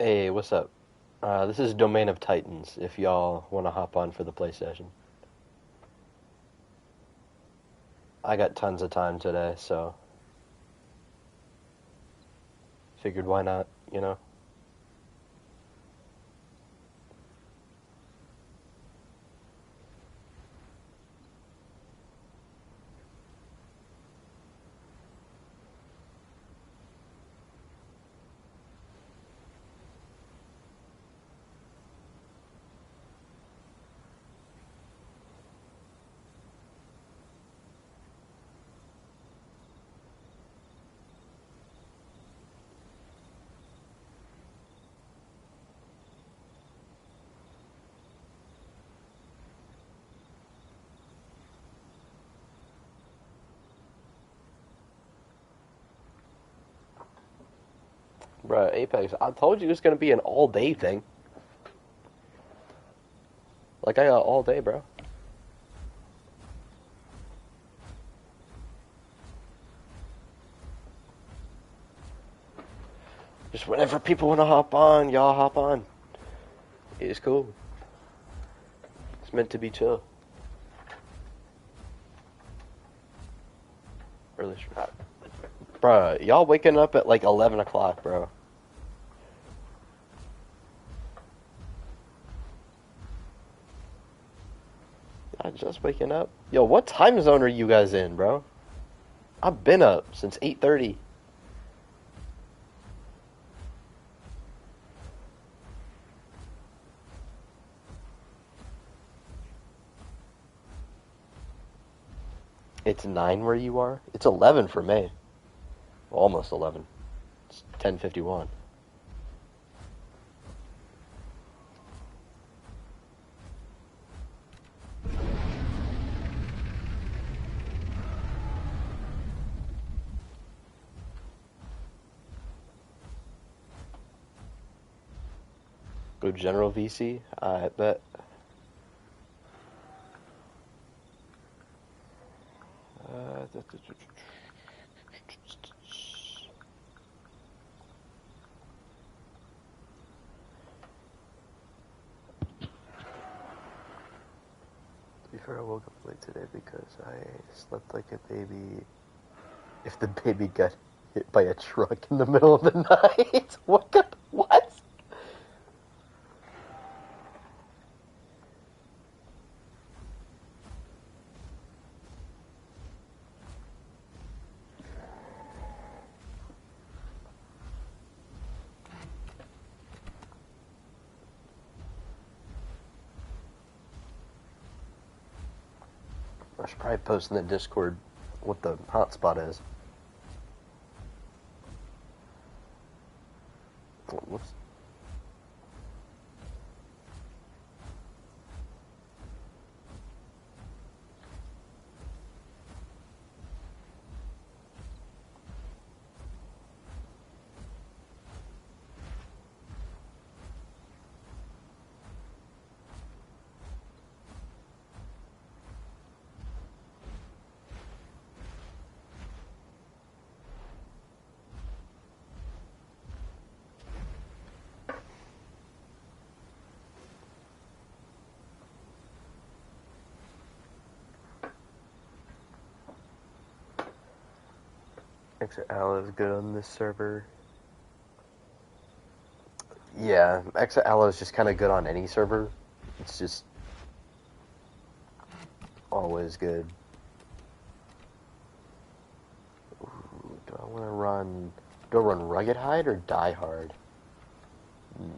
Hey, what's up? This is Domain of Titans, if y'all want to hop on for the play session. I got tons of time today, so figured why not? Bruh, Apex, I told you it was going to be an all-day thing. Like, I got all day, bro. Just whenever people want to hop on, y'all hop on. It's cool. It's meant to be chill. Early, bruh, y'all waking up at like 11 o'clock, bro. Y'all just waking up. Yo, what time zone are you guys in, bro? I've been up since 8:30. It's 9 where you are? It's 11 for me. Almost 11. It's 10:51. Go General VC? I bet. Uh, To be fair, I woke up late today because I slept like a baby. If the baby got hit by a truck in the middle of the night, what? I should probably post in the Discord what the hotspot is. What's XL is good on this server? Yeah, XL is just kind of good on any server. It's just always good. Ooh, do I want to run? Do I run Rugged Hide or Die Hard? Hmm.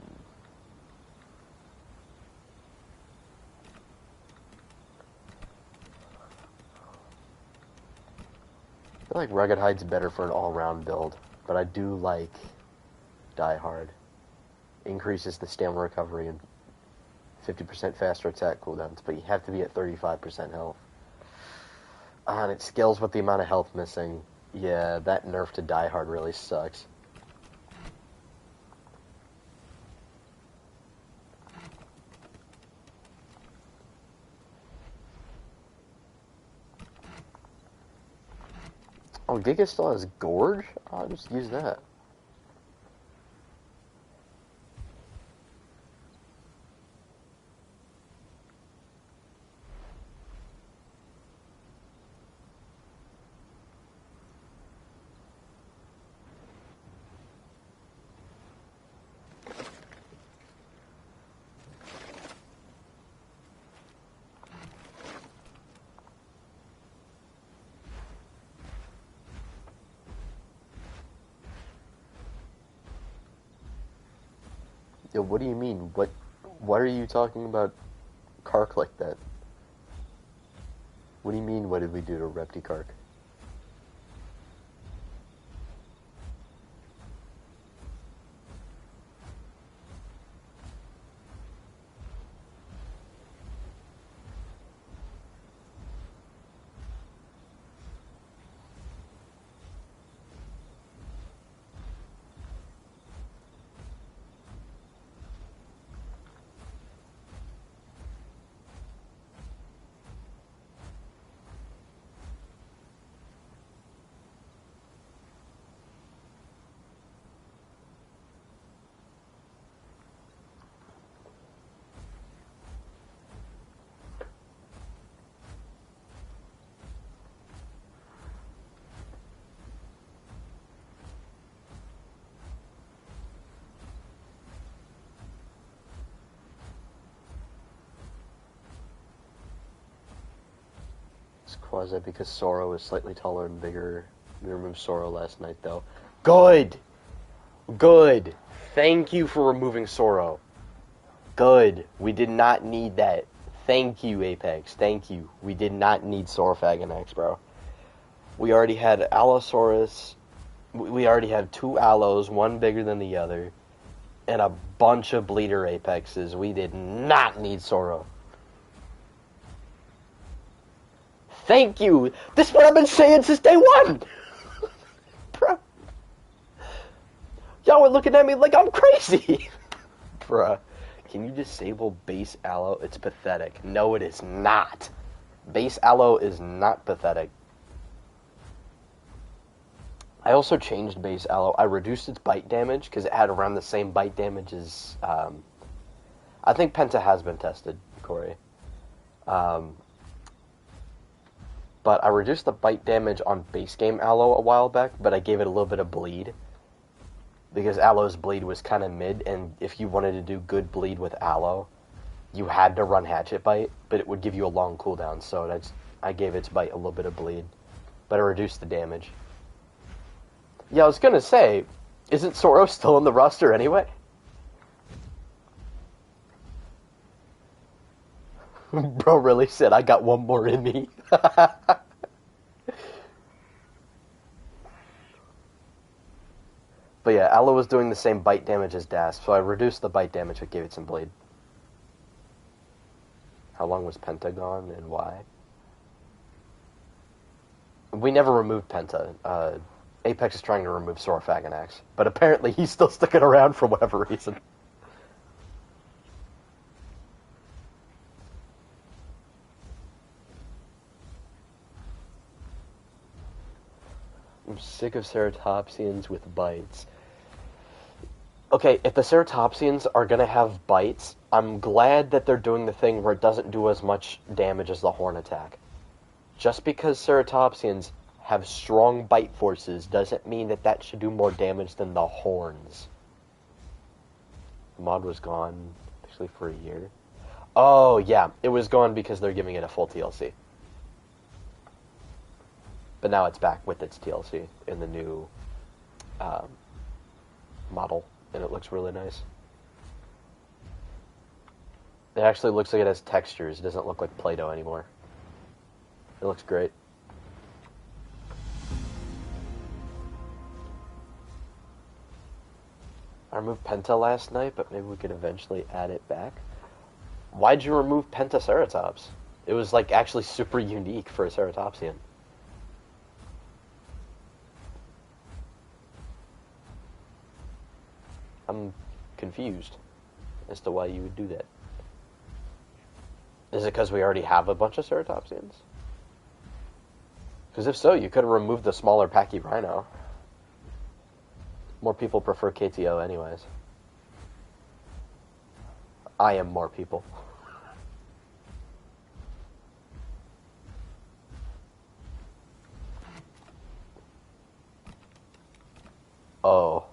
I feel like Rugged Hide's better for an all-round build, but I do like Die Hard. Increases the stamina recovery and 50% faster attack cooldowns, but you have to be at 35% health. And it scales with the amount of health missing. Yeah, that nerf to Die Hard really sucks. Oh, Giga still has Gorge? I'll just use that. Yo, what do you mean? What are you talking about Kark like that? What do you mean, what did we do to Reptikark? It's Quasi because Soro is slightly taller and bigger. We removed Soro last night, though. Good! Good! Thank you for removing Soro. Good. We did not need that. Thank you, Apex. Thank you. We did not need Saurfaganax, bro. We already had Allosaurus. We already have 2 Allos, one bigger than the other, and a bunch of Bleeder Apexes. We did not need Soro. Thank you! This is what I've been saying since day one! Bruh. Y'all are looking at me like I'm crazy! Bruh. Can you disable base Allo? It's pathetic. No, it is not. Base Allo is not pathetic. I also changed base Allo. I reduced its bite damage because it had around the same bite damage as... I think Penta has been tested, Corey. But I reduced the bite damage on base game Allo a while back, but I gave it a little bit of bleed. Because Allo's bleed was kind of mid, and if you wanted to do good bleed with Allo, you had to run Hatchet Bite, but it would give you a long cooldown, so I gave its bite a little bit of bleed. But I reduced the damage. Yeah, I was gonna say, isn't Soro still in the roster anyway? Bro really said, I got one more in me. But yeah, Allo was doing the same bite damage as Dasp, so I reduced the bite damage but gave it some bleed. How long was Penta gone and why? We never removed Penta. Apex is trying to remove Saurfaganax, but apparently he's still sticking around for whatever reason. I'm sick of Ceratopsians with bites. Okay, if the Ceratopsians are gonna have bites, I'm glad that they're doing the thing where it doesn't do as much damage as the Horn attack. Just because Ceratopsians have strong bite forces doesn't mean that that should do more damage than the Horns. The mod was gone, actually, for a year. Oh, yeah, it was gone because they're giving it a full TLC. But now it's back with its TLC in the new model, and it looks really nice. It actually looks like it has textures. It doesn't look like Play-Doh anymore. It looks great. I removed Penta last night, but maybe we could eventually add it back. Why'd you remove Pentaceratops? It was, like, actually super unique for a Ceratopsian. I'm confused as to why you would do that. Is it because we already have a bunch of Ceratopsians? Because if so, you could have removed the smaller Pachyrhino. More people prefer KTO anyways. I am more people. Oh.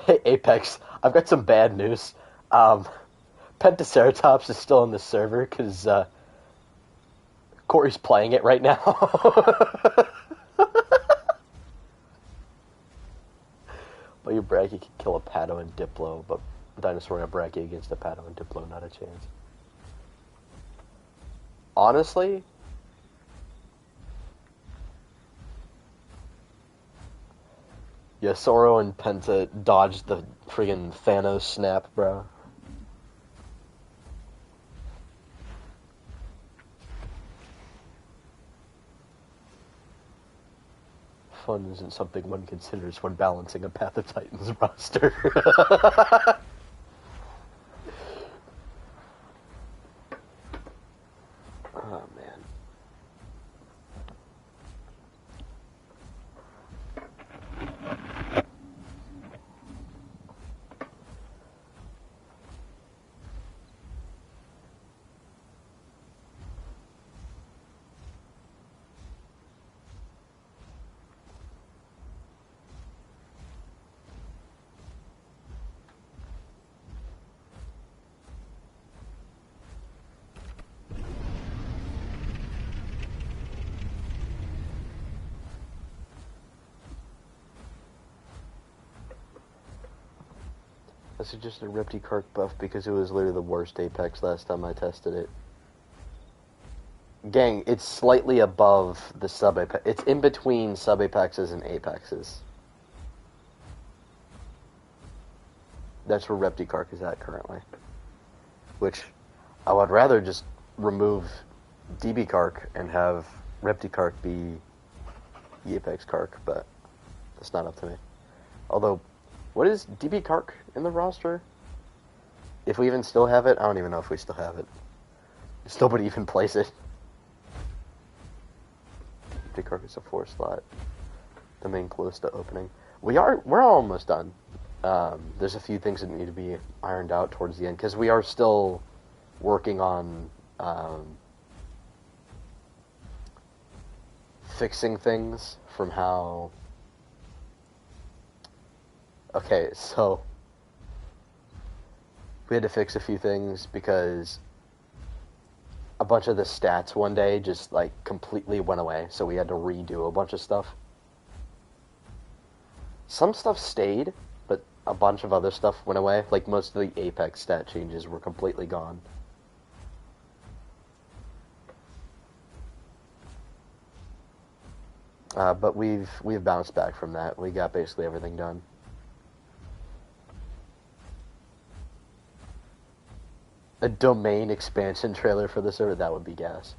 Hey, Apex, I've got some bad news. Pentaceratops is still on the server because Corey's playing it right now. But your Bracky can kill a Pado and Diplo, but Dinosaur and a Bracky against a Pado and Diplo, not a chance. Honestly, Yasoro and Penta dodged the friggin' Thanos snap, bro. Fun isn't something one considers when balancing a Path of Titans roster. Oh, man. I suggested a Repticark buff because it was literally the worst Apex last time I tested it. Gang, it's slightly above the sub-Apex. It's in between sub-Apexes and Apexes. That's where Repticark is at currently. Which, I would rather just remove DBcark and have Repticark be the Apex Cark, but that's not up to me. Although, what is DBcark in the roster? If we even still have it, I don't even know if we still have it. If nobody even plays it. DBcark is a 4 slot. The main close to opening. We're almost done. There's a few things that need to be ironed out towards the end, because we are still working on fixing things from how... Okay, so we had to fix a few things because a bunch of the stats one day just like completely went away, so we had to redo a bunch of stuff. Some stuff stayed, but a bunch of other stuff went away. Like most of the Apex stat changes were completely gone. But we've bounced back from that. We got basically everything done. A domain expansion trailer for the server, that would be gas.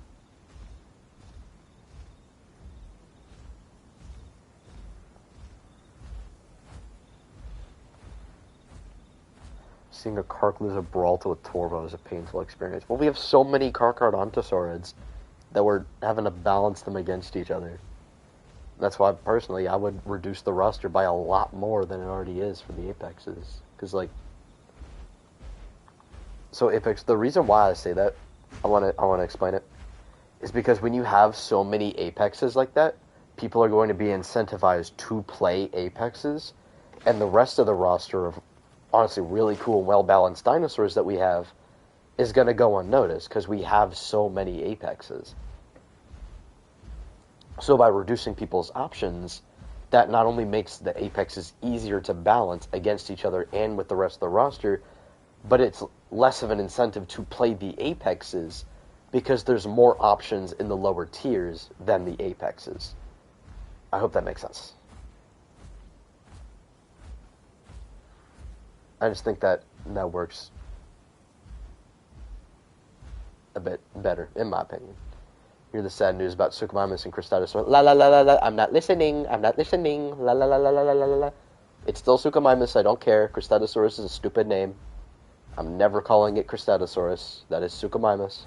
Seeing a Kark lose a brawl to a Torvo is a painful experience. Well, we have so many Karkard Ontosaurids that we're having to balance them against each other. That's why, personally, I would reduce the roster by a lot more than it already is for the Apexes. Because, like... So, Apex, the reason why I say that, I want to explain it, is because when you have so many Apexes like that, people are going to be incentivized to play Apexes, and the rest of the roster of, honestly, really cool, well-balanced dinosaurs that we have is going to go unnoticed, because we have so many Apexes. So by reducing people's options, that not only makes the Apexes easier to balance against each other and with the rest of the roster, but it's less of an incentive to play the Apexes because there's more options in the lower tiers than the Apexes. I hope that makes sense. I just think that works a bit better, in my opinion. Hear the sad news about Suchomimus and Cristatosaurus. La la la la la, I'm not listening, la la la la la la la la. It's still Suchomimus, I don't care. Cristatosaurus is a stupid name. I'm never calling it Cristatosaurus. That is Suchomimus.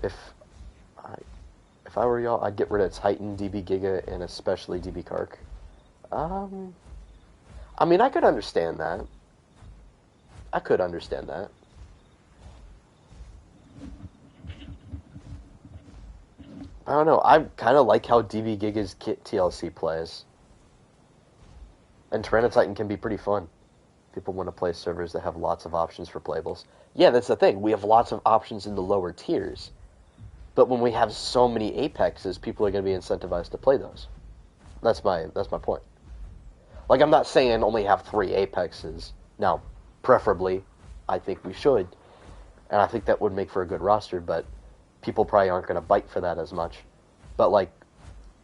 If I were y'all, I'd get rid of Titan, DB Giga, and especially DB Kark. I mean, I could understand that. I don't know. I kind of like how DB Giga's Kit TLC plays. And Tyranitar Titan can be pretty fun. People want to play servers that have lots of options for playables. Yeah, that's the thing. We have lots of options in the lower tiers. But when we have so many Apexes, people are going to be incentivized to play those. That's my point. Like, I'm not saying only have 3 Apexes. Now, preferably, I think we should. And I think that would make for a good roster, but people probably aren't going to bite for that as much. But, like,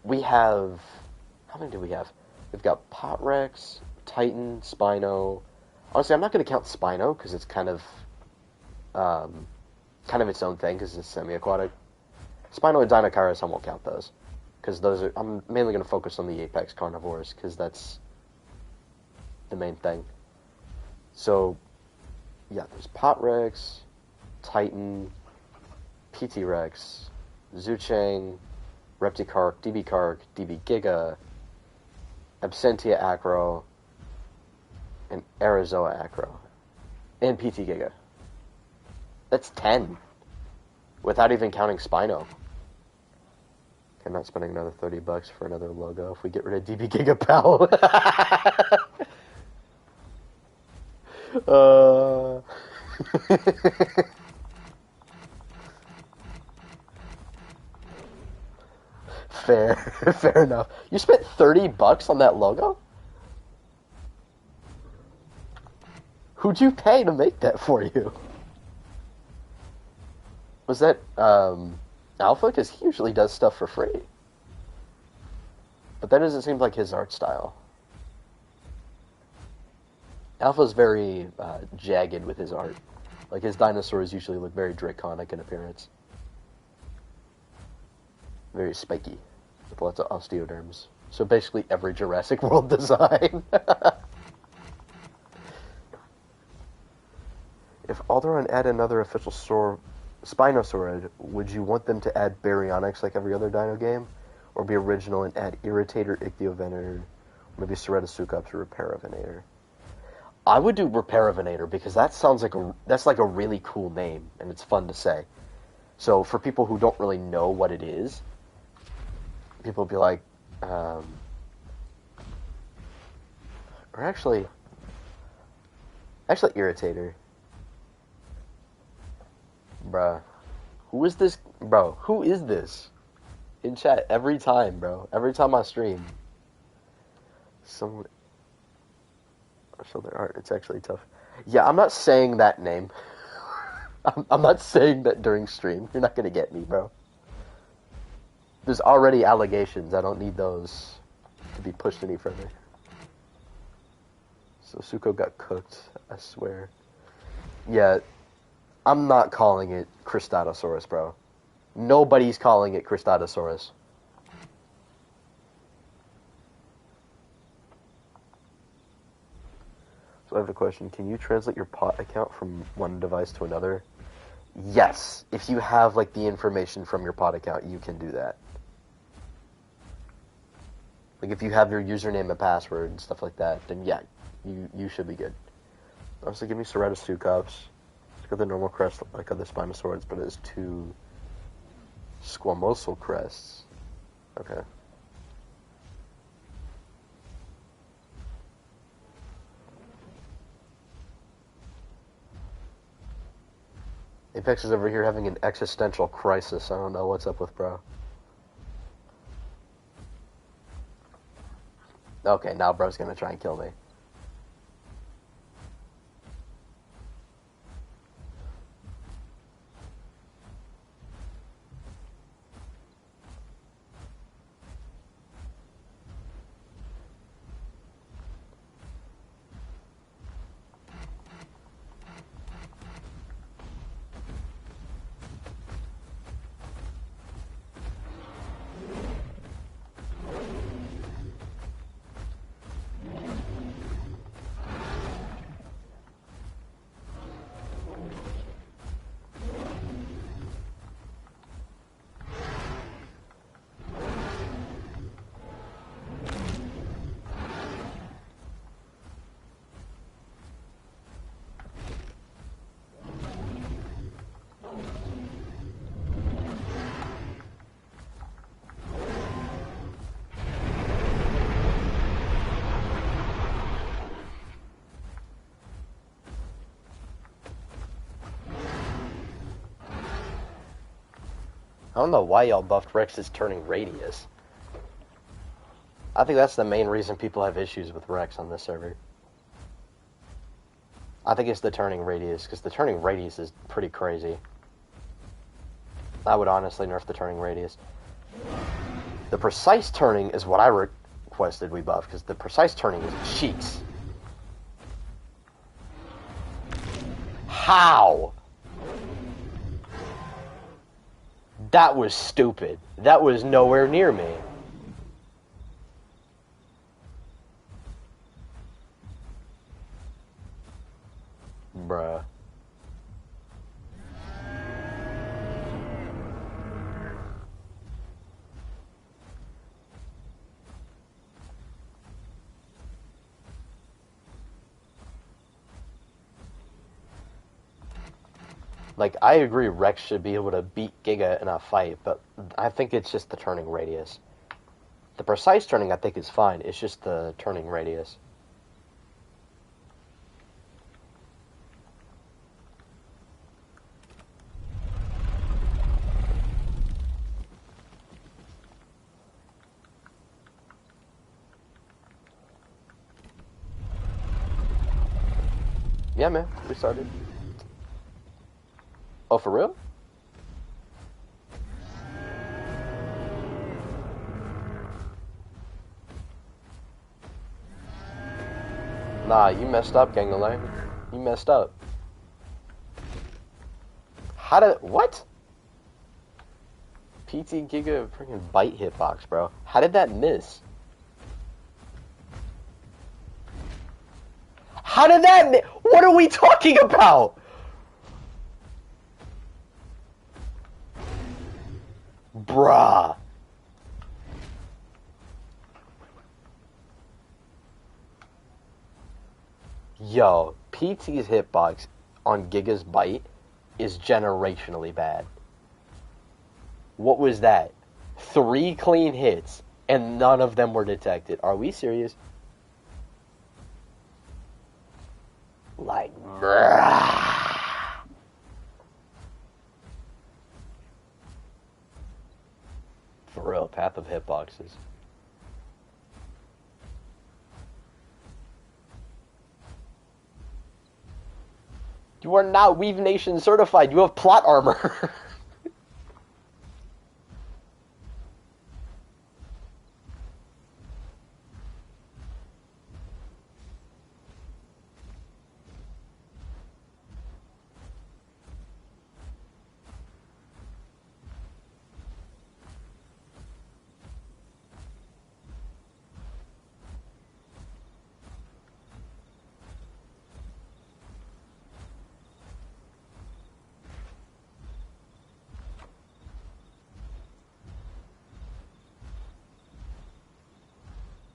we have... How many do we have? We've got Potrex, Titan, Spino. Honestly, I'm not going to count Spino, because it's kind of its own thing, because it's semi-aquatic. Spino and Deinocheirus, I won't count those. Because those are... I'm mainly going to focus on the Apex Carnivores, because that's the main thing. So, yeah, there's Potrex, Titan, PT Rex, Zuchang, Repticark, DB Giga, Absentia Acro, and Arizoa Acro, and PT Giga. That's 10, without even counting Spino. Okay, I'm not spending another $30 for another logo if we get rid of DB Giga, pal. Fair enough. You spent $30 on that logo? Who'd you pay to make that for you? Was that, Alpha? Because he usually does stuff for free. But that doesn't seem like his art style. Alpha's very, jagged with his art. Like, his dinosaurs usually look very draconic in appearance. Very spiky, with lots of osteoderms. So basically every Jurassic World design. If Alderaan add another official Spinosaurid, would you want them to add Baryonyx like every other dino game? Or be original and add Irritator, Ichthyovenator, maybe Ceratasucops or Reparavenator? I would do Reparavenator because that sounds like that's like a really cool name and it's fun to say. So for people who don't really know what it is, people will be like, or actually Irritator. Bruh. Who is this? Bro, who is this? In chat, every time, bro. Every time I stream. Someone... show their art. It's actually tough. Yeah, I'm not saying that name. I'm not saying that during stream. You're not gonna get me, bro. There's already allegations. I don't need those to be pushed any further. So Suko got cooked, I swear. Yeah, I'm not calling it Cristatosaurus, bro. Nobody's calling it Cristatosaurus. So I have a question. Can you translate your pot account from one device to another? Yes. If you have, like, the information from your pot account, you can do that. Like, if you have your username and password and stuff like that, then yeah, you should be good. Also, give me Ceratasucops. It's got the normal crest like other Spinosaurids, but it has 2 squamosal crests. Okay. Apex is over here having an existential crisis. I don't know what's up with bro. Okay, now bro's gonna try and kill me. I don't know why y'all buffed Rex's turning radius. I think that's the main reason people have issues with Rex on this server. I think it's the turning radius, because the turning radius is pretty crazy. I would honestly nerf the turning radius. The precise turning is what I requested we buff, because the precise turning is cheats. How? That was stupid. That was nowhere near me. Bruh. Like, I agree Rex should be able to beat Giga in a fight, but I think it's just the turning radius. The precise turning, I think, is fine. It's just the turning radius. Yeah, man. We started. Oh, for real? Nah, you messed up, Gangalang. You messed up. How did... What? PT Giga freaking bite hitbox, bro. How did that miss? How did that miss? What are we talking about? Bruh. Yo, PT's hitbox on Giga's bite is generationally bad. What was that? 3 clean hits, and none of them were detected. Are we serious? Like, bruh. For real, path of hitboxes. You are not Weave Nation certified. You have plot armor.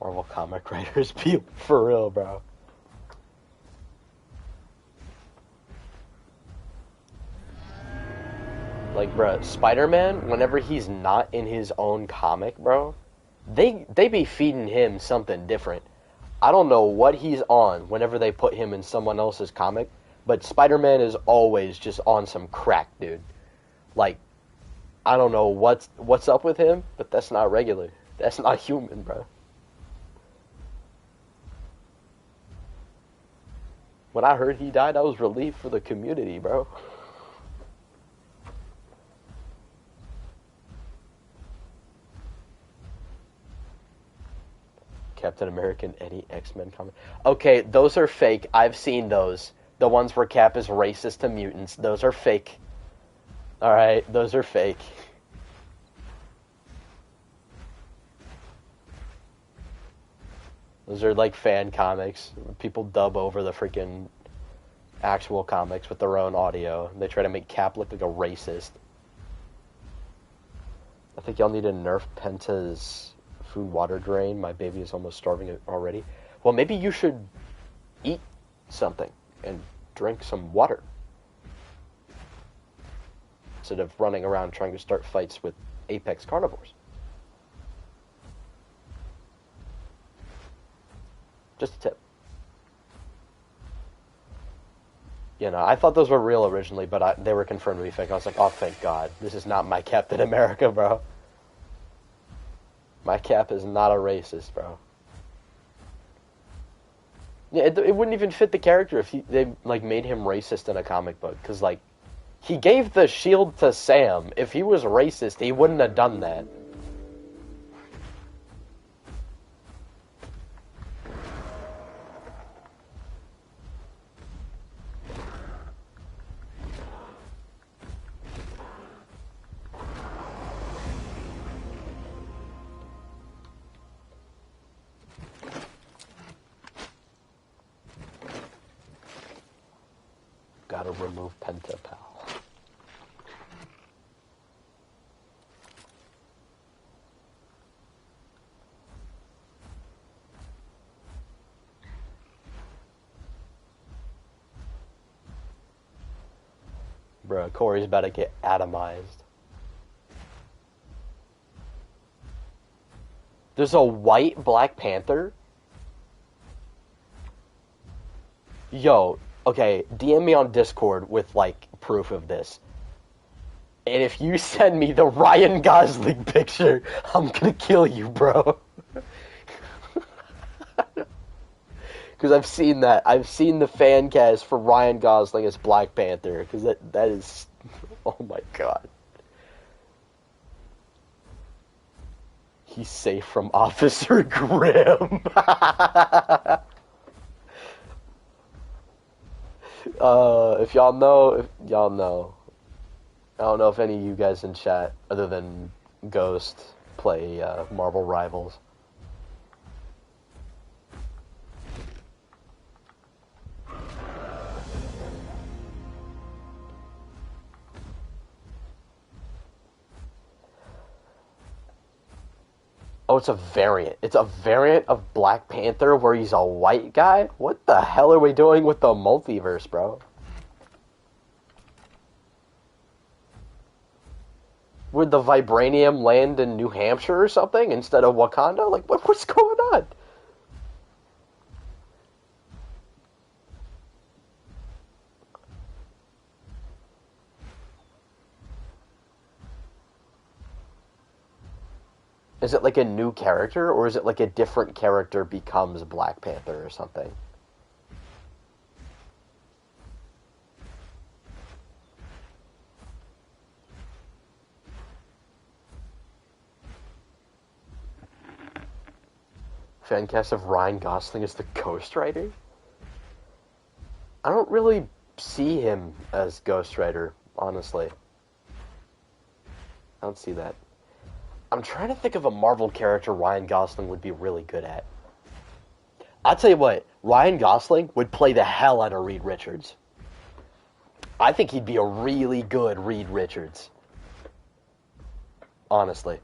Marvel comic writers be for real, bro. Like, bro, Spider-Man, whenever he's not in his own comic, bro, they be feeding him something different. I don't know what he's on whenever they put him in someone else's comic, but Spider-Man is always just on some crack, dude. Like, I don't know what's up with him, but that's not regular. That's not human, bro. When I heard he died, I was relieved for the community, bro. Captain American, any X-Men comic? Okay, those are fake. I've seen those. The ones where Cap is racist to mutants. Those are fake. Alright, those are fake. Those are like fan comics. People dub over the freaking actual comics with their own audio. They try to make Cap look like a racist. I think y'all need to nerf Penta's food water drain. My baby is almost starving already. Well, maybe you should eat something and drink some water instead of running around trying to start fights with apex carnivores. Just a tip. You know, I thought those were real originally, but they were confirmed to be fake. I was like, oh, thank God. This is not my Captain America, bro. My Cap is not a racist, bro. Yeah, it wouldn't even fit the character if they like made him racist in a comic book, because like he gave the shield to Sam. If he was racist, he wouldn't have done that. Gotta remove Pentapal. Bro, Corey's about to get atomized. There's a white Black Panther? Yo, okay, DM me on Discord with, like, proof of this. And if you send me the Ryan Gosling picture, I'm gonna kill you, bro. Because I've seen that. I've seen the fan cast for Ryan Gosling as Black Panther. Because that is... Oh my god. He's safe from Officer Grimm. If y'all know, y'all know. I don't know if any of you guys in chat, other than Ghost, play Marvel Rivals. Oh, it's a variant. It's a variant of Black Panther where he's a white guy? What the hell are we doing with the multiverse, bro? Would the vibranium land in New Hampshire or something instead of Wakanda? Like, what's going on? Is it like a new character, or is it like a different character becomes Black Panther or something? Fancast of Ryan Gosling as the Ghost Rider? I don't really see him as Ghost Rider, honestly. I don't see that. I'm trying to think of a Marvel character Ryan Gosling would be really good at. I'll tell you what, Ryan Gosling would play the hell out of Reed Richards. I think he'd be a really good Reed Richards. Honestly.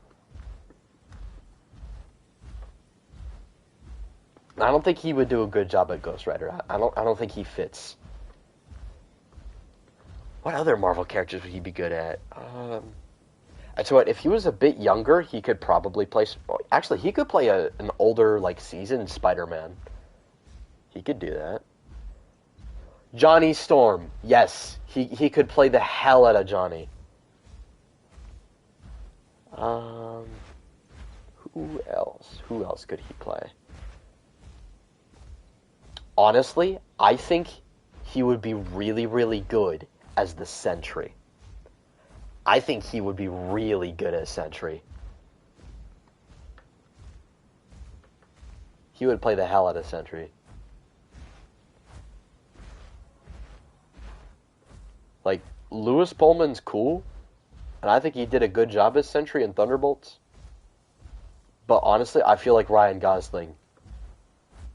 I don't think he would do a good job at Ghost Rider. I don't think he fits. What other Marvel characters would he be good at? I tell you what, if he was a bit younger, he could probably play... Actually, he could play an older, like, seasoned Spider-Man. He could do that. Johnny Storm. Yes, he could play the hell out of Johnny. Who else? Who else could he play? Honestly, I think he would be really, really good as the Sentry. I think he would be really good as Sentry. He would play the hell out of Sentry. Like, Lewis Pullman's cool, and I think he did a good job as Sentry in Thunderbolts. But honestly, I feel like Ryan Gosling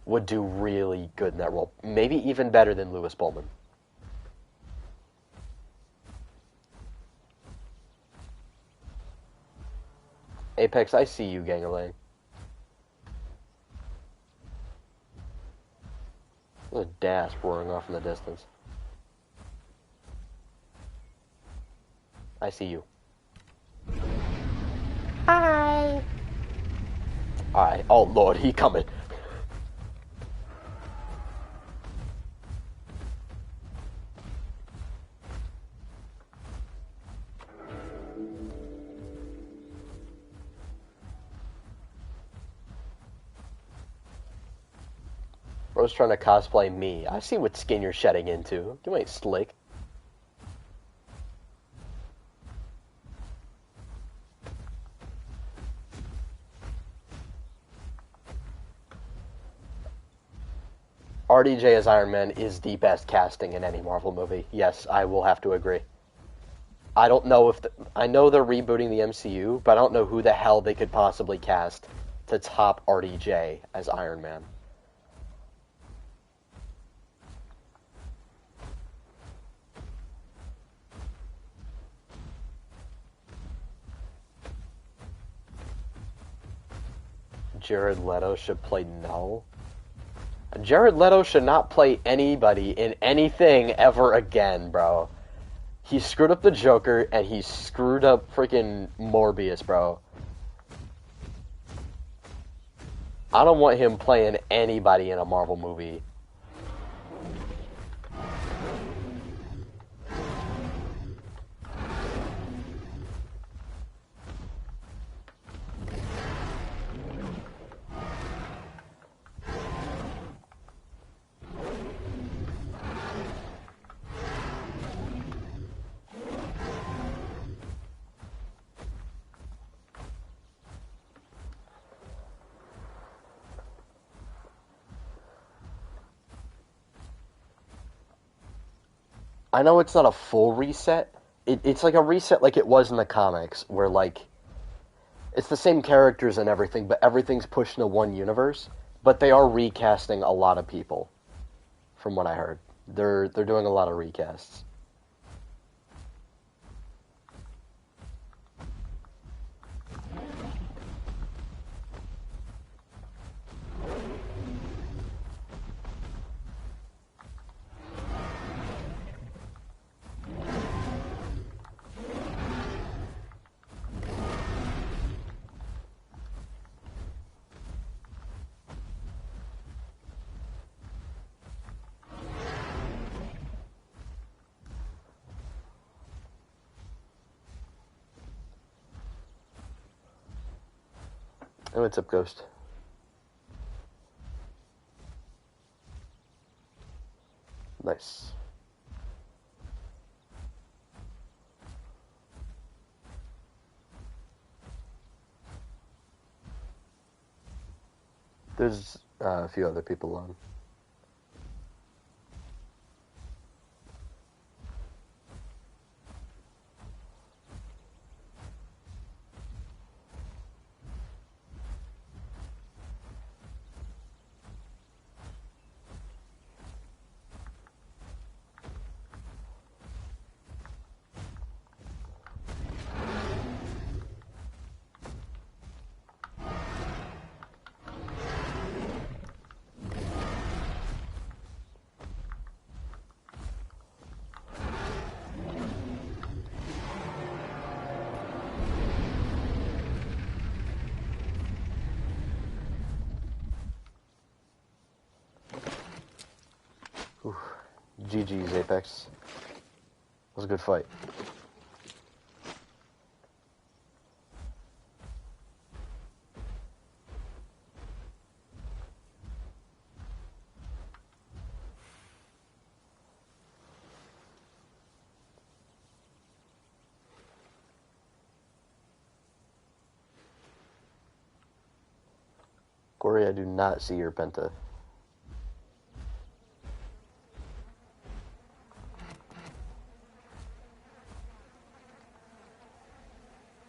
would do really good in that role. Maybe even better than Lewis Pullman. Apex, I see you, Gangalang. There's a dash roaring off in the distance. I see you. Hi. Alright. Oh, Lord, he coming. Bro's trying to cosplay me. I see what skin you're shedding into. You ain't slick. RDJ as Iron Man is the best casting in any Marvel movie. Yes, I will have to agree. I don't know if I know they're rebooting the MCU, but I don't know who the hell they could possibly cast to top RDJ as Iron Man. Jared Leto should play Null. Jared Leto should not play anybody in anything ever again, bro. He screwed up the Joker, and he screwed up freaking Morbius, bro. I don't want him playing anybody in a Marvel movie. I know it's not a full reset. It's like a reset like it was in the comics, where, like, it's the same characters and everything, but everything's pushed into one universe. But they are recasting a lot of people, from what I heard. They're doing a lot of recasts. Oh, what's up, Ghost? Nice. There's a few other people on. Oof. GG's, Apex. It was a good fight. Corey, I do not see your penta.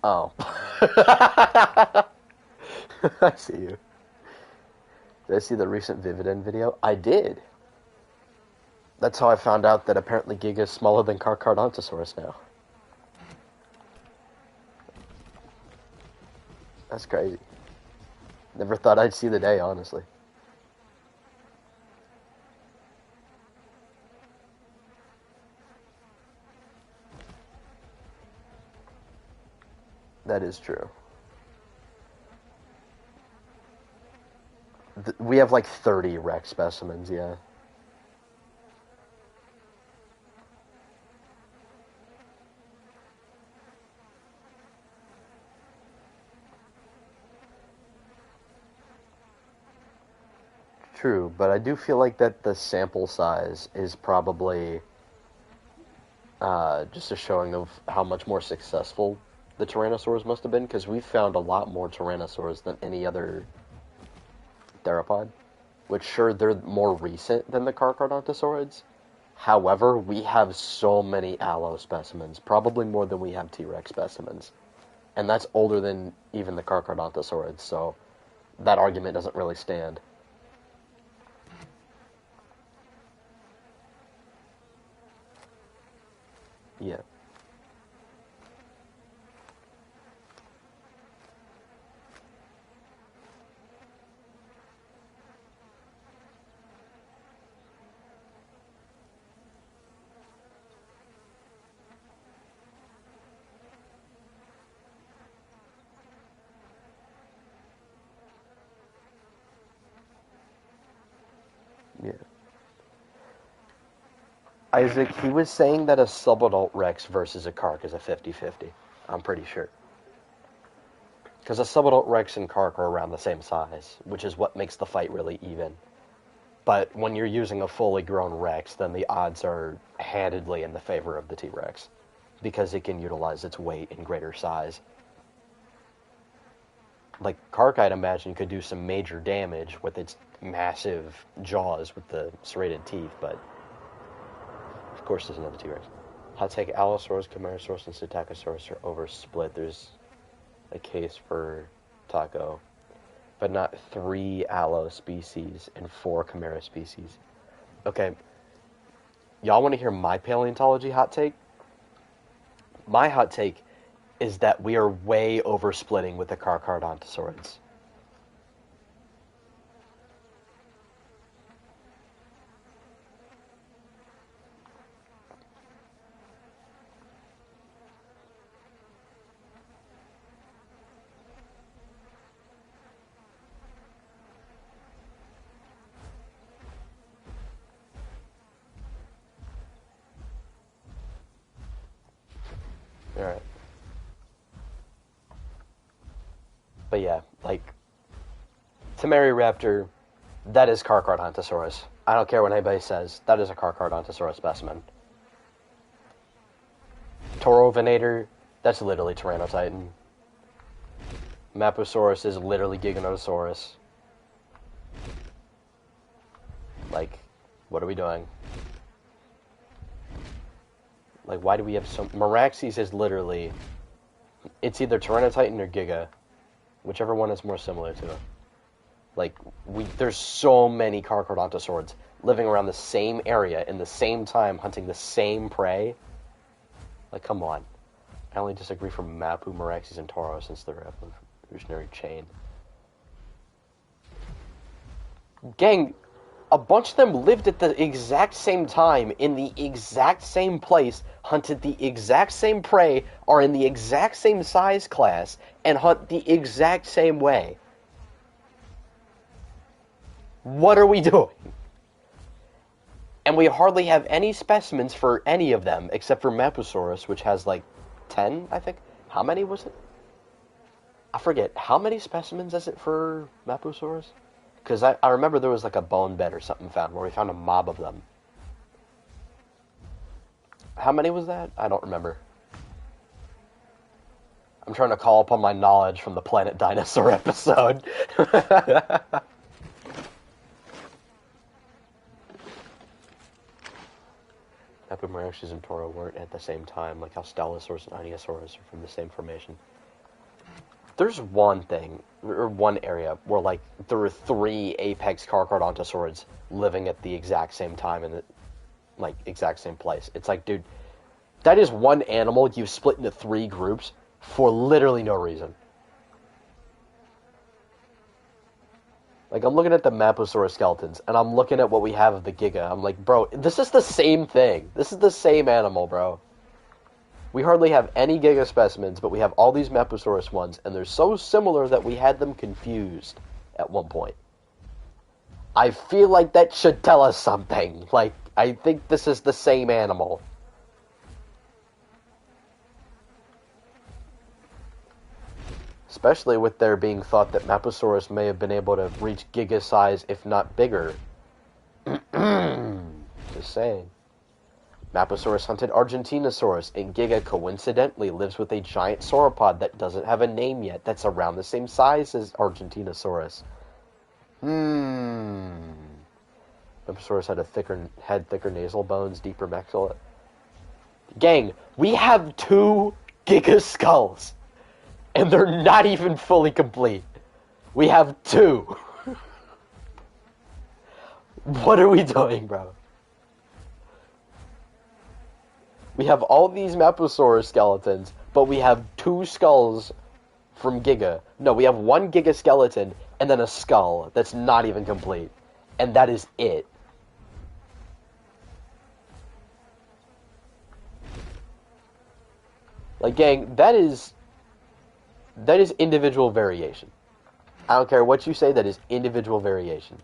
Oh. I see you. Did I see the recent Vividend video? I did. That's how I found out that apparently Giga is smaller than Carcharodontosaurus now. That's crazy. Never thought I'd see the day, honestly. That is true. We have like 30 Rex specimens, yeah. true, but I do feel like that the sample size is probably just a showing of how much more successful the Tyrannosaurs must have been, because we found a lot more Tyrannosaurs than any other theropod. Which, sure, they're more recent than the Carcharodontosaurids. However, we have so many allo specimens, probably more than we have T-Rex specimens. And that's older than even the Carcharodontosaurids, so that argument doesn't really stand. Yeah. Yeah. Isaac, he was saying that a subadult Rex versus a Carch is a 50-50. I'm pretty sure. Because a subadult Rex and Carch are around the same size, which is what makes the fight really even. But when you're using a fully grown Rex, then the odds are handedly in the favor of the T-Rex. Because it can utilize its weight in greater size. Like, Carch, I'd imagine, could do some major damage with its massive jaws with the serrated teeth, but of course there's another T-Rex. Hot take, Allosaurus, Camarasaurus, and Psittacosaurus are oversplit. There's a case for Taco, but not 3 Allo species and 4 Chimera species. Okay, y'all want to hear my paleontology hot take? My hot take is that we are way oversplitting with the Carcharodontosaurids. Alright. But yeah, like, Temeraraptor, that is Carcharodontosaurus. I don't care what anybody says, that is a Carcharodontosaurus specimen. Taurovenator, that's literally Tyrannotitan. Mapusaurus is literally Giganotosaurus. Like, what are we doing? Like, why do we have so... Meraxes is literally... It's either Tyrannotitan or Giga. Whichever one is more similar to it. Like, there's so many Carcharodontosaurids living around the same area in the same time, hunting the same prey. Like, come on. I only disagree from Mapu, Meraxes, and Toro since they're evolutionary chain. Gang, a bunch of them lived at the exact same time, in the exact same place, hunted the exact same prey, are in the exact same size class, and hunt the exact same way. What are we doing? And we hardly have any specimens for any of them, except for Mapusaurus, which has like 10, I think. How many was it? I forget. How many specimens is it for Mapusaurus? Because I remember there was like a bone bed or something found, where we found a mob of them. How many was that? I don't remember. I'm trying to call upon my knowledge from the Planet Dinosaur episode. Epimerachus and Toro weren't at the same time, like how Stegosaurus and Ionosaurus are from the same formation. There's one thing, or one area, where, like, there were 3 apex Carcharodontosaurids living at the exact same time in the, like, exact same place. It's like, dude, that is one animal you've split into 3 groups for literally no reason. Like, I'm looking at the Mapusaurus skeletons, and I'm looking at what we have of the Giga. I'm like, bro, this is the same thing. This is the same animal, bro. We hardly have any Giga specimens, but we have all these Mapusaurus ones, and they're so similar that we had them confused at one point. I feel like that should tell us something. Like, I think this is the same animal. especially with there being thought that Maposaurus may have been able to reach giga size, if not bigger. Just saying. Maposaurus hunted Argentinosaurus, and Giga coincidentally lives with a giant sauropod that doesn't have a name yet, that's around the same size as Argentinosaurus. Maposaurus had thicker nasal bones, deeper maxilla. Gang, we have 2 Giga skulls, and they're not even fully complete. We have 2. What are we doing, bro? We have all these Maposaurus skeletons, but we have 2 skulls from Giga. No, we have 1 Giga skeleton, and then a skull that's not even complete. And that is it. Like, gang, that is individual variation. I don't care what you say, that is individual variation.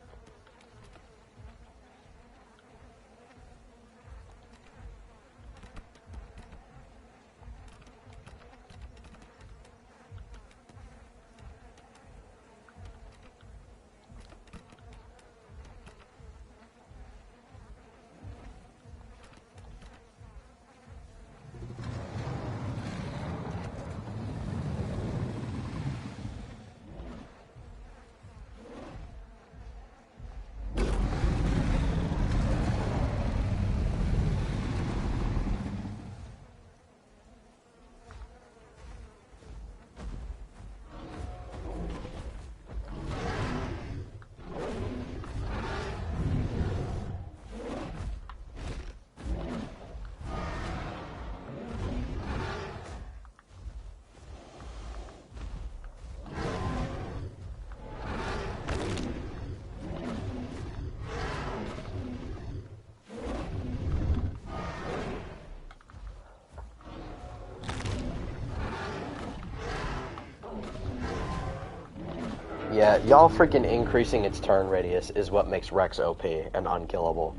Yeah, y'all freaking increasing its turn radius is what makes Rex OP and unkillable.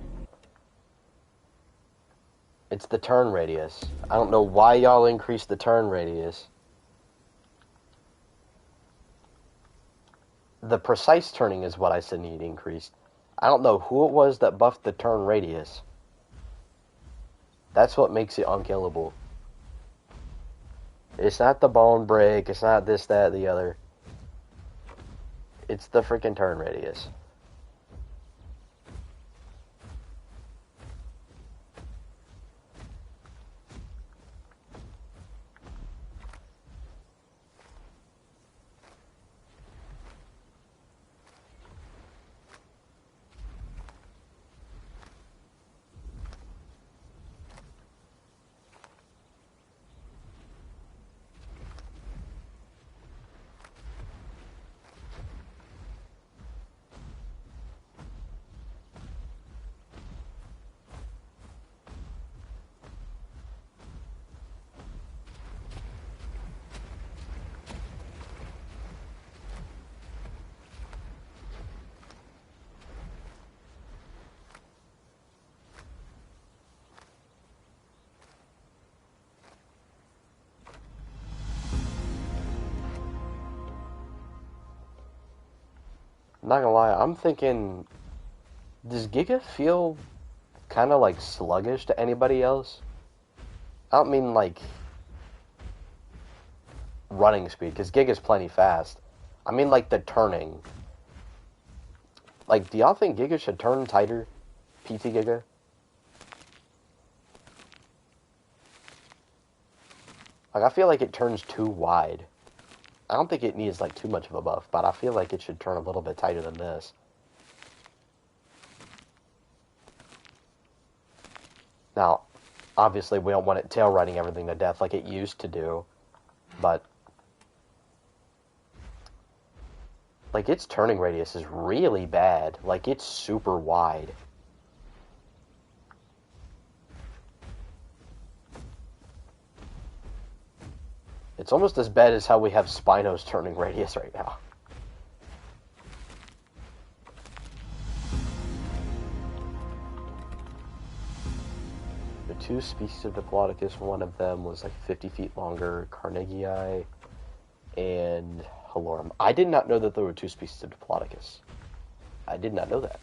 It's the turn radius. I don't know why y'all increased the turn radius. The precise turning is what I said need increased. I don't know who it was that buffed the turn radius. That's what makes it unkillable. It's not the bone break, it's not this, that, the other. It's the freaking turn radius. Not gonna lie, I'm thinking, does Giga feel kind of like sluggish to anybody else? I don't mean like running speed, because Giga's plenty fast. I mean like the turning. Like, do y'all think Giga should turn tighter? PT Giga? Like, I feel like it turns too wide. I don't think it needs, like, too much of a buff, but I feel like it should turn a little bit tighter than this. Now, obviously, we don't want it tail riding everything to death like it used to do, but, like, its turning radius is really bad. Like, it's super wide. It's almost as bad as how we have Spino's turning radius right now. The 2 species of Diplodocus, one of them was like 50 feet longer. Carnegii and Halorum. I did not know that there were two species of Diplodocus. I did not know that.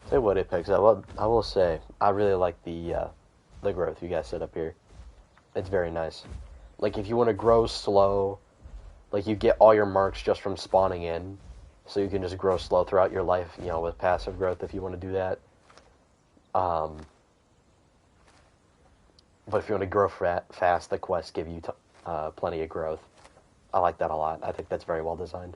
Say what, Apex. I will say I really like the growth you guys set up here. It's very nice. Like if you want to grow slow, like you get all your marks just from spawning in, so you can just grow slow throughout your life. You know, with passive growth if you want to do that. Um, but if you want to grow fast, the quests give you plenty of growth. I like that a lot. I think that's very well designed.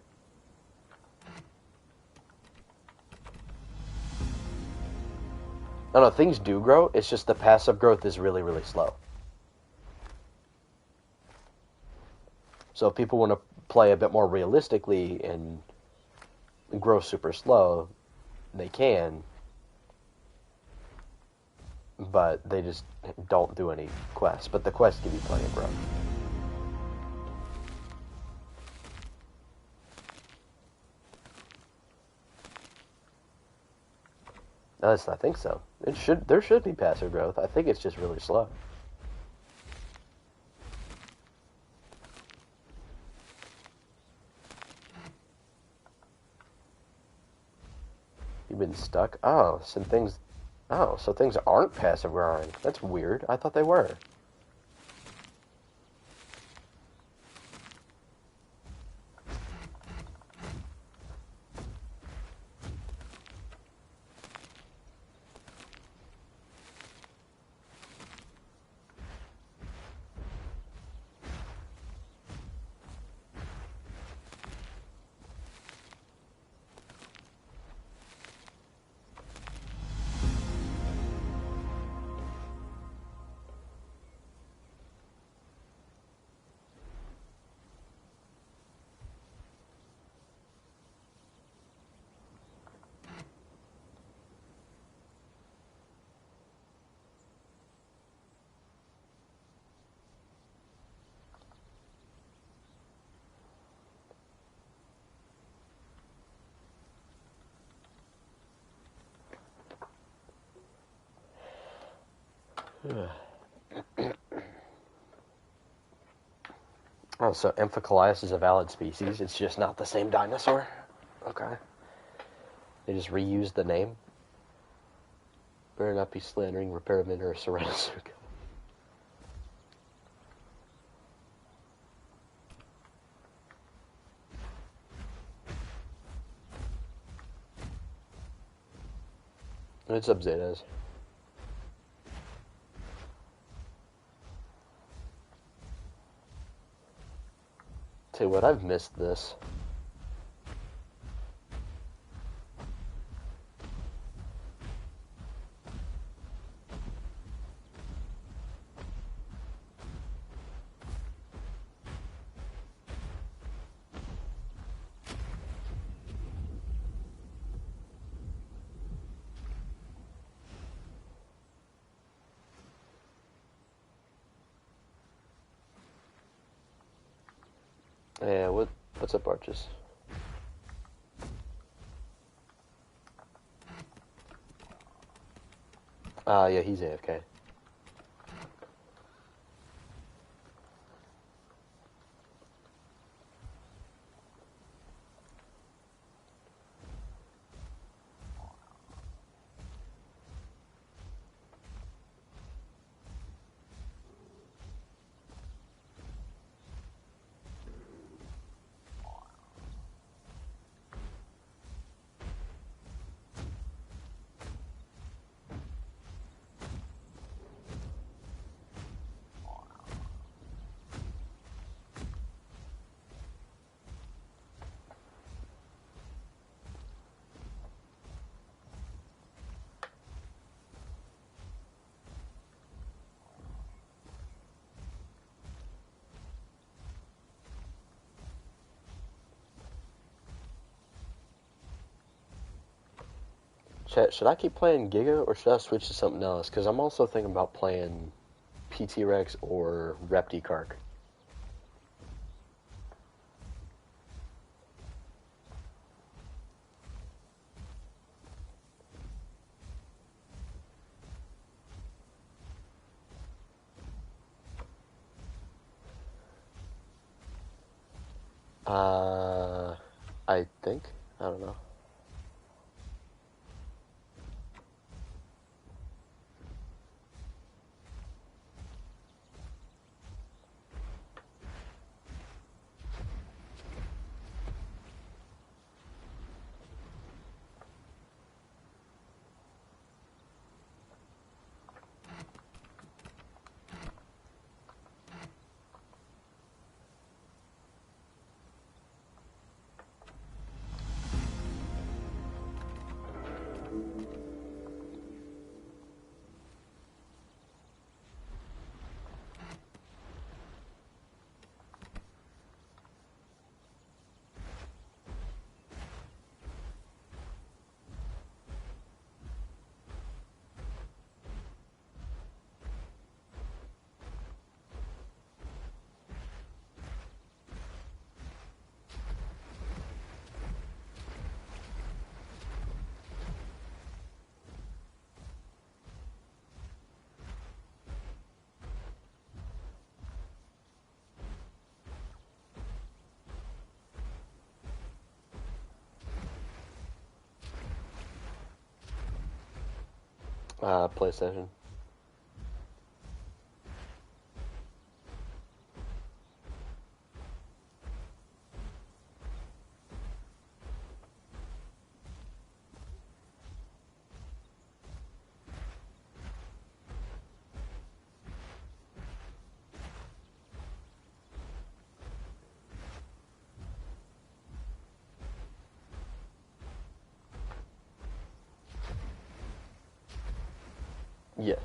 No, things do grow. It's just the passive growth is really, really slow. So if people want to play a bit more realistically and grow super slow, they can. But they just don't do any quests. But the quests give you plenty of growth. I think so. There should be passive growth. I think it's just really slow. You've been stuck? Oh, so things aren't passive growing. That's weird. I thought they were. Oh, so Amphicolias is a valid species. It's just not the same dinosaur? Okay. They just reused the name? Better not be slandering Repairman or Ceratosuka. What's up, Zetas? Tell you what, I've missed this. Yeah, what's up, Arches? Yeah, he's AFK. Chat, should I keep playing Giga or should I switch to something else? Because I'm also thinking about playing PT Rex or Repticark. I think. I don't know. PlayStation. Yeah.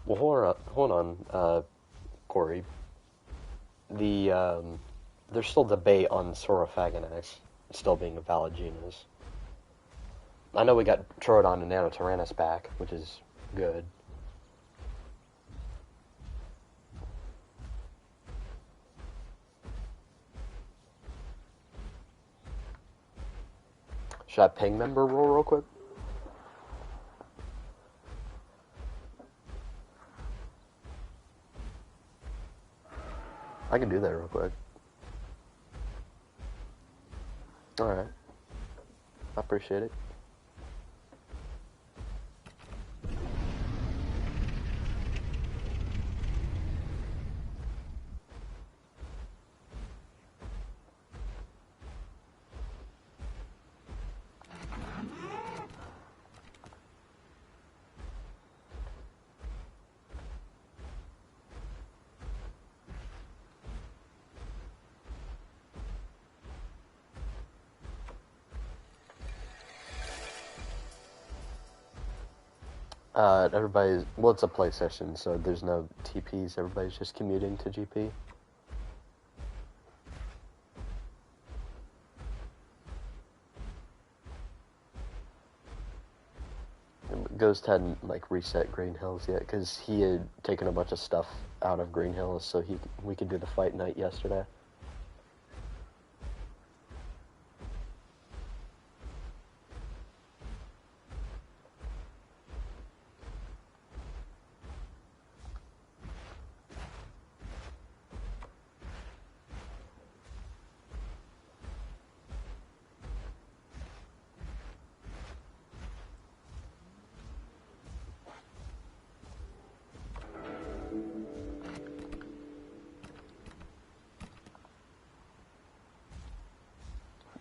Well, hold on, Corey. There's still debate on Saurophaganax still being a valid genus. I know we got Troodon and Nanotyrannus back, which is good. Should I ping member roll real quick? I can do that real quick. Alright. I appreciate it. Well, it's a play session, so there's no TPs. Everybody's just commuting to GP. Ghost hadn't like reset Green Hills yet because he had taken a bunch of stuff out of Green Hills, so we could do the fight night yesterday.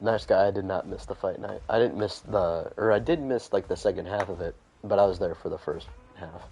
Nice guy. I did not miss the fight night. I didn't miss I did miss like the second half of it, but I was there for the first half.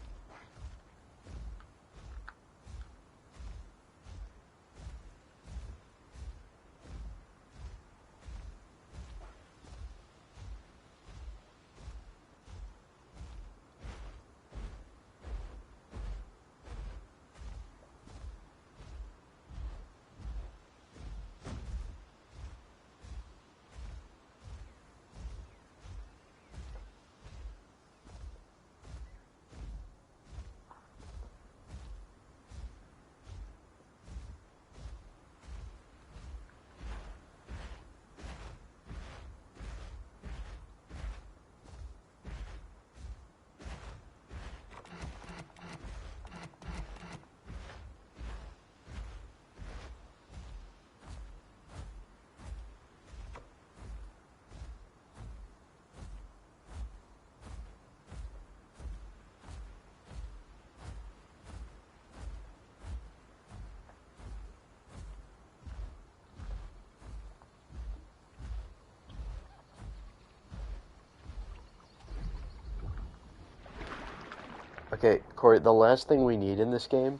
Okay, Corey, the last thing we need in this game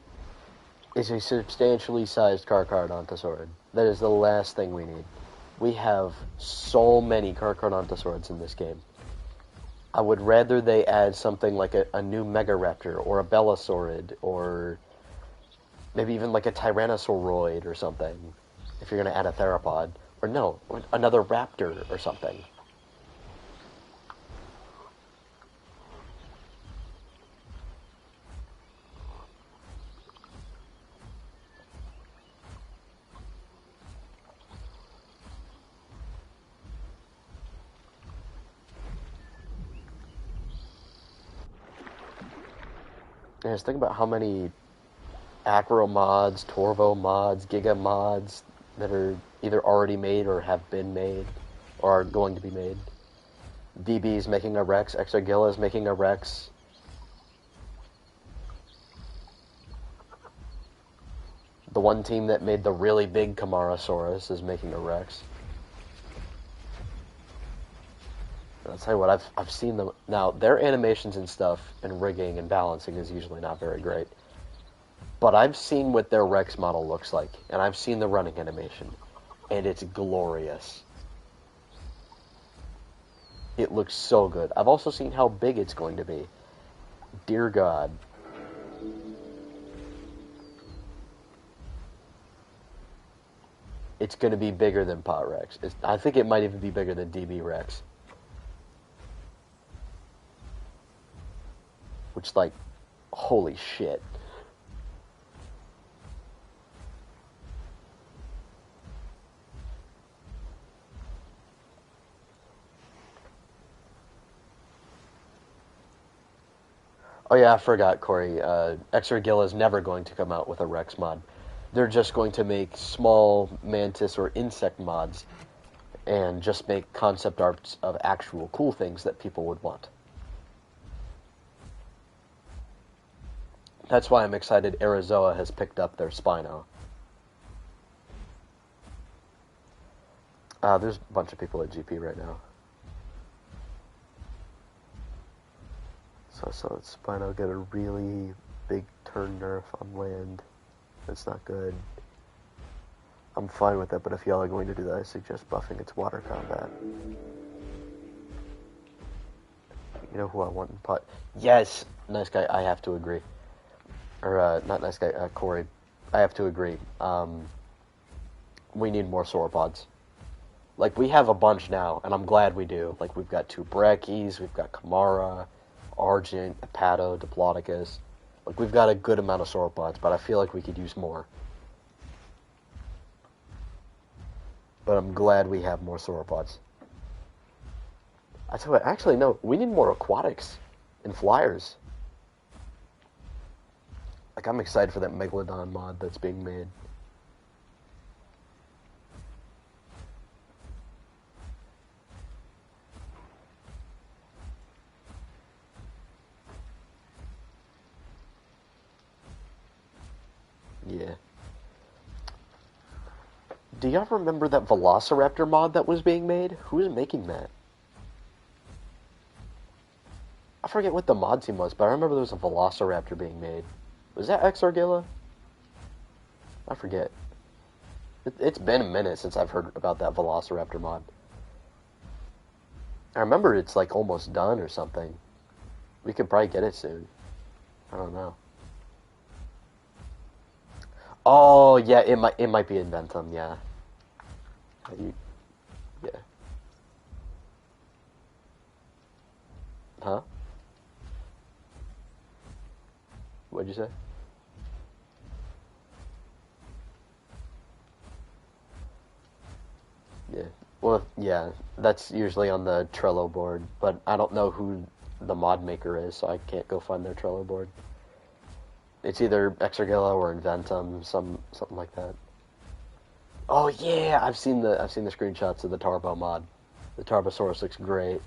is a substantially sized Carcharodontosaurus. That is the last thing we need. We have so many Carcharodontosaurs in this game. I would rather they add something like a new Megaraptor or a Bellisaurid or maybe even like a Tyrannosauroid or something if you're going to add a theropod. Or no, another raptor or something. Yeah, just think about how many Acro mods, Torvo mods, Giga mods that are either already made or have been made or are going to be made. DB's making a Rex, Exargilla's making a Rex. The one team that made the really big Camarasaurus is making a Rex. I'll tell you what, I've seen them. Now, their animations and stuff and rigging and balancing is usually not very great. But I've seen what their Rex model looks like, and I've seen the running animation, and it's glorious. It looks so good. I've also seen how big it's going to be. Dear God. It's going to be bigger than Pot Rex. I think it might even be bigger than DB Rex. Which, like, holy shit. Oh yeah, I forgot, Corey. Exargill is never going to come out with a Rex mod. They're just going to make small mantis or insect mods and just make concept arts of actual cool things that people would want. That's why I'm excited Arizoa has picked up their Spino. There's a bunch of people at GP right now. So I saw that Spino get a really big turn nerf on land. That's not good. I'm fine with that, but if y'all are going to do that, I suggest buffing its water combat. You know who I want in pot? Yes! Nice guy, I have to agree. Or, not nice guy, Corey. I have to agree. We need more sauropods. Like, we have a bunch now, and I'm glad we do. Like, we've got 2 Brachys, we've got Camara, Argent, Hepato, Diplodocus. Like, we've got a good amount of sauropods, but I feel like we could use more. But I'm glad we have more sauropods. I tell you what, actually, no, we need more aquatics and flyers. Like, I'm excited for that Megalodon mod that's being made. Yeah. Do y'all remember that Velociraptor mod that was being made? Who was making that? I forget what the mod team was, but I remember there was a Velociraptor being made. Was that Exargilla? I forget. It's been a minute since I've heard about that Velociraptor mod. I remember it's like almost done or something. We could probably get it soon. I don't know. Oh yeah, it might be Inventum. Yeah. Yeah. Huh? What'd you say? Yeah. Well, yeah, that's usually on the Trello board, but I don't know who the mod maker is, so I can't go find their Trello board. It's either Exargilla or Inventum, something like that. Oh yeah, I've seen the screenshots of the Tarbo mod. The Tarbosaurus looks great.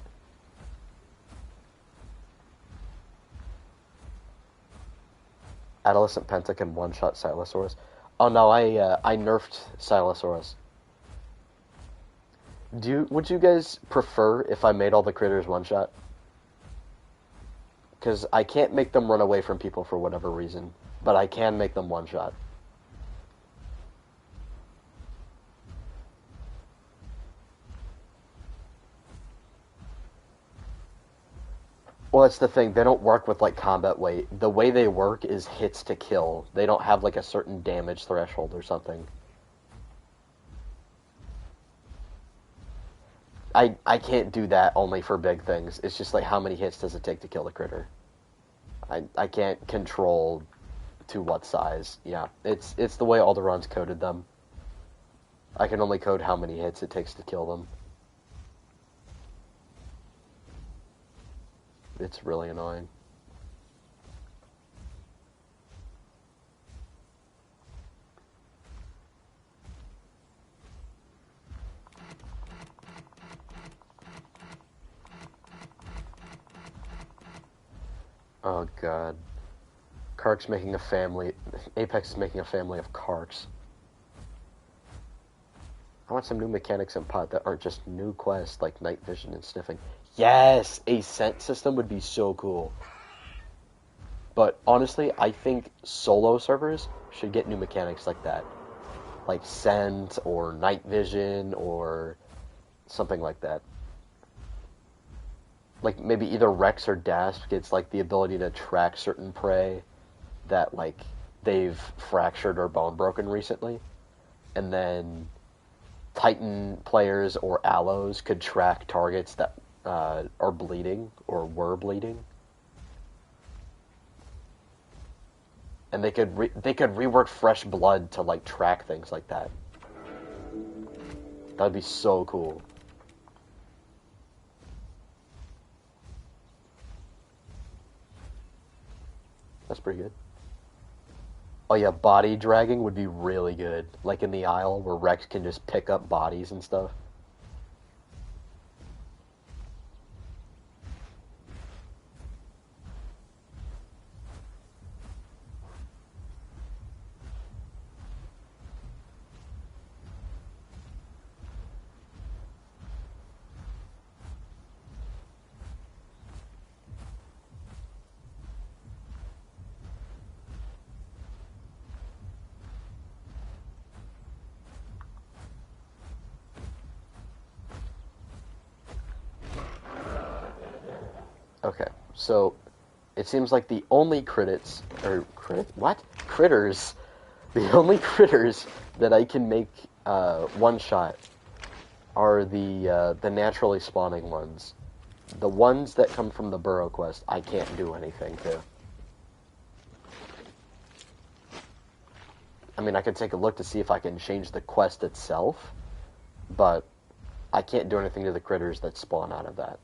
Adolescent Penta can one-shot Silosaurus. Oh no, I nerfed Silosaurus. Would you guys prefer if I made all the critters one-shot? Because I can't make them run away from people for whatever reason, but I can make them one-shot. Well, that's the thing. They don't work with like combat weight. The way they work is hits to kill. They don't have like a certain damage threshold or something. I can't do that only for big things. It's just like how many hits does it take to kill the critter? I can't control to what size. Yeah, it's the way Alderaan's coded them. I can only code how many hits it takes to kill them. It's really annoying. Oh god. Kark's making a family. Apex is making a family of Karks. I want some new mechanics in Pot that aren't just new quests like night vision and sniffing. Yes! A scent system would be so cool. But honestly, I think solo servers should get new mechanics like that. Like scent or night vision or something like that. Like maybe either Rex or Dasp gets like the ability to track certain prey that like they've fractured or bone broken recently. And then Titan players or Allos could track targets that are bleeding or were bleeding, and they could rework Fresh Blood to like track things like that. That'd be so cool. That's pretty good. Oh yeah, body dragging would be really good. Like in the Isle where Rex can just pick up bodies and stuff. Okay, so it seems like the only critters, the only critters that I can make one shot are the naturally spawning ones. The ones that come from the Burrow quest, I can't do anything to. I mean, I could take a look to see if I can change the quest itself, but I can't do anything to the critters that spawn out of that.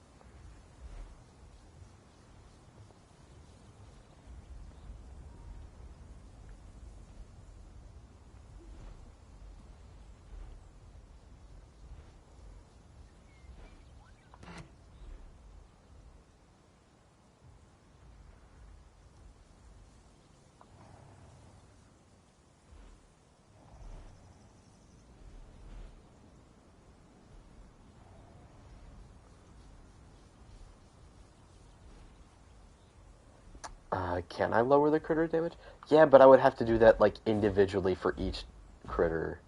Can I lower the critter damage? Yeah, but I would have to do that, like, individually for each critter.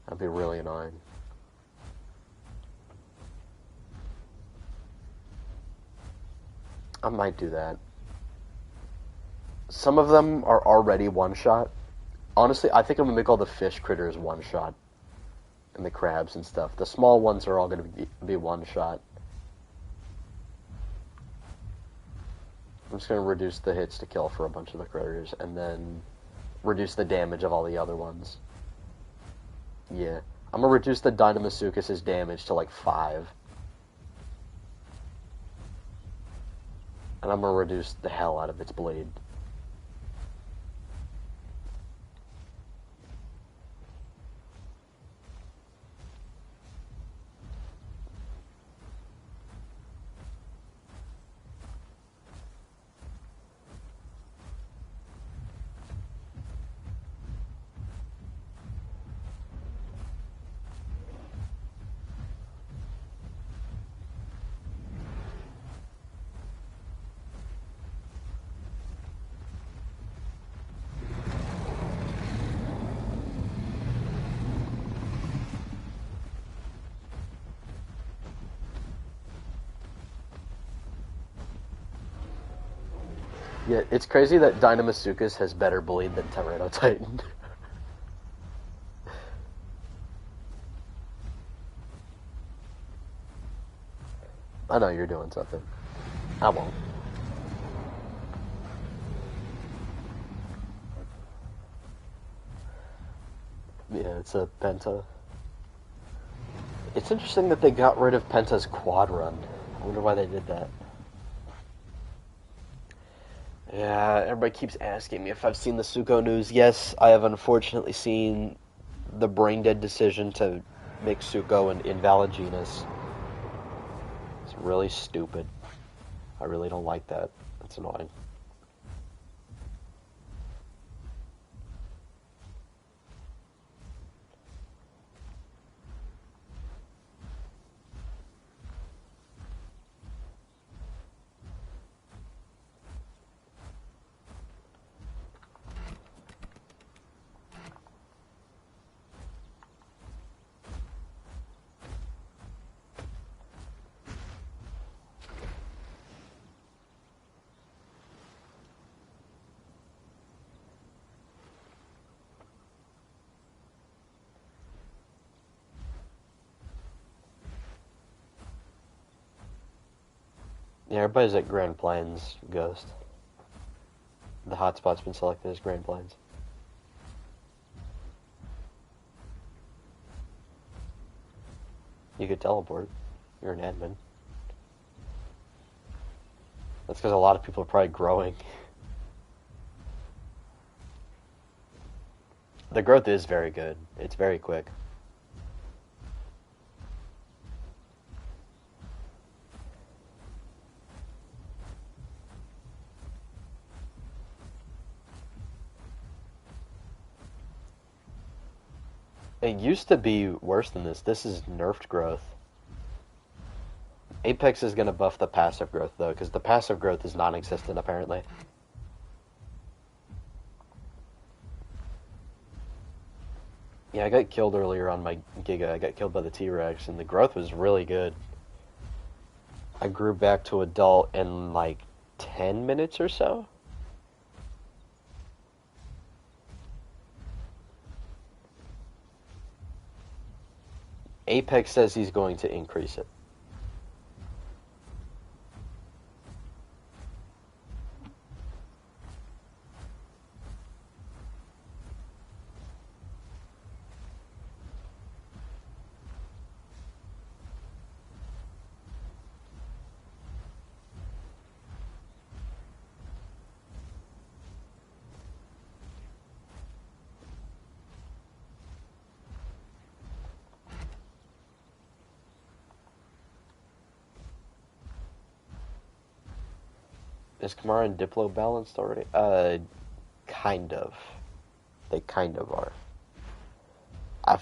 That'd be really annoying. I might do that. Some of them are already one-shot. Honestly, I think I'm gonna make all the fish critters one-shot. And the crabs and stuff. The small ones are all gonna be one-shot. I'm just gonna reduce the hits to kill for a bunch of the critters, and then reduce the damage of all the other ones. Yeah. I'm gonna reduce the Dynamasuchus's damage to like 5. And I'm gonna reduce the hell out of its blade. Yeah, it's crazy that Dynamasuchus has better bleed than Tyranotitan. I know you're doing something. I won't. Yeah, it's a Penta. It's interesting that they got rid of Penta's quad run. I wonder why they did that. Yeah, everybody keeps asking me if I've seen the Suko news. Yes, I have unfortunately seen the brain-dead decision to make Suko an invalid genus. It's really stupid. I really don't like that. It's annoying. Yeah, everybody's at Grand Plains, Ghost. The hotspot's been selected as Grand Plains. You could teleport. You're an admin. That's because a lot of people are probably growing. The growth is very good. It's very quick. It used to be worse than this. This is nerfed growth. Apex is going to buff the passive growth, though, because the passive growth is non-existent, apparently. Yeah, I got killed earlier on my Giga. I got killed by the T-Rex, and the growth was really good. I grew back to adult in, like, 10 minutes or so. Apex says he's going to increase it. Is Kamara and Diplo balanced already? Kind of. They kind of are. I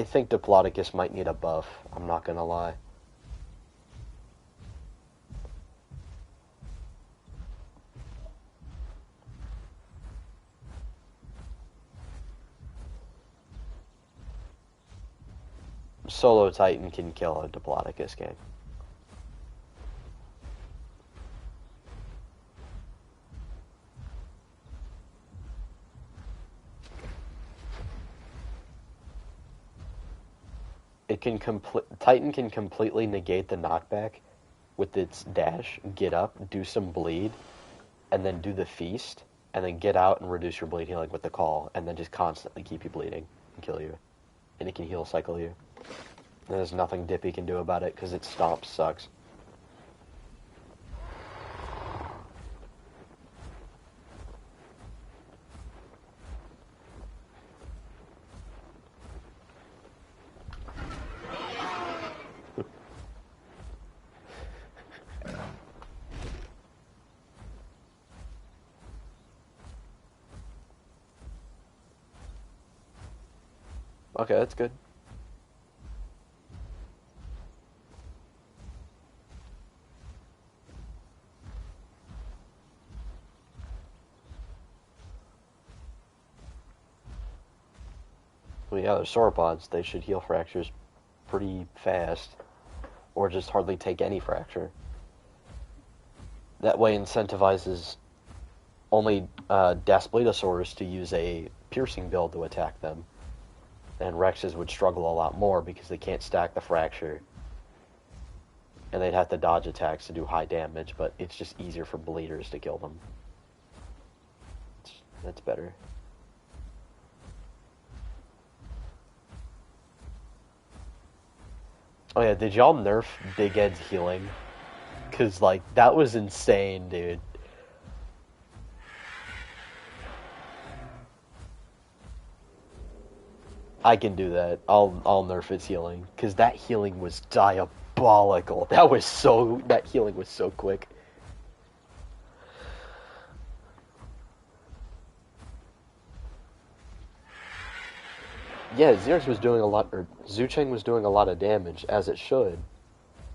think Diplodocus might need a buff. I'm not gonna lie. Solo Titan can kill a Diplodocus gang. Titan can completely negate the knockback with its dash, get up, do some bleed, and then do the feast, and then get out and reduce your bleed healing with the call, and then just constantly keep you bleeding and kill you. And it can heal cycle you. And there's nothing Dippy can do about it because its stomp sucks. Okay, that's good. Well, yeah, they're sauropods. They should heal fractures pretty fast, or just hardly take any fracture. That way incentivizes only Daspletosaurus to use a piercing build to attack them. And Rexes would struggle a lot more because they can't stack the fracture. And they'd have to dodge attacks to do high damage, but it's just easier for bleeders to kill them. That's better. Oh yeah, did y'all nerf Big Ed's healing? Cause like, that was insane, dude. I can do that. I'll nerf its healing. Cause that healing was diabolical. That healing was so quick. Yeah, Xerxes was doing a lot, or Zucheng was doing a lot of damage, as it should.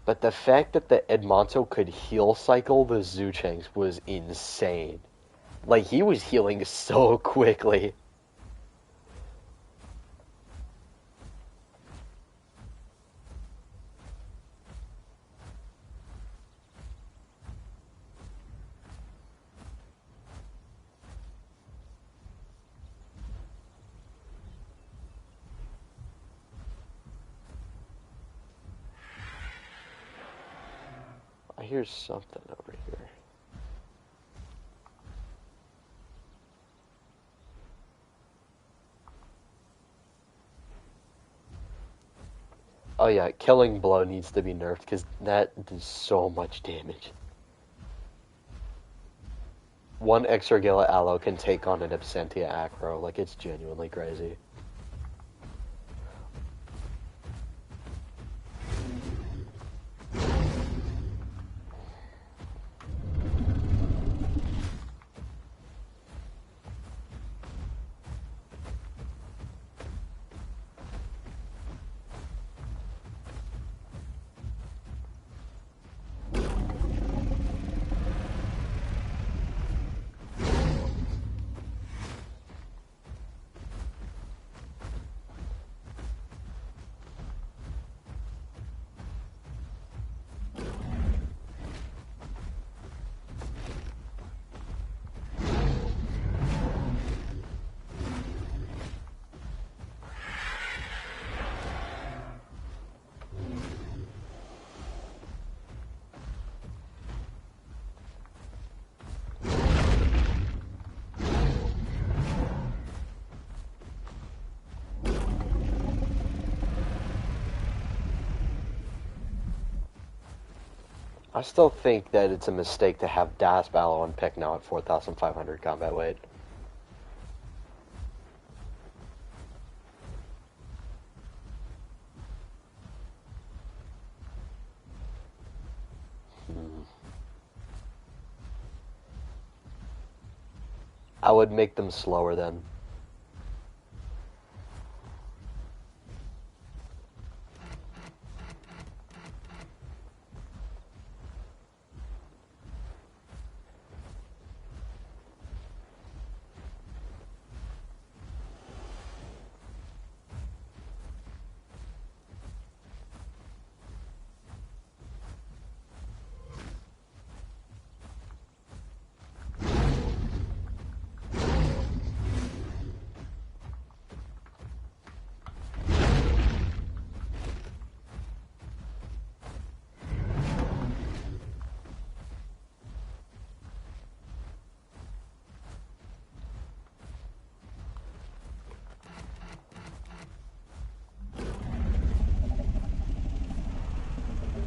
But the fact that the Edmonto could heal cycle the Zuchengs was insane. Like, he was healing so quickly. I hear something over here. Oh yeah, Killing Blow needs to be nerfed because that does so much damage. One Exorgilla Aloe can take on an Absentia Acro, like it's genuinely crazy. I still think that it's a mistake to have Das Ballo on pick now at 4,500 combat weight. I would make them slower then.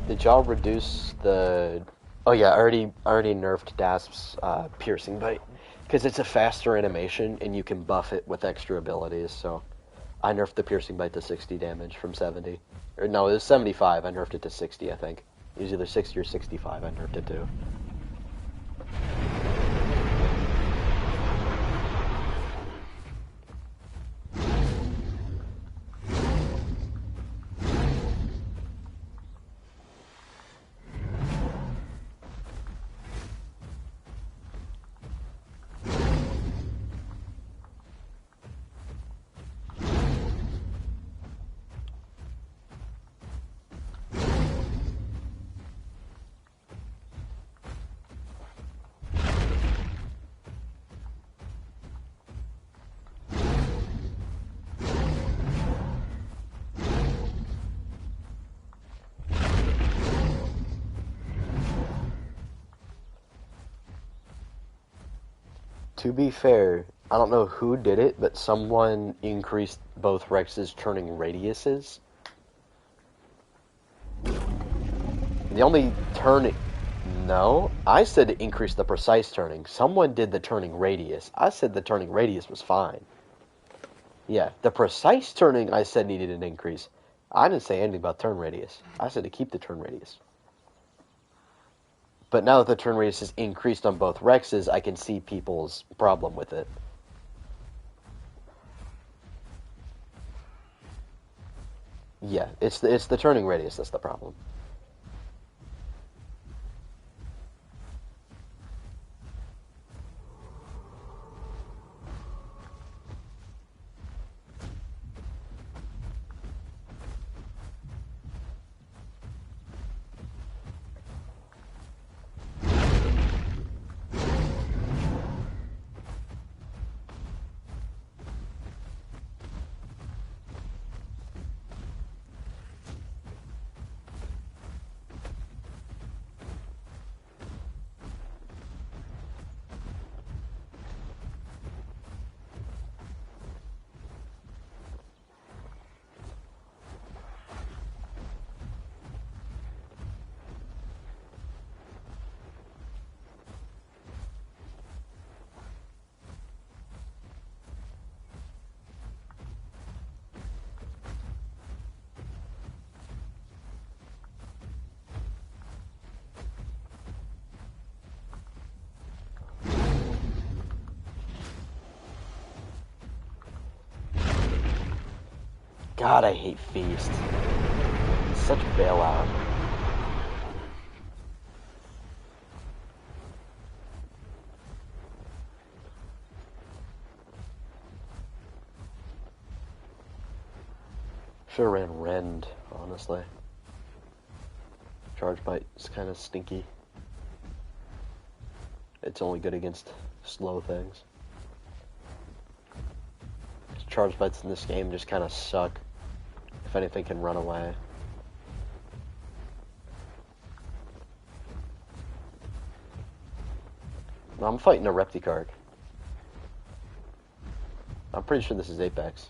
Did y'all reduce the... Oh yeah, I already nerfed Dasp's piercing bite. Because it's a faster animation, and you can buff it with extra abilities, so... I nerfed the piercing bite to 60 damage from 70. Or no, it was 75, I nerfed it to 60, I think. It was either 60 or 65 I nerfed it to. To be fair, I don't know who did it, but someone increased both Rex's turning radiuses. The only turning... No, I said to increase the precise turning. Someone did the turning radius. I said the turning radius was fine. Yeah, the precise turning I said needed an increase. I didn't say anything about turn radius. I said to keep the turn radius. But now that the turn radius is increased on both Rexes, I can see people's problem with it. Yeah, it's the turning radius that's the problem. God, I hate Feast. It's such a bailout. Should've ran Rend, honestly. Charge Bite's kind of stinky. It's only good against slow things. Charge Bites in this game just kind of suck. If anything can run away. No, I'm fighting a Repticart. I'm pretty sure this is Apex.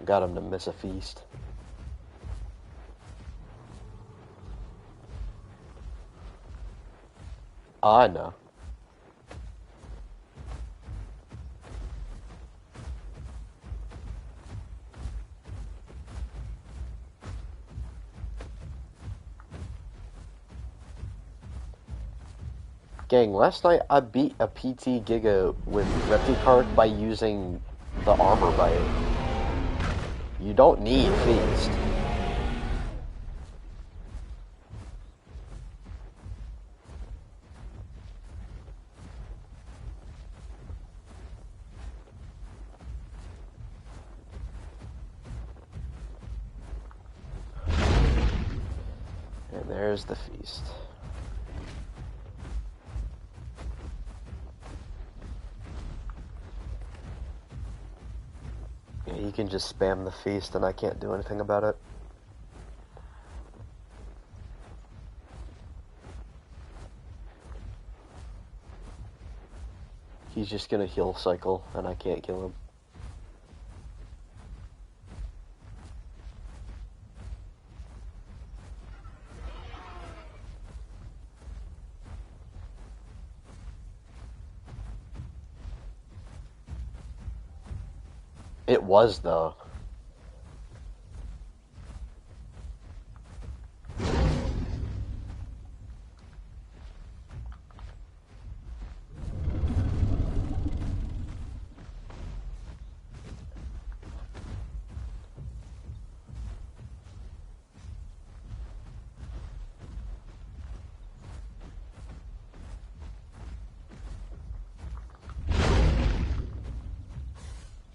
Got him to miss a feast. I know. Gang, last night I beat a PT Giga with Repticart by using the armor bite. You don't need Feast. And there's the Feast. He can just spam the feast and I can't do anything about it. He's just gonna heal cycle and I can't kill him. It was, though.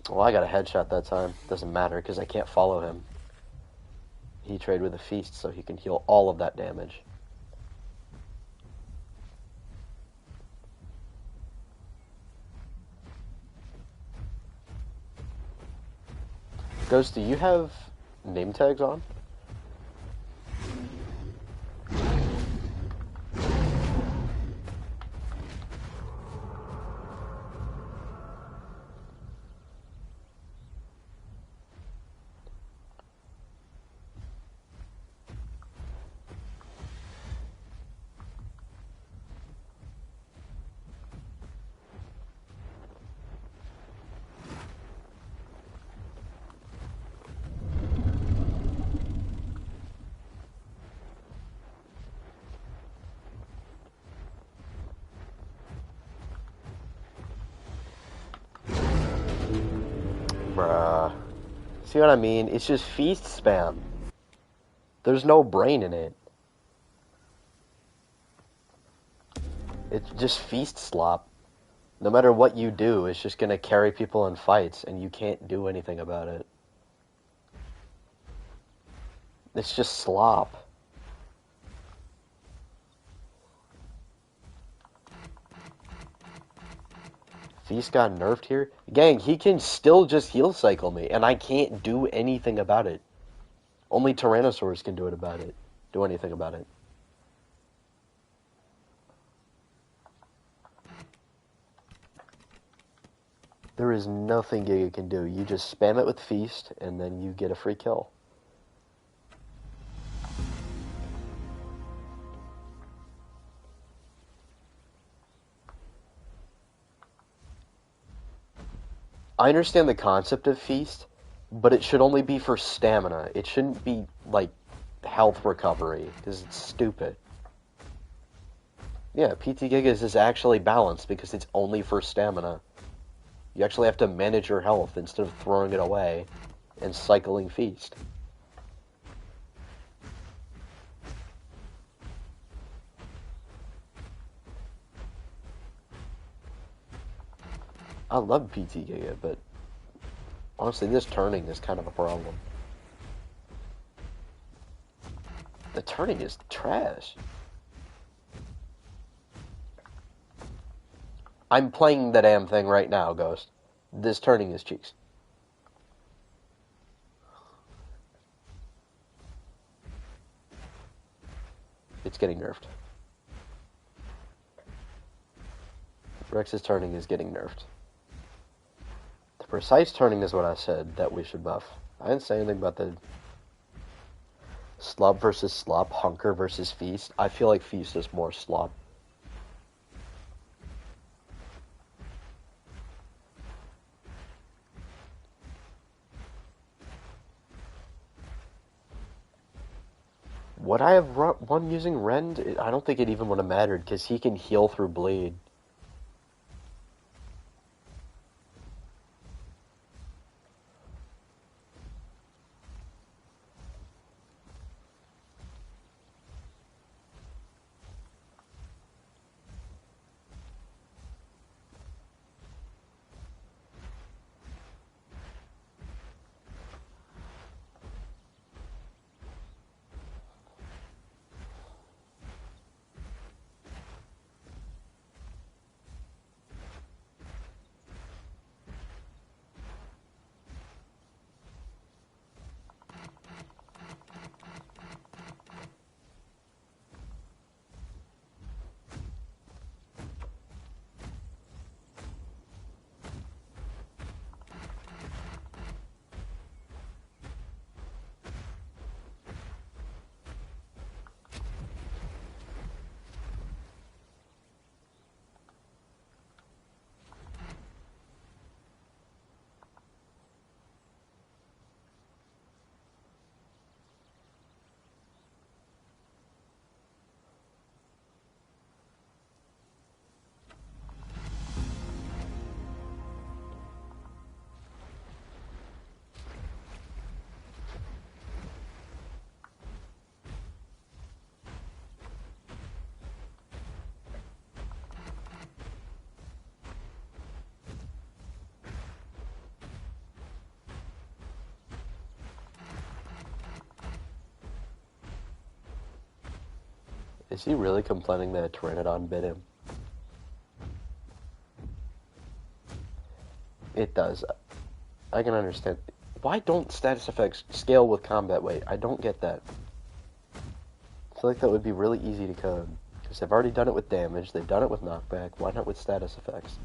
Well, I got a headshot that time. Doesn't matter, because I can't follow him. He traded with a feast, so he can heal all of that damage. Ghost, do you have name tags on? Bruh. See what I mean? It's just feast spam. There's no brain in it. It's just feast slop. No matter what you do, it's just gonna carry people in fights, and you can't do anything about it. It's just slop. Feast got nerfed here? Gang, he can still just heal cycle me, and I can't do anything about it. Only Tyrannosaurus can do anything about it. There is nothing Giga can do. You just spam it with Feast, and then you get a free kill. I understand the concept of Feast, but it should only be for stamina. It shouldn't be, like, health recovery, because it's stupid. Yeah, PT Gigas is actually balanced because it's only for stamina. You actually have to manage your health instead of throwing it away and cycling Feast. I love PT Giga, but honestly, this turning is kind of a problem. The turning is trash. I'm playing the damn thing right now, Ghost. This turning is cheeks. It's getting nerfed. Rex's turning is getting nerfed. The precise turning is what I said that we should buff. I didn't say anything about the slop versus slop, hunker versus feast. I feel like feast is more slop. Would I have won using Rend? I don't think it even would have mattered, because he can heal through bleed. Is he really complaining that a Pteranodon bit him? It does. I can understand. Why don't status effects scale with combat weight? I don't get that. I feel like that would be really easy to code. Because they've already done it with damage, they've done it with knockback, why not with status effects?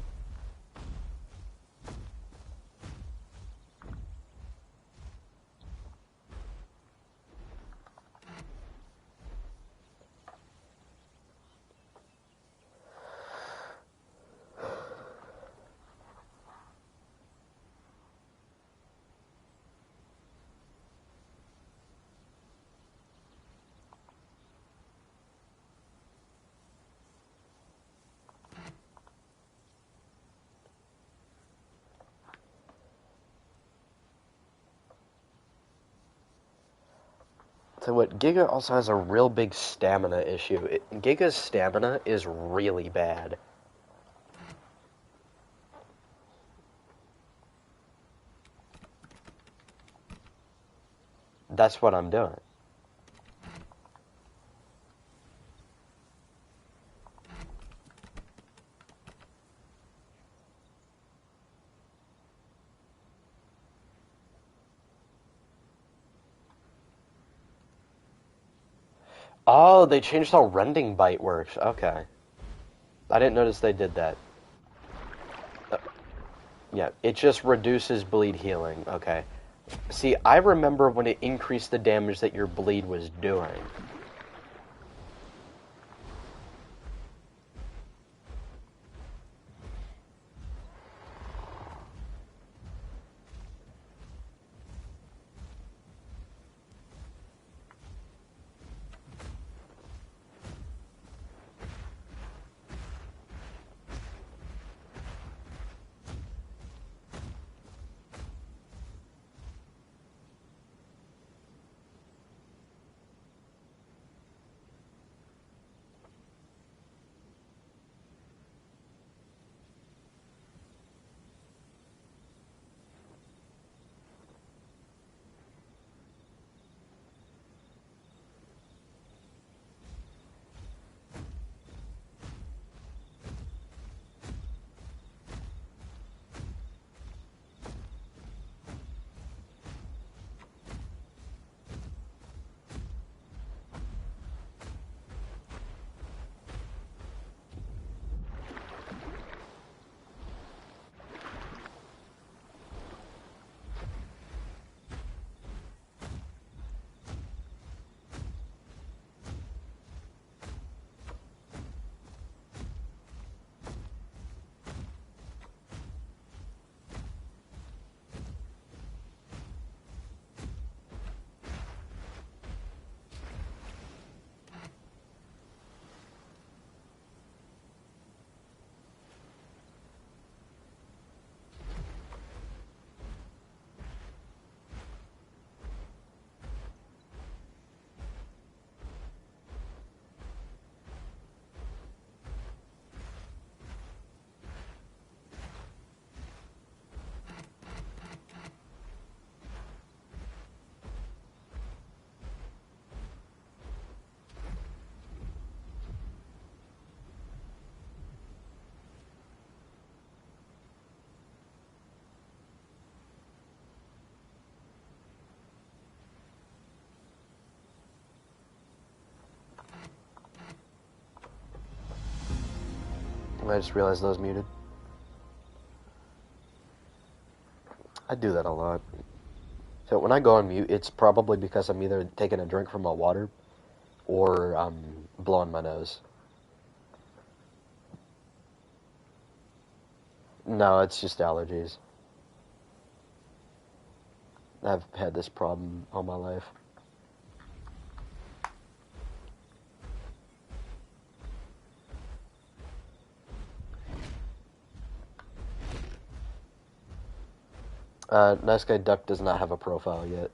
So what, Giga also has a real big stamina issue. Giga's stamina is really bad. That's what I'm doing. Oh, they changed how Rending Bite works. Okay. I didn't notice they did that. Yeah, it just reduces bleed healing. Okay. See, I remember when it increased the damage that your bleed was doing. I just realized those muted. I do that a lot. So when I go on mute, it's probably because I'm either taking a drink from my water or I'm blowing my nose. No, it's just allergies. I've had this problem all my life. Nice Guy Duck does not have a profile yet.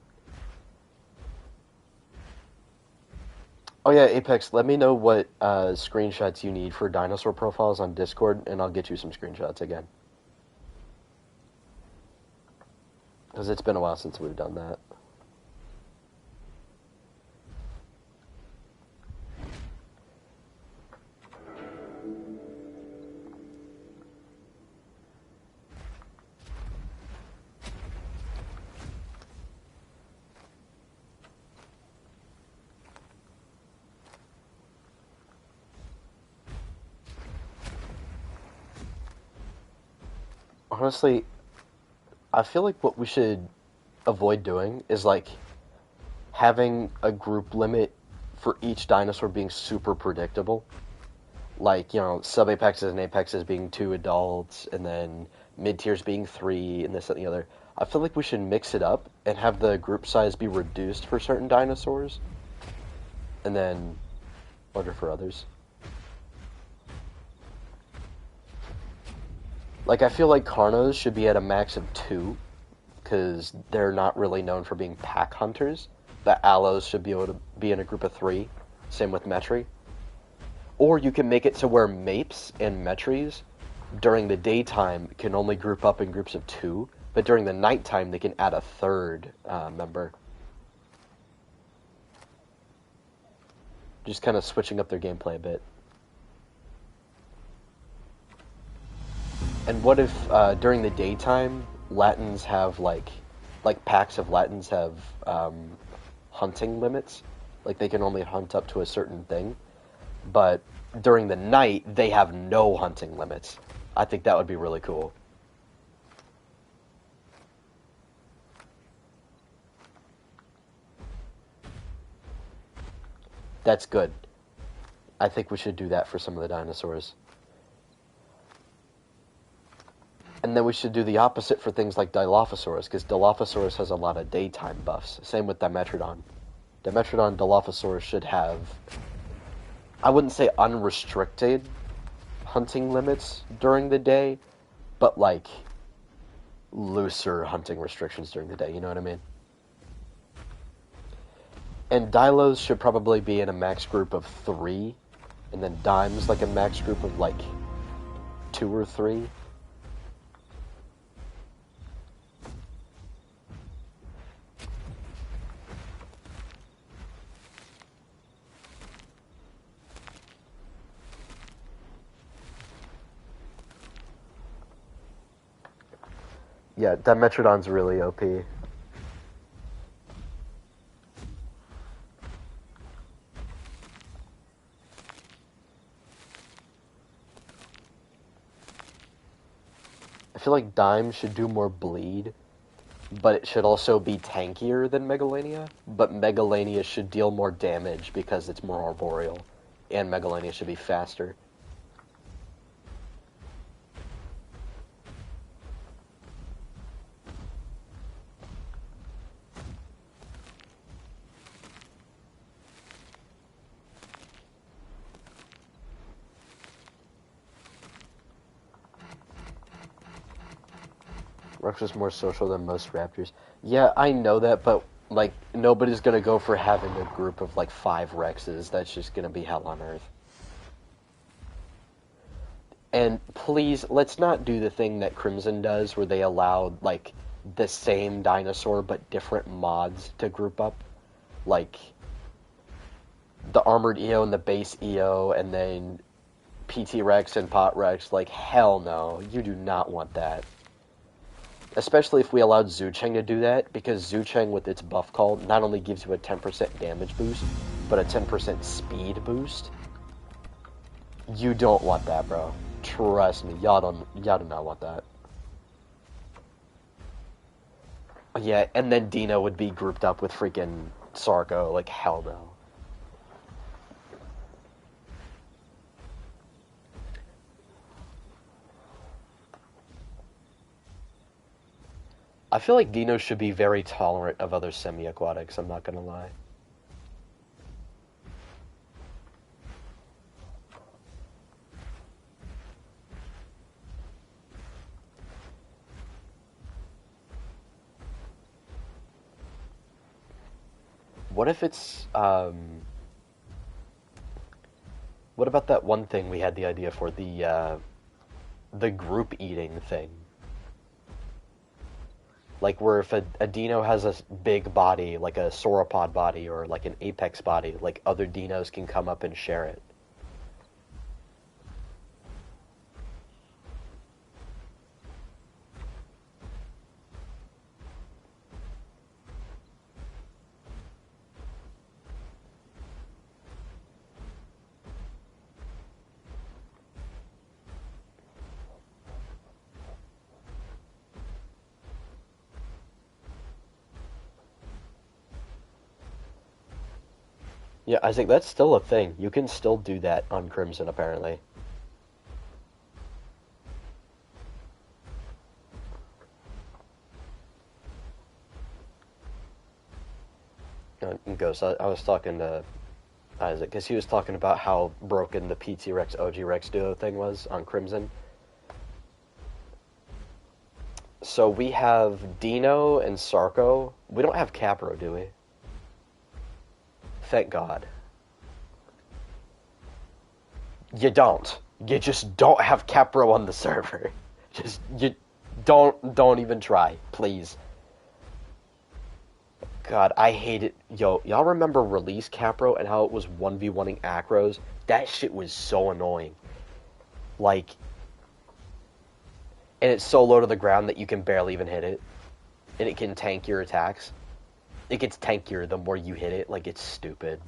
Oh yeah, Apex, let me know what screenshots you need for dinosaur profiles on Discord, and I'll get you some screenshots again. Because it's been a while since we've done that. Honestly, I feel like what we should avoid doing is like having a group limit for each dinosaur being super predictable. Like, sub-apexes and apexes being two adults, and then mid-tiers being three, and this and the other. I feel like we should mix it up and have the group size be reduced for certain dinosaurs, and then larger for others. Like, I feel like Carnos should be at a max of two, because they're not really known for being pack hunters. The Allos should be able to be in a group of three. Same with Metri. Or you can make it so where Mapes and Metries during the daytime can only group up in groups of two, but during the nighttime they can add a third member. Just kind of switching up their gameplay a bit. And what if during the daytime Latins have like packs of Latins have hunting limits, like they can only hunt up to a certain thing, but during the night they have no hunting limits. I think that would be really cool. That's good. I think we should do that for some of the dinosaurs. And then we should do the opposite for things like Dilophosaurus, because Dilophosaurus has a lot of daytime buffs. Same with Dimetrodon. Dimetrodon Dilophosaurus should have, I wouldn't say unrestricted hunting limits during the day, but like looser hunting restrictions during the day, you know what I mean? And Dilos should probably be in a max group of three, and then Dimes like a max group of like two or three. Yeah, Dimetrodon's really OP. I feel like Dime should do more bleed, but it should also be tankier than Megalania. But Megalania should deal more damage because it's more arboreal, and Megalania should be faster. Rex is more social than most raptors. Yeah, I know that, but like nobody's gonna go for having a group of like 5 Rexes. That's just gonna be hell on earth. And please, let's not do the thing that Crimson does, where they allow like the same dinosaur but different mods to group up, like the armored EO and the base EO, and then PT Rex and Pot Rex. Like hell no, you do not want that. Especially if we allowed Zucheng to do that, because Zucheng with its buff call not only gives you a 10% damage boost, but a 10% speed boost. You don't want that, bro. Trust me, y'all do not want that. Yeah, and then Dino would be grouped up with freaking Sarko, like hell no. I feel like Dino should be very tolerant of other semi-aquatics, I'm not gonna lie. What if it's, what about that one thing we had the idea for, the group eating thing? Like where if a dino has a big body, like a sauropod body or like an apex body, like other dinos can come up and share it. Yeah, I think that's still a thing. You can still do that on Crimson, apparently. Ghost, I was talking to Isaac, because he was talking about how broken the PT Rex OG Rex duo thing was on Crimson. So we have Dino and Sarko. We don't have Capro, do we? Thank God. You don't. You just don't have Capro on the server. Just you don't even try, please. God, I hate it. Yo, y'all remember Release Capro and how it was 1v1ing Acros? That shit was so annoying. Like, and it's so low to the ground that you can barely even hit it. And it can tank your attacks. It gets tankier the more you hit it. Like, it's stupid.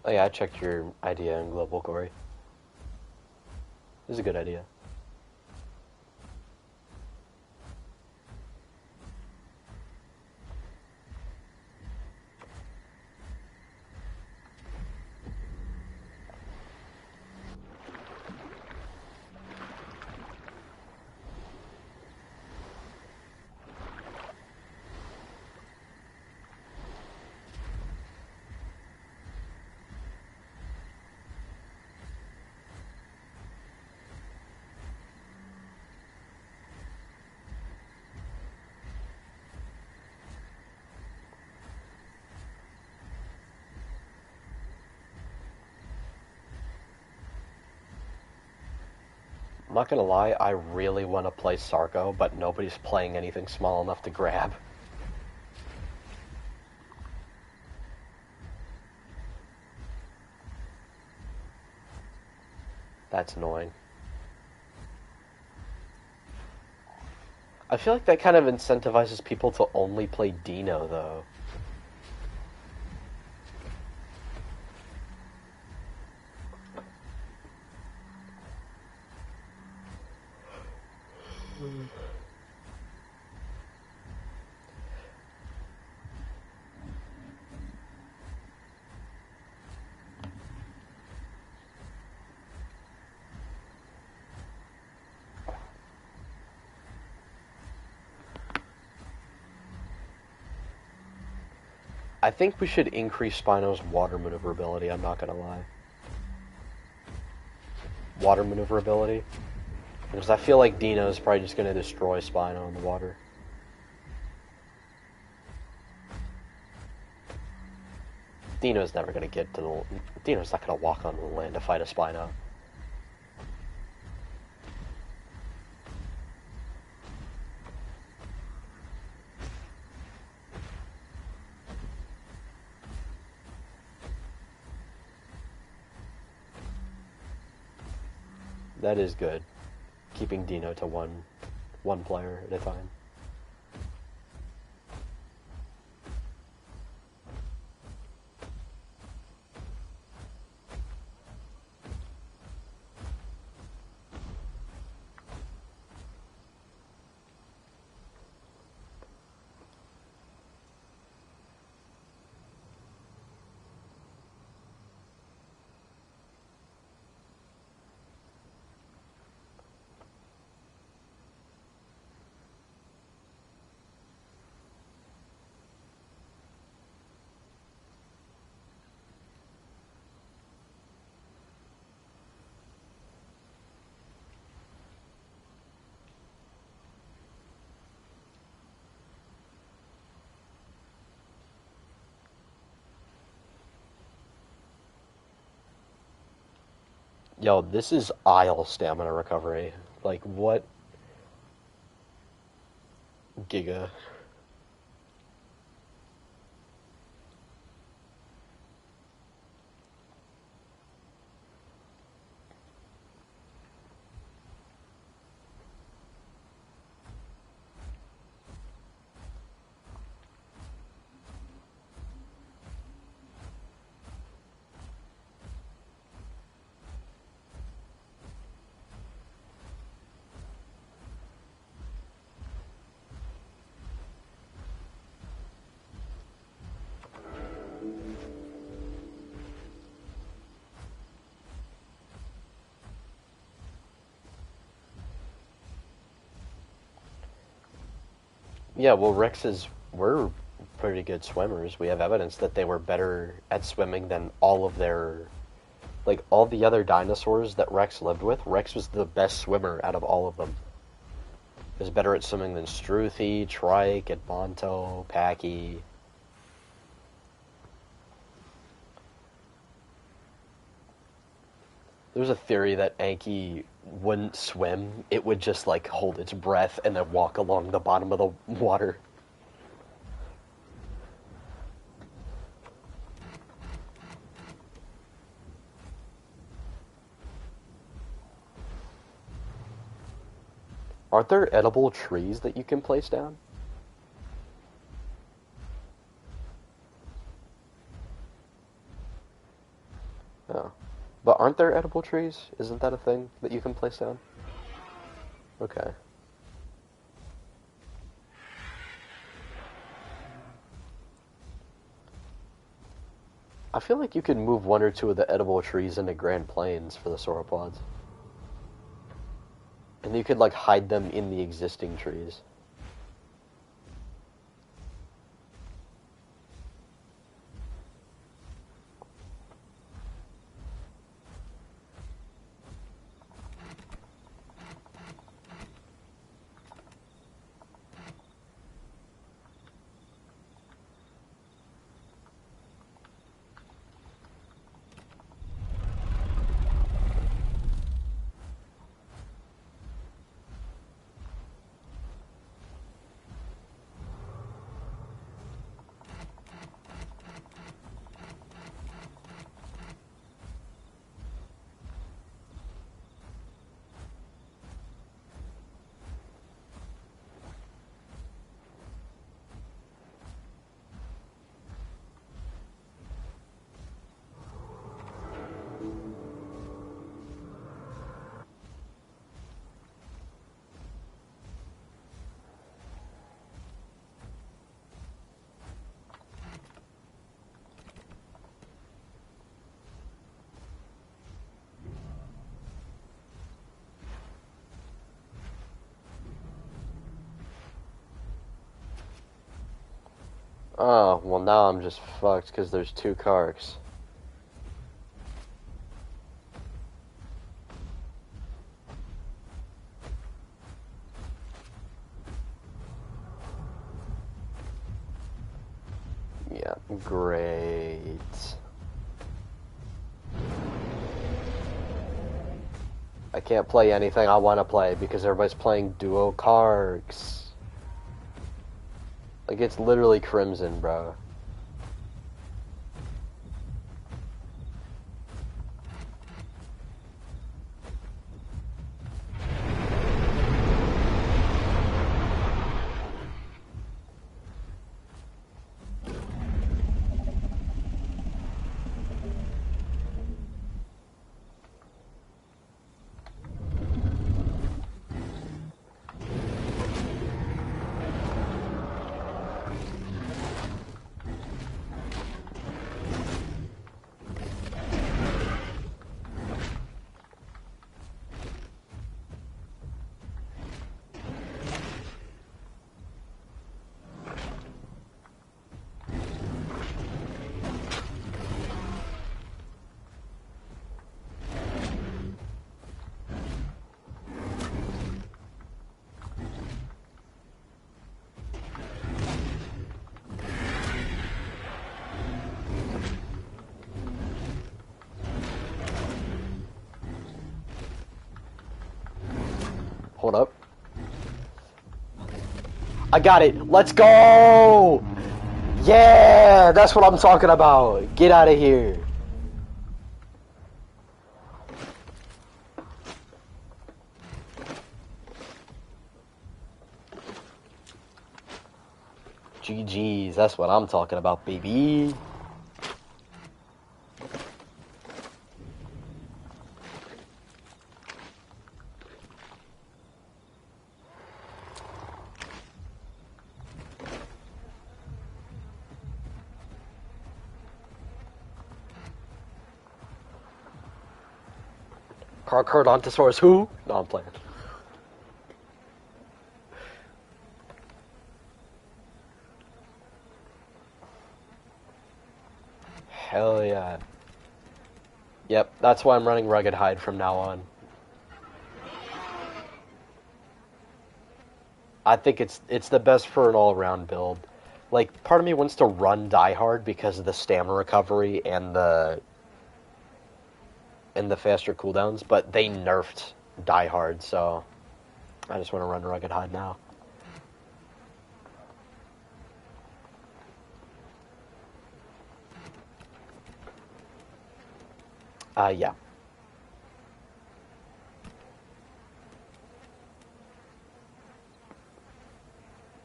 Oh yeah, I checked your idea in Global, Corey. This is a good idea. I'm not gonna lie, I really want to play Sarko, but nobody's playing anything small enough to grab. That's annoying. I feel like that kind of incentivizes people to only play Dino, though. I think we should increase Spino's water maneuverability, I'm not gonna lie. Water maneuverability. Because I feel like Dino's probably just gonna destroy Spino in the water. Dino's never gonna get to the... Dino's not gonna walk onto the land to fight a Spino. That is good. Keeping Dino to one player at a time. Yo, this is aisle stamina recovery. Like, what giga? Yeah, well, Rexes were pretty good swimmers. We have evidence that they were better at swimming than all of their, like, all the other dinosaurs that Rex lived with. Rex was the best swimmer out of all of them. He was better at swimming than Struthi, Trike, Edmonto, Packy. There's a theory that Anki wouldn't swim. It would just, like, hold its breath and then walk along the bottom of the water. Aren't there edible trees that you can place down? Oh. But aren't there edible trees? Isn't that a thing that you can place down? Okay. I feel like you could move one or two of the edible trees into Grand Plains for the sauropods. And you could, like, hide them in the existing trees. Oh, well now I'm just fucked because there's two Karks. Yeah, great. I can't play anything I want to play because everybody's playing duo Karks. Like, it's literally Crimson, bro. Hold up. I got it. Let's go! Yeah, that's what I'm talking about. Get out of here. GG's, that's what I'm talking about, baby. Carnodontosaurus who? No, I'm playing. Hell yeah. Yep, that's why I'm running Rugged Hide from now on. I think it's the best for an all-around build. Like, part of me wants to run Die Hard because of the stamina recovery and the faster cooldowns, but they nerfed Die Hard, so I just want to run Rugged Hide now. Yeah.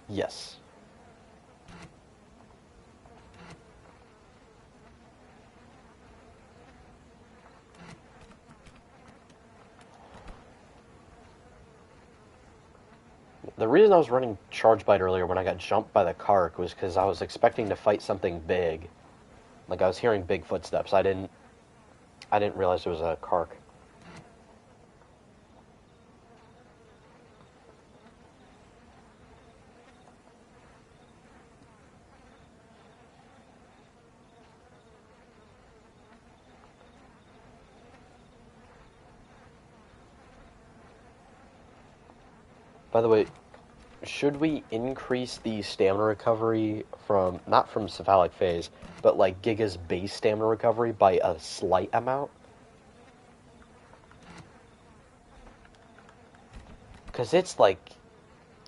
Yes. The reason I was running Charge Bite earlier when I got jumped by the Kark was because I was expecting to fight something big. Like, I was hearing big footsteps. I didn't realize it was a Kark. By the way, should we increase the stamina recovery from, not from Cephalic Phase, but like Giga's base stamina recovery by a slight amount? Because it's like,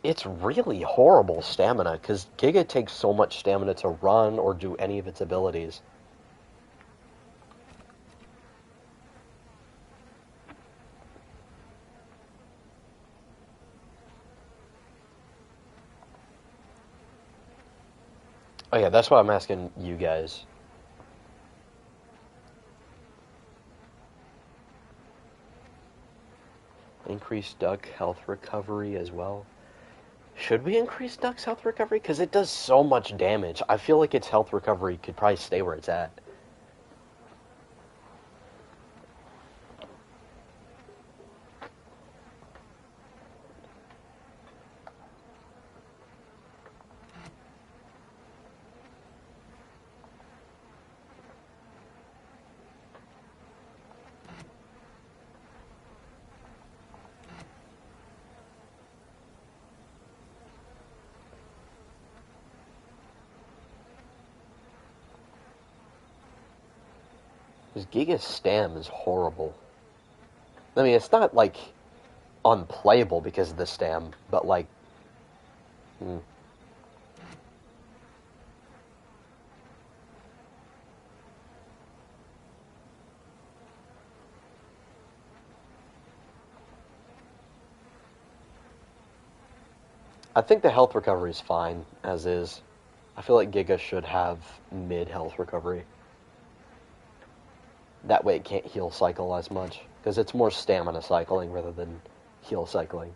it's really horrible stamina, because Giga takes so much stamina to run or do any of its abilities. Oh yeah, that's why I'm asking you guys. Increase Duck health recovery as well. Should we increase Duck's health recovery? Because it does so much damage. I feel like its health recovery could probably stay where it's at. Because Giga's Stam is horrible. I mean, it's not, like, unplayable because of the Stam, but, like... I think the health recovery is fine, as is. I feel like Giga should have mid-health recovery. That way it can't heal cycle as much, because it's more stamina cycling rather than heal cycling.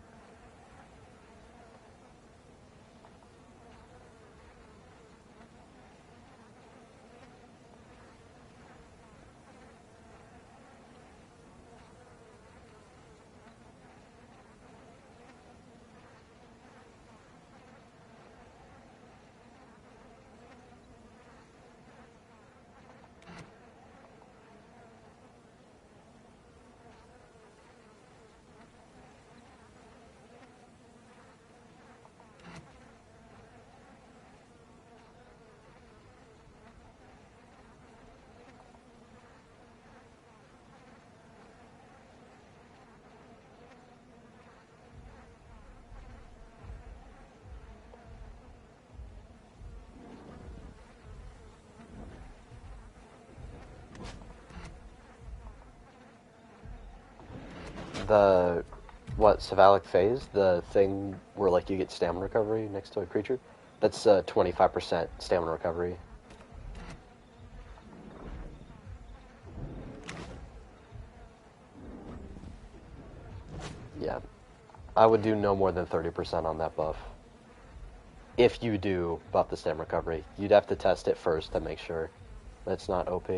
The what Savalic phase, the thing where like you get stamina recovery next to a creature, that's 25% stamina recovery. Yeah, I would do no more than 30% on that buff. If you do buff the stamina recovery, you'd have to test it first to make sure that's not OP.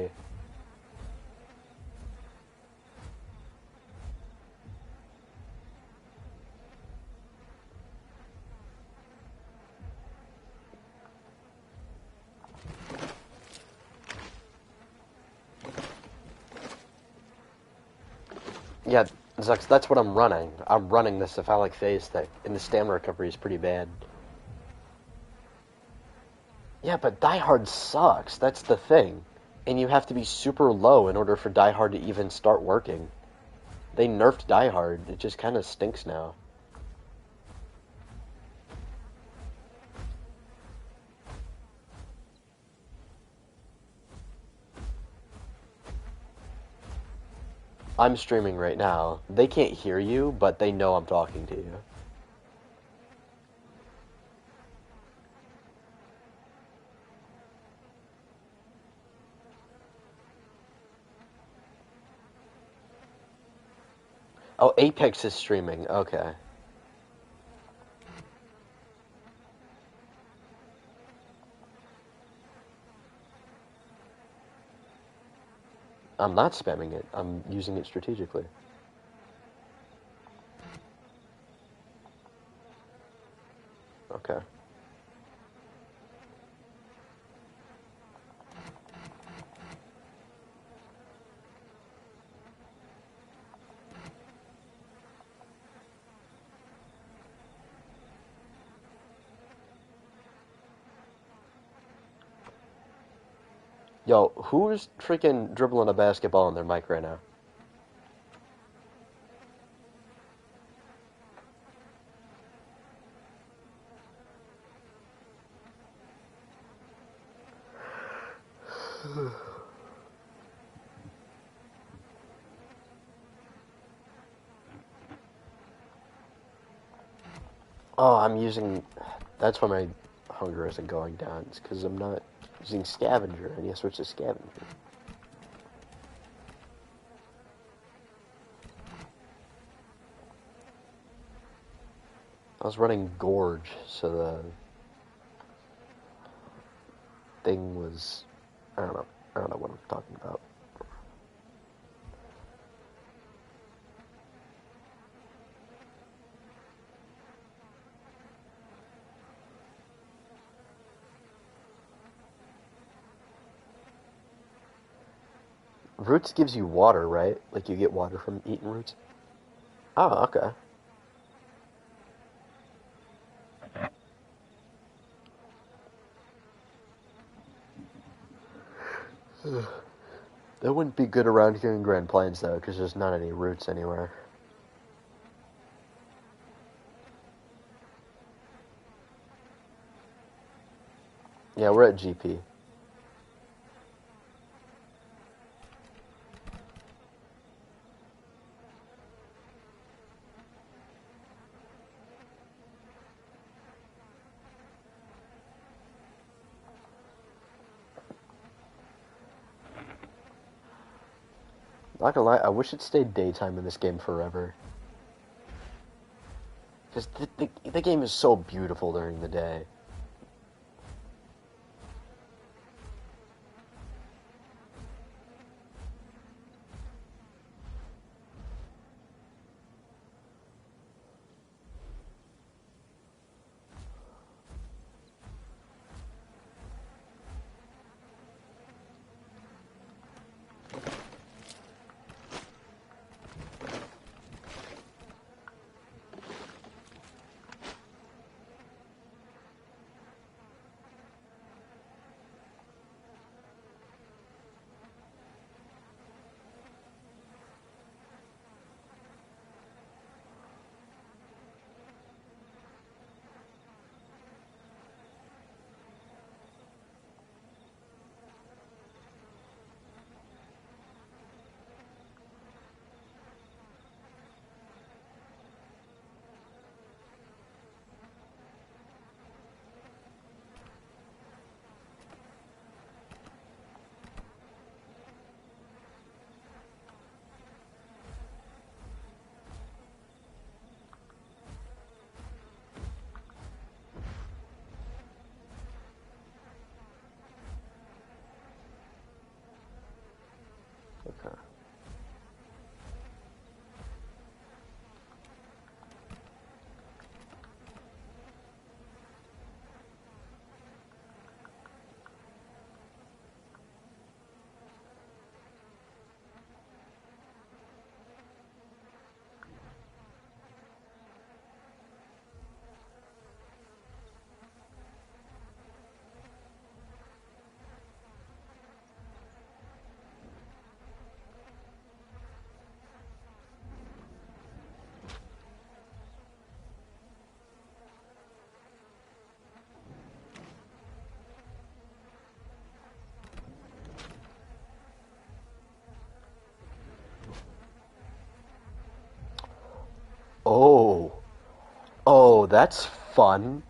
Yeah, Zux, that's what I'm running. I'm running the cephalic phase thing, and the stamina recovery is pretty bad. Yeah, but Die Hard sucks. That's the thing. And you have to be super low in order for Die Hard to even start working. They nerfed Die Hard. It just kind of stinks now. I'm streaming right now. They can't hear you, but they know I'm talking to you. Oh, Apex is streaming. Okay. I'm not spamming it. I'm using it strategically. Okay. Yo, who's freaking dribbling a basketball in their mic right now? Oh, I'm using... That's why my hunger isn't going down. It's because I'm not using Scavenger. I need to switch to Scavenger. I was running Gorge, so the thing was... I don't know. I don't know what I'm talking about. Roots gives you water, right? Like you get water from eating roots? Oh, okay. That wouldn't be good around here in Grand Plains, though, because there's not any roots anywhere. Yeah, we're at GP. Not gonna lie, I wish it stayed daytime in this game forever. Because the game is so beautiful during the day. Oh, that's fun.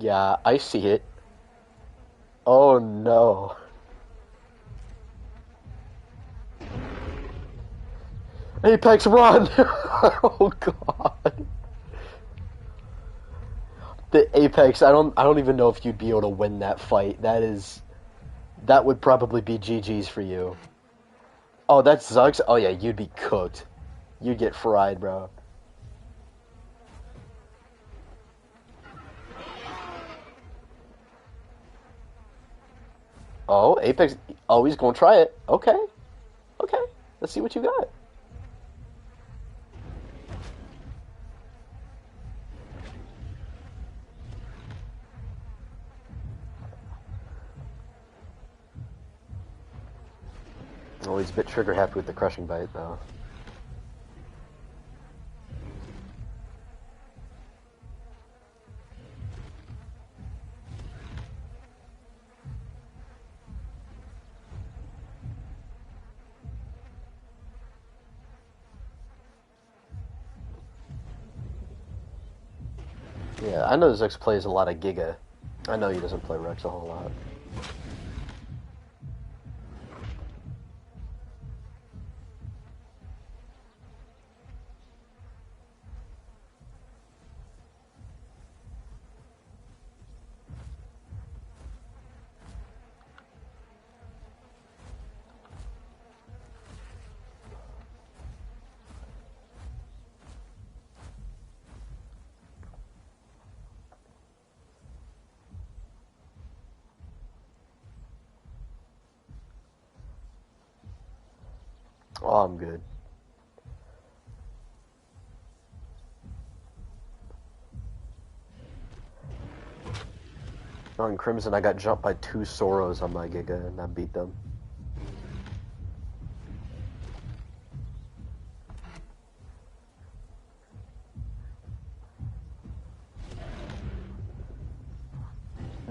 Yeah, I see it. Oh no. Apex run! Oh god. The Apex, I don't even know if you'd be able to win that fight. That would probably be GG's for you. Oh, that's Zug's? Oh yeah, you'd be cooked. You'd get fried, bro. Oh, Apex. Oh, he's gonna try it. Okay. Okay. Let's see what you got. Oh, he's a bit trigger happy with the crushing bite, though. Yeah, I know Zux plays a lot of Giga. I know he doesn't play Rex a whole lot. Oh, I'm good. On Crimson, I got jumped by 2 Soros on my Giga, and I beat them.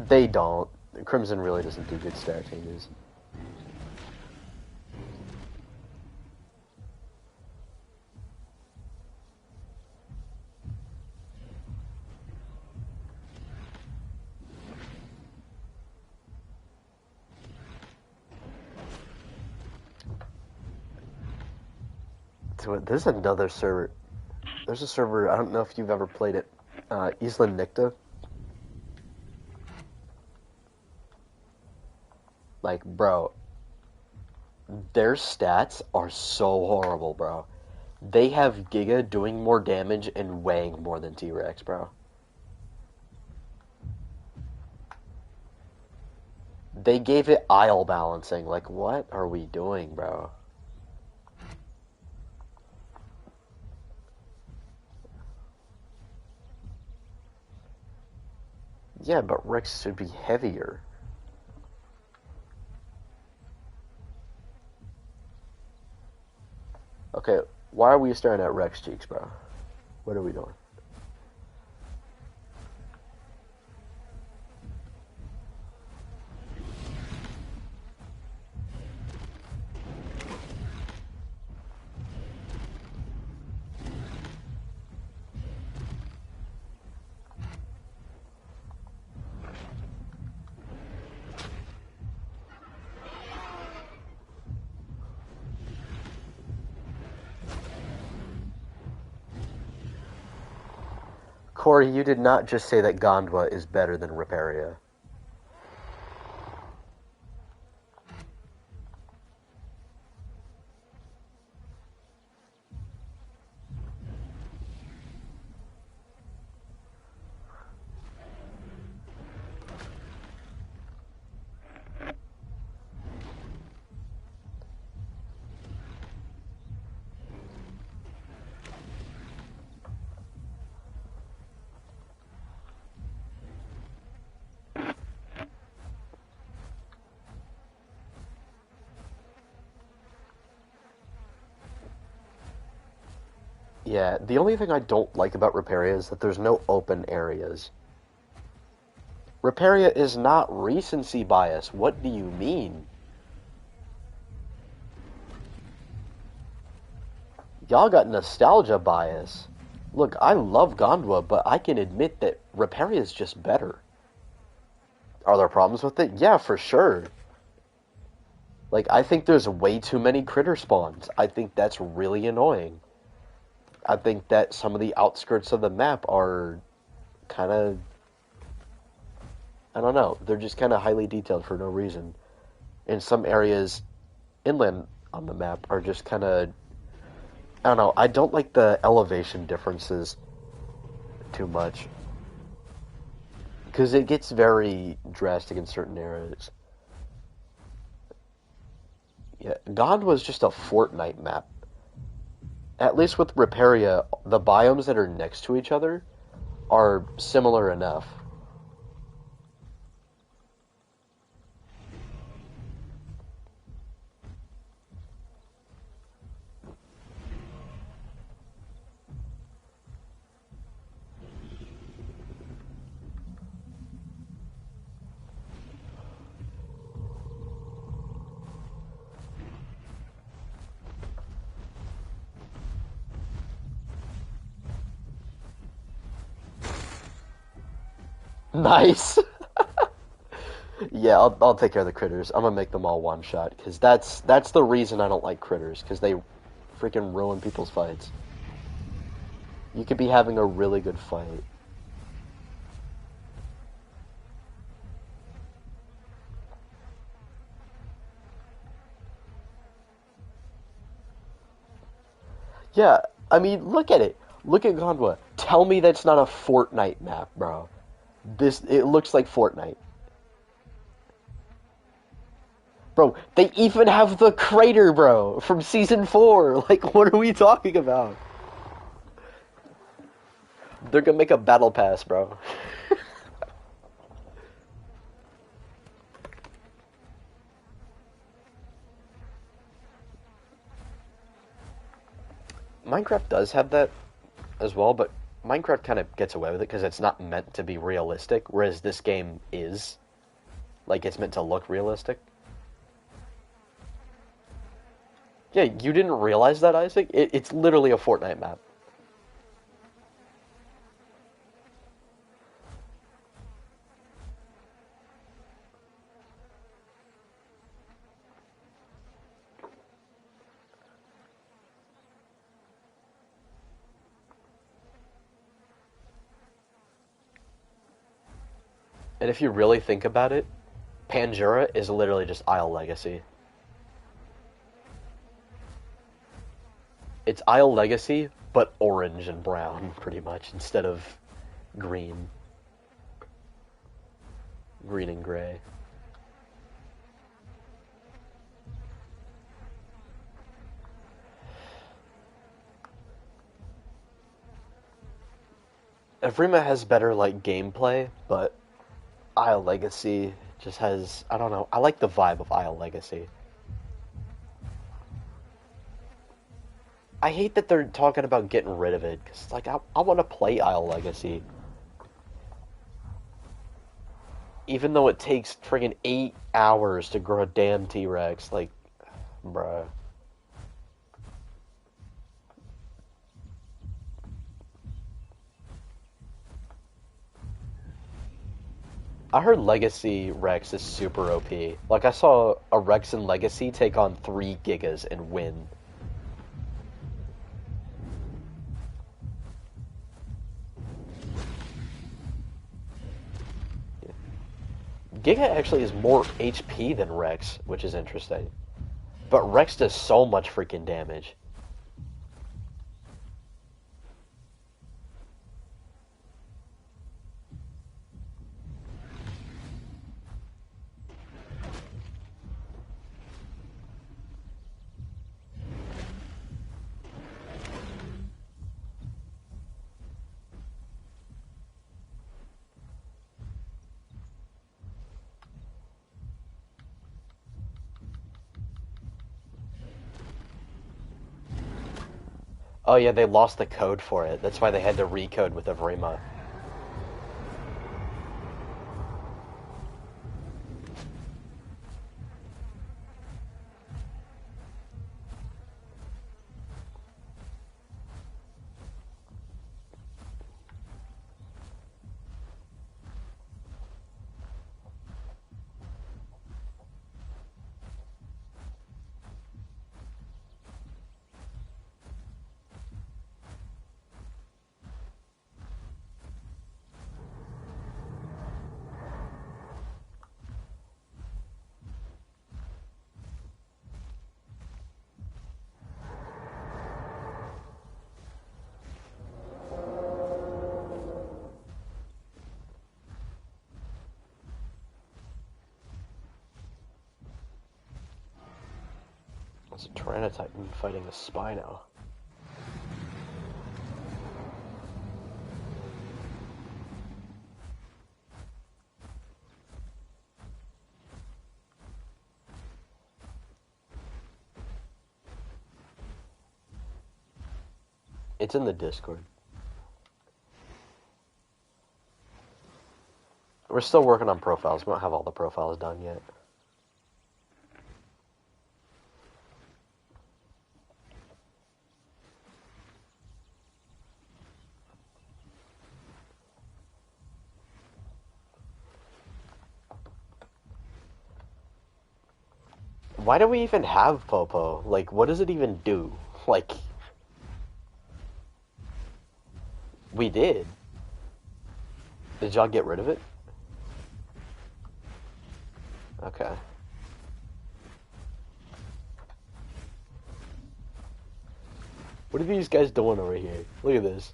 They don't. Crimson really doesn't do good stat changes. So there's another server. There's a server, I don't know if you've ever played it. Isla Nicta. Like, bro, their stats are so horrible, bro. They have Giga doing more damage and weighing more than T-Rex, bro. They gave it aisle balancing. Like, what are we doing, bro? Yeah, but Rex should be heavier. Okay, why are we staring at Rex cheeks, bro? What are we doing? Corey, you did not just say that Gondwa is better than Riparia. Yeah, the only thing I don't like about Riparia is that there's no open areas. Riparia is not recency bias. What do you mean? Y'all got nostalgia bias. Look, I love Gondwa, but I can admit that Reparia is just better. Are there problems with it? Yeah, for sure. Like, I think there's way too many critter spawns. I think that's really annoying. I think that some of the outskirts of the map are kind of... I don't know. They're just kind of highly detailed for no reason. And some areas inland on the map are just kind of... I don't know. I don't like the elevation differences too much. Because it gets very drastic in certain areas. Yeah, God was just a Fortnite map. At least with Reparia, the biomes that are next to each other are similar enough. Nice. Yeah, I'll take care of the critters. I'm gonna make them all one shot because that's the reason I don't like critters because they freaking ruin people's fights. You could be having a really good fight. Yeah, I mean, look at it. Look at Gondwa. Tell me that's not a Fortnite map, bro. It looks like Fortnite. Bro, they even have the crater, bro, from season 4. Like, what are we talking about? They're gonna make a battle pass, bro. Minecraft does have that as well, but Minecraft kind of gets away with it because it's not meant to be realistic, whereas this game is. Like, it's meant to look realistic. Yeah, you didn't realize that, Isaac? It's literally a Fortnite map. And if you really think about it, Pangea is literally just Isle Legacy. It's Isle Legacy, but orange and brown, pretty much, instead of green. Green and gray. Evrima has better, like, gameplay, but Isle Legacy just has... I don't know. I like the vibe of Isle Legacy. I hate that they're talking about getting rid of it, because, like, I want to play Isle Legacy. Even though it takes friggin' 8 hours to grow a damn T-Rex, like, bruh. I heard Legacy Rex is super OP. Like, I saw a Rex in Legacy take on 3 Gigas and win. Giga actually is more HP than Rex, which is interesting. But Rex does so much freaking damage. Oh yeah, they lost the code for it. That's why they had to recode with Evrima. It's a Tyranitar fighting a Spino. It's in the Discord. We're still working on profiles. We don't have all the profiles done yet. Why do we even have Popo? Like, what does it even do? Like, we did. Did y'all get rid of it? Okay. What are these guys doing over here? Look at this.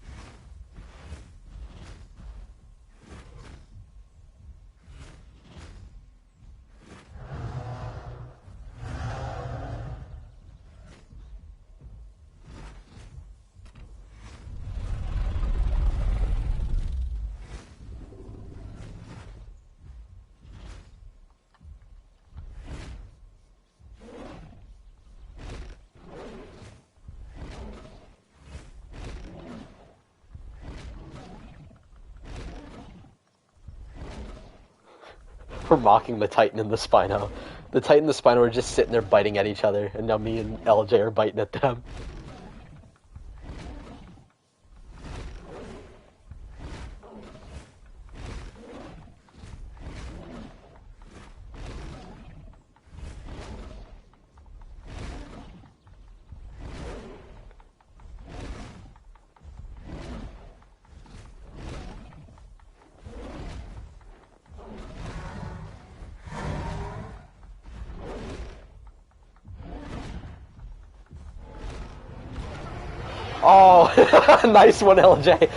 We're mocking the Titan and the Spino. The Titan and the Spino are just sitting there biting at each other, and now me and LJ are biting at them. Oh, nice one, LJ.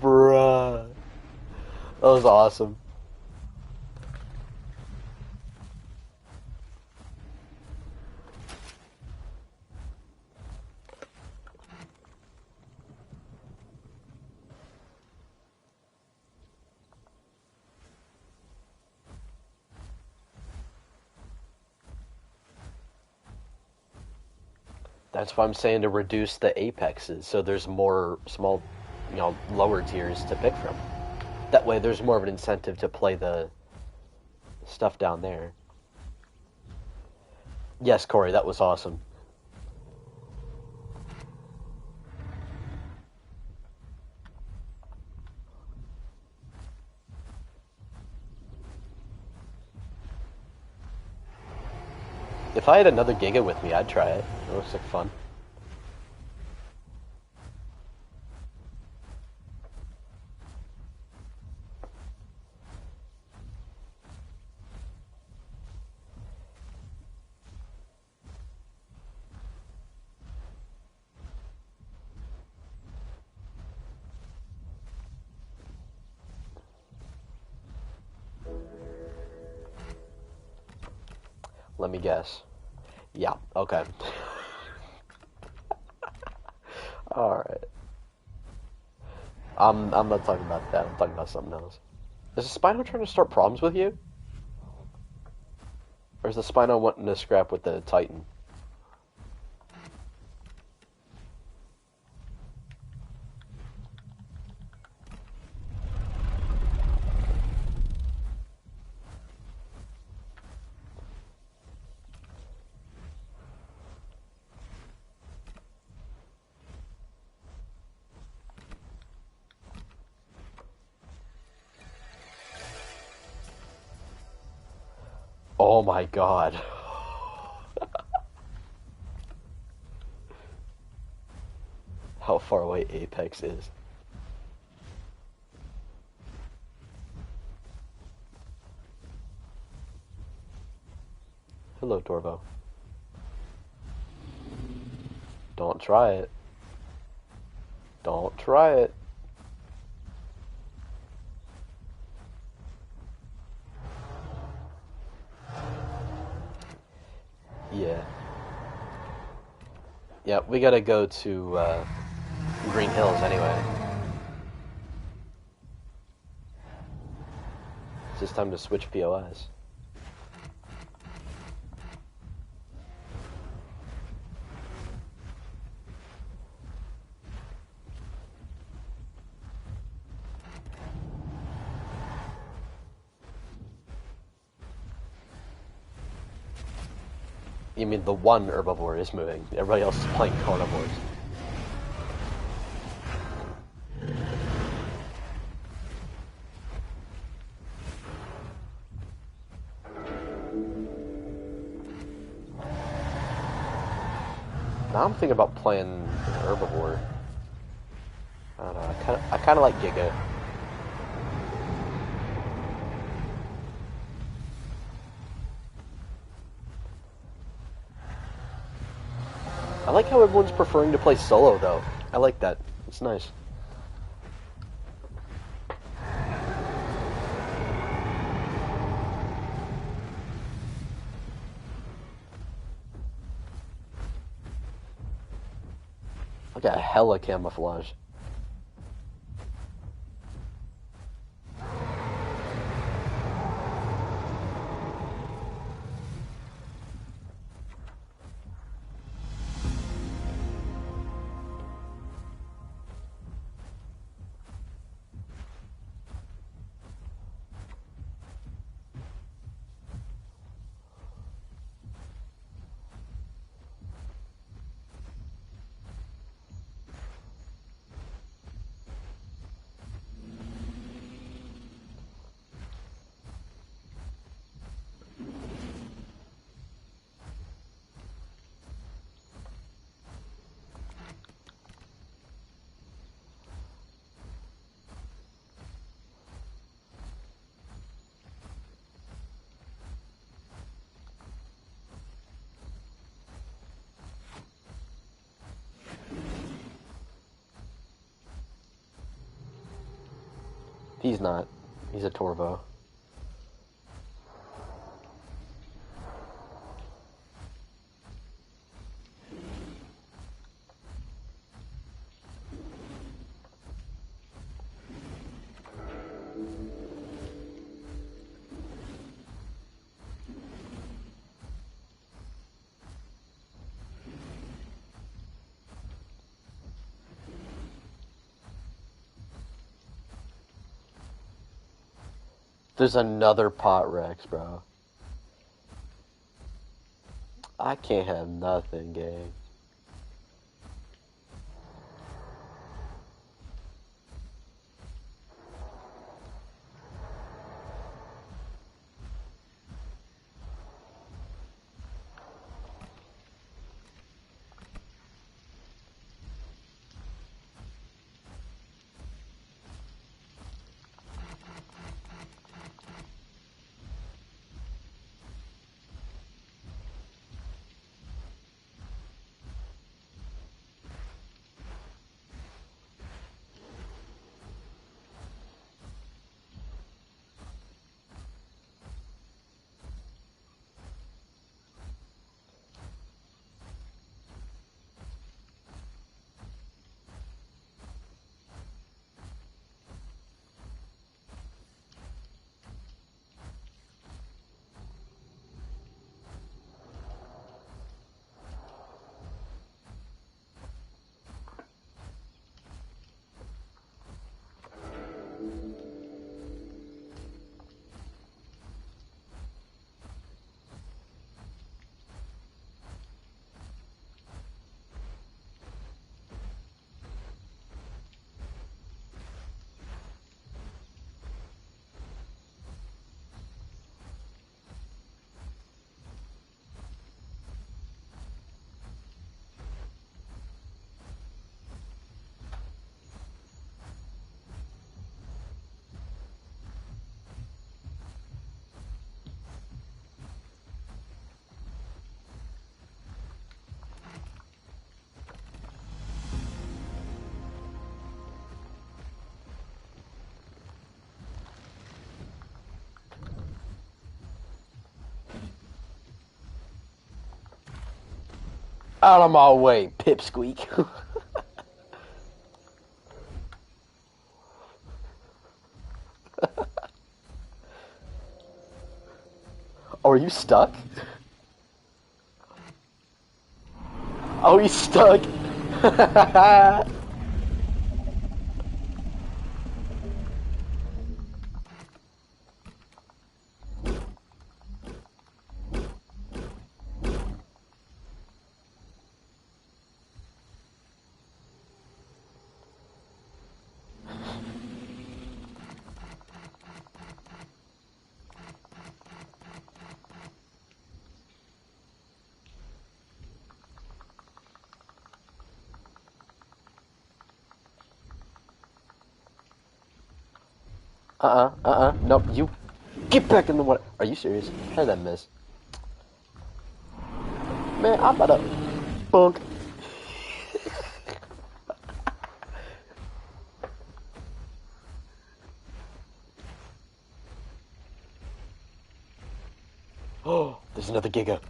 Bruh. That was awesome. That's why I'm saying to reduce the apexes so there's more small, lower tiers to pick from. That way there's more of an incentive to play the stuff down there. Yes, Corey, that was awesome. If I had another Giga with me, I'd try it. It looks like fun. Let me guess. Yeah, okay. Alright. I'm not talking about that. I'm talking about something else. Is the Spino trying to start problems with you? Or is the Spino wanting to scrap with the Titan? Oh my god. How far away Apex is. Hello, Torvo. Don't try it. Don't try it. Yeah. Yeah, we gotta go to Green Hills anyway. It's just time to switch POIs. You mean the one herbivore is moving? Everybody else is playing carnivores. Now I'm thinking about playing herbivore. I don't know. I kind of like Giga. I like how everyone's preferring to play solo, though. I like that. It's nice. I got hella camouflage. He's not. He's a Torvo. There's another pot Rex, bro. I can't have nothing, gang. Out of my way, pipsqueak. Oh, are you stuck? Oh, he's stuck. Nope, you get back in the water. Are you serious? How did that miss? Man, I'm about to bunk. Oh, there's another Giga.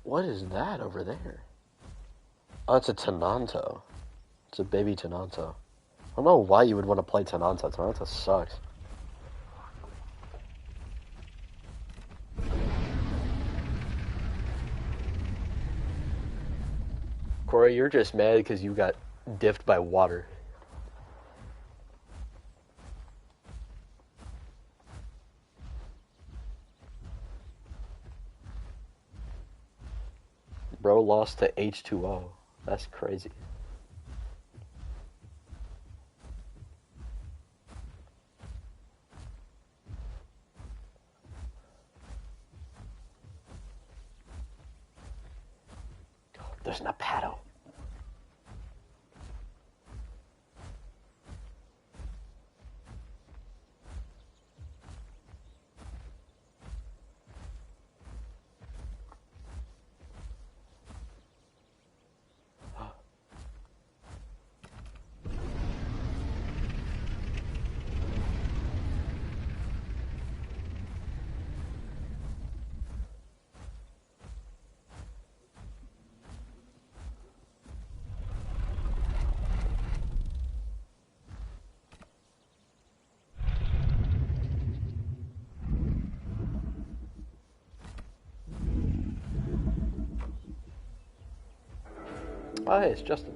What is that over there? Oh, it's a Tenanto. It's a baby Tenanto. I don't know why you would want to play Tenanto. Tenanto sucks. Corey, you're just mad because you got diffed by water. Bro lost to H2O. That's crazy. There's an Apato. Oh, hey, it's Justin.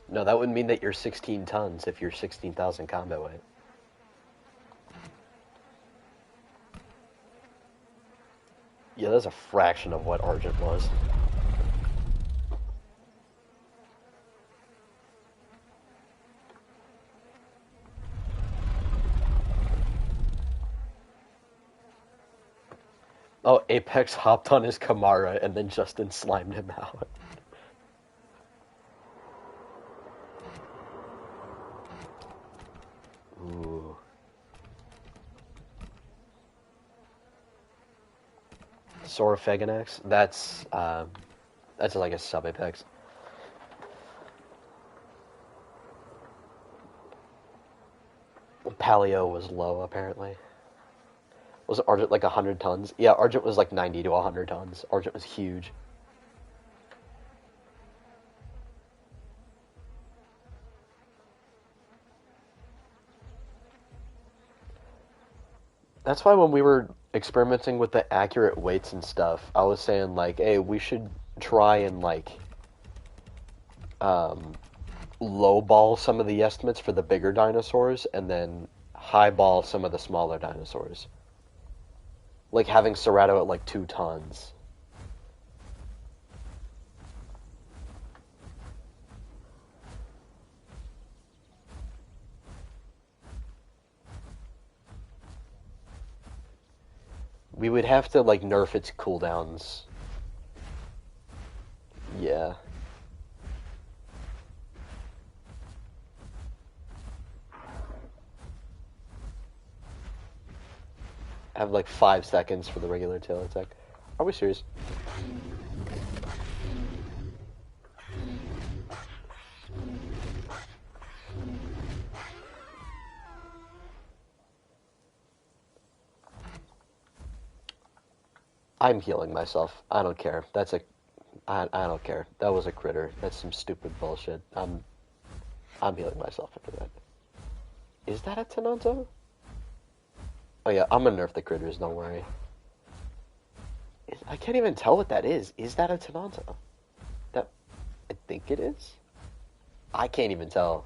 No, that would mean that you're 16 tons if you're 16,000 combat weight. Yeah, that's a fraction of what Argent was. Oh, Apex hopped on his Kamara and then Justin slimed him out. Ooh. Saurophaganax. That's like a sub-apex. Paleo was low, apparently. Was Argent like 100 tons? Yeah, Argent was like 90 to 100 tons. Argent was huge. That's why when we were experimenting with the accurate weights and stuff, I was saying, like, hey, we should try and, like, lowball some of the estimates for the bigger dinosaurs and then highball some of the smaller dinosaurs. Like having Cerato at, like, 2 tons. We would have to, like, nerf its cooldowns. Yeah. Have, like, 5 seconds for the regular tail attack. Are we serious? I'm healing myself. I don't care. I don't care. That was a critter. That's some stupid bullshit. I'm healing myself after that. Is that a Tenonto? Oh yeah, I'm gonna nerf the critters, don't worry. I can't even tell what that is. Is that a Tenonto? I think it is? I can't even tell.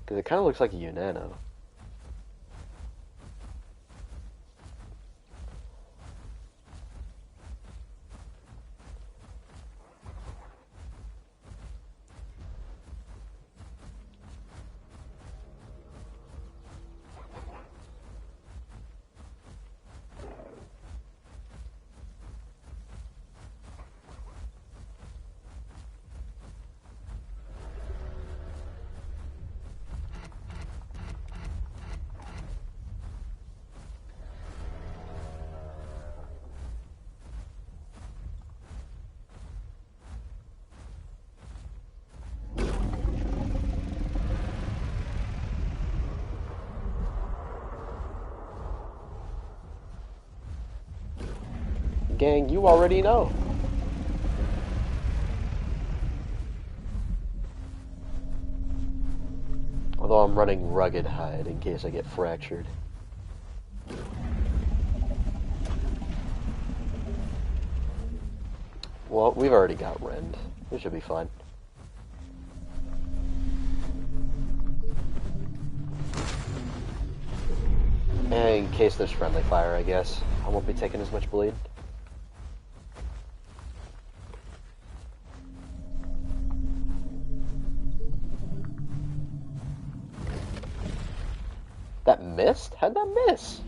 Because it kind of looks like a Unano. Gang, you already know. Although I'm running Rugged Hide in case I get fractured. Well, we've already got Rend. We should be fine. In case there's friendly fire, I guess. I won't be taking as much bleed. That missed? How'd that miss?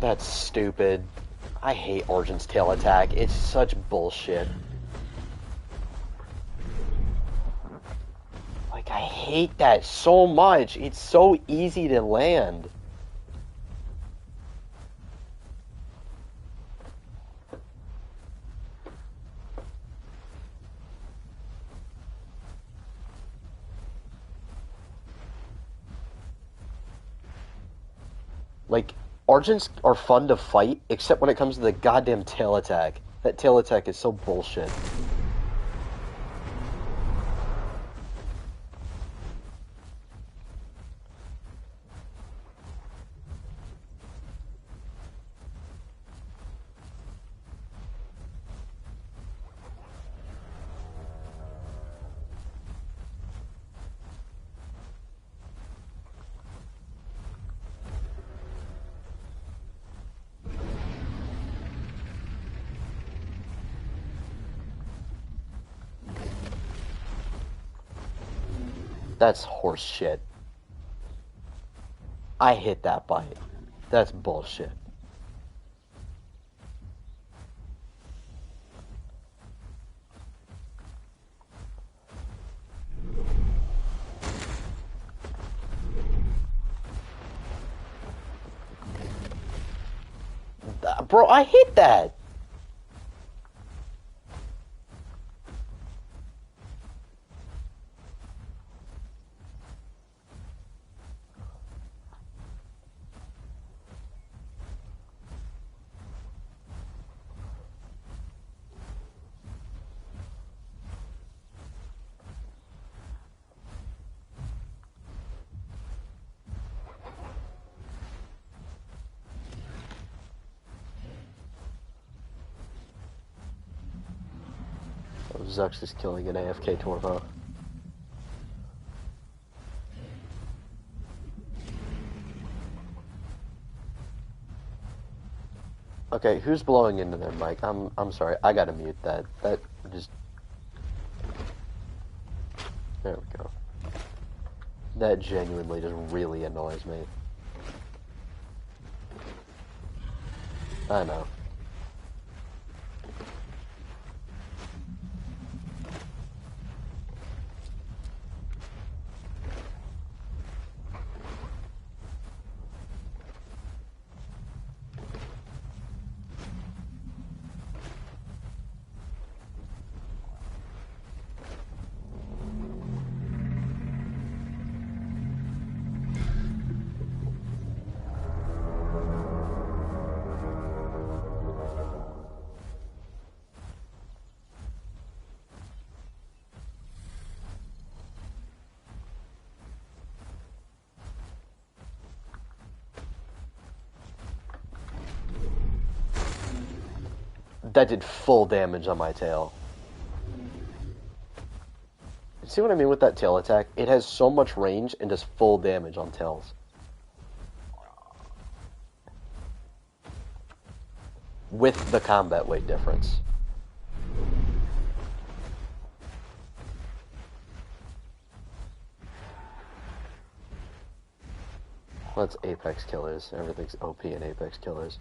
That's stupid. I hate Argent's tail attack. It's such bullshit. Like, I hate that so much. It's so easy to land. Like, Argents are fun to fight, except when it comes to the goddamn tail attack. That tail attack is so bullshit. That's horse shit. I hit that bite. That's bullshit. Bro, I hit that. Zux is killing an AFK Torvo. Okay, who's blowing into their mic? I'm sorry, I gotta mute that. That just... There we go. That genuinely just really annoys me. I know. That did full damage on my tail. See what I mean with that tail attack? It has so much range and does full damage on tails. With the combat weight difference. Well, that's Apex Killers. Everything's OP in Apex Killers.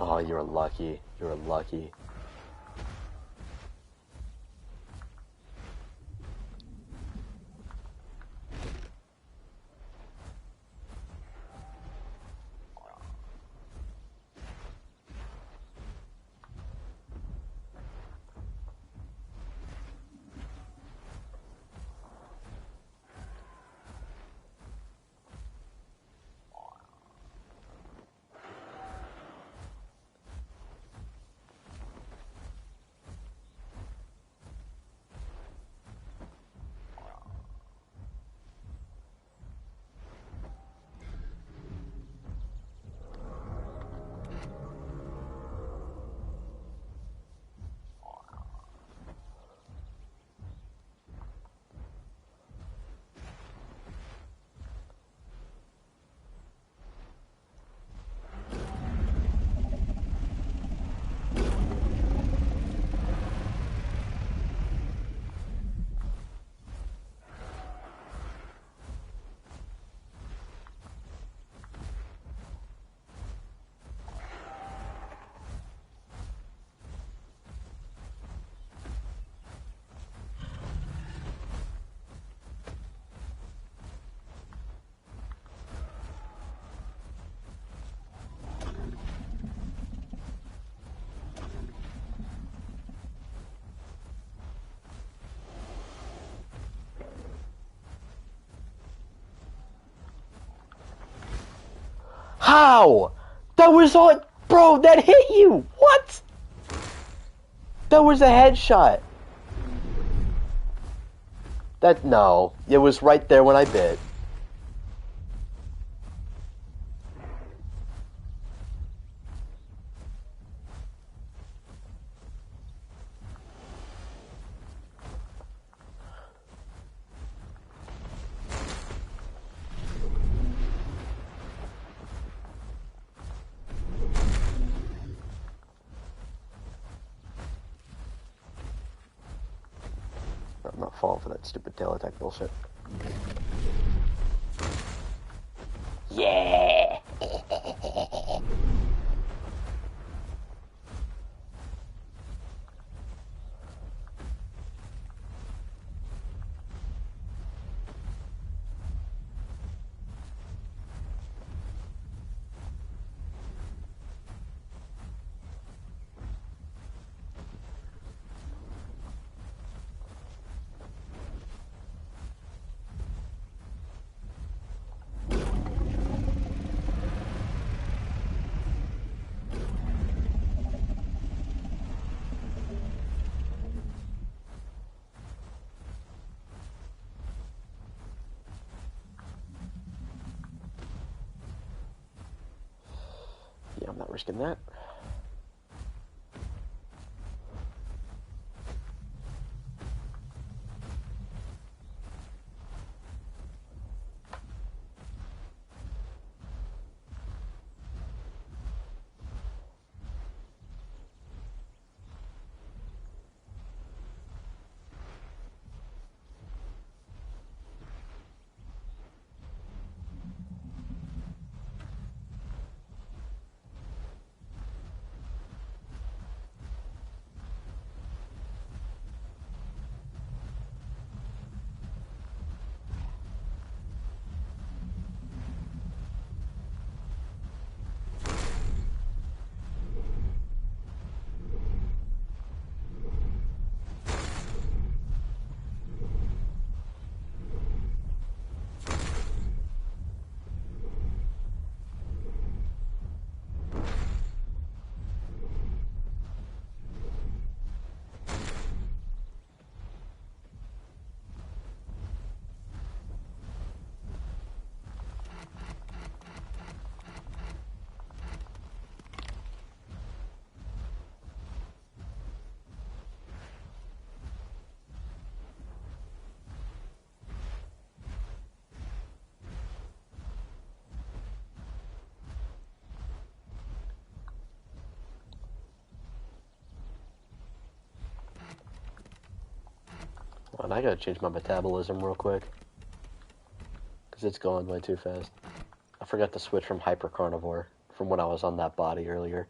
Oh, you're lucky. You're lucky. How? That was on... Bro, that hit you! What? That was a headshot. That... No. It was right there when I bit. I'm not falling for that stupid tail attack bullshit. Yeah! Yeah, I'm not risking that. And I gotta change my metabolism real quick. Because it's going way too fast. I forgot to switch from hypercarnivore from when I was on that body earlier.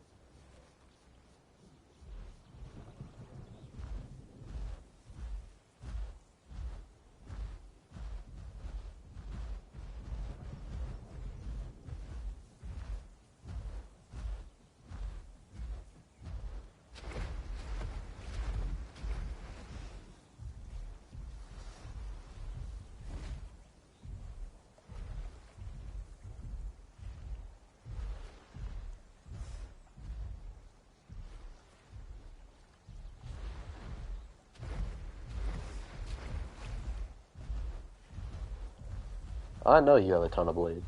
I know you have a ton of bleed.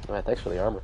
Alright, thanks for the armor.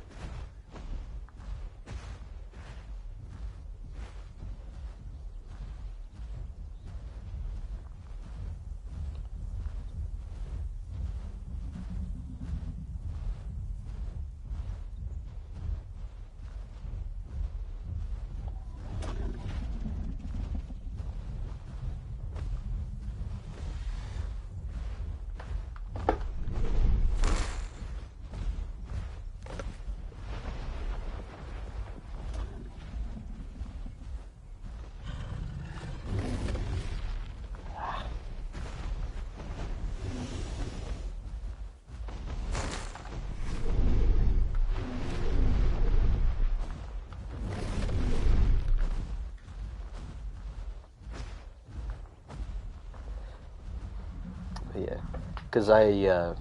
Yeah, because I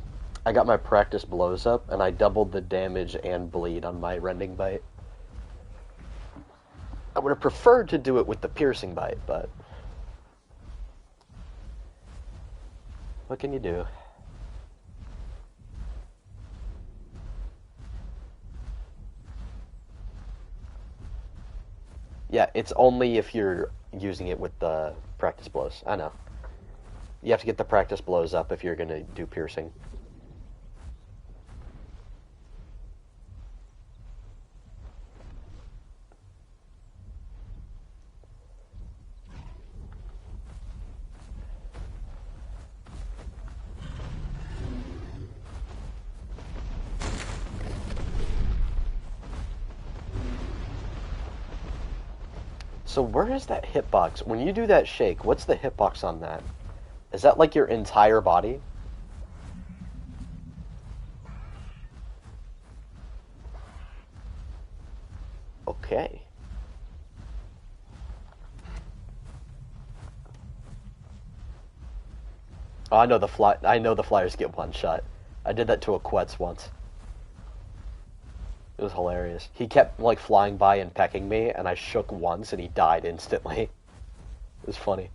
got my practice blows up, and I doubled the damage and bleed on my rending bite. I would have preferred to do it with the piercing bite, but what can you do? Yeah, it's only if you're using it with the practice blows. I know. You have to get the practice blows up if you're going to do piercing. So where is that hitbox? When you do that shake, what's the hitbox on that? Is that like your entire body? Okay. Oh, I know the flyers get one shot. I did that to a Quetz once. It was hilarious. He kept like flying by and pecking me, and I shook once, and he died instantly. It was funny.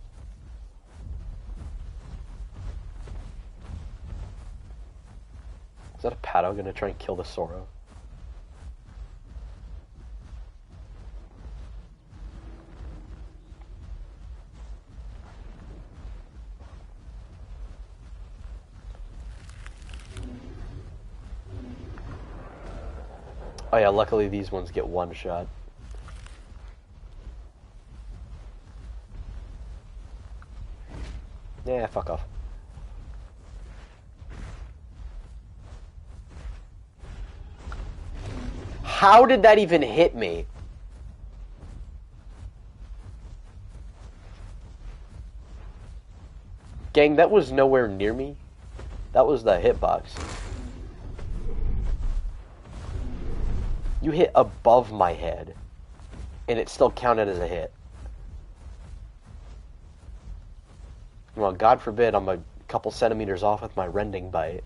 Is that a Pato gonna try and kill the Soro? Oh yeah, luckily these ones get one shot. Yeah, fuck off. How did that even hit me? Gang, that was nowhere near me. That was the hitbox. You hit above my head, and it still counted as a hit. Well, God forbid I'm a couple centimeters off with my rending bite.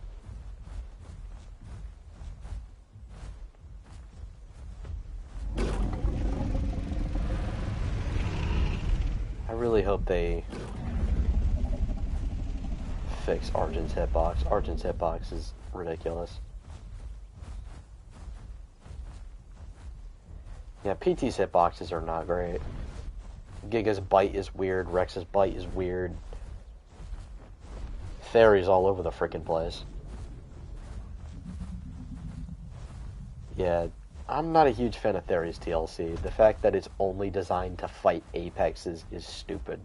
I really hope they fix Argent's hitbox. Argent's hitbox is ridiculous. Yeah, PT's hitboxes are not great. Giga's bite is weird. Rex's bite is weird. Theory's all over the frickin' place. Yeah, I'm not a huge fan of Theory's TLC. The fact that it's only designed to fight Apex is stupid.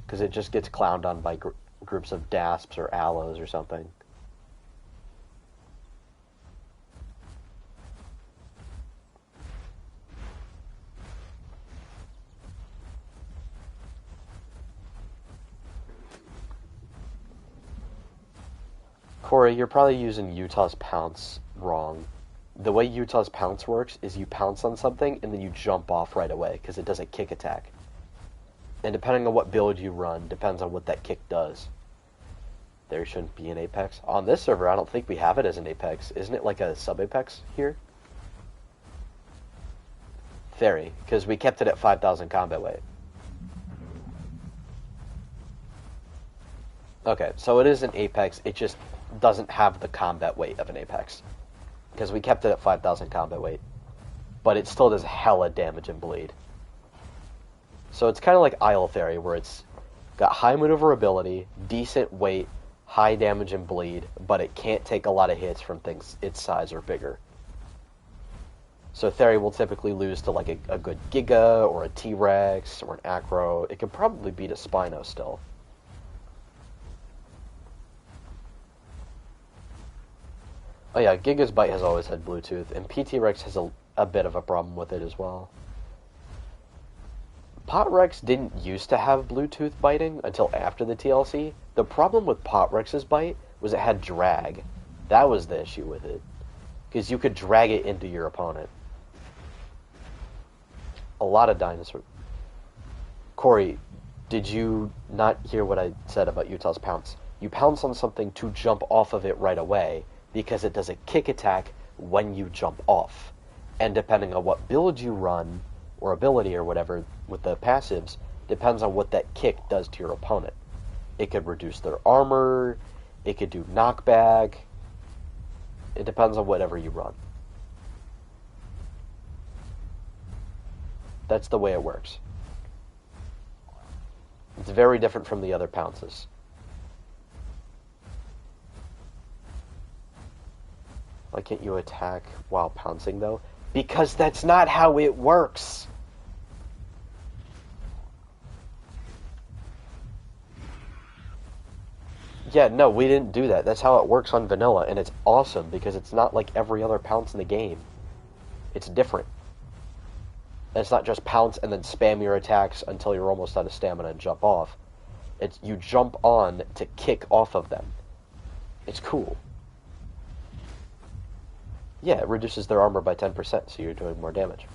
Because it just gets clowned on by groups of DASPs or Allos or something. Corey, you're probably using Utah's Pounce wrong. The way Utah's Pounce works is you pounce on something and then you jump off right away because it does a kick attack. And depending on what build you run, depends on what that kick does. There shouldn't be an Apex. On this server, I don't think we have it as an Apex. Isn't it like a sub-Apex here? Theory, because we kept it at 5,000 combat weight. Okay, so it is an Apex, it just doesn't have the combat weight of an Apex. Because we kept it at 5,000 combat weight. But it still does hella damage and bleed. So it's kind of like Isle Theory, where it's got high maneuverability, decent weight, high damage and bleed, but it can't take a lot of hits from things its size or bigger. So Theory will typically lose to like a good Giga, or a T-Rex, or an Acro. It could probably beat a Spino still. Oh yeah, Giga's bite has always had Bluetooth, and PT Rex has a bit of a problem with it as well. Pot Rex didn't used to have Bluetooth biting until after the TLC. The problem with Pot Rex's bite was it had drag. That was the issue with it. Because you could drag it into your opponent. A lot of dinosaurs. Corey, did you not hear what I said about Utah's Pounce? You pounce on something to jump off of it right away, because it does a kick attack when you jump off. And depending on what build you run, or ability or whatever, with the passives, depends on what that kick does to your opponent. It could reduce their armor, it could do knockback, it depends on whatever you run. That's the way it works. It's very different from the other pounces. Why can't you attack while pouncing, though? Because that's not how it works! Yeah, no, we didn't do that. That's how it works on vanilla, and it's awesome, because it's not like every other pounce in the game. It's different. And it's not just pounce and then spam your attacks until you're almost out of stamina and jump off. It's you jump on to kick off of them. It's cool. Yeah, it reduces their armor by 10%, so you're doing more damage.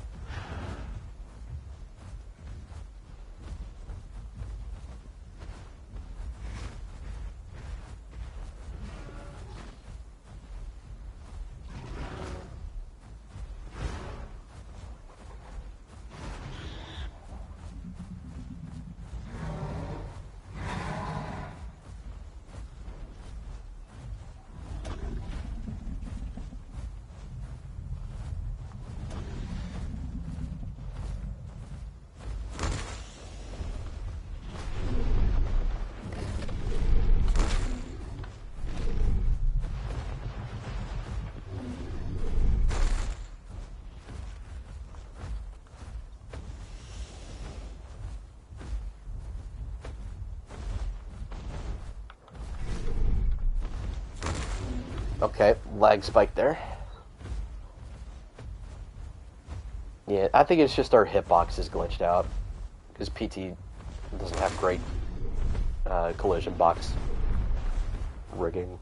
Okay, lag spike there. Yeah, I think it's just our hitbox is glitched out. Because PT doesn't have great collision box rigging.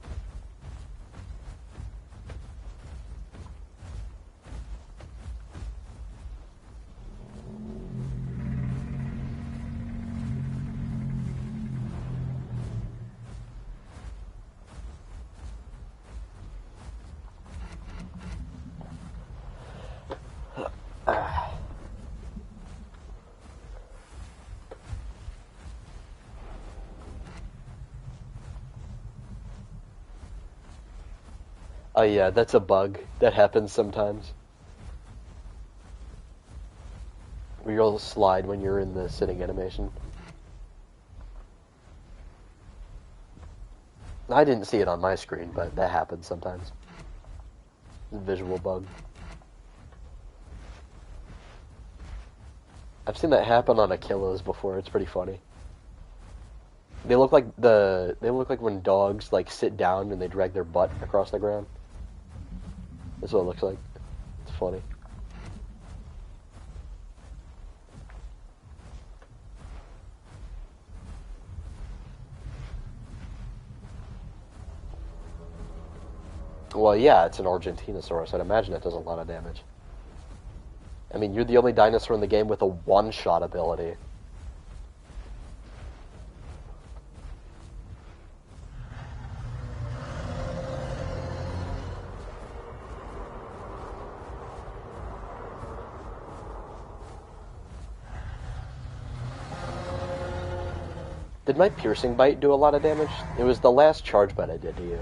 Oh yeah, that's a bug that happens sometimes. Where you'll slide when you're in the sitting animation. I didn't see it on my screen, but that happens sometimes. Visual bug. I've seen that happen on Achilles before. It's pretty funny. They look like when dogs like sit down and they drag their butt across the ground. That's what it looks like. It's funny. Well, yeah, it's an Argentinosaurus. I'd imagine it does a lot of damage. I mean, you're the only dinosaur in the game with a one-shot ability. Did my piercing bite do a lot of damage? It was the last charge bite I did to you.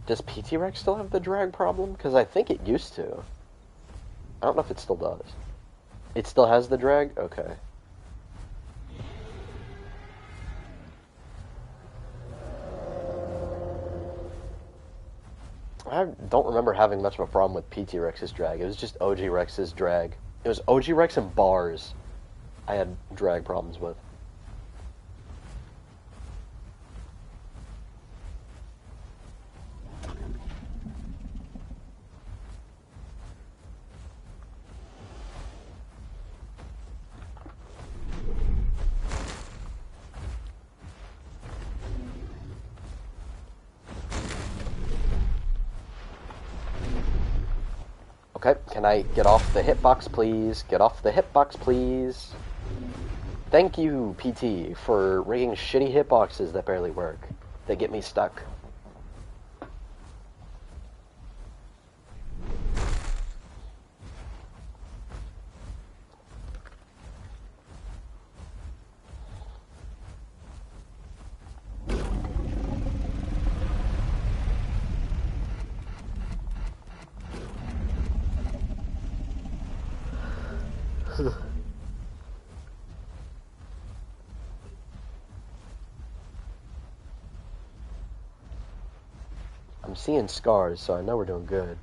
Does PT Rex still have the drag problem? Because I think it used to. I don't know if it still does. It still has the drag? Okay. I don't remember having much of a problem with PT Rex's drag. It was just OG Rex's drag. It was OG Rex and bars I had drag problems with. Okay, can I get off the hitbox, please? Get off the hitbox, please. Thank you, PT, for rigging shitty hitboxes that barely work. They get me stuck. I'm seeing scars, so I know we're doing good.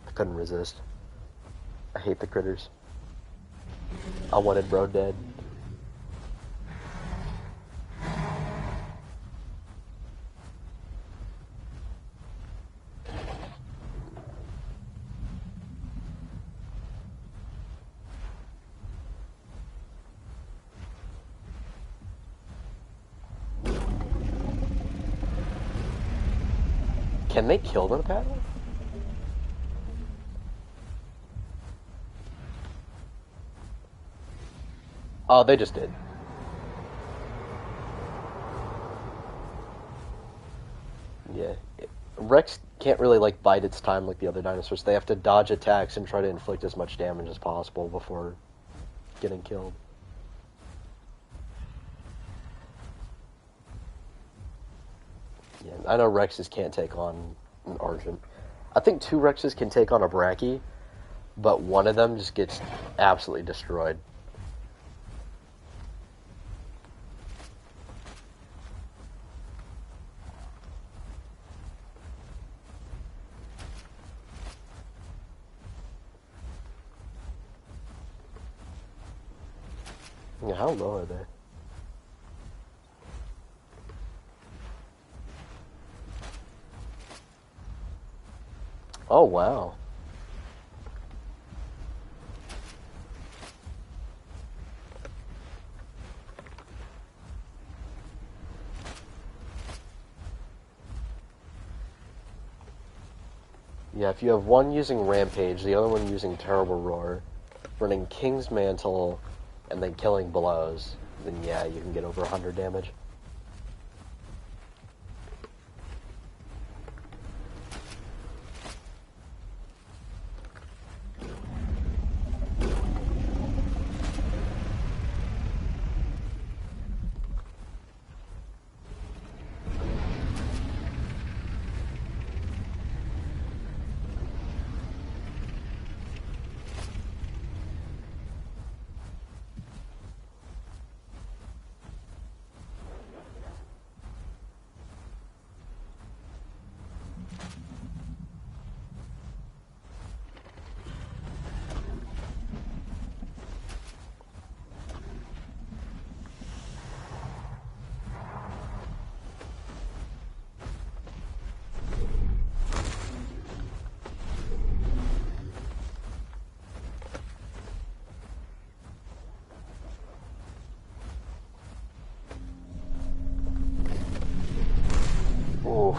I couldn't resist. I hate the critters. I wanted bro dead. Can they kill them, Paddle? Oh, they just did. Yeah. Rex can't really, like, bide its time like the other dinosaurs. They have to dodge attacks and try to inflict as much damage as possible before getting killed. Yeah, I know Rexes can't take on an Argent. I think 2 Rexes can take on a Brachy, but one of them just gets absolutely destroyed. Yeah, how low are they? Oh, wow. Yeah, if you have one using Rampage, the other one using Terrible Roar, running King's Mantle, and then killing Blows, then yeah, you can get over 100 damage. Oof.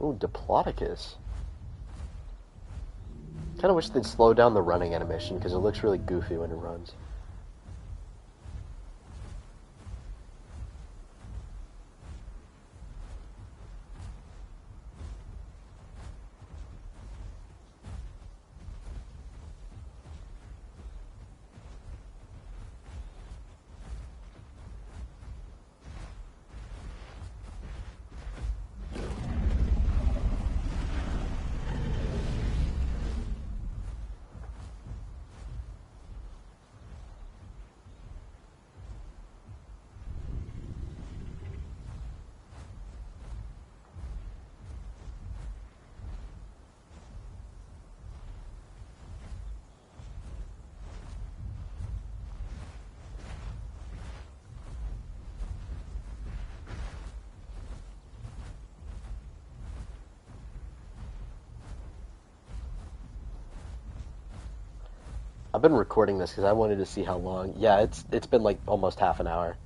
Ooh, Diplodocus. Kinda wish they'd slow down the running animation, because it looks really goofy when it runs. I've been recording this because I wanted to see how long. Yeah, it's been like almost half an hour.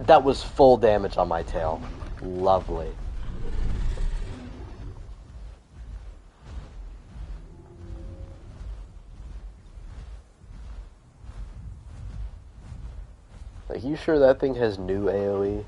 That was full damage on my tail. Lovely. Are you sure that thing has new AoE?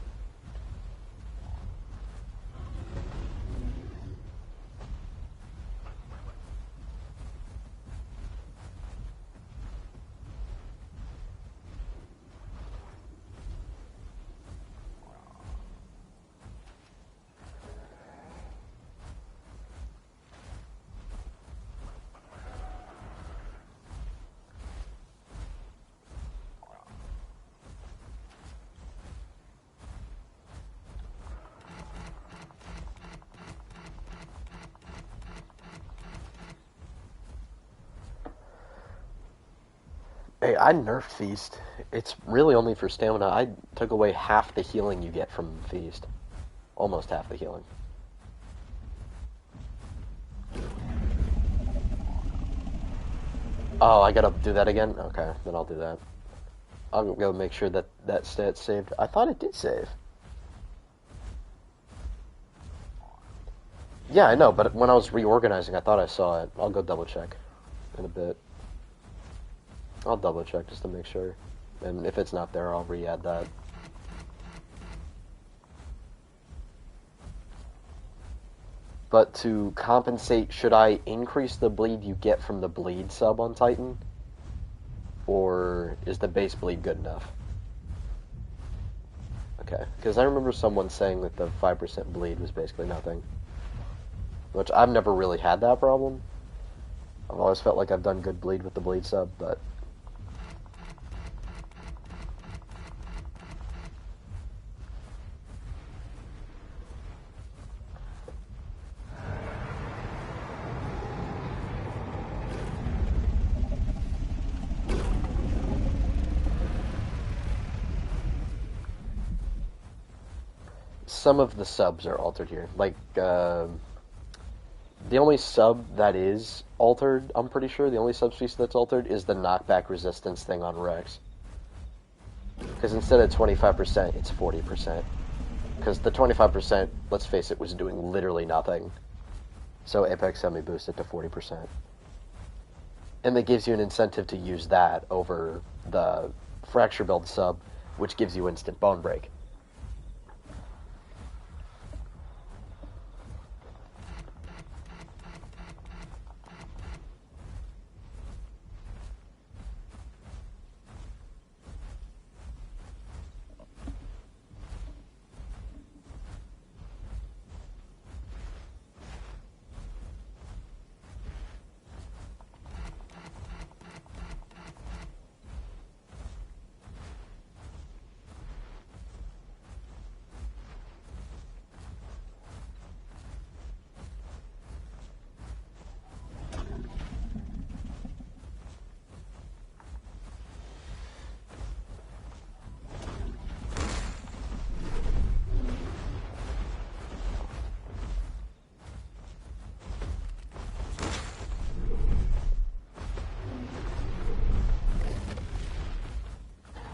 Hey, I nerfed Feast. It's really only for stamina. I took away half the healing you get from Feast. Almost half the healing. Oh, I gotta do that again? Okay, then I'll do that. I'll go make sure that that stat's saved. I thought it did save. Yeah, I know, but when I was reorganizing, I thought I saw it. I'll go double check in a bit. I'll double check just to make sure. And if it's not there, I'll re-add that. But to compensate, should I increase the bleed you get from the bleed sub on Titan? Or is the base bleed good enough? Okay, because I remember someone saying that the 5% bleed was basically nothing. Which I've never really had that problem. I've always felt like I've done good bleed with the bleed sub, but... Some of the subs are altered here. Like, the only sub that is altered, I'm pretty sure, the only subspecies that's altered is the knockback resistance thing on Rex. Because instead of 25%, it's 40%. Because the 25%, let's face it, was doing literally nothing. So Apex semi-boosted to 40%. And that gives you an incentive to use that over the Fracture Build sub, which gives you instant Bone Break.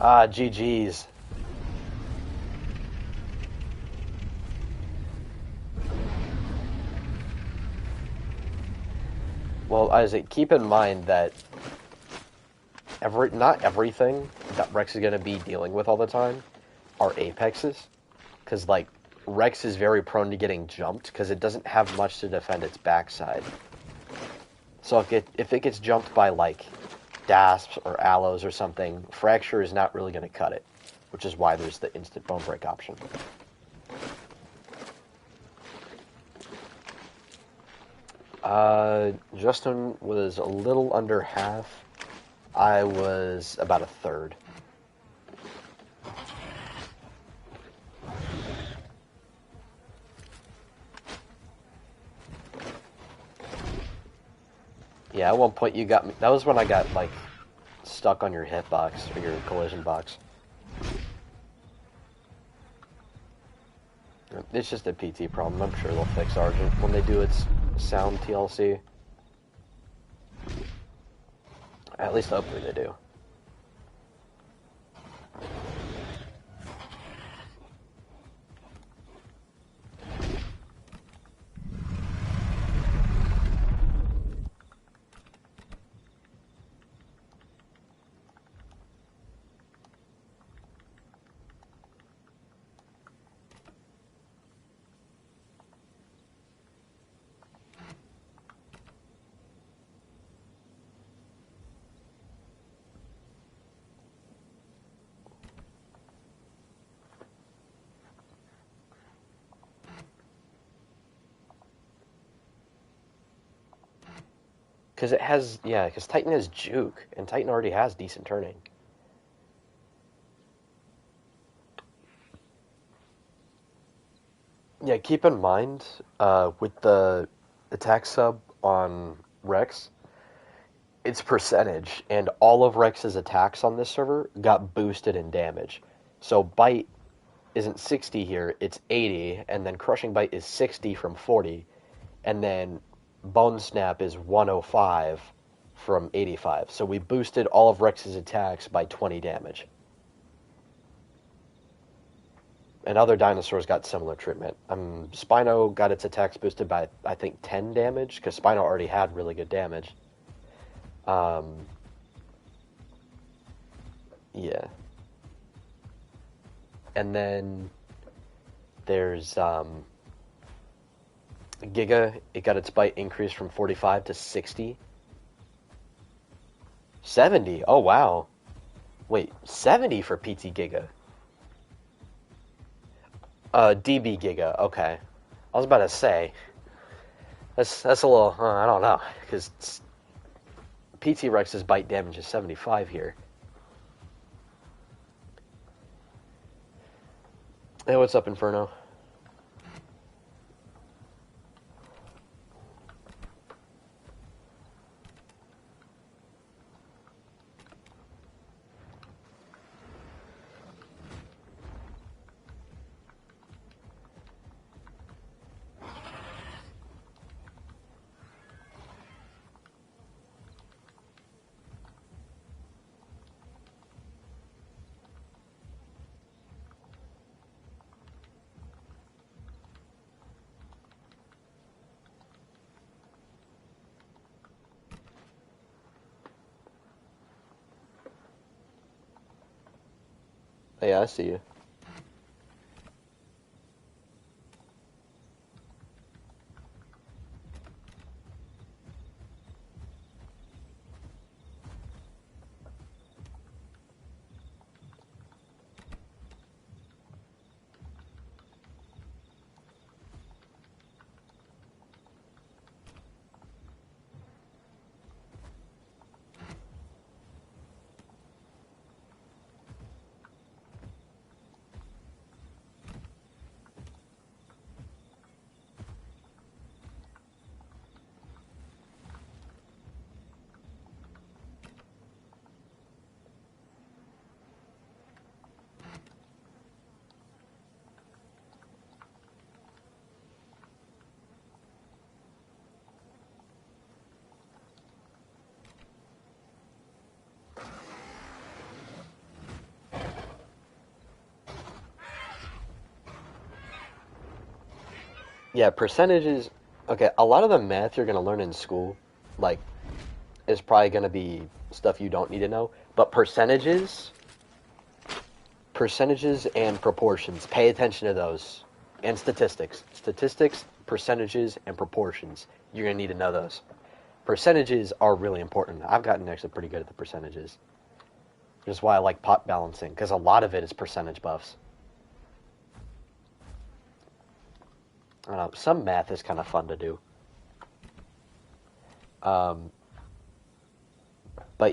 Ah, GG's. Well, Isaac, keep in mind that not everything that Rex is going to be dealing with all the time are Apexes. Because, like, Rex is very prone to getting jumped because it doesn't have much to defend its backside. So if it gets jumped by, like, DASPs or allos or something, fracture is not really going to cut it, which is why there's the instant bone break option. Justin was a little under half. I was about a third. Yeah, at one point you got me. That was when I got, like, stuck on your hitbox or your collision box. It's just a PT problem. I'm sure they'll fix Argent when they do its sound TLC. At least hopefully they do. Because it has, yeah, because Titan has juke, and Titan already has decent turning. Yeah, keep in mind, with the attack sub on Rex, it's percentage, and all of Rex's attacks on this server got boosted in damage. So Bite isn't 60 here, it's 80, and then Crushing Bite is 60 from 40, and then Bone Snap is 105 from 85. So we boosted all of Rex's attacks by 20 damage. And other dinosaurs got similar treatment. Spino got its attacks boosted by, I think, 10 damage, because Spino already had really good damage. Yeah. And then there's Giga. It got its bite increased from 45 to 60. 70? Oh, wow. Wait, 70 for PT Giga. DB Giga, okay. I was about to say, that's a little, I don't know, because PT Rex's bite damage is 75 here. Hey, what's up, Inferno? Yeah, I see you. Yeah, percentages. Okay, a lot of the math you're going to learn in school, like, is probably going to be stuff you don't need to know. But percentages and proportions, pay attention to those. And statistics. Statistics, percentages, and proportions. You're going to need to know those. percentages are really important. I've gotten actually pretty good at the percentages. Which is why I like pot balancing, because a lot of it is percentage buffs. I don't know, some math is kind of fun to do. But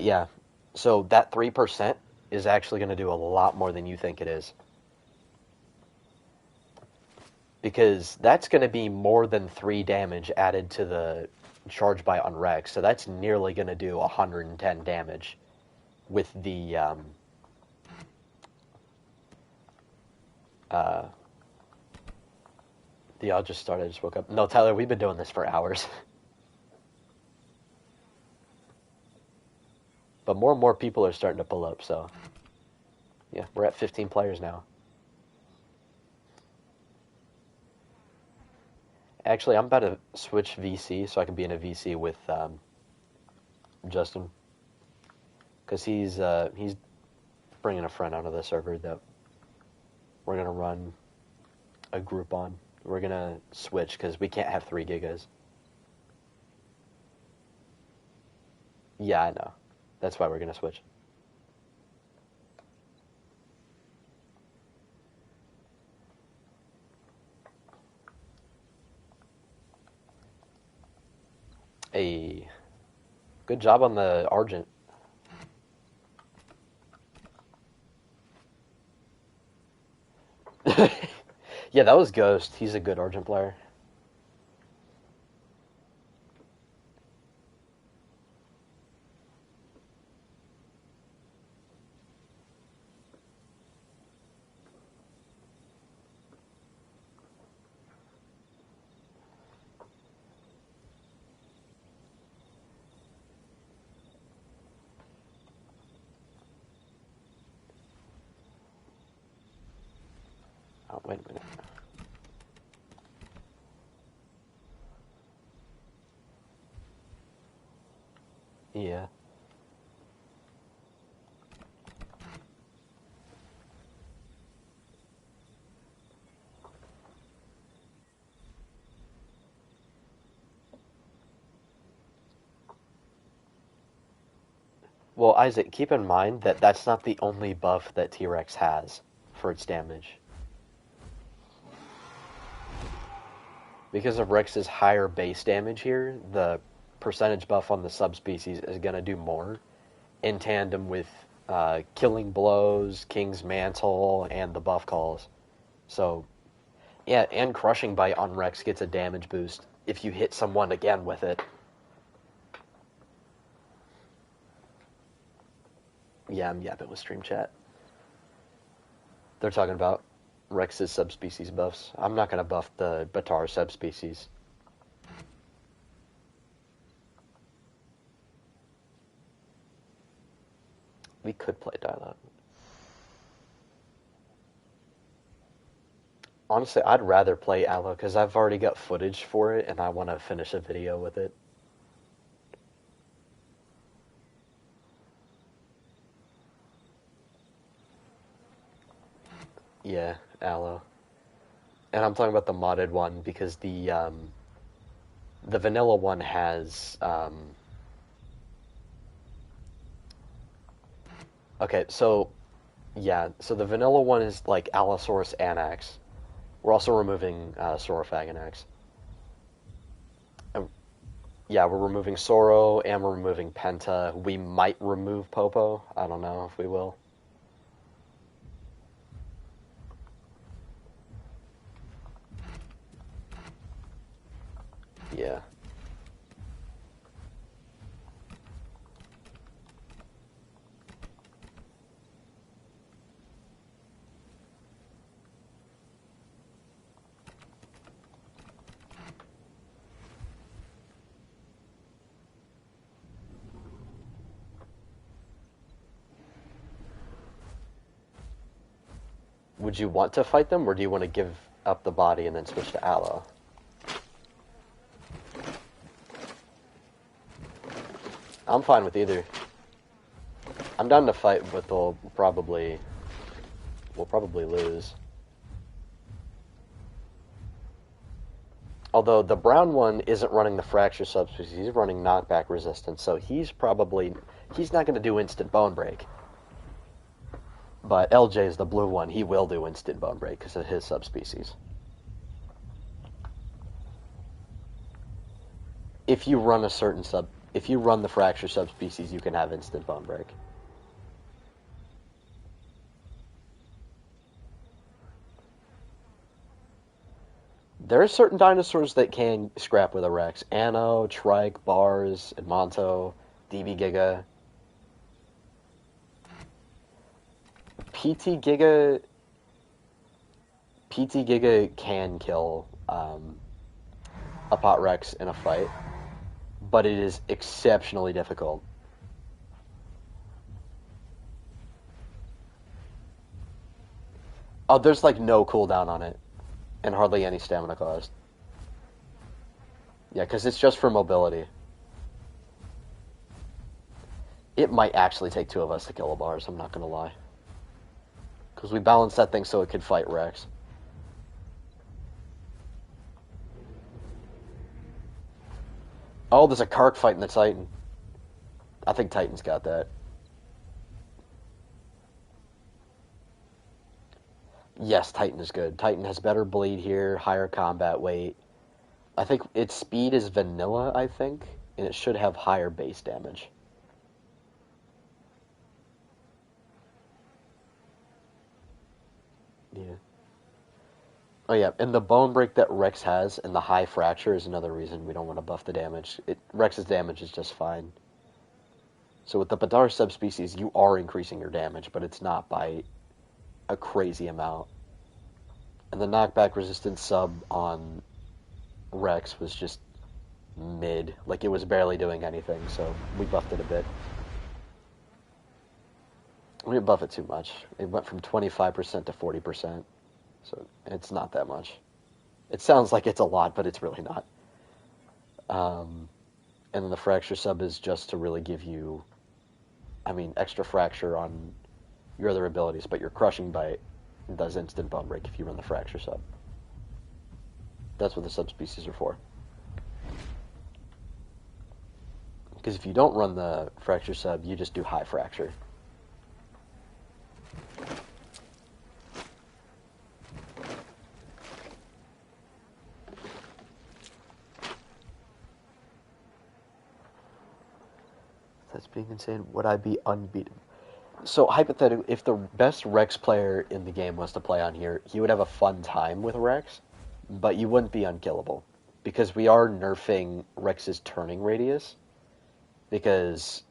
yeah, so that 3% is actually going to do a lot more than you think it is. Because that's going to be more than 3 damage added to the charge by Unrex. So that's nearly going to do 110 damage with the I'll just start. I just woke up. No, Tyler, we've been doing this for hours. But more and more people are starting to pull up, so yeah, we're at 15 players now. Actually, I'm about to switch VC so I can be in a VC with Justin, because he's bringing a friend onto the server that we're gonna run a group on. We're gonna switch because we can't have 3 gigas. Yeah, I know. That's why we're gonna switch. Hey, good job on the Argent. Yeah, that was Ghost. He's a good Argent player. Oh, wait a minute. Yeah. Well, Isaac, keep in mind that that's not the only buff that T-Rex has for its damage. Because of Rex's higher base damage here, the percentage buff on the subspecies is going to do more in tandem with Killing Blows, King's Mantle, and the buff calls. So, yeah, and Crushing Bite on Rex gets a damage boost if you hit someone again with it. Yeah, I'm yapping with Stream Chat. They're talking about Rex's subspecies buffs. I'm not going to buff the Batar subspecies. We could play Dialogue. Honestly, I'd rather play Aloe because I've already got footage for it and I want to finish a video with it. Yeah, Aloe. And I'm talking about the modded one because the vanilla one has okay, so yeah, so the vanilla one is like Allosaurus Anax. We're also removing Saurophaganax. Yeah, we're removing Soro and we're removing Penta. We might remove Popo. I don't know if we will. Yeah. Would you want to fight them, or do you want to give up the body and then switch to Aloe? I'm fine with either. I'm down to fight, but we'll probably lose. Although the brown one isn't running the fracture subspecies, he's running knockback resistance, so he's not going to do instant bone break. But LJ is the blue one. He will do instant bone break because of his subspecies. If you run the fracture subspecies, you can have instant bone break. There are certain dinosaurs that can scrap with a Rex. Anno, Trike, Bars, Edmonto, DB Giga. PT Giga can kill a Pot Rex in a fight, but it is exceptionally difficult. Oh, there's like no cooldown on it, and hardly any stamina cost. Yeah, because it's just for mobility. It might actually take two of us to kill a Bars, I'm not going to lie. Because we balanced that thing so it could fight Rex. Oh, there's a Kark fighting the Titan. I think Titan's got that. Yes, Titan is good. Titan has better bleed here, higher combat weight. I think its speed is vanilla, I think, and it should have higher base damage. Yeah. Oh yeah, and the bone break that Rex has and the high fracture is another reason we don't want to buff the damage. Rex's damage is just fine. So with the Badar subspecies, you are increasing your damage, but it's not by a crazy amount. And the knockback resistance sub on Rex was just mid. Like, it was barely doing anything, so we buffed it a bit. We didn't buff it too much. It went from 25% to 40%, so it's not that much. It sounds like it's a lot, but it's really not. And then the fracture sub is just to really give you, extra fracture on your other abilities, but your crushing bite does instant bone break if you run the fracture sub. That's what the subspecies are for. Because if you don't run the fracture sub, you just do high fracture. That's being insane. Would I be unbeaten? So hypothetically, if the best Rex player in the game was to play on here, he would have a fun time with Rex, but you wouldn't be unkillable. Because we are nerfing Rex's turning radius. Because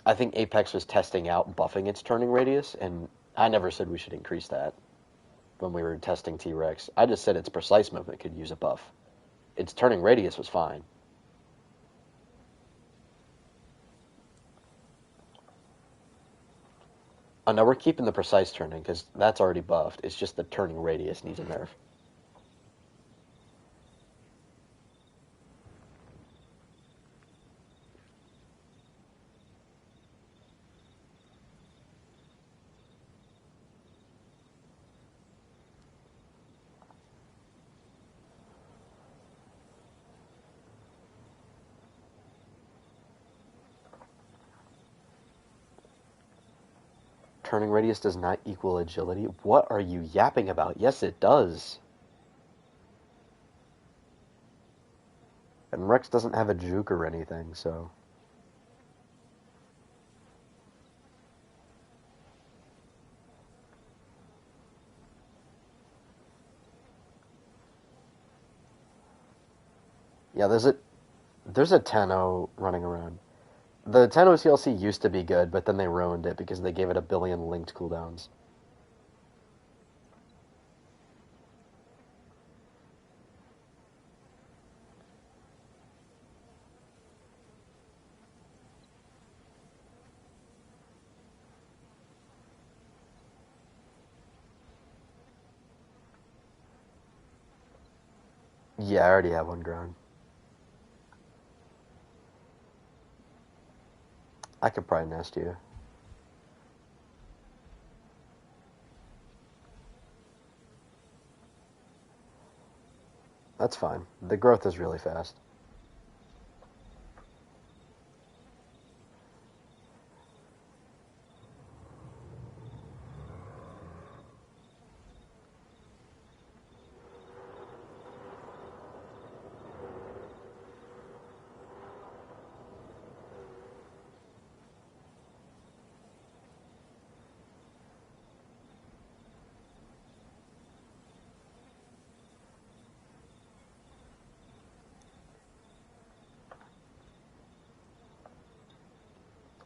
I think Apex was testing out buffing its turning radius, and I never said we should increase that when we were testing T-Rex. I just said its precise movement could use a buff. Its turning radius was fine. Oh, no, we're keeping the precise turning, because that's already buffed. It's just the turning radius needs a nerf. Turning radius does not equal agility? What are you yapping about? Yes, it does. And Rex doesn't have a juke or anything, so... Yeah, there's a Tenno running around. The Tenno TLC used to be good, but then they ruined it because they gave it 1 billion linked cooldowns. Yeah, I already have one ground. I could probably nest you. That's fine. The growth is really fast.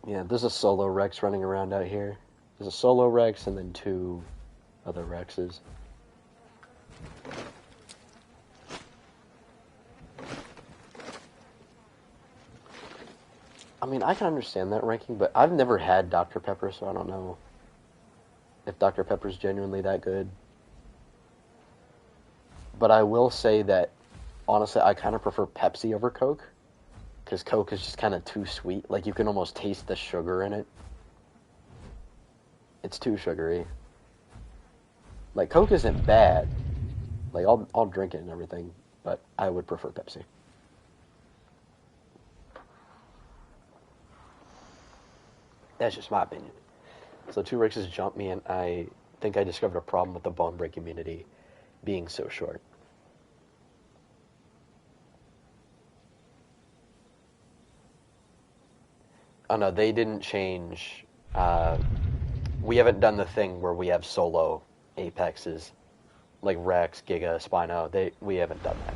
Yeah, there's a solo Rex running around out here. There's a solo Rex and then 2 other Rexes. I mean, I can understand that ranking, but I've never had Dr. Pepper, so I don't know if Dr. Pepper's genuinely that good. But I will say that, honestly, I kind of prefer Pepsi over Coke, because Coke is just kind of too sweet. Like, you can almost taste the sugar in it. It's too sugary. Like, Coke isn't bad. Like, I'll drink it and everything, but I would prefer Pepsi. That's just my opinion. So 2 Rexes jumped me, and I think I discovered a problem with the bone break immunity being so short. Oh no, they didn't change. We haven't done the thing where we have solo Apexes, like Rex, Giga, Spino. We haven't done that.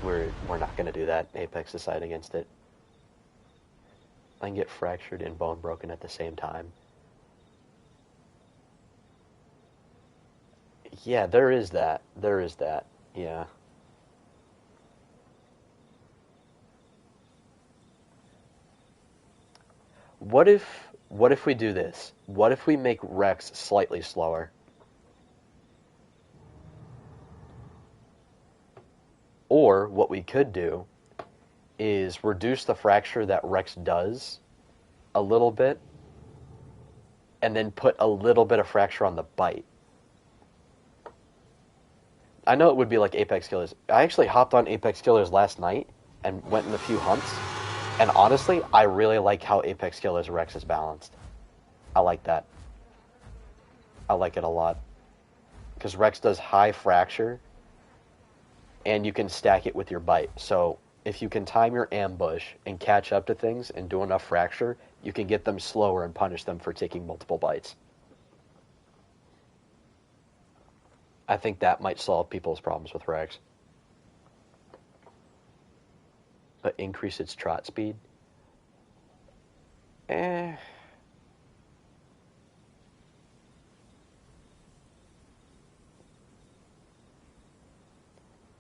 We're not going to do that. Apex decided against it. I can get fractured and bone broken at the same time. Yeah, there is that. There is that. Yeah. What if we do this? What if we make Rex slightly slower? Or what we could do is reduce the fracture that Rex does a little bit and then put a little bit of fracture on the bite. I know it would be like Apex Killers. I actually hopped on Apex Killers last night and went in a few hunts. And honestly, I really like how Apex Killers Rex is balanced. I like that. I like it a lot. Because Rex does high fracture, and you can stack it with your bite. So if you can time your ambush and catch up to things and do enough fracture, you can get them slower and punish them for taking multiple bites. I think that might solve people's problems with Rex. But increase its trot speed? Eh.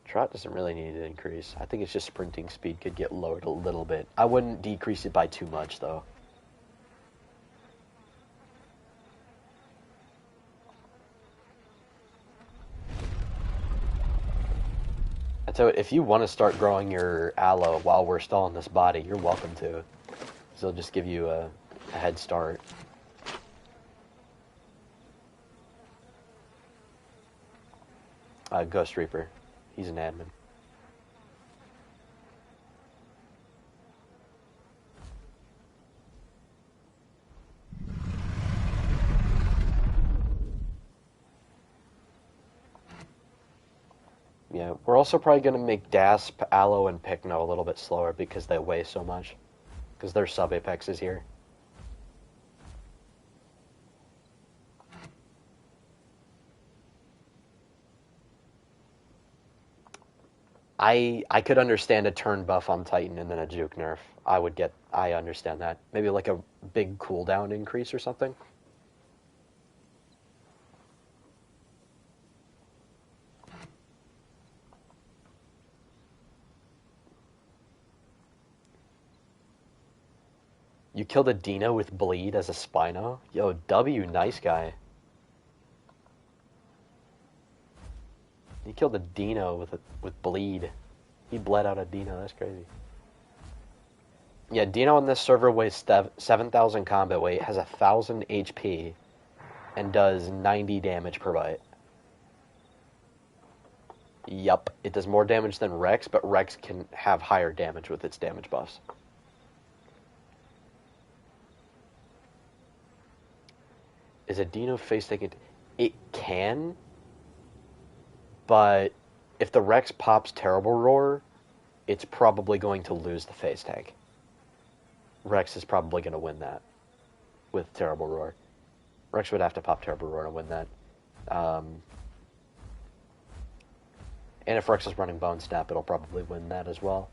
Trot doesn't really need to increase. I think it's just sprinting speed could get lowered a little bit. I wouldn't decrease it by too much, though. So if you want to start growing your aloe while we're still in this body, you're welcome to. So it'll just give you a head start. Ghost Reaper. He's an admin. Yeah, we're also probably going to make Dasp, Aloe, and Pycno a little bit slower because they weigh so much. Because they're sub-apexes here. I could understand a turn buff on Titan and then a juke nerf. I understand that. Maybe like a big cooldown increase or something. You killed a Dino with bleed as a Spino? Yo, W, nice guy. You killed a Dino with bleed. He bled out a Dino, that's crazy. Yeah, Dino on this server weighs 7,000 combat weight, has 1,000 HP, and does 90 damage per bite. Yup, it does more damage than Rex, but Rex can have higher damage with its damage buffs. Is a Dino face tank? It can, but if the Rex pops Terrible Roar, it's probably going to lose the face tank. Rex is probably going to win that with Terrible Roar. Rex would have to pop Terrible Roar to win that. And if Rex is running Bone Snap, it'll probably win that as well.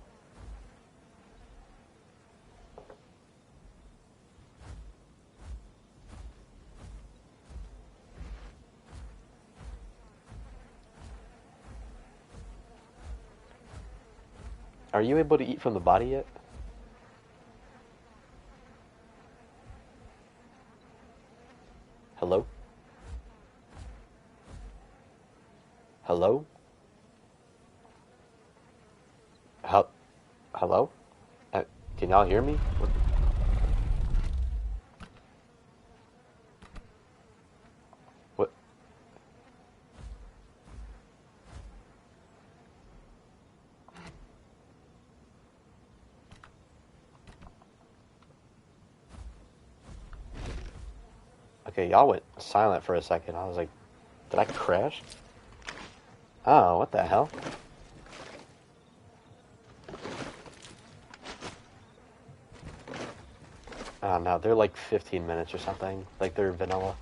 Are you able to eat from the body yet? Hello? Hello? Hello? Can y'all hear me? What? Okay, y'all went silent for a second. I was like, did I crash? Oh, what the hell? Oh no, they're like 15 minutes or something. Like they're vanilla.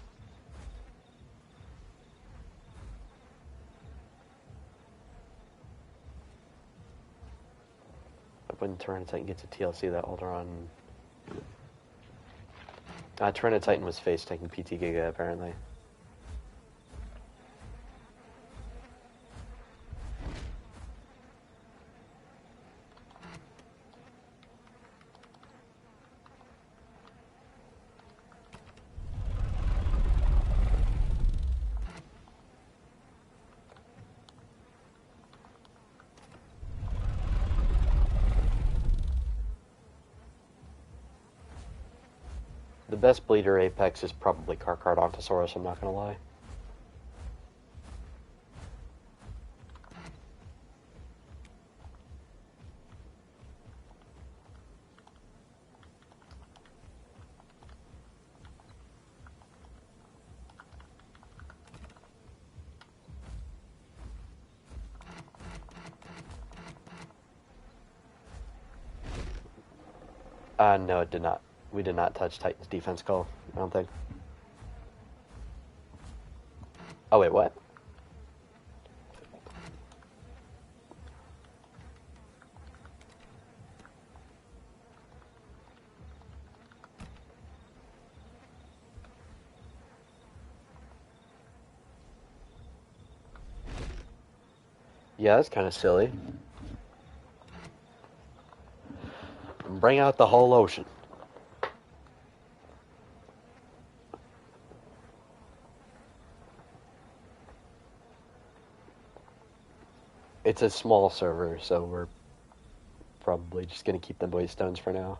When Tyranid Titan gets a TLC that Alderaan... Tyranid Titan was face taking PT Giga apparently. The best bleeder Apex is probably Carcharodontosaurus, I'm not gonna lie. No, it did not. We did not touch Titan's defense call, I don't think. Oh, wait, what? Yeah, that's kind of silly. Bring out the whole ocean. It's a small server, so we're probably just going to keep them void stones for now.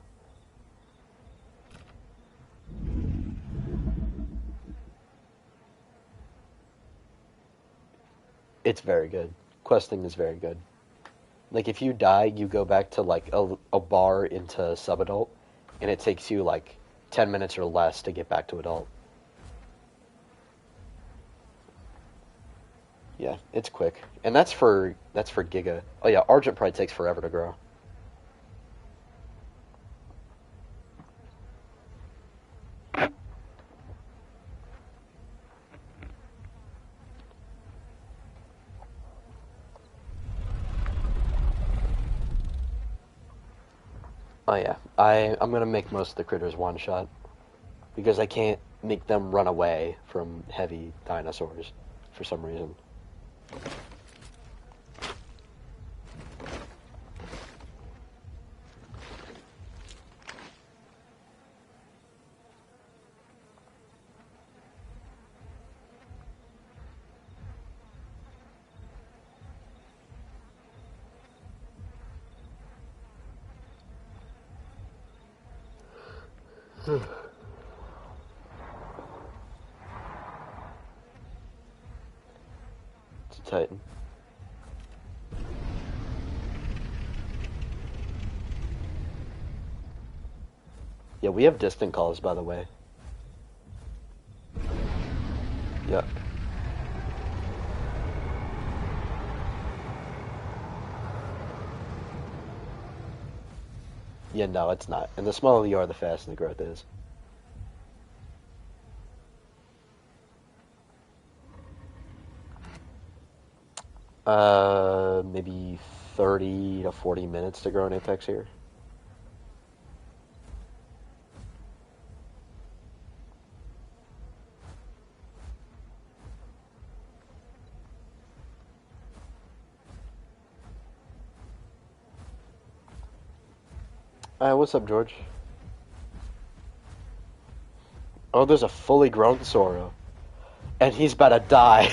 It's very good. Questing is very good. Like, if you die, you go back to, like, a bar into subadult, and it takes you, like, 10 minutes or less to get back to adult. Yeah, it's quick. And that's for Giga. Oh yeah, Argent probably takes forever to grow. Oh yeah, I'm gonna make most of the critters one shot because I can't make them run away from heavy dinosaurs for some reason. It's a Titan. Yeah, we have distant calls, by the way. Yep. Yeah, no, it's not. And the smaller you are, the faster the growth is. Maybe 30 to 40 minutes to grow an apex here. What's up, George? Oh, there's a fully grown Sora. And he's about to die.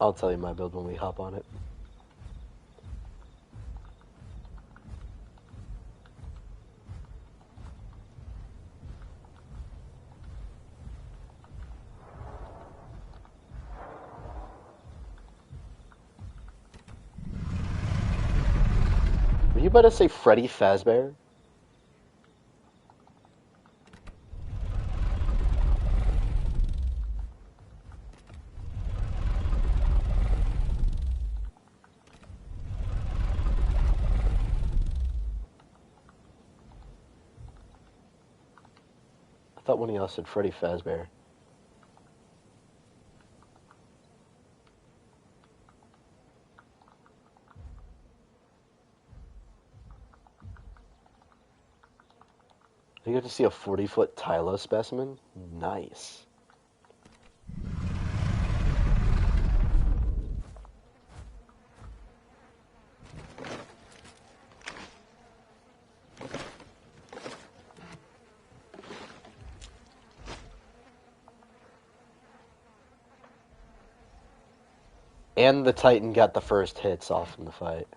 I'll tell you my build when we hop on it. Were you about to say Freddy Fazbear? I thought one of y'all said Freddy Fazbear. You get to see a 40-foot Tylo specimen? Nice. And the Titan got the first hits off in the fight.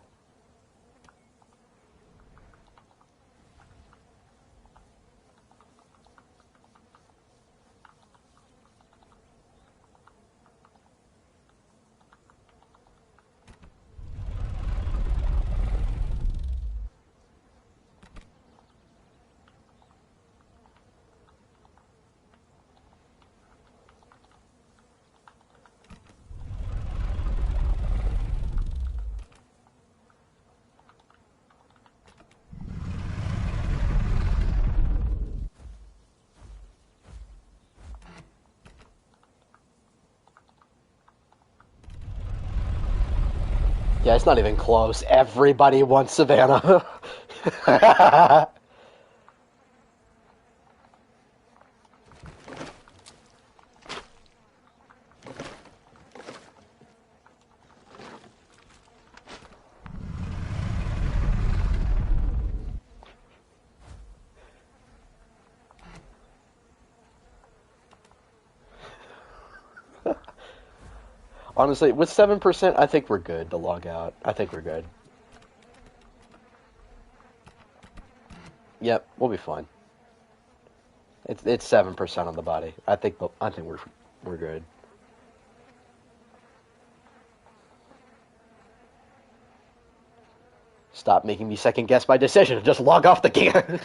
Yeah, it's not even close. Everybody wants Savannah. Honestly, with 7%, I think we're good to log out. I think we're good. Yep, we'll be fine. It's 7% on the body. I think we're good. Stop making me second guess my decision and just log off the game.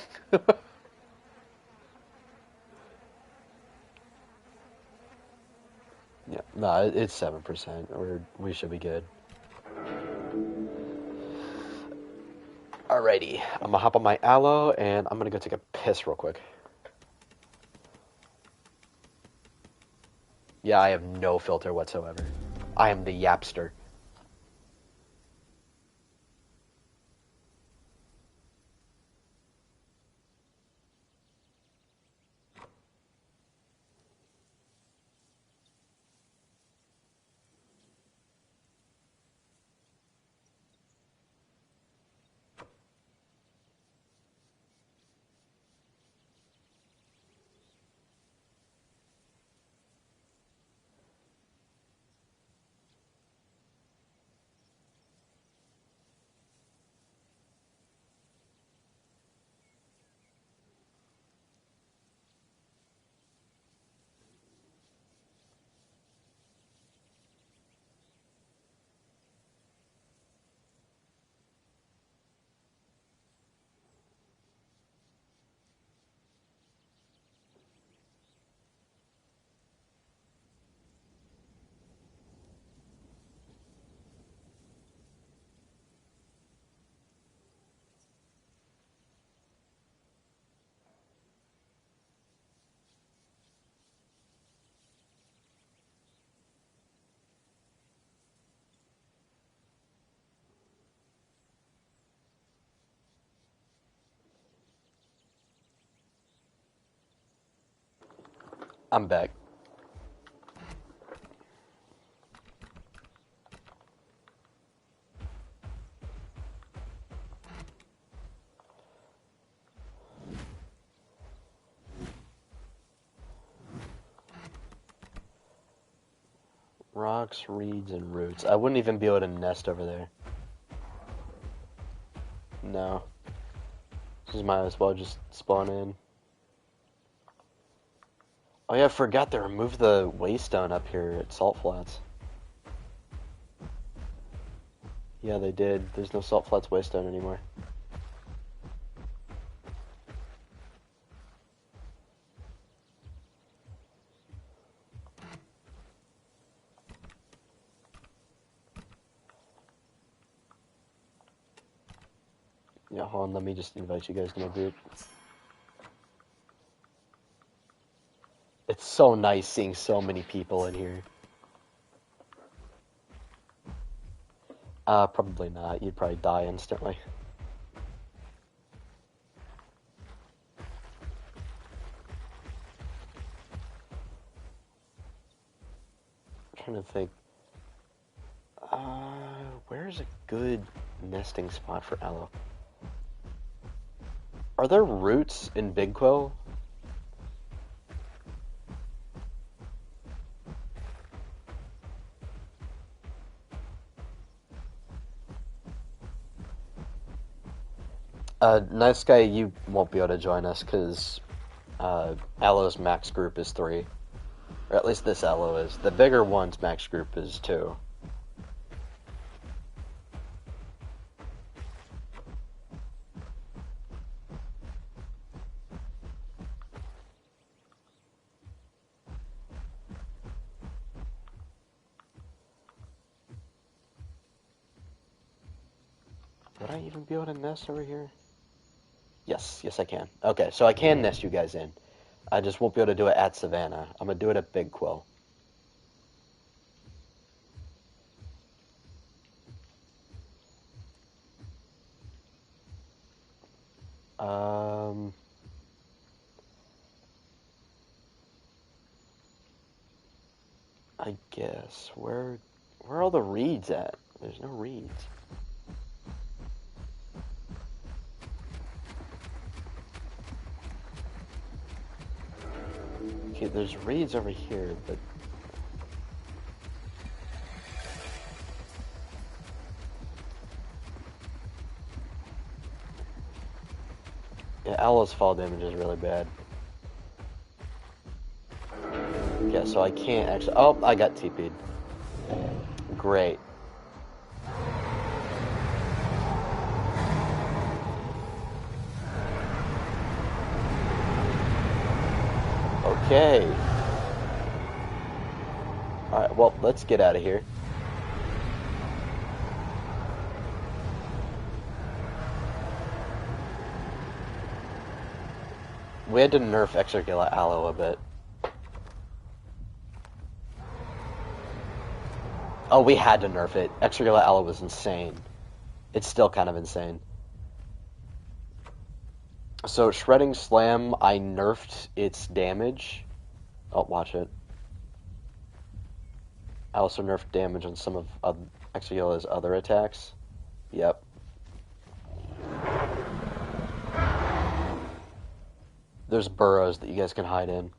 Yeah, no, it's 7%. We should be good. Alrighty, I'm gonna hop on my aloe and I'm gonna go take a piss real quick. Yeah, I have no filter whatsoever. I am the yapster. I'm back. Rocks, reeds, and roots. I wouldn't even be able to nest over there. No. Just might as well just spawn in. Oh yeah, I forgot they removed the waystone up here at Salt Flats. Yeah, they did. There's no Salt Flats waystone anymore. Yeah, hold on, let me just invite you guys to my group. It's so nice seeing so many people in here. Probably not. You'd probably die instantly. I'm trying to think. Where's a good nesting spot for aloe? Are there roots in Big Quill? Nice guy, you won't be able to join us because Aloe's max group is 3. Or at least this Aloe is. The bigger one's max group is 2. Would I even be able to nest over here? Yes, I can. Okay, so I can nest you guys in. I just won't be able to do it at Savannah. I'm gonna do it at Big Quill. I guess where are all the reeds at? There's no reeds. Okay, there's reeds over here, but yeah, Aloe's fall damage is really bad. Yeah, so I can't actually. Oh, I got TP'd. Great. Okay. Alright, well, let's get out of here. We had to nerf Exargilla Aloe a bit. Oh, we had to nerf it. Exargilla Aloe was insane. It's still kind of insane. So, Shredding Slam, I nerfed its damage. Oh, watch it. I also nerfed damage on some of Exargilla's other attacks. Yep. There's burrows that you guys can hide in.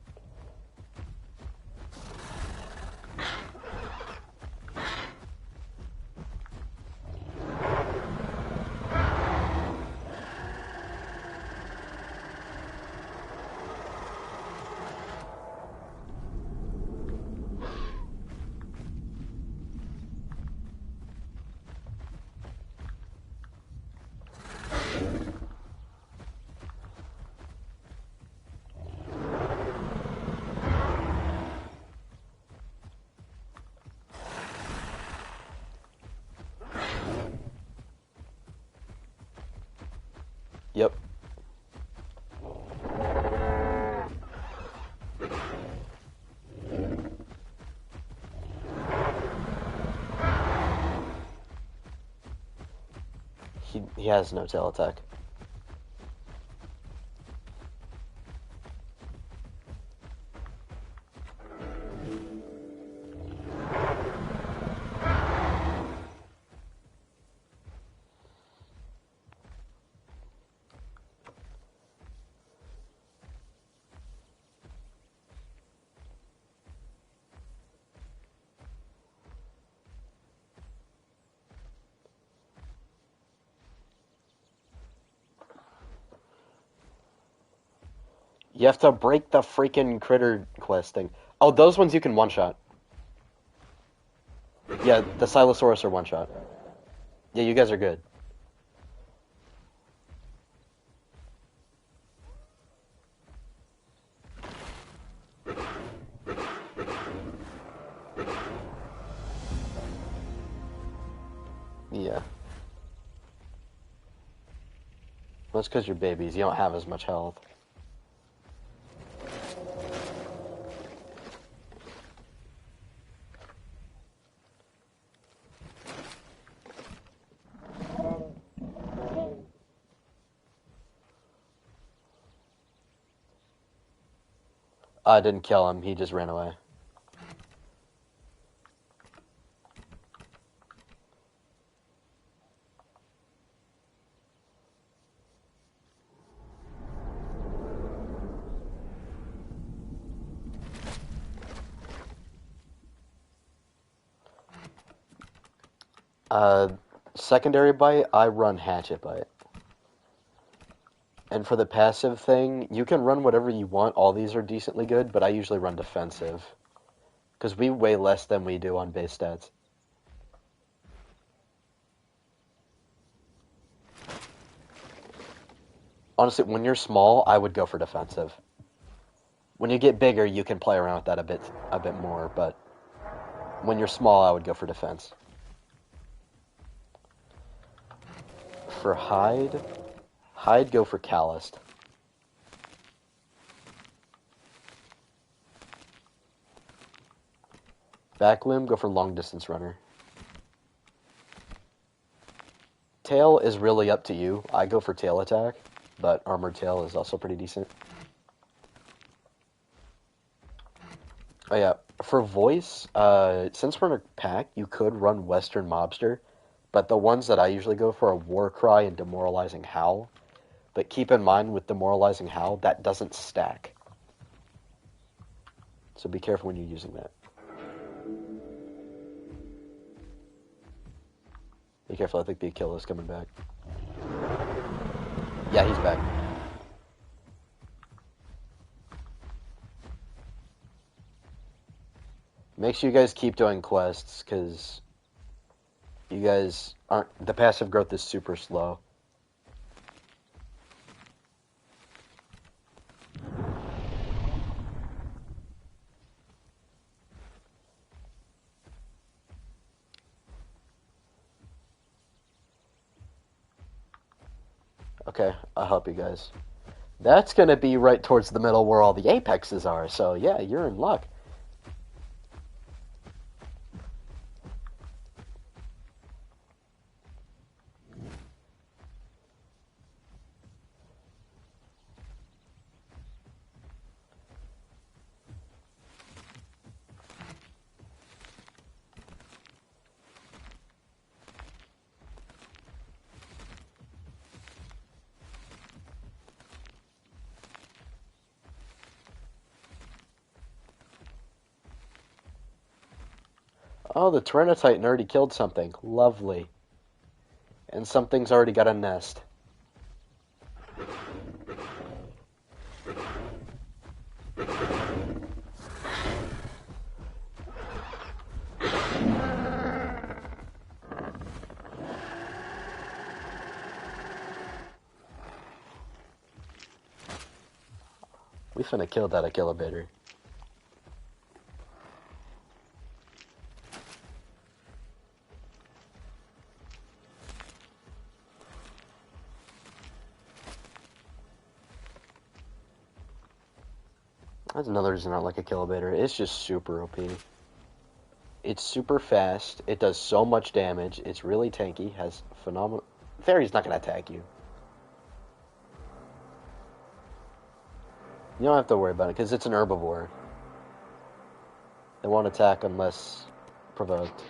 Yep. He has no tail attack. You have to break the freaking critter quest thing. Oh, those ones you can one-shot. Yeah, the Silosaurus are one-shot. Yeah, you guys are good. Yeah. Well, that's because you're babies. You don't have as much health. I didn't kill him. He just ran away. Uh, Secondary bite, I run hatchet bite. And for the passive thing, you can run whatever you want. All these are decently good, but I usually run defensive. Because we weigh less than we do on base stats. Honestly, when you're small, I would go for defensive. When you get bigger, you can play around with that a bit more, but when you're small, I would go for defense. For hide, go for calloused. Back limb, go for long distance runner. Tail is really up to you. I go for tail attack, but armored tail is also pretty decent. Oh yeah, for voice, since we're in a pack, you could run Western Mobster, but the ones that I usually go for are Warcry and Demoralizing Howl. But keep in mind, with Demoralizing Howl, that doesn't stack. So be careful when you're using that. Be careful, I think the Achilles coming back. Yeah, he's back. Make sure you guys keep doing quests, because you guys aren't... The passive growth is super slow. Okay, I'll help you guys. That's going to be right towards the middle where all the apexes are, so yeah, you're in luck. Oh, the Tyranitar already killed something. Lovely. And something's already got a nest. We finna kill that Achillibator. That's another reason I don't like Achillibator. It's just super OP. It's super fast. It does so much damage. It's really tanky. Has phenomenal... Fairy's not gonna attack you. You don't have to worry about it, because it's an herbivore. They won't attack unless provoked.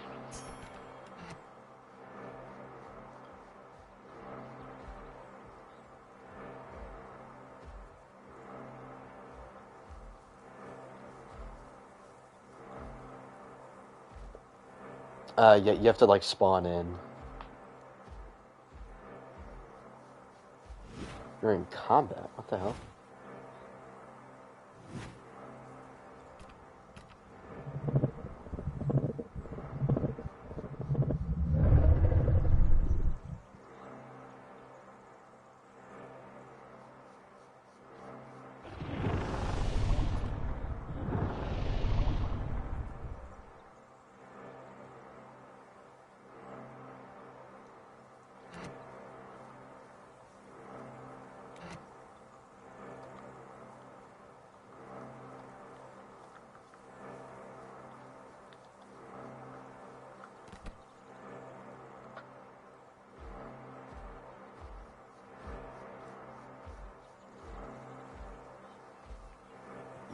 Yeah, you have to, like, spawn in. You're in combat? What the hell?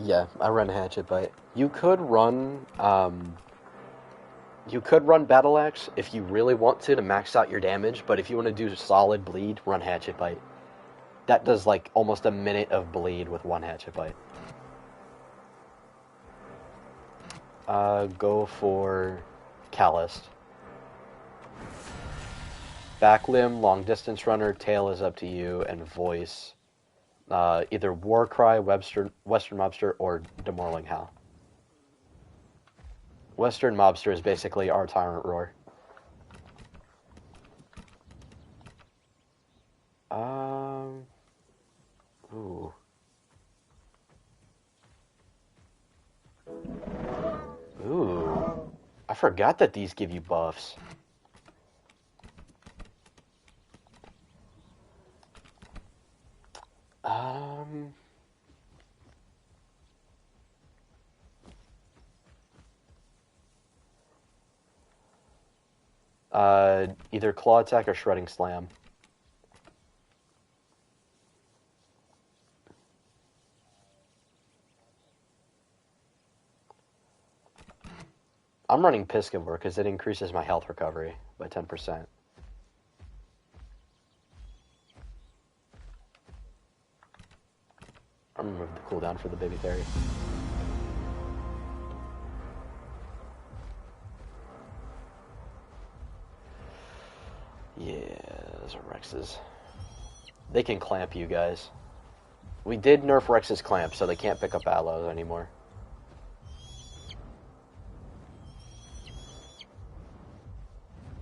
Yeah, I run Hatchet Bite. You could run Battle Axe if you really want to max out your damage, but if you want to do solid bleed, run Hatchet Bite. That does like almost a minute of bleed with one Hatchet Bite. Go for Calloused. Back limb, long distance runner, tail is up to you, and voice. Either Warcry, Western Mobster, or Demorling Howl. Western Mobster is basically our Tyrant Roar. Ooh. Ooh. I forgot that these give you buffs. Either Claw Attack or Shredding Slam. I'm running Piscivore because it increases my health recovery by 10%. I'm gonna remove the cooldown for the Baby Fairy. Yeah, those are Rexes. They can clamp you guys. We did nerf Rex's clamp, so they can't pick up Allos anymore.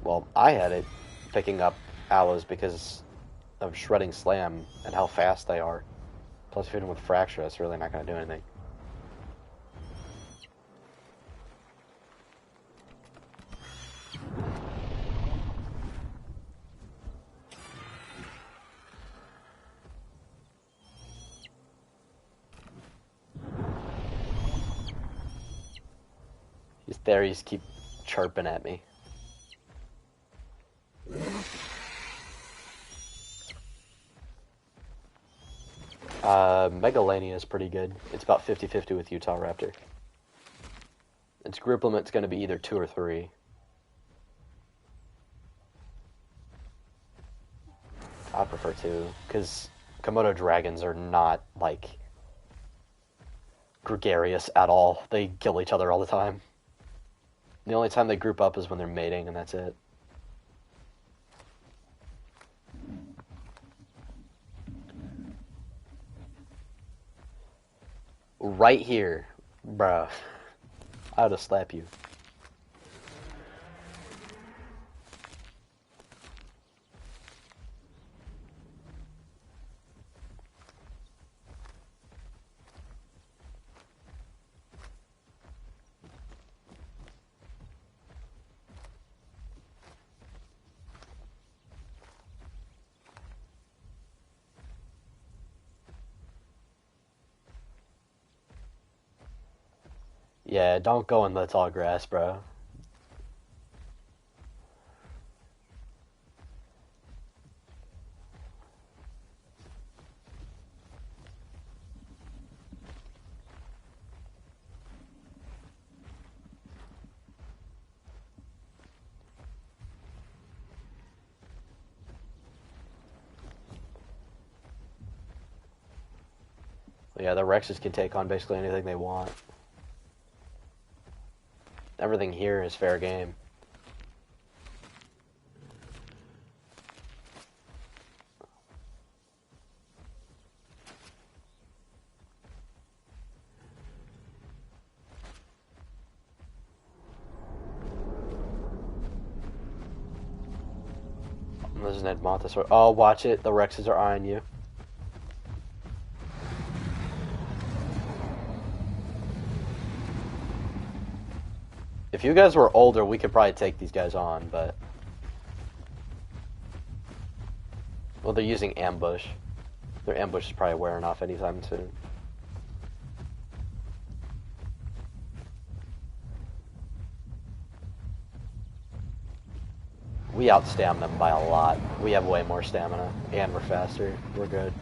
Well, I had it picking up Allos because of Shredding Slam and how fast they are. Plus, if you hit them with Fracture, that's really not going to do anything. These fairies keep chirping at me. Megalania is pretty good. It's about 50-50 with Utah Raptor. Its group limit's going to be either 2 or 3. I prefer 2, because Komodo dragons are not, like, gregarious at all. They kill each other all the time. The only time they group up is when they're mating, and that's it. Right here, bruh. I ought to slap you. Yeah, don't go in the tall grass, bro. Yeah, the Rexes can take on basically anything they want. Everything here is fair game. There's an Edmontis. Oh, watch it. The Rexes are eyeing you. If you guys were older, we could probably take these guys on, but... Well, they're using ambush. Their ambush is probably wearing off anytime soon. We outstam them by a lot. We have way more stamina, and we're faster. We're good.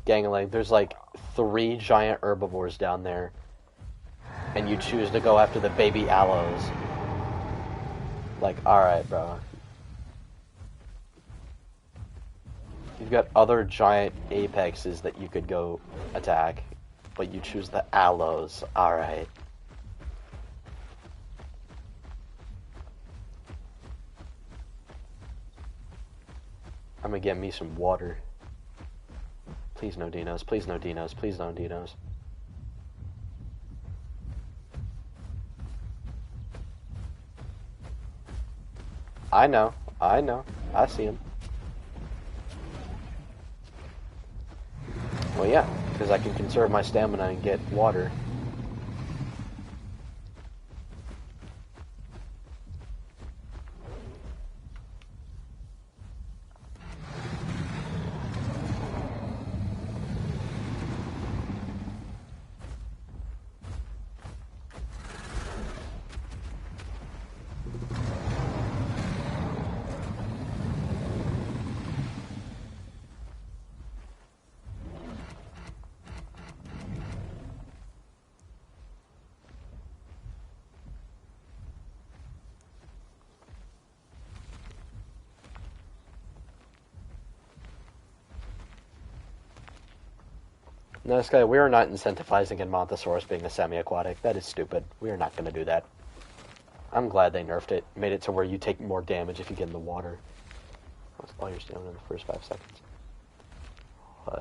Gangling, there's like 3 giant herbivores down there, and you choose to go after the baby aloes. Like, alright, bro. You've got other giant apexes that you could go attack, but you choose the aloes. Alright. I'm gonna get me some water. Please no dinos, please no dinos, please no dinos. I know, I see him. Well, yeah, because I can conserve my stamina and get water. No, this guy, we are not incentivizing Edmontosaurus being a semi-aquatic. That is stupid. We are not going to do that. I'm glad they nerfed it. Made it to where you take more damage if you get in the water. That's all you're doing in the first 5 seconds.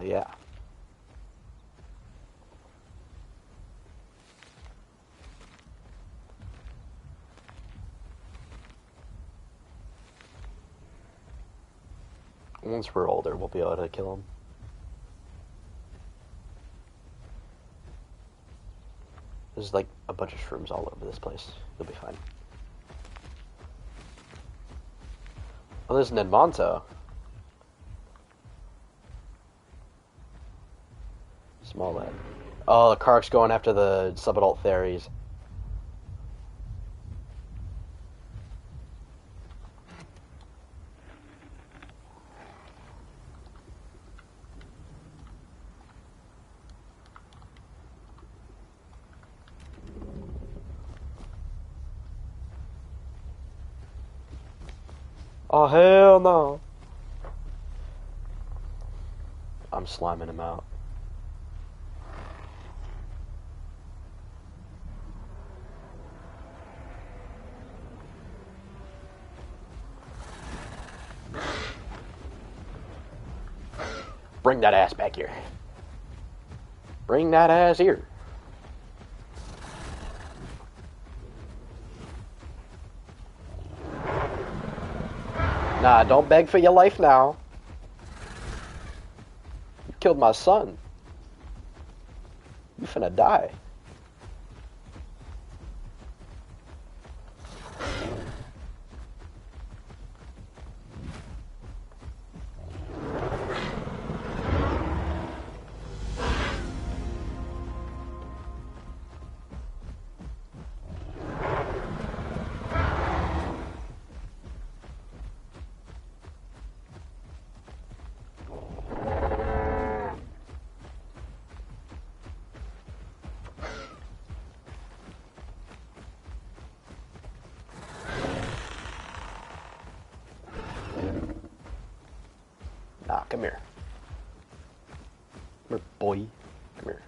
Yeah. Once we're older, we'll be able to kill him. There's like a bunch of shrooms all over this place. You'll be fine. Oh, there's an Edmonto. Small lad. Oh, the Kark's going after the subadult Theres. Oh, hell no. I'm sliming him out. Bring that ass back here. Bring that ass here. Nah, don't beg for your life now. You killed my son. You finna die. Nah, come here. Come here, boy. Come here.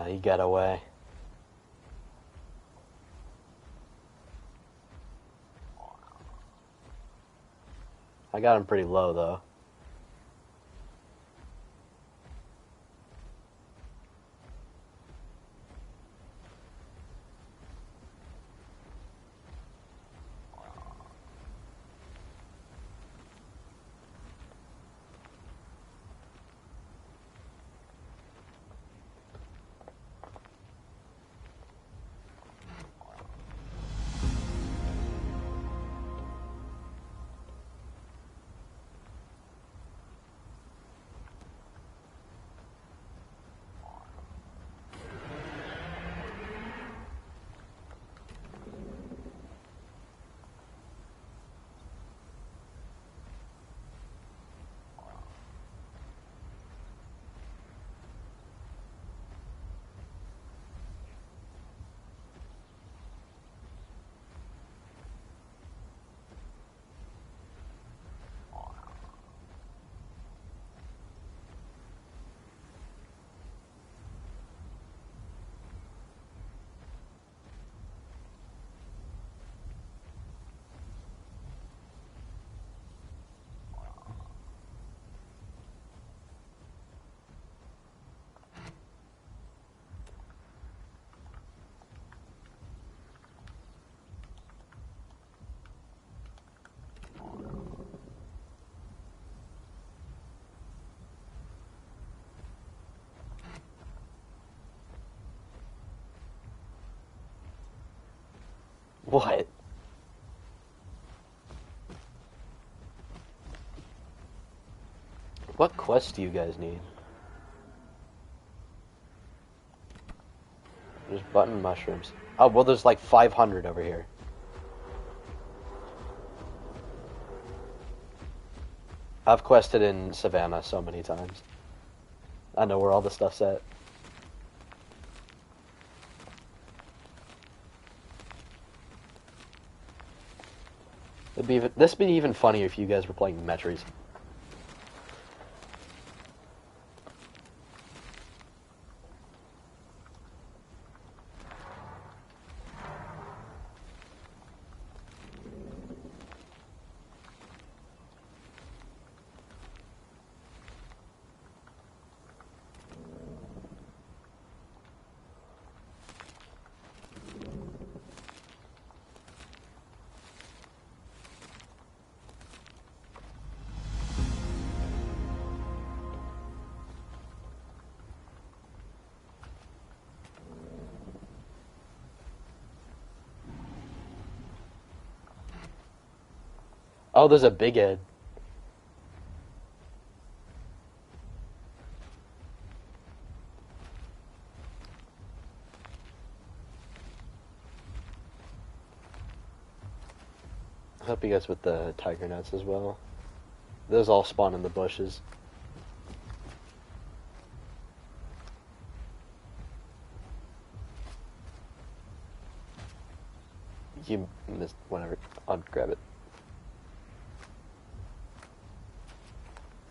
He got away. I got him pretty low, though. What? What quests do you guys need? There's button mushrooms. Oh, well, there's like 500 over here. I've quested in Savannah so many times. I know where all the stuff's at. This'd be even funnier if you guys were playing Metries. Oh, there's a big head. I'll help you guys with the tiger nuts as well. Those all spawn in the bushes. You missed whatever. I'll grab it.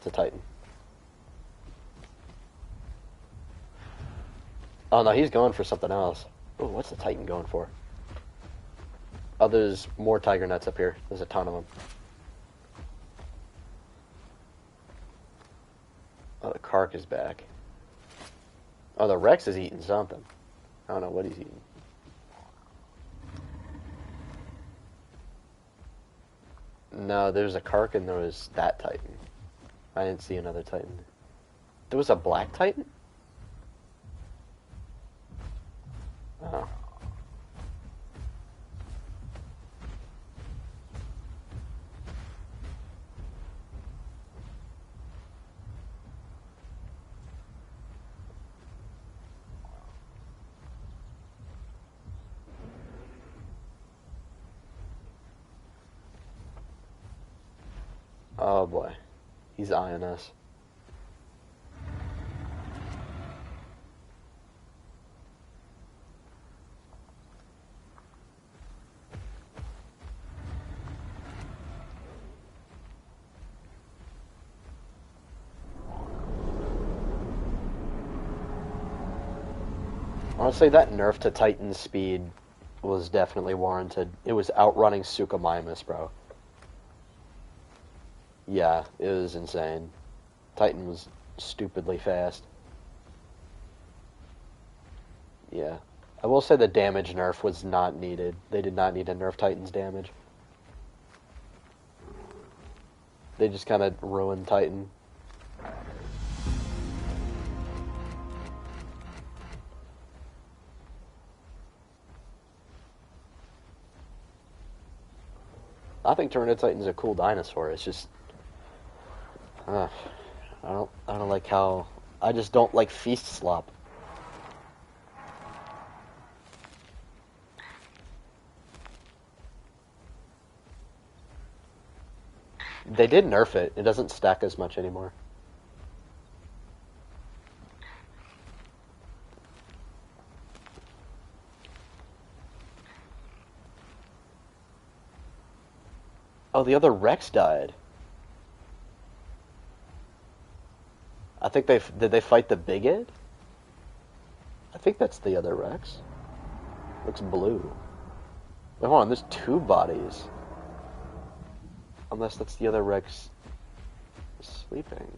It's a Titan. Oh no, he's going for something else. Oh, what's the Titan going for? Oh, there's more tiger nuts up here. There's a ton of them. Oh, the Kark is back. Oh, the Rex is eating something. I don't know what he's eating. No, there's a Kark and there was that Titan. I didn't see another Titan. There was a black Titan? Oh. Oh boy. He's eyeing us. Honestly, that nerf to Titan's speed was definitely warranted. It was outrunning Suchomimus, bro. Yeah, it was insane. Titan was stupidly fast. Yeah. I will say the damage nerf was not needed. They did not need to nerf Titan's damage. They just kind of ruined Titan. I think Tyranids Titan's a cool dinosaur. It's just, I don't like how. I just don't like Feast Slop. They did nerf it. It doesn't stack as much anymore. Oh, the other Rex died. I think did they fight the Big Ed? I think that's the other Rex. Looks blue. Wait, hold on, there's two bodies. Unless that's the other Rex sleeping.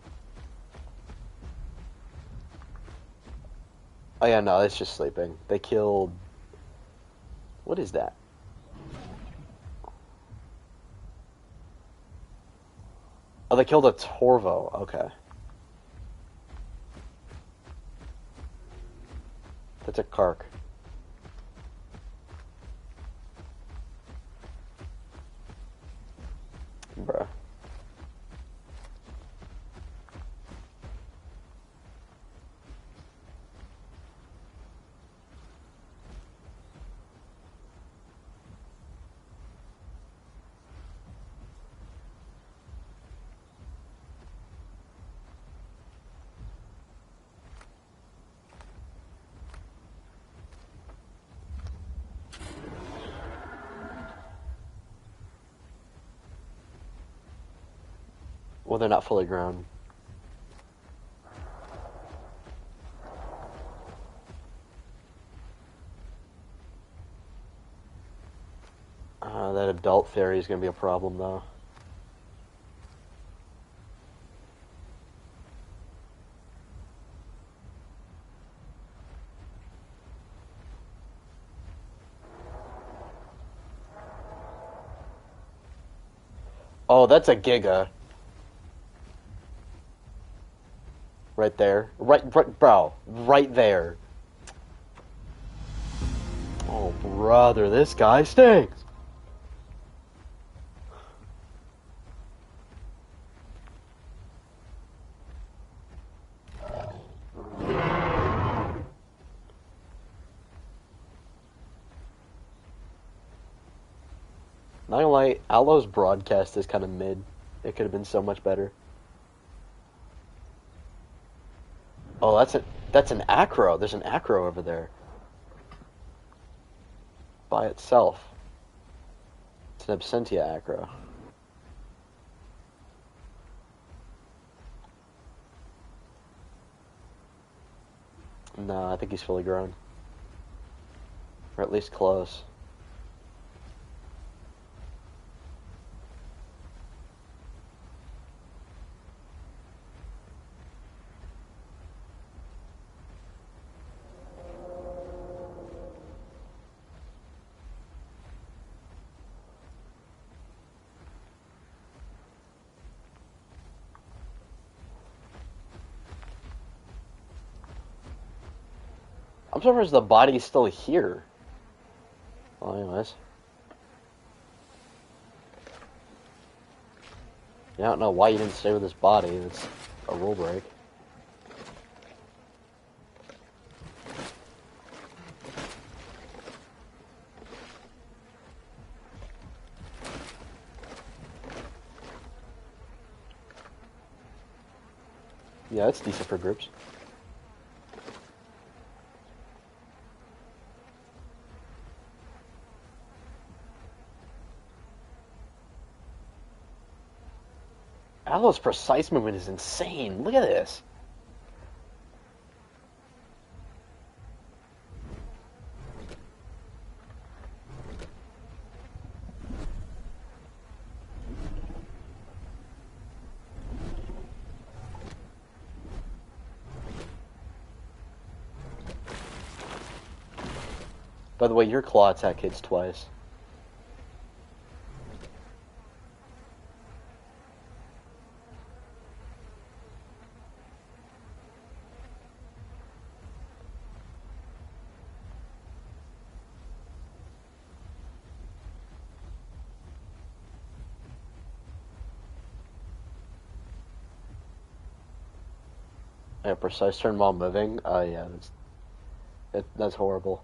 Oh yeah, no, it's just sleeping. They killed... What is that? Oh, they killed a Torvo. Okay. That's a Kark. Bruh. Well, they're not fully grown. That adult fairy is going to be a problem, though. Oh, that's a Giga. Right there. Right, bro. Right there. Oh, brother, this guy stinks. Not gonna lie, Alo's broadcast is kind of mid. It could have been so much better. Oh, that's an acro. There's an acro over there. By itself. It's an Absentia acro. No, I think he's fully grown. Or at least close. I'm surprised the body's still here. Well, anyways. Yeah, I don't know why you didn't stay with this body. It's a rule break. Yeah, it's decent for groups. Alo's precise movement is insane. Look at this. By the way, your claw attack hits twice. Yeah, precise turn while moving. Yeah, that's horrible.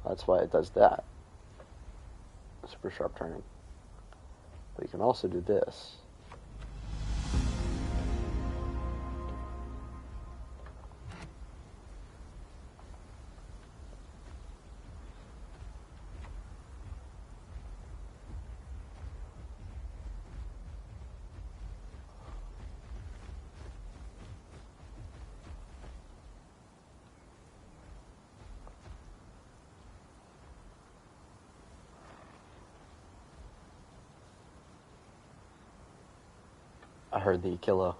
That's why it does that. Super sharp turn. But you can also do this. I heard the kilo.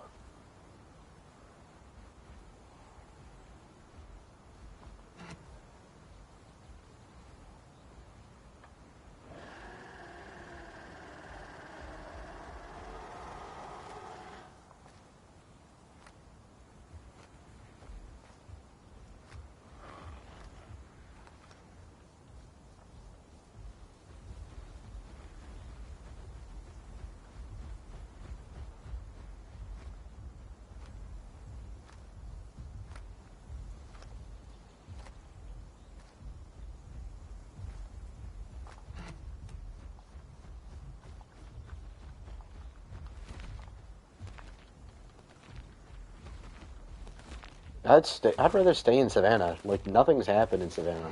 I'd rather stay in Savannah. Like, nothing's happened in Savannah.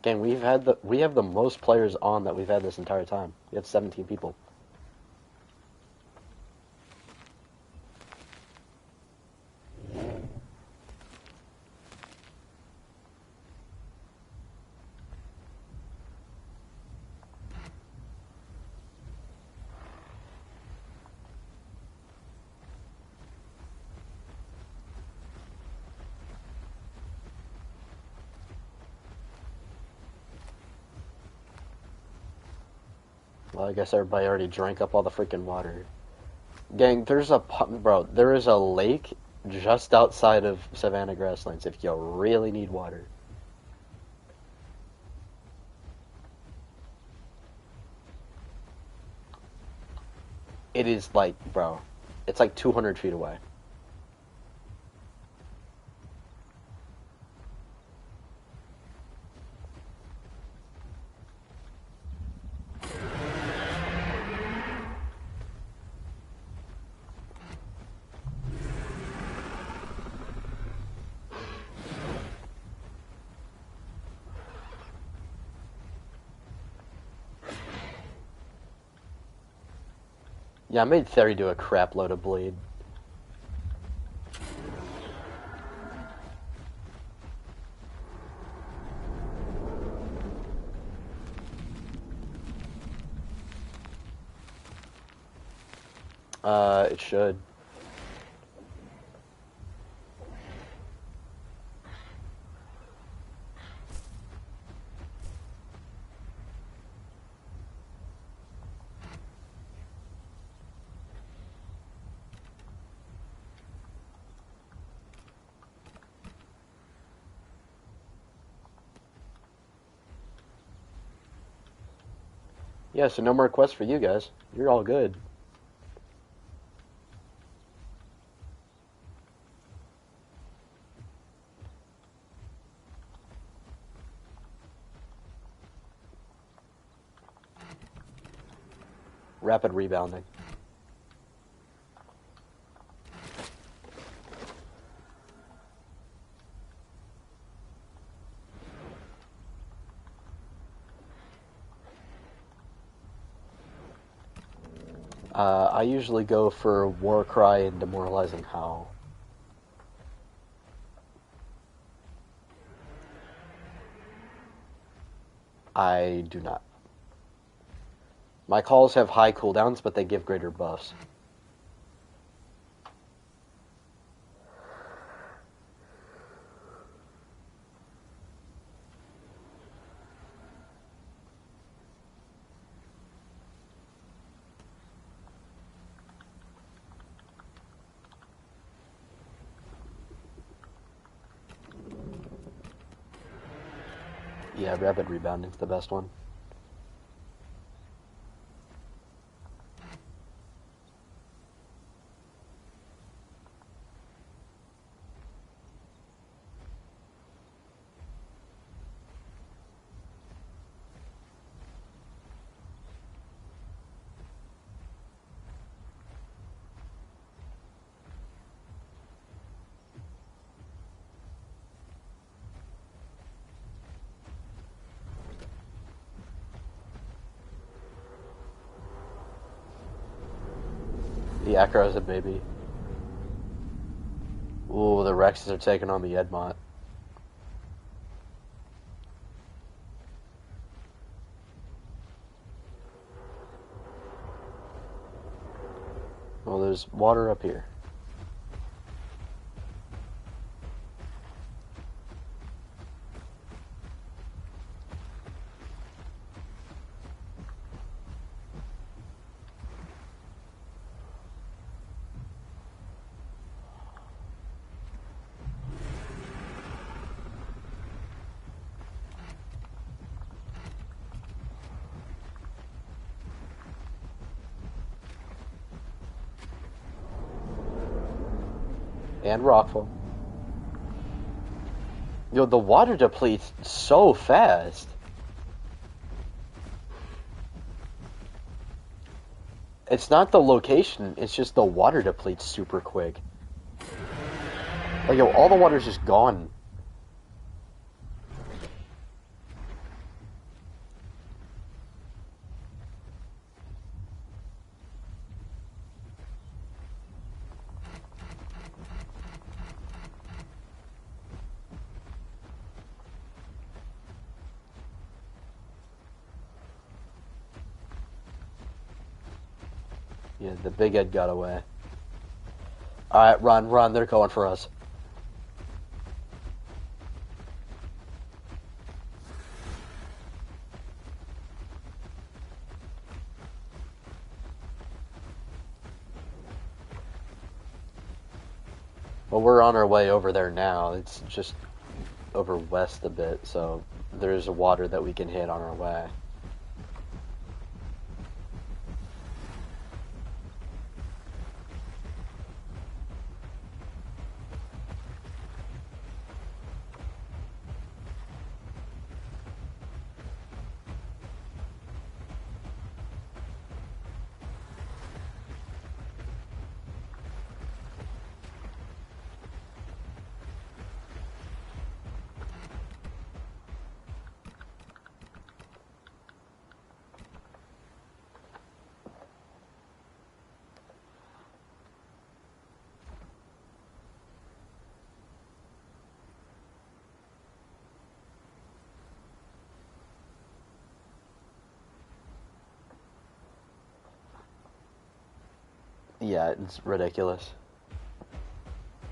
Again, we have the most players on that we've had this entire time. We have 17 people. Well, I guess everybody already drank up all the freaking water. Gang, there is a lake just outside of Savannah Grasslands if you really need water. It is like, bro, it's like 200 feet away. Yeah, I made Theory do a crap load of bleed. It should. Yeah, so no more quests for you guys. You're all good. Rapid rebounding. I usually go for War Cry and Demoralizing Howl. I do not. My calls have high cooldowns, but they give greater buffs. Yeah, rapid rebounding's the best one. The Acro's a baby. Ooh, the Rexes are taking on the Edmont. Well, there's water up here. And Rockfall. Yo, the water depletes so fast. It's not the location, it's just the water depletes super quick. Like, yo, all the water's just gone. Yeah, the big Ed got away. Alright, run, they're going for us. Well, we're on our way over there now. It's just over west a bit, so there's water that we can hit on our way. Yeah, it's ridiculous.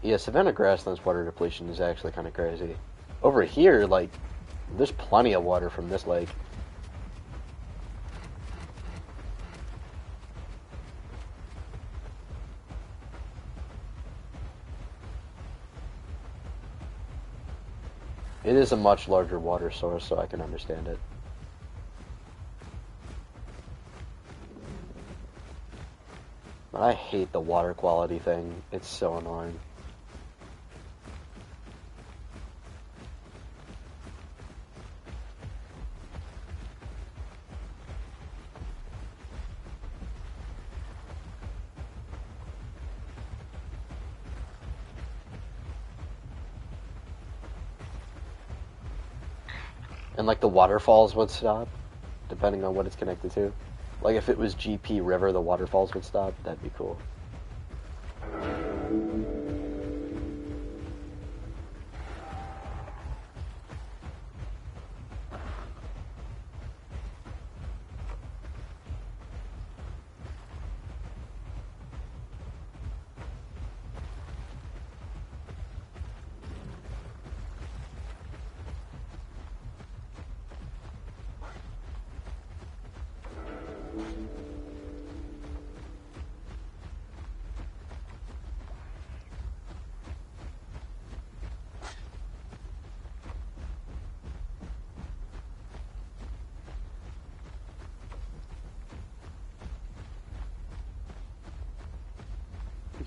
Yeah, Savannah Grasslands water depletion is actually kind of crazy. Over here, like, there's plenty of water from this lake. It is a much larger water source, so I can understand it. But I hate the water quality thing. It's so annoying. And like the waterfalls would stop, depending on what it's connected to. Like if it was GP River, the waterfalls would stop. That'd be cool.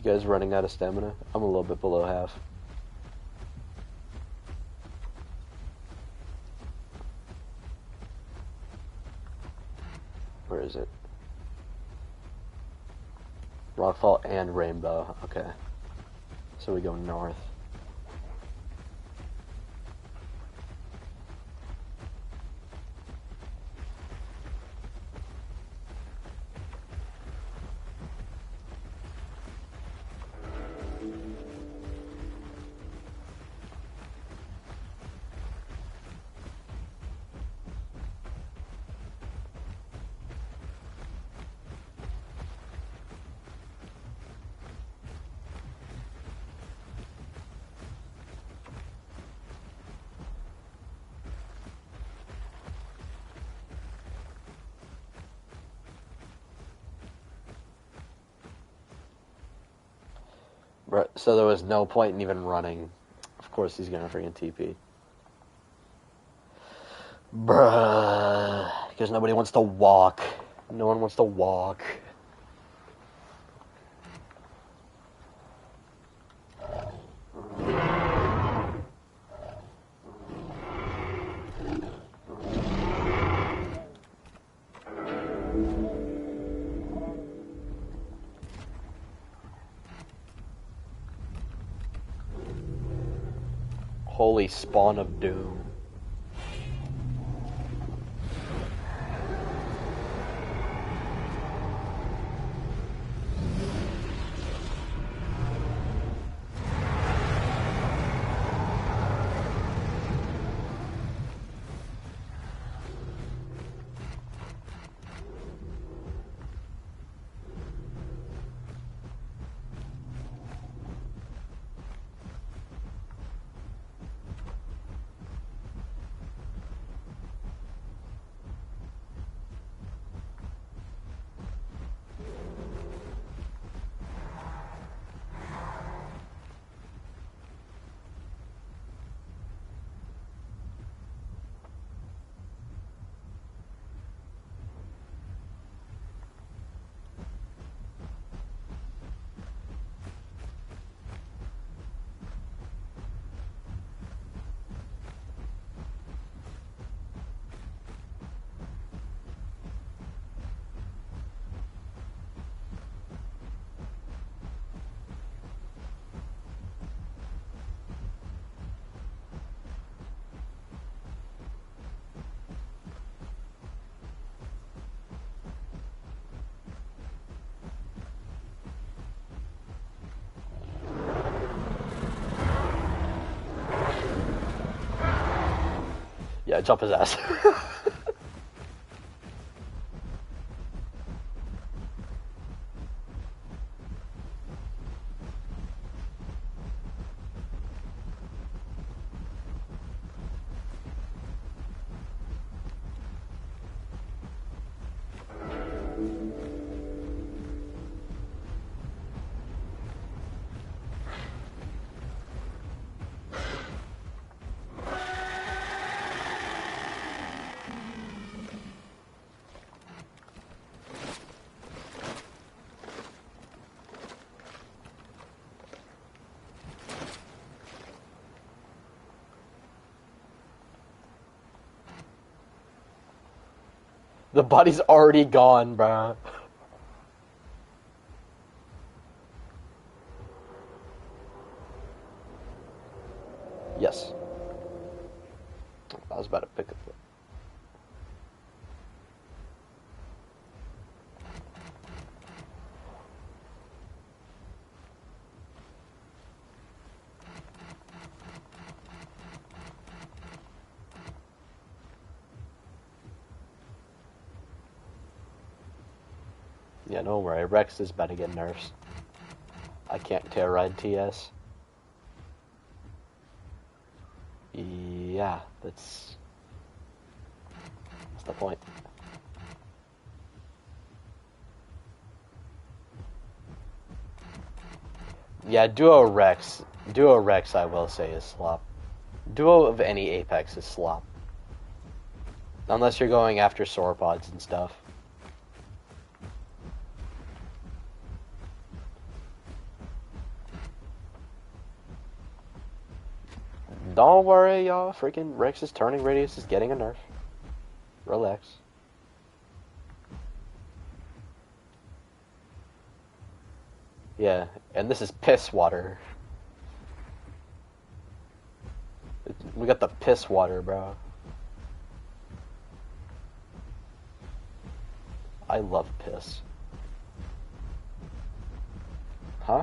You guys running out of stamina? I'm a little bit below half. Where is it? Rockfall and Rainbow. Okay. So we go north. So there was no point in even running. Of course he's gonna freaking TP. Bruh. Because nobody wants to walk. No one wants to walk. Holy spawn of doom. Yeah, jump his ass. The body's already gone, bruh. Yes. I was about to pick up. Yeah, don't worry. Rex is about to get nerfs. I can't tear ride TS. Yeah, that's the point. Yeah, Duo Rex I will say is slop. Duo of any Apex is slop. Unless you're going after sauropods and stuff. Don't worry, y'all. Freaking Rex's turning radius is getting a nerf. Relax. Yeah, and this is piss water. We got the piss water, bro. I love piss. Huh?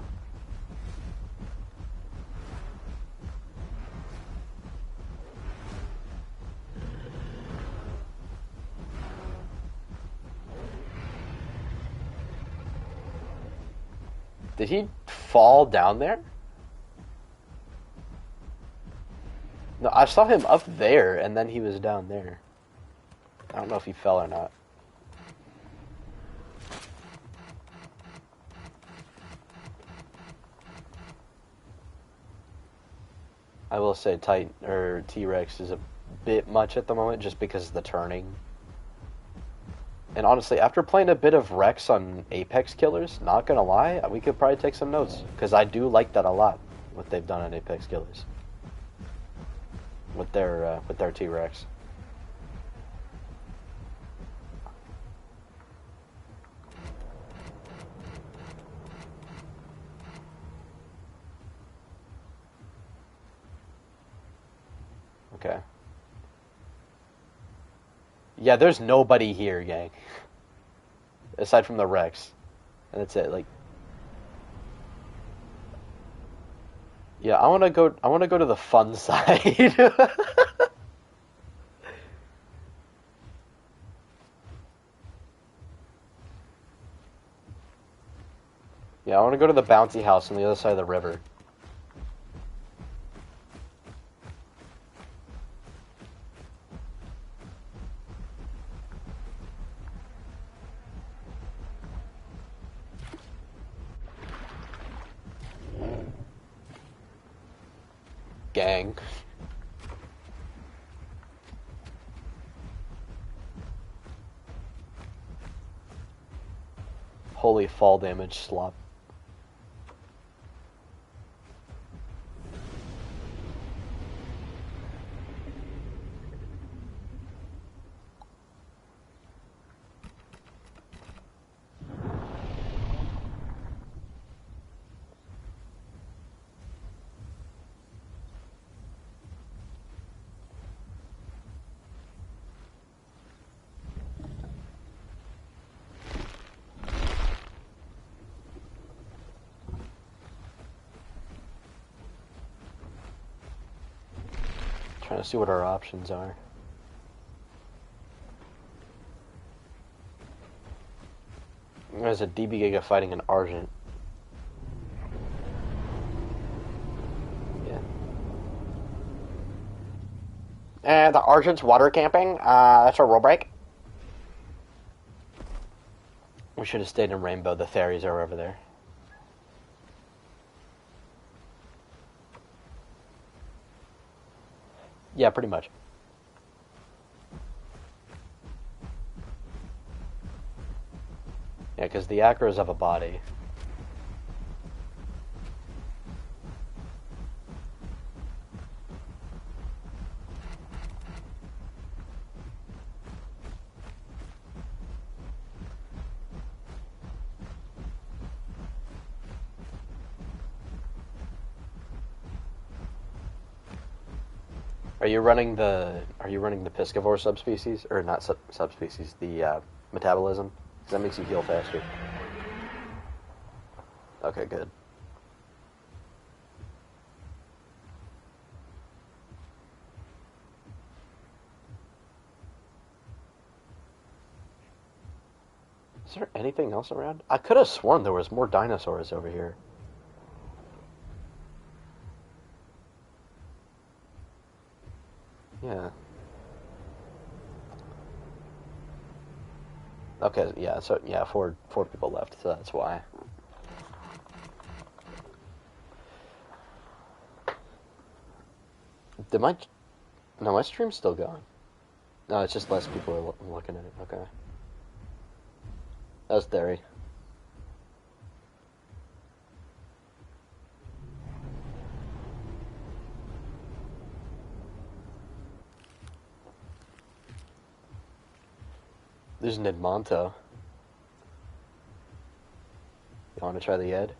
Did he fall down there? No, I saw him up there, and then he was down there. I don't know if he fell or not. I will say T-Rex is a bit much at the moment, just because of the turning. And honestly, after playing a bit of Rex on Apex Killers, not gonna lie, we could probably take some notes. Because I do like that a lot, what they've done on Apex Killers. With their T-Rex. Yeah, there's nobody here, gang. Aside from the Rex. And that's it, like... Yeah, I wanna go to the fun side. Yeah, I wanna go to the bouncy house on the other side of the river. Gang. Holy fall damage slop. Trying to see what our options are. There's a DB Giga fighting an Argent. Yeah. And the Argent's water camping. That's our rule break. We should have stayed in Rainbow. The fairies are over there. Yeah, pretty much. Yeah, because the Acros have a body. Are you running the Piscivore subspecies or not subspecies? The metabolism, because that makes you heal faster. Okay, good. Is there anything else around? I could have sworn there was more dinosaurs over here. Yeah. Okay, yeah, so yeah, four people left, so that's why. Did my... No, my stream's still going. No, it's just less people are looking at it. Okay. That was Derry. There's Nidmonto. You want to try the Ed?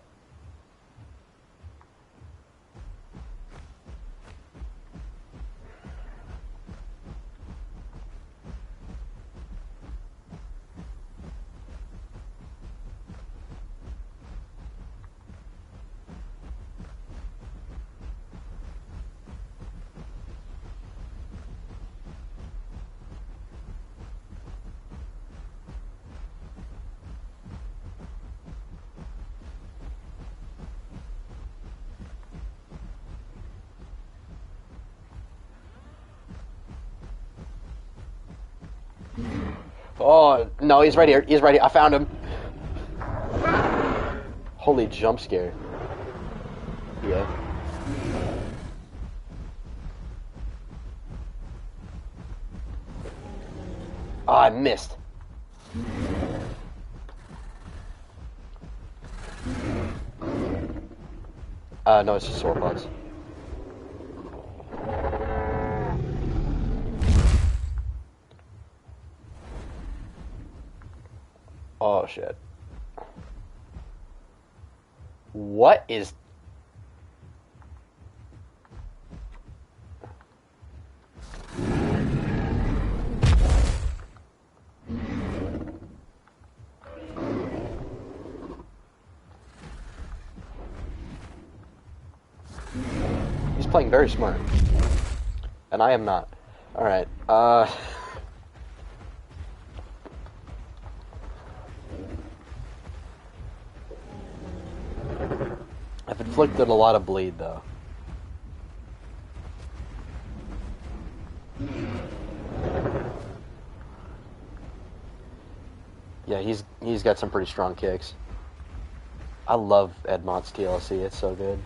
Oh, no, he's right here. He's right here. I found him. Holy jump scare. Yeah. Oh, I missed. No, it's just sauropods. Oh, shit. What is... playing very smart. And I am not. Alright, I've inflicted a lot of bleed, though. Yeah, he's got some pretty strong kicks. I love Edmont's TLC, it's so good.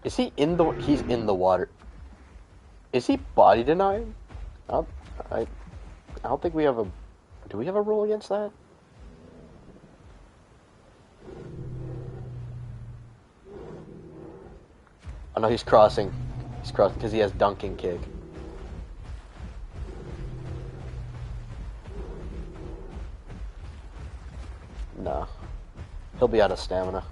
Is he in the... He's in the water. Is he body denying? I don't think we have a... Do we have a rule against that? Oh no, he's crossing. He's crossing because he has dunking kick. No. He'll be out of stamina.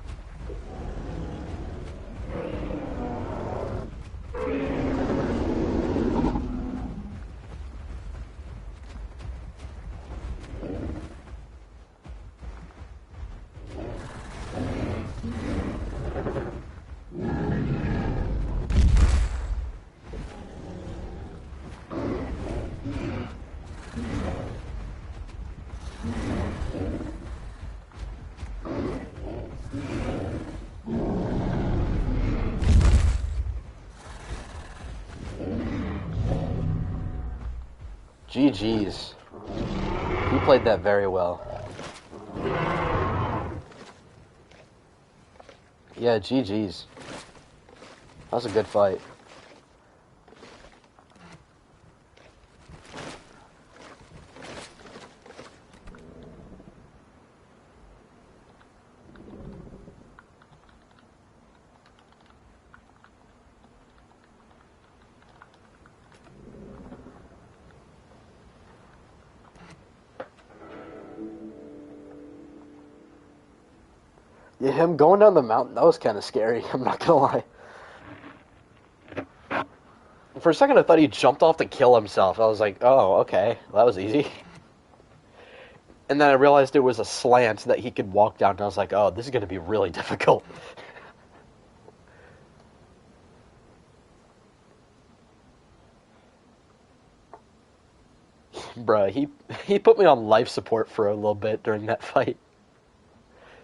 GG's. He played that very well. Yeah, GG's. That was a good fight. Yeah, him going down the mountain, that was kind of scary, I'm not gonna lie. For a second I thought he jumped off to kill himself. I was like, oh, okay, that was easy. And then I realized it was a slant that he could walk down, and I was like, oh, this is gonna be really difficult. Bruh, he put me on life support for a little bit during that fight.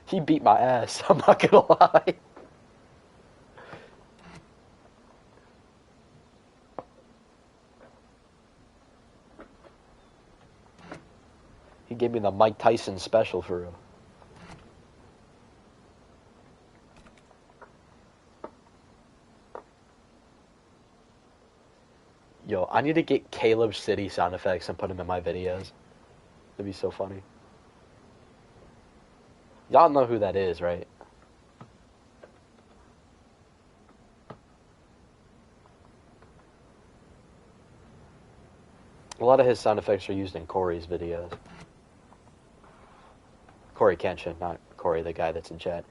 He beat my ass, I'm not gonna lie. He gave me the Mike Tyson special for real. Yo, I need to get Caleb City sound effects and put them in my videos. That'd be so funny. Y'all know who that is, right? A lot of his sound effects are used in Corey's videos. Corey Kenshin, not Corey, the guy that's in chat.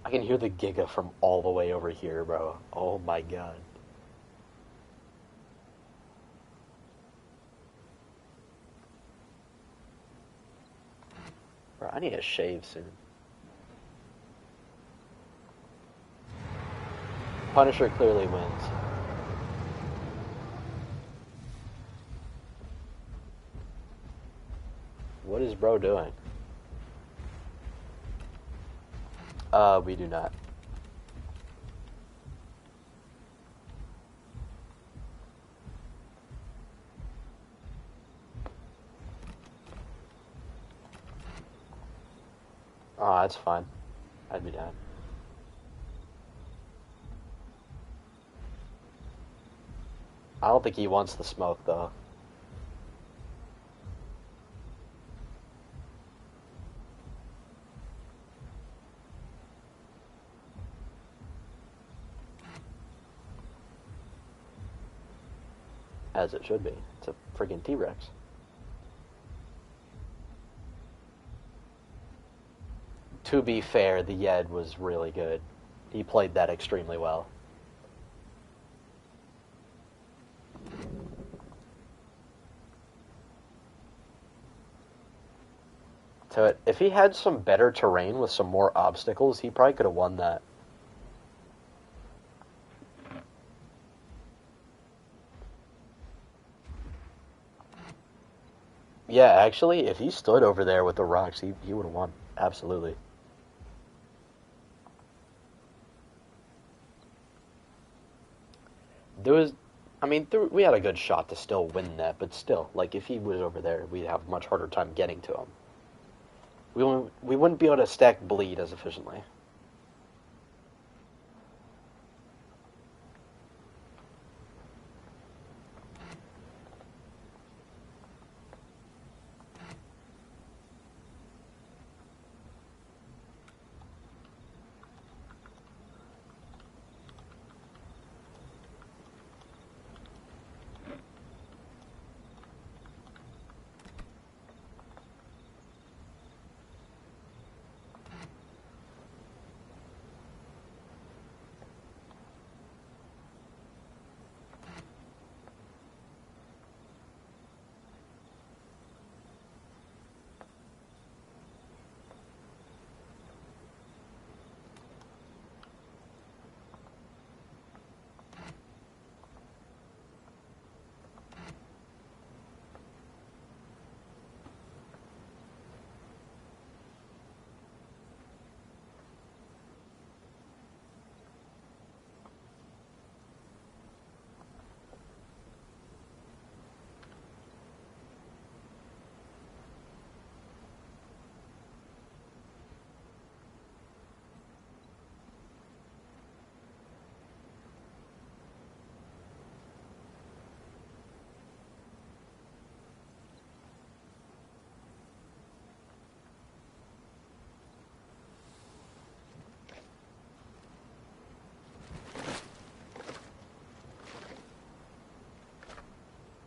I can hear the Giga from all the way over here, bro. Oh my god. Bro, I need a shave soon. Punisher clearly wins. What is bro doing? We do not. Oh, that's fine. I'd be down. I don't think he wants the smoke, though. As it should be. It's a freaking T-Rex. To be fair, the Yed was really good. He played that extremely well. So if he had some better terrain with some more obstacles, he probably could have won that. Yeah, actually, if he stood over there with the rocks, he would have won. Absolutely. There was, I mean, we had a good shot to still win that, but still, like, if he was over there, we'd have a much harder time getting to him. We wouldn't be able to stack bleed as efficiently.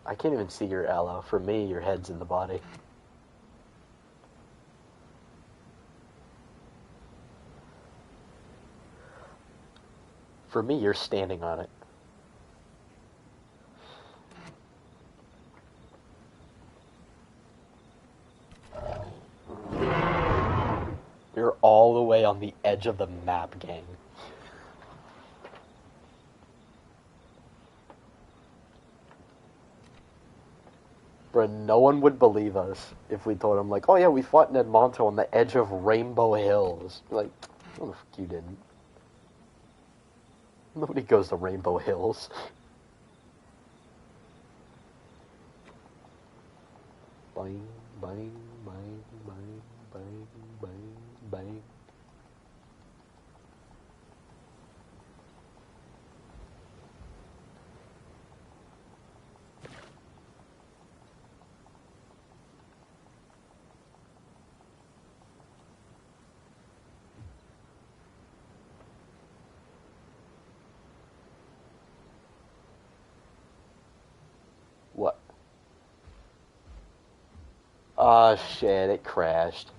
I can't even see your aloe. For me, your head's in the body. For me, you're standing on it. You're all the way on the edge of the map, gang. Bro, no one would believe us if we told them, like, oh yeah, we fought in Edmonton on the edge of Rainbow Hills. Like, oh, the fuck you didn't. Nobody goes to Rainbow Hills. Bang, bang, bang, bang, bang, bang, bang. What? Oh shit, it crashed.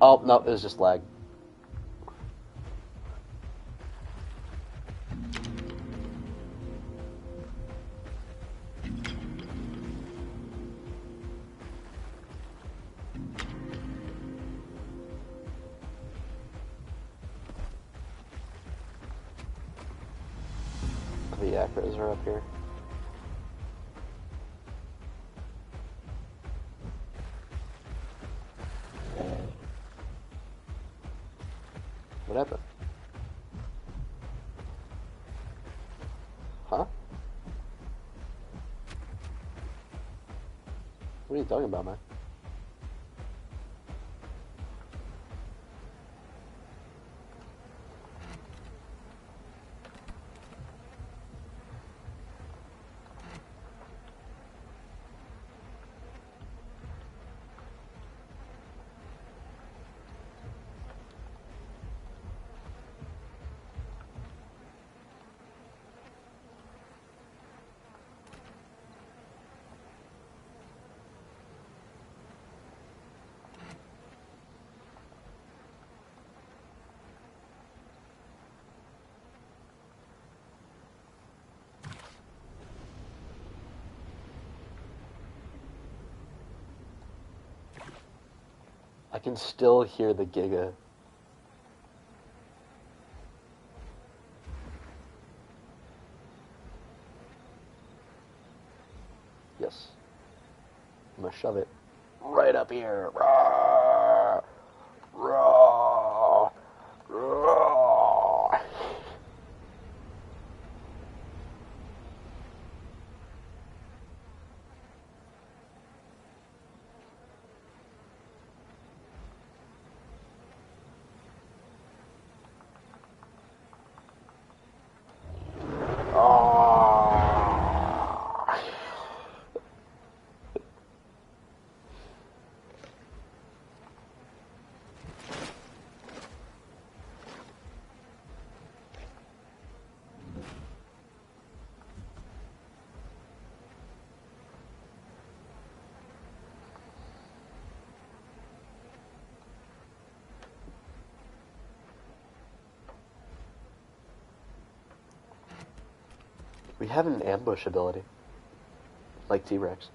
Oh, no, it was just lag. The acros are up here. What happened? Huh? What are you talking about, man? can still hear the Giga. Yes. I'm gonna shove it right up here. Rawr, rawr, rawr. We have an ambush ability, like T-Rex.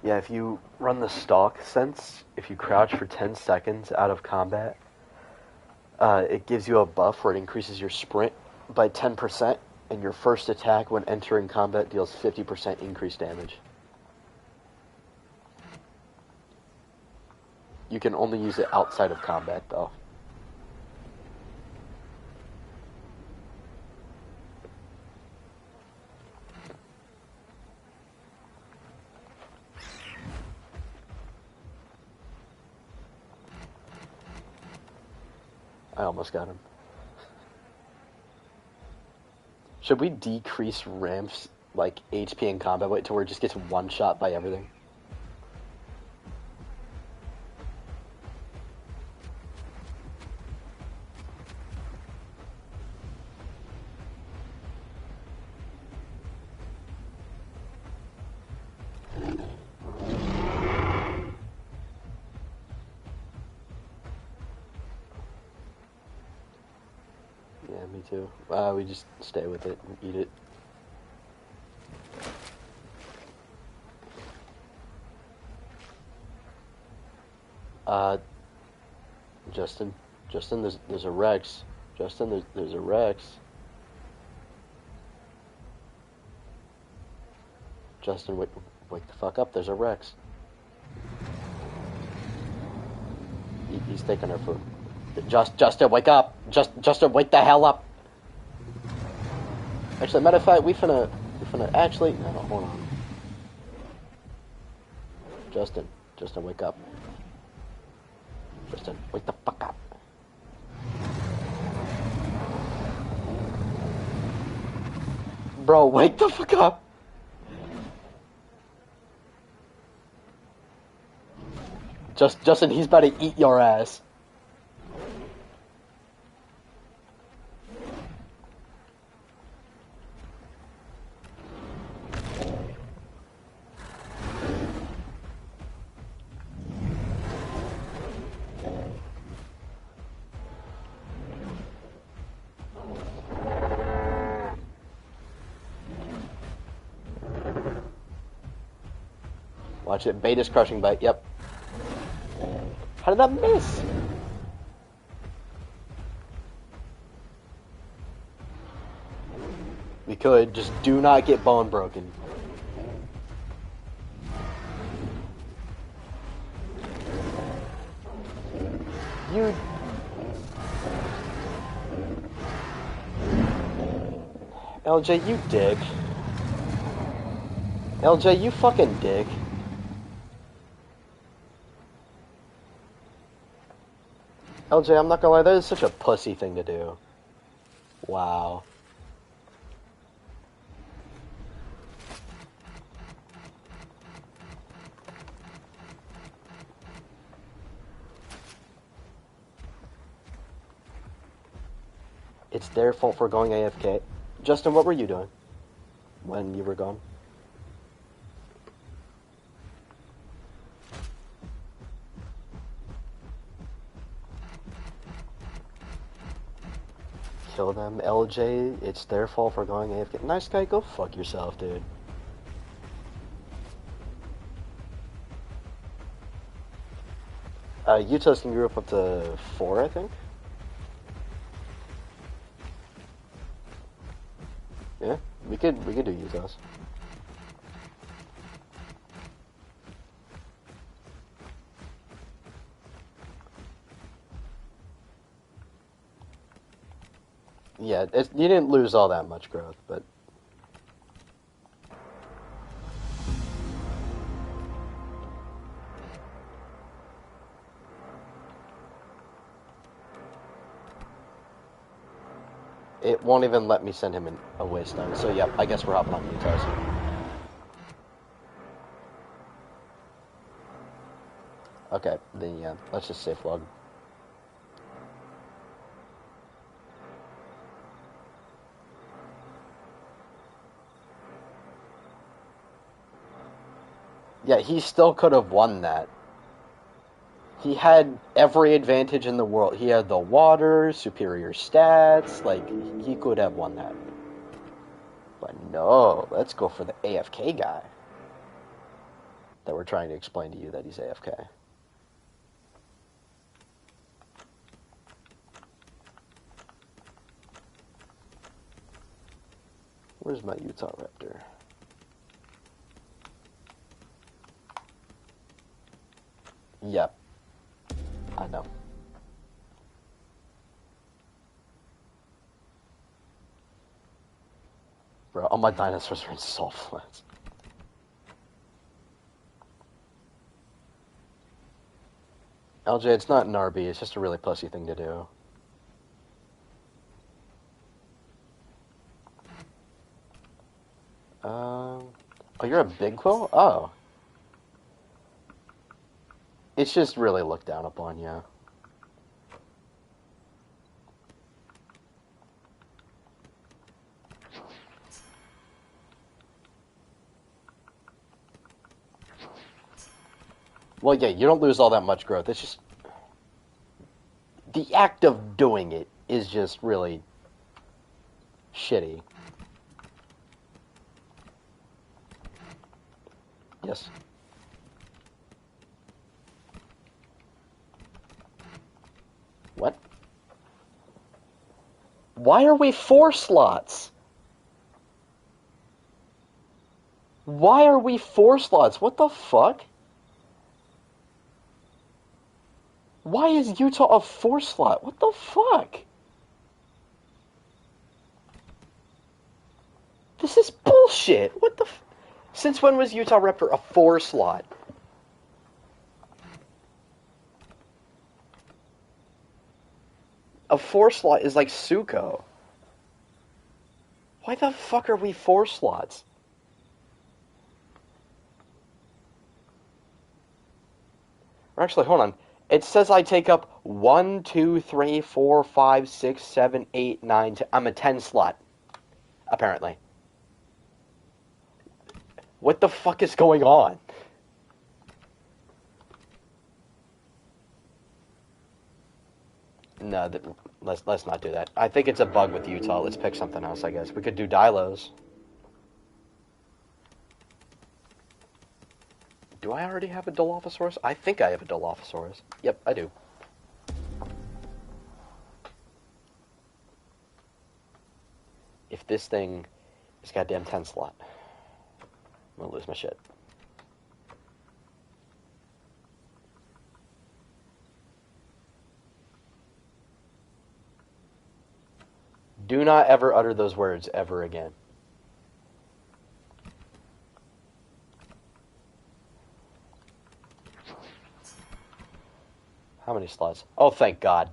Yeah, if you run the stalk sense, if you crouch for 10 seconds out of combat, it gives you a buff where it increases your sprint by 10%, and your first attack when entering combat deals 50% increased damage. You can only use it outside of combat, though. I almost got him. Should we decrease Ramp's, like, HP and combat weight to where it just gets one shot by everything? Yeah, me too. We just stay with it and eat it. Justin, there's a Rex. Justin, there's a Rex. Justin, wake the fuck up. There's a Rex. He's taking our food. Justin, wake up! Justin, wake the hell up! Actually, matter of fact, we finna actually, no, hold on. Justin, wake up. Justin, wake the fuck up. Bro, wake the fuck up! Justin, he's about to eat your ass. Watch it. Beta's crushing bite. Yep. How did that miss? We could. Just do not get bone broken. You... LJ, you dick. LJ, you fucking dick. LJ, I'm not gonna lie, that is such a pussy thing to do. Wow. It's their fault for going AFK. Justin, what were you doing when you were gone? Kill them, LJ. It's their fault for going AFK. Nice guy, go fuck yourself, dude. Utah's can group up to 4, I think. Yeah, we could do Utah's. Yeah, you didn't lose all that much growth, but it won't even let me send him a wasteland. So yeah, I guess we're hopping on Utah's. Okay, then yeah, let's just safe log. Yeah, he still could have won that. He had every advantage in the world. He had the water, superior stats, like, he could have won that. But no, let's go for the AFK guy. That we're trying to explain to you that he's AFK. Where's my Utah Raptor? Yep. I know. Bro, all my dinosaurs are in salt flats. LJ, it's not an RB, it's just a really pussy thing to do. Oh, you're a big quill? Oh. It's just really looked down upon, yeah. Well, yeah, you don't lose all that much growth. It's just... the act of doing it is just really shitty. Yes. What? Why are we 4 slots? Why are we 4 slots? What the fuck? Why is Utah a 4 slot? What the fuck? This is bullshit. What the Since when was Utah Raptor a 4 slot? A 4 slot is like Suko. Why the fuck are we 4 slots? Or actually, hold on. It says I take up 1, 2, 3, 4, 5, 6, 7, 8, 9, 10. I'm a 10 slot, apparently. What the fuck is going on? No, let's not do that. I think it's a bug with Utah. Let's pick something else, I guess. We could do Dilos. Do I already have a Dilophosaurus? I think I have a Dilophosaurus. Yep, I do. If this thing is goddamn 10 slot, I'm gonna lose my shit. Do not ever utter those words ever again. How many slots? Oh, thank God.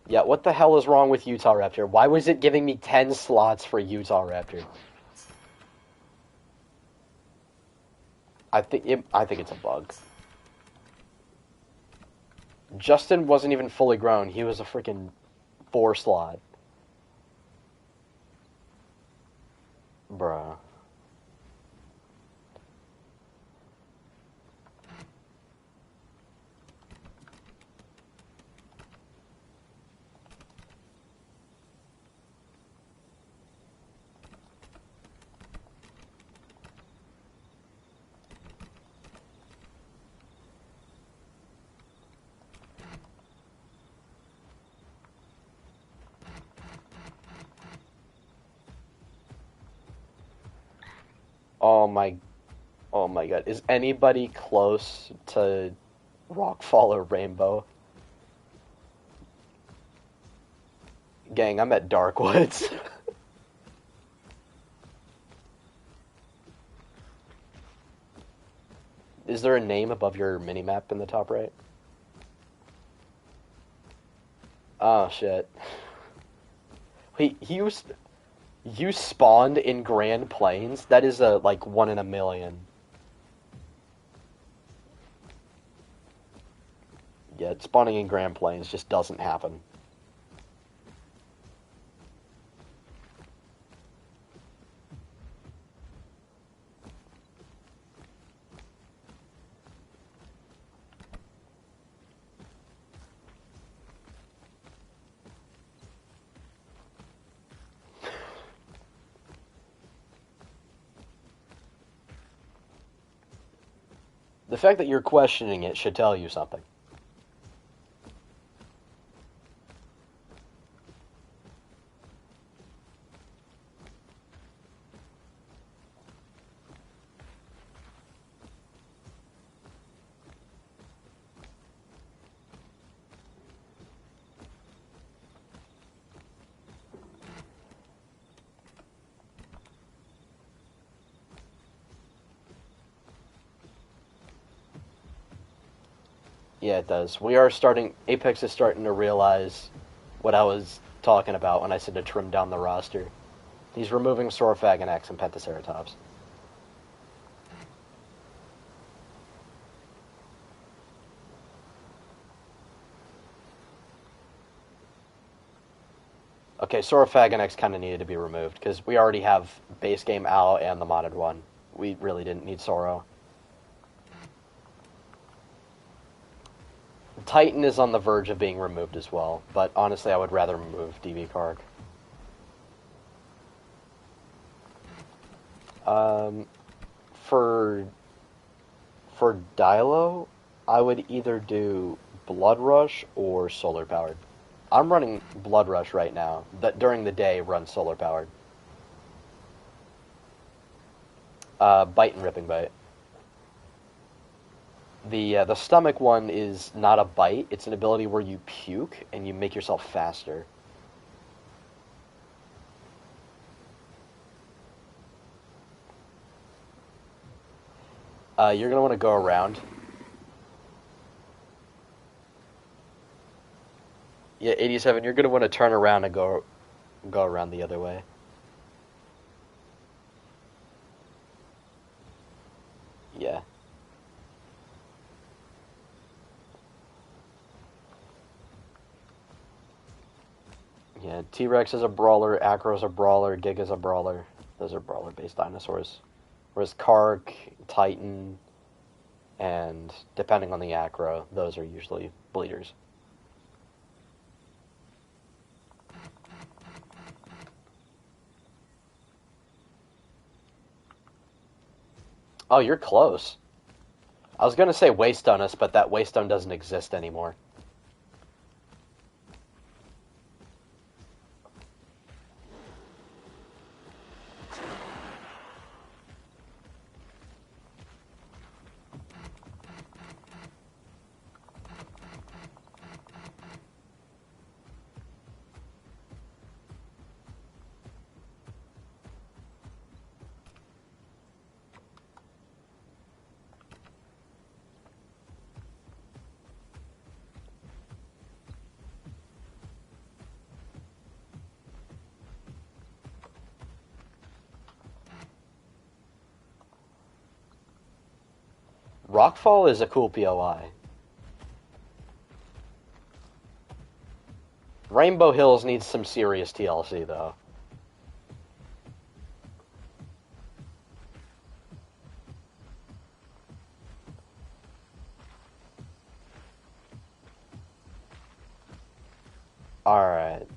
Yeah, what the hell is wrong with Utah Raptor? Why was it giving me 10 slots for Utah Raptor? I think it's a bug. Justin wasn't even fully grown. He was a freaking 4 slot. Bruh. Oh my, oh my god. Is anybody close to Rockfall or Rainbow? Gang, I'm at Darkwoods. Is there a name above your minimap in the top right? Oh shit. Wait, you spawned in Grand Plains? That is a like 1 in a million. Yeah, spawning in Grand Plains just doesn't happen. The fact that you're questioning it should tell you something. Yeah, it does. Apex is starting to realize what I was talking about when I said to trim down the roster. He's removing Sorfag and X and Pentaceratops. Okay, Sorfag and X kind of needed to be removed, because we already have base game Al and the modded one. We really didn't need Soro. Titan is on the verge of being removed as well, but honestly I would rather remove DB Karg. For Dilo, I would either do Blood Rush or Solar Powered. I'm running Blood Rush right now. That during the day, run Solar Powered. Bite and Ripping Bite. The stomach one is not a bite. It's an ability where you puke and you make yourself faster. You're gonna want to go around. Yeah, 87. You're gonna want to turn around and go around the other way. Yeah. Yeah, T-Rex is a brawler, Acro's a brawler, Giga's a brawler. Those are brawler-based dinosaurs. Whereas Kark, Titan, and depending on the Acro, those are usually bleeders. Oh, you're close. I was gonna say Waste on us, but that Waste on doesn't exist anymore. Rockfall is a cool POI. Rainbow Hills needs some serious TLC, though. Alright.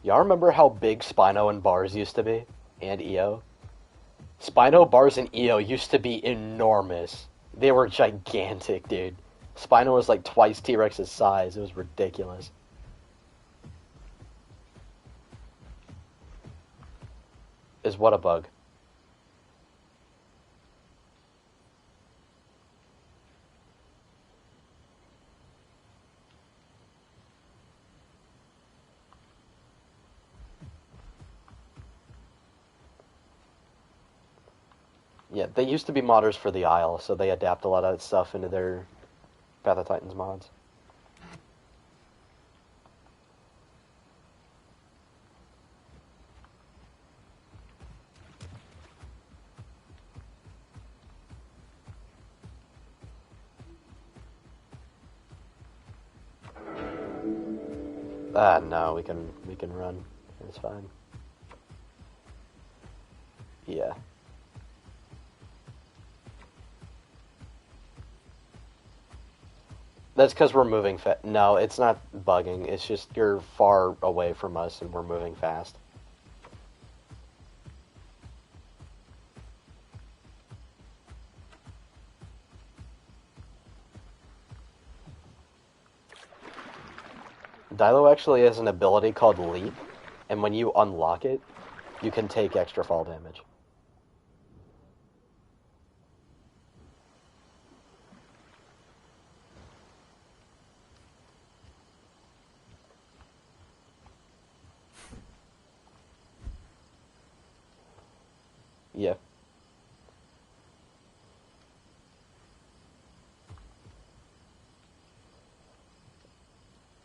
Y'all remember how big Spino and Bars used to be? And EO? Spino, Bars, and EO used to be enormous. They were gigantic, dude. Spino was like twice T-Rex's size. It was ridiculous. Is what a bug? Yeah, they used to be modders for the Isle, so they adapt a lot of that stuff into their Path of Titans mods. No, we can run. It's fine. Yeah. That's because we're moving fast. No, it's not bugging. It's just you're far away from us and we're moving fast. Dilo actually has an ability called Leap, and when you unlock it, you can take extra fall damage. Yeah.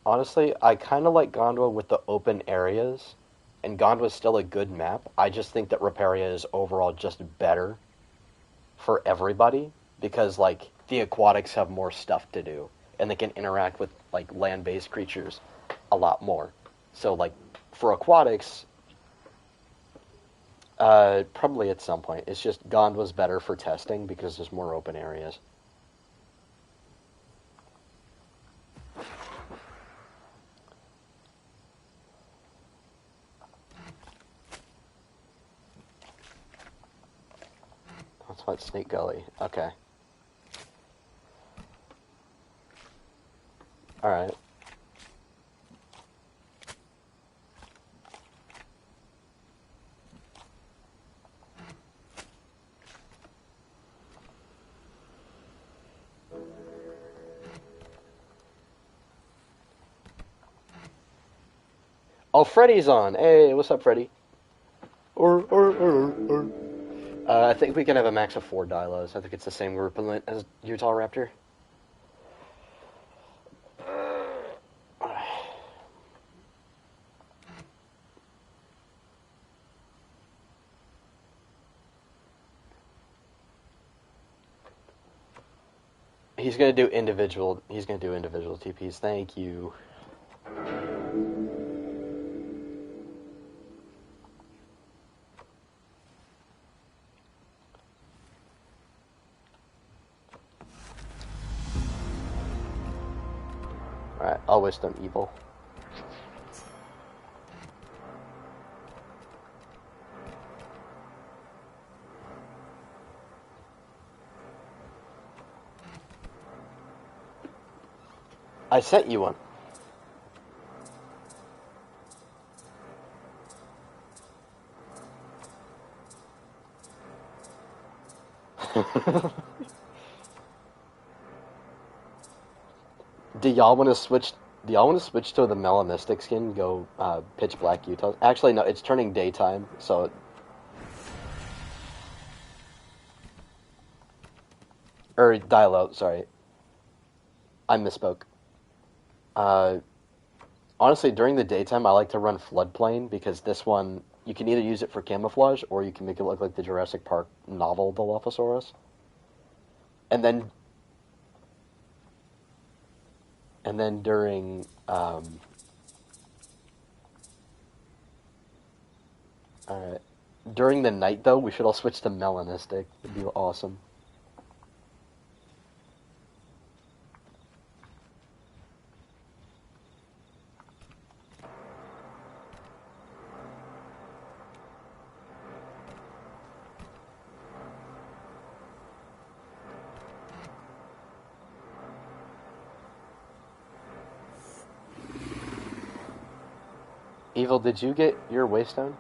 Honestly, I kind of like Gondwa with the open areas, and Gondwa's still a good map. I just think that Reparia is overall just better for everybody because, like, the aquatics have more stuff to do, and they can interact with, like, land-based creatures a lot more. So, like, for aquatics, probably at some point. It's just Gondwa's better for testing because there's more open areas. That's what Snake Gully. Okay. Alright. Oh, Freddy's on. Hey, what's up, Freddy? Or. I think we can have a max of 4 Dilos. I think it's the same group limit as Utah Raptor. He's gonna do individual. He's gonna do individual TPs. Thank you. Alright, I'll wish them evil. I sent you one. Do y'all want to switch? Do y'all want to switch to the melanistic skin? Go pitch black Utah. Actually, no. It's turning daytime, so. Or Dilo, sorry. I misspoke. Uh, Honestly, during the daytime, I like to run Floodplain because this one you can either use it for camouflage or you can make it look like the Jurassic Park novel Dilophosaurus. And then during alright. During the night though, we should all switch to melanistic. It'd be awesome. Evil, did you get your waystone?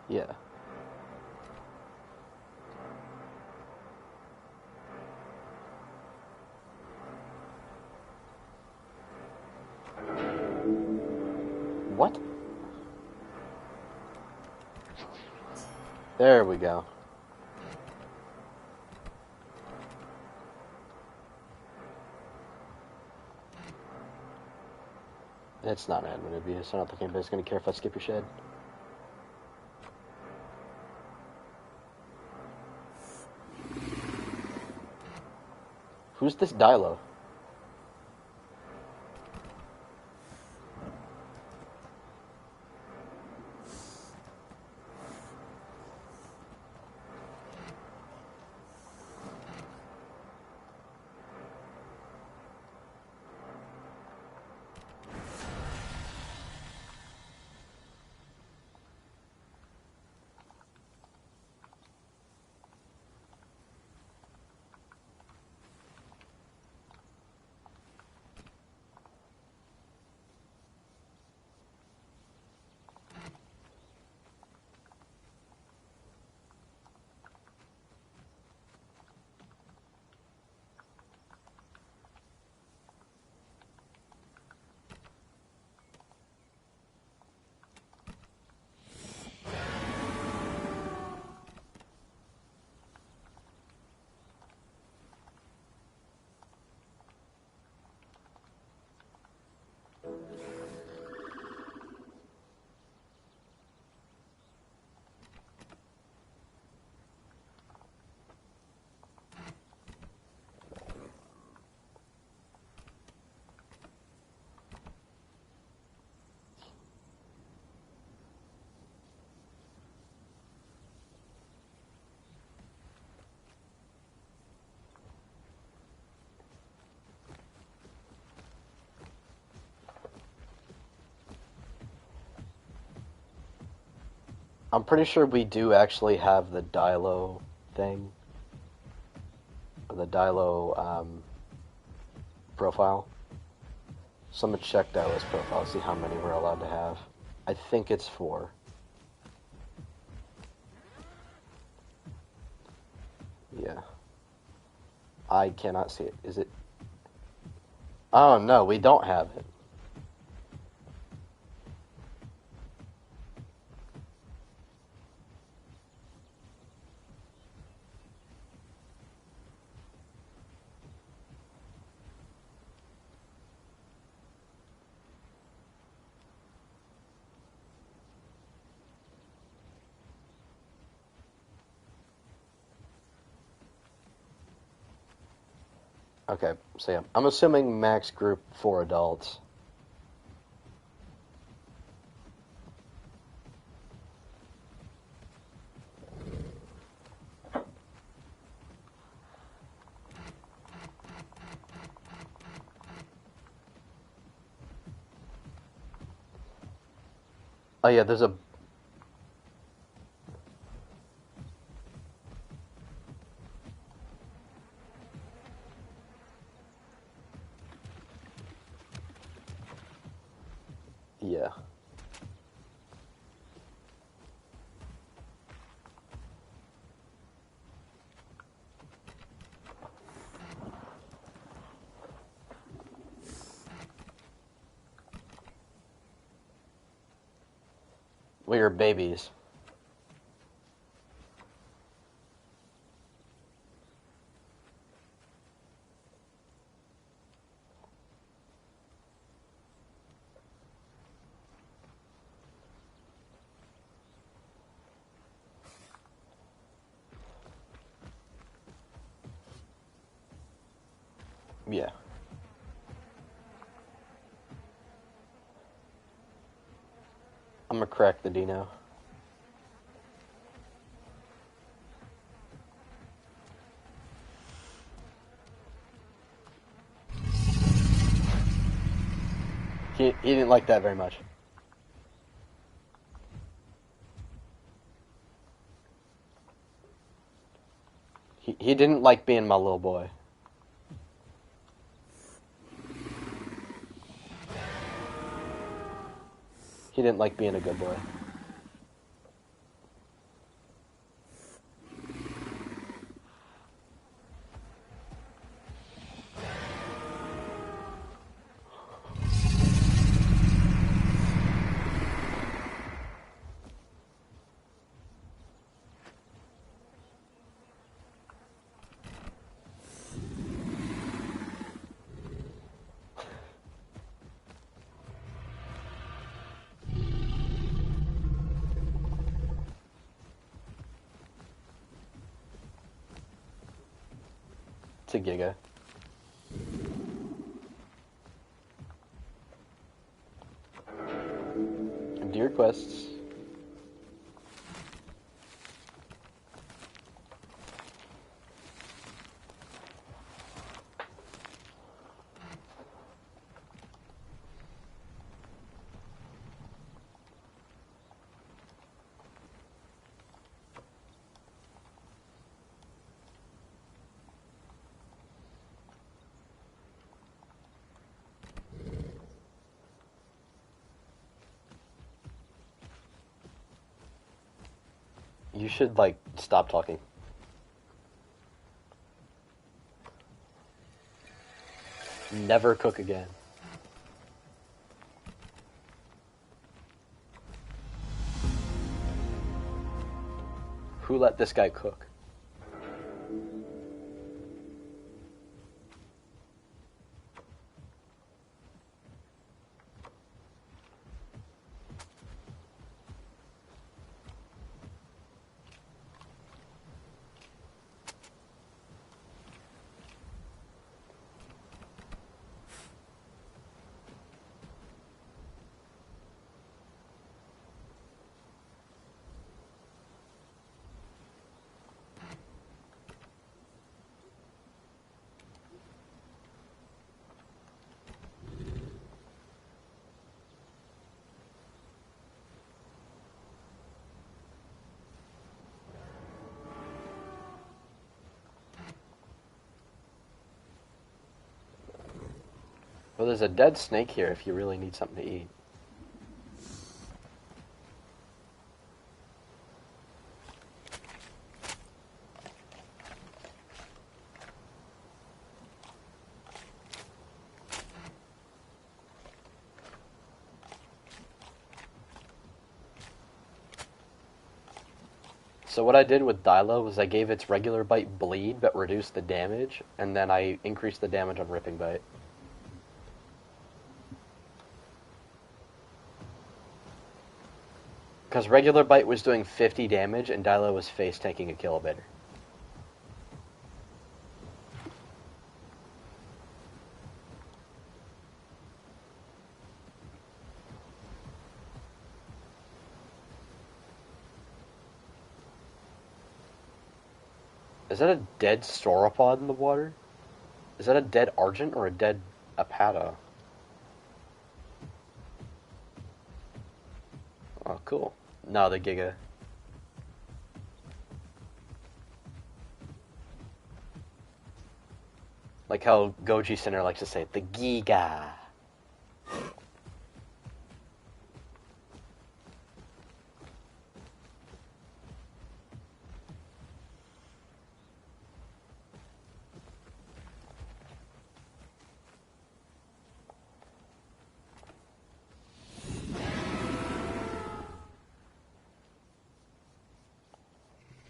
Yeah. What? There we go. It's not admin abuse. I don't think anybody's going to care if I skip your shed. Who's this Dilo? I'm pretty sure we do actually have the Dilo thing. The Dilo profile. So I'm going to check Dilo's profile, see how many we're allowed to have. I think it's 4. Yeah. I cannot see it. Is it? Oh, no, we don't have it. Okay, so yeah, I'm assuming max group 4 adults. Oh yeah, there's a... Yeah. We are babies. Yeah. I'm gonna crack the Dino. He didn't like that very much. He didn't like being my little boy. He didn't like being a good boy. It's a Giga. Deer quests. You should, like, stop talking. Never cook again. Who let this guy cook? Well, there's a dead snake here if you really need something to eat. So what I did with Dyla was I gave its regular bite bleed, but reduced the damage, and then I increased the damage on ripping bite. Because regular bite was doing 50 damage, and Dyla was face tanking a kilometer. Is that a dead sauropod in the water? Is that a dead Argent or a dead Apata? Oh, cool. No, the Giga. Like how Goji Center likes to say, the Giga.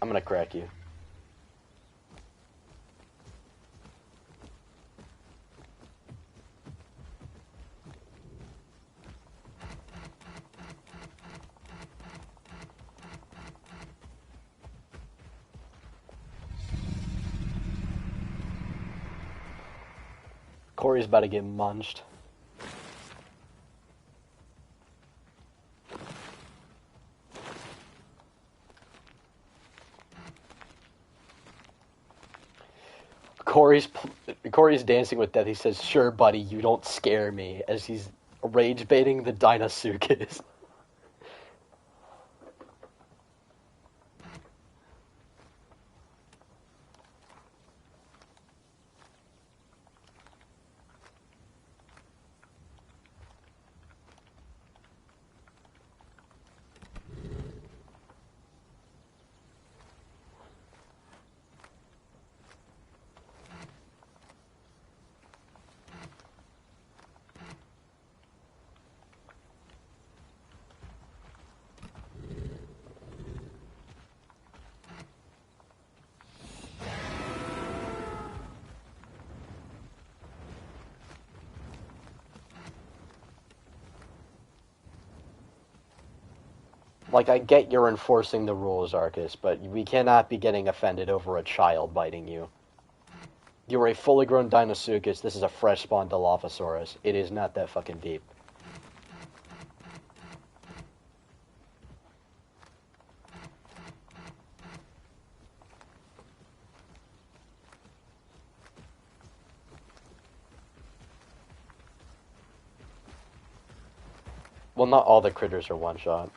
I'm gonna crack you. Corey's about to get munched. Corey's dancing with death. He says, "Sure, buddy, you don't scare me," as he's rage baiting the Dinosuchus. Like, I get you're enforcing the rules, Arcus, but we cannot be getting offended over a child biting you. You're a fully grown Deinosuchus. This is a fresh spawn Dilophosaurus. It is not that fucking deep. Well, not all the critters are one-shot.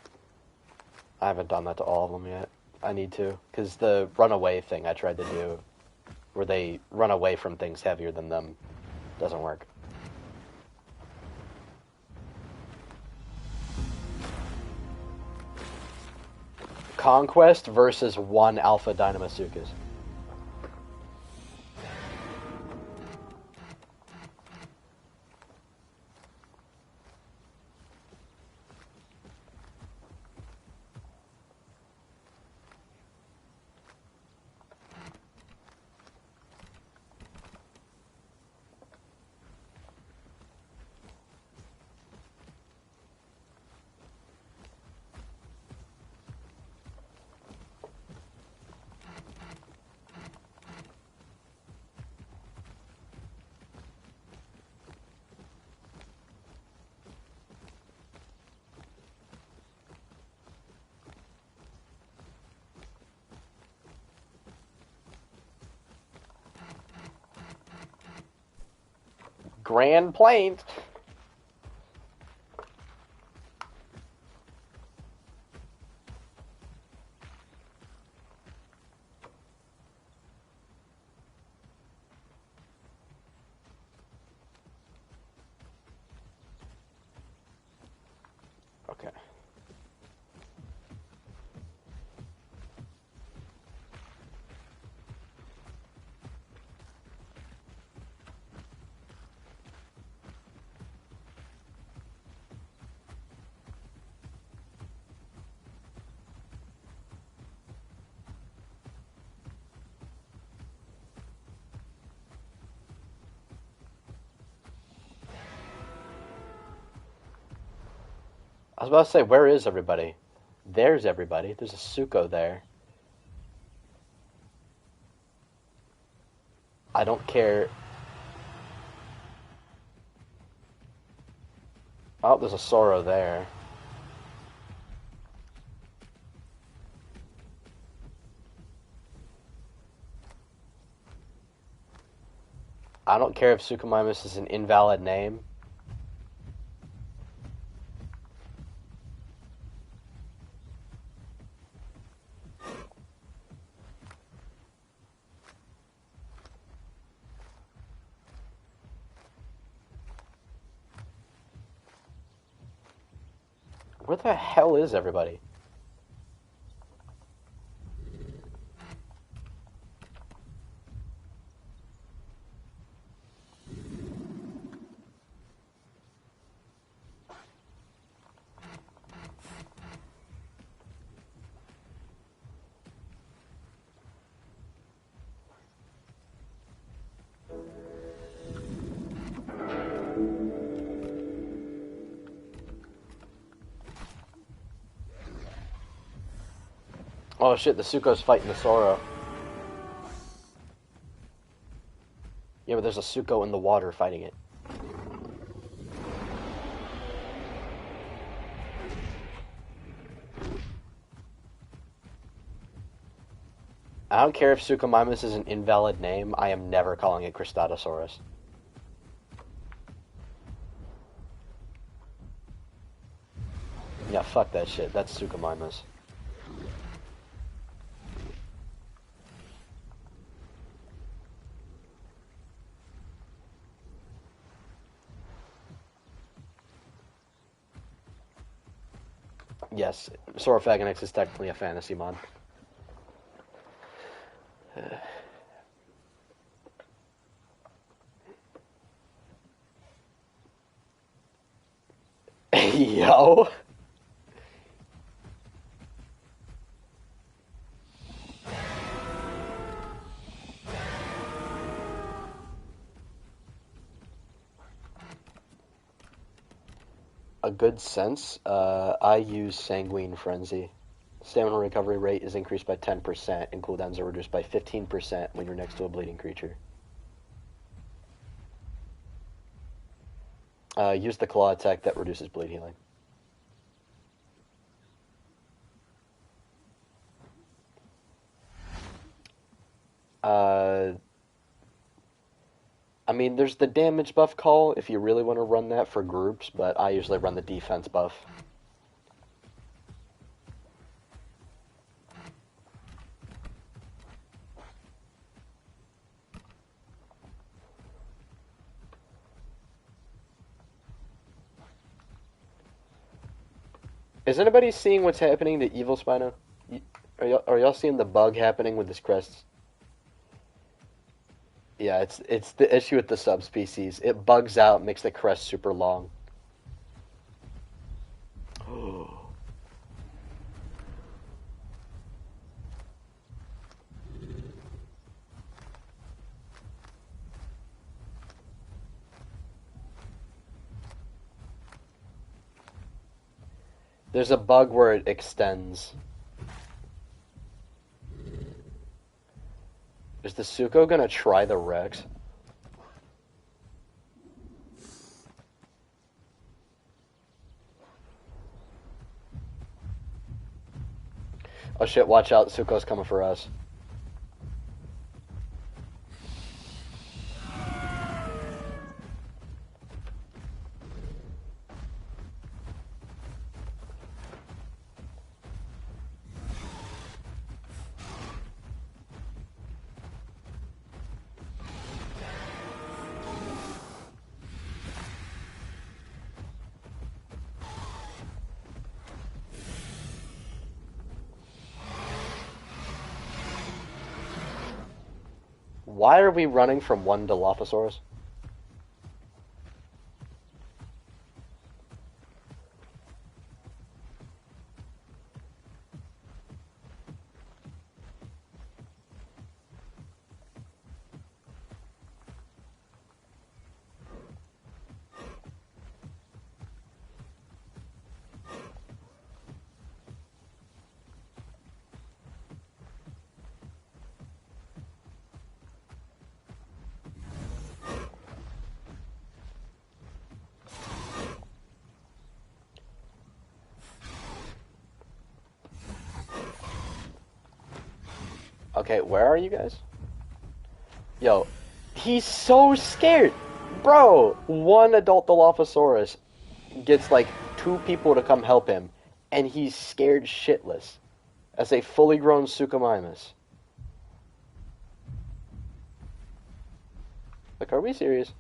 I haven't done that to all of them yet. I need to, because the runaway thing I tried to do, where they run away from things heavier than them, doesn't work. Conquest versus one Alpha Deinosuchus. Grand Plains. Okay. I was about to say, where is everybody? There's everybody. There's a Suko there. I don't care. Oh, there's a Soro there. I don't care if Suchomimus is an invalid name. Where the hell is everybody? Oh shit, the Suko's fighting the Soro. Yeah, but there's a Suko in the water fighting it. I don't care if Suchomimus is an invalid name, I am never calling it Cristatosaurus. Yeah, fuck that shit. That's Suchomimus. Yes, Saurophagonix is technically a fantasy mod. Yo! a good sense, I use Sanguine Frenzy. Stamina recovery rate is increased by 10%, and cooldowns are reduced by 15% when you're next to a bleeding creature. Use the claw attack that reduces bleed healing. I mean, there's the damage buff call if you really want to run that for groups, but I usually run the defense buff. Is anybody seeing what's happening to Evil Spino? Are y'all seeing the bug happening with this crest? Yeah, it's the issue with the subspecies. It bugs out, makes the crest super long. There's a bug where it extends. Is the Suko gonna try the Rex? Oh shit, watch out, Suko's coming for us. Why are we running from one Dilophosaurus? Okay, where are you guys? Yo, he's so scared. Bro, one adult Dilophosaurus gets like 2 people to come help him, and he's scared shitless as a fully grown Suchomimus. Like, are we serious?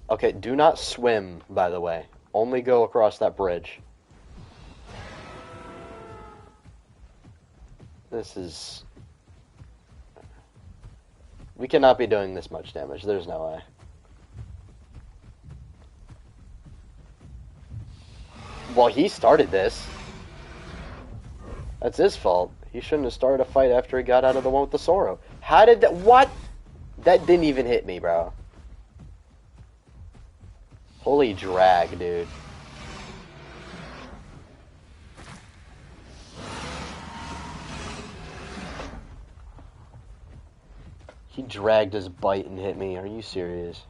Okay, do not swim, by the way. Only go across that bridge. This is... We cannot be doing this much damage. There's no way. Well, he started this. That's his fault. He shouldn't have started a fight after he got out of the one with the Soro. How did that... What? That didn't even hit me, bro. Holy drag, dude. He dragged his bite and hit me. Are you serious?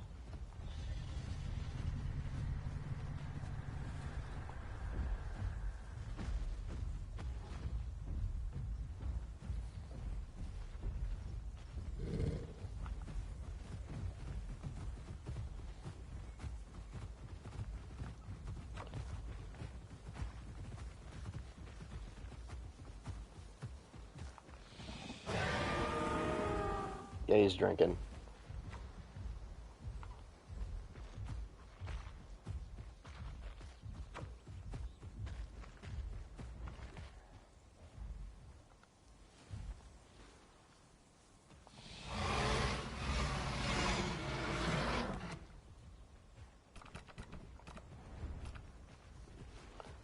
Yeah, he's drinking.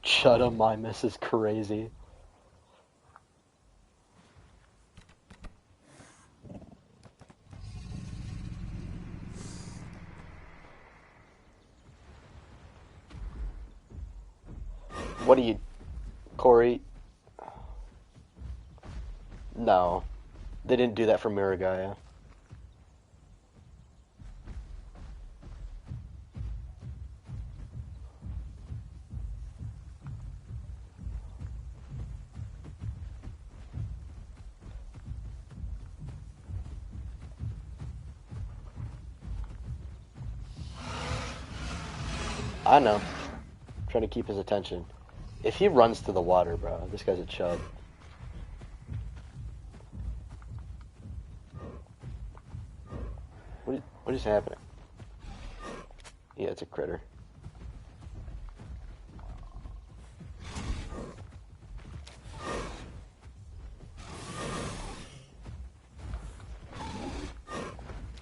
Chutomimus is crazy. What do you... Corey? No. They didn't do that for Miragaya. I know. Trying to keep his attention. If he runs to the water, bro, this guy's a chub. What is happening? Yeah, it's a critter.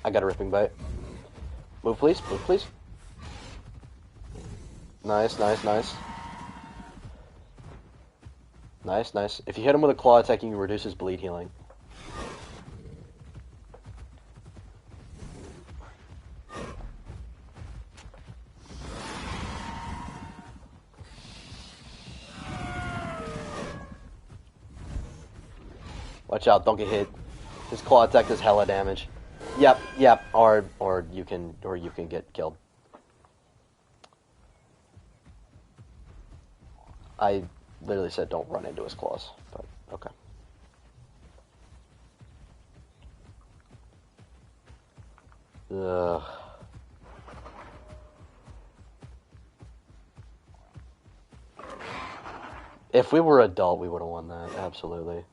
I got a ripping bite. Move, please. Move, please. Nice, nice, nice. Nice, nice. If you hit him with a claw attack, you can reduce his bleed healing. Watch out, don't get hit. His claw attack does hella damage. Yep, yep. Or you can get killed. I literally said don't run into his claws, but okay. Ugh. If we were adult, we would have won that, absolutely.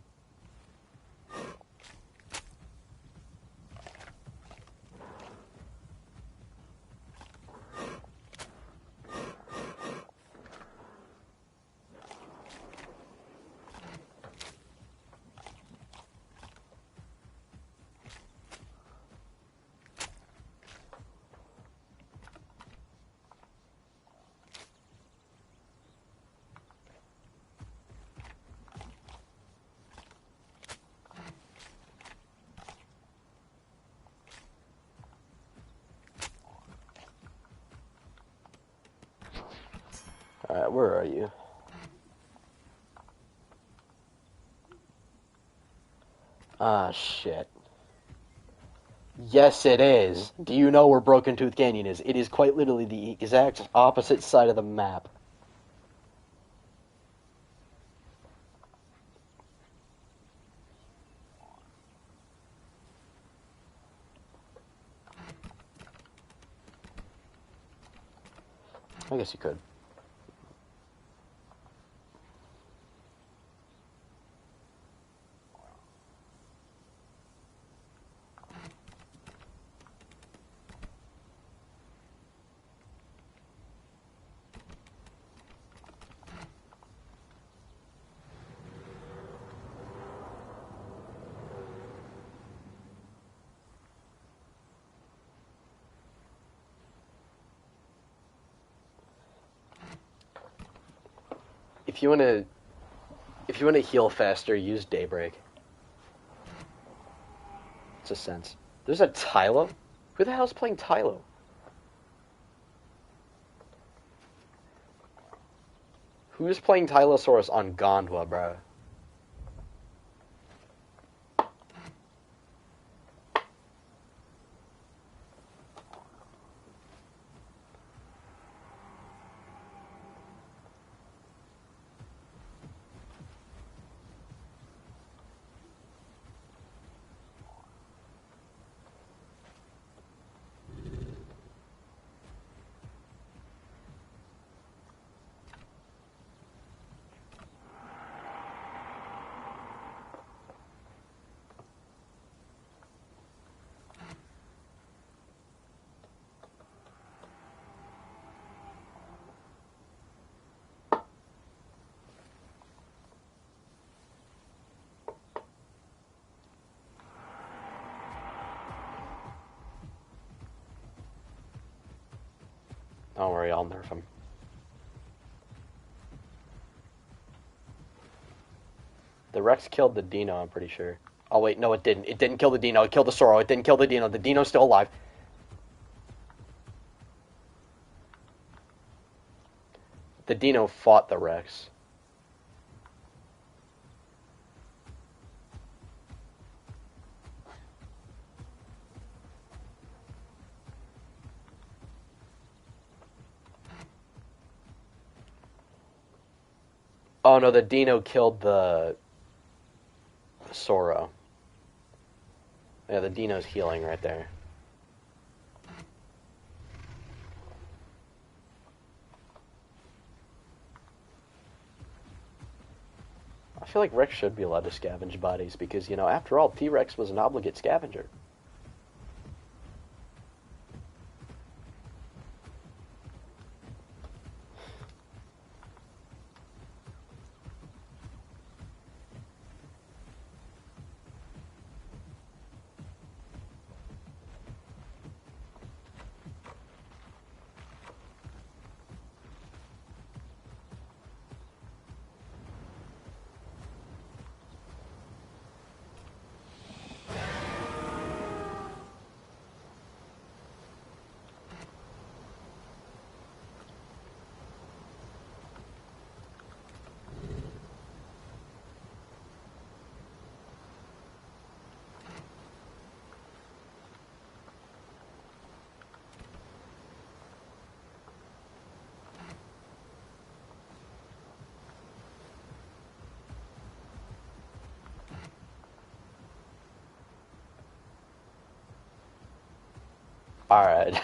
Alright, where are you? Ah, shit. Yes, it is. Do you know where Broken Tooth Canyon is? It is quite literally the exact opposite side of the map. I guess you could. If you wanna heal faster, use Daybreak. It's a sense. There's a Tylo? Who the hell's playing Tylo? Who's playing Tylosaurus on Gondwa, bro? Don't worry, I'll nerf him. The Rex killed the Dino, I'm pretty sure. Oh wait, no it didn't. It didn't kill the Dino, it killed the Soro. It didn't kill the Dino. The Dino's still alive. The Dino fought the Rex. Oh no, the Dino killed the Sora. Yeah, the Dino's healing right there. I feel like Rex should be allowed to scavenge bodies because, you know, after all, T-Rex was an obligate scavenger. Alright.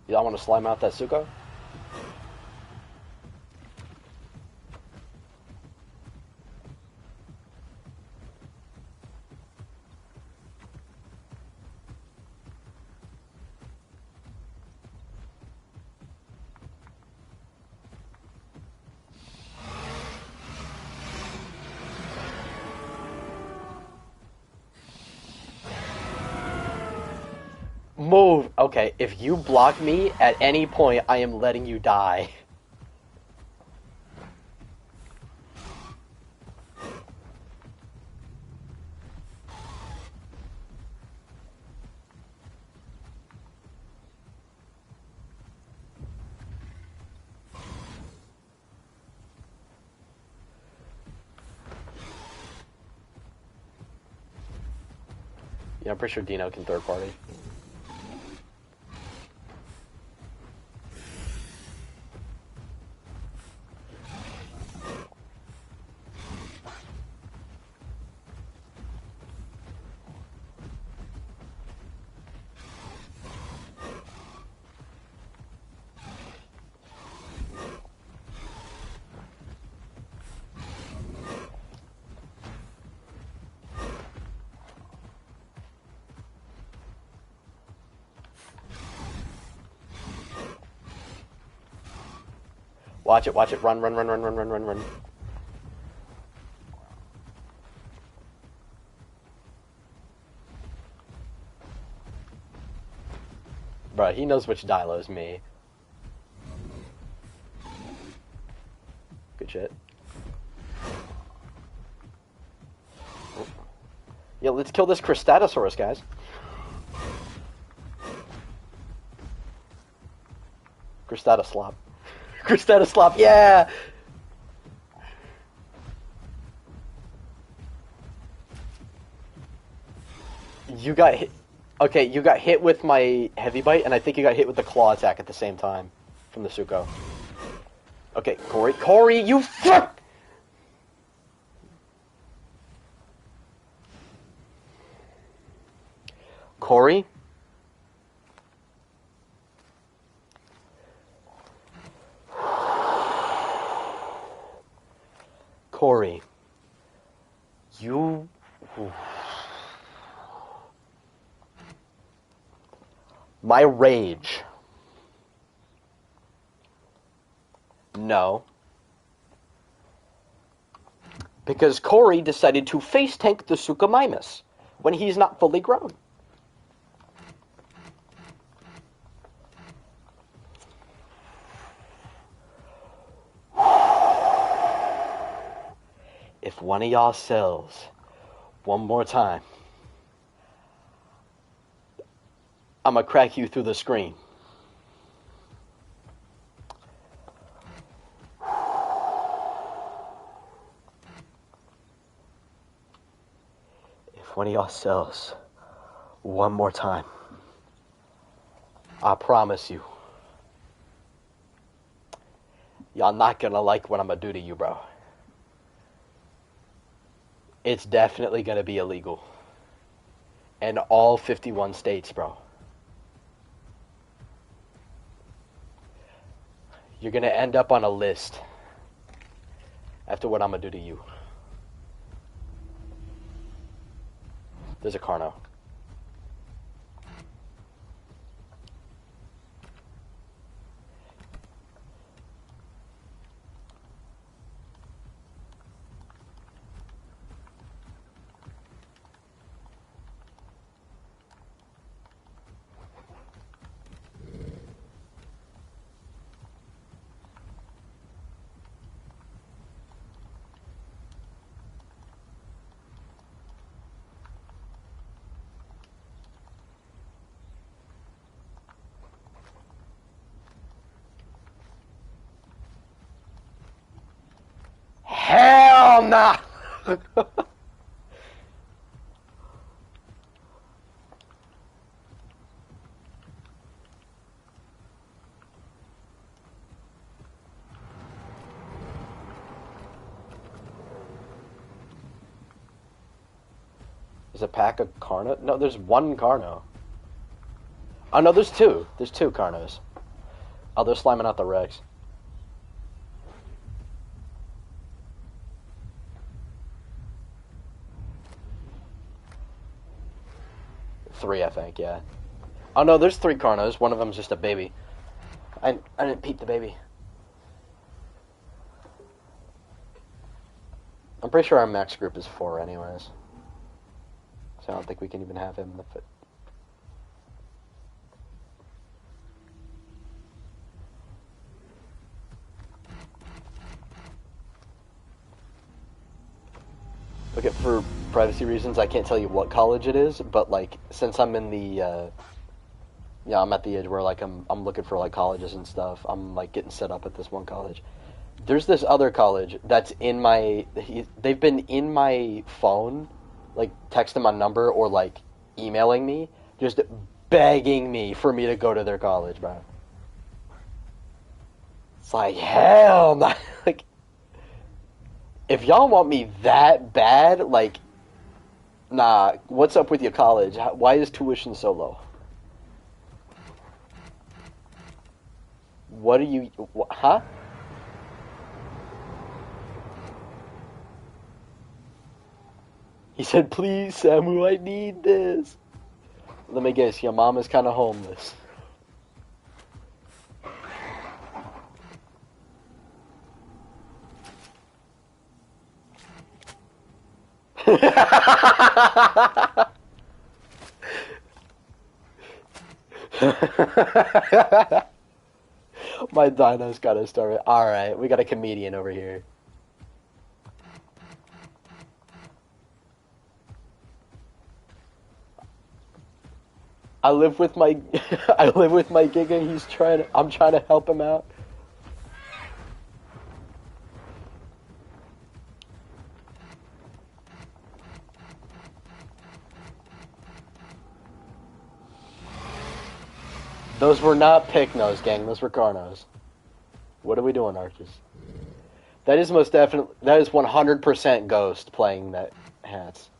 Y'all want to slime out that Suko? Move! Okay, if you block me at any point, I am letting you die. Yeah, I'm pretty sure Dino can third party. Watch it, watch it. Run, run, run, run, run, run, run, run. Bro, he knows which Dilo's me. Good shit. Yeah, let's kill this Cristatosaurus, guys. Cristatoslop. Cristatoslop, yeah! You got hit. Okay, you got hit with my heavy bite, and I think you got hit with the claw attack at the same time from the Suko. Okay, Corey. Corey, you fuck! Corey? Corey. You... My rage. No. Because Corey decided to face tank the Suchomimus when he's not fully grown. If one of y'all sells one more time, I'm gonna crack you through the screen. If one of y'all sells one more time, I promise you, y'all not gonna like what I'm gonna do to you, bro. It's definitely gonna be illegal. In all 51 states, bro. You're gonna end up on a list after what I'm gonna do to you. There's a Carno. Hell nah! There's a pack of Carno? No, there's one Carno. Oh, no, there's two. There's two Carnos. Oh, they're sliming out the Rex. Three, I think, yeah. Oh, no, there's three Carnos. One of them's just a baby. I didn't peep the baby. I'm pretty sure our max group is 4 anyways. So I don't think we can even have him in the fit. Okay, for privacy reasons, I can't tell you what college it is, but, like, since I'm in the, yeah, I'm at the age where, like, I'm looking for, like, colleges and stuff. I'm, like, getting set up at this one college. There's this other college that's in my, they've been in my phone, like, texting my number or, like, emailing me, just begging me for me to go to their college, bro. It's like, hell no. Like, if y'all want me that bad, like, nah, what's up with your college? Why is tuition so low? What are you, huh? He said, please, Samu, I need this. Let me guess, your mom is kind of homeless. My dino's got a story. Alright, we got a comedian over here. I live with my I live with my Giga. I'm trying to help him out. Those were not Picnos, gang. Those were Carnos. What are we doing, Arches? That is most definitely. That is 100% Ghost playing that hats.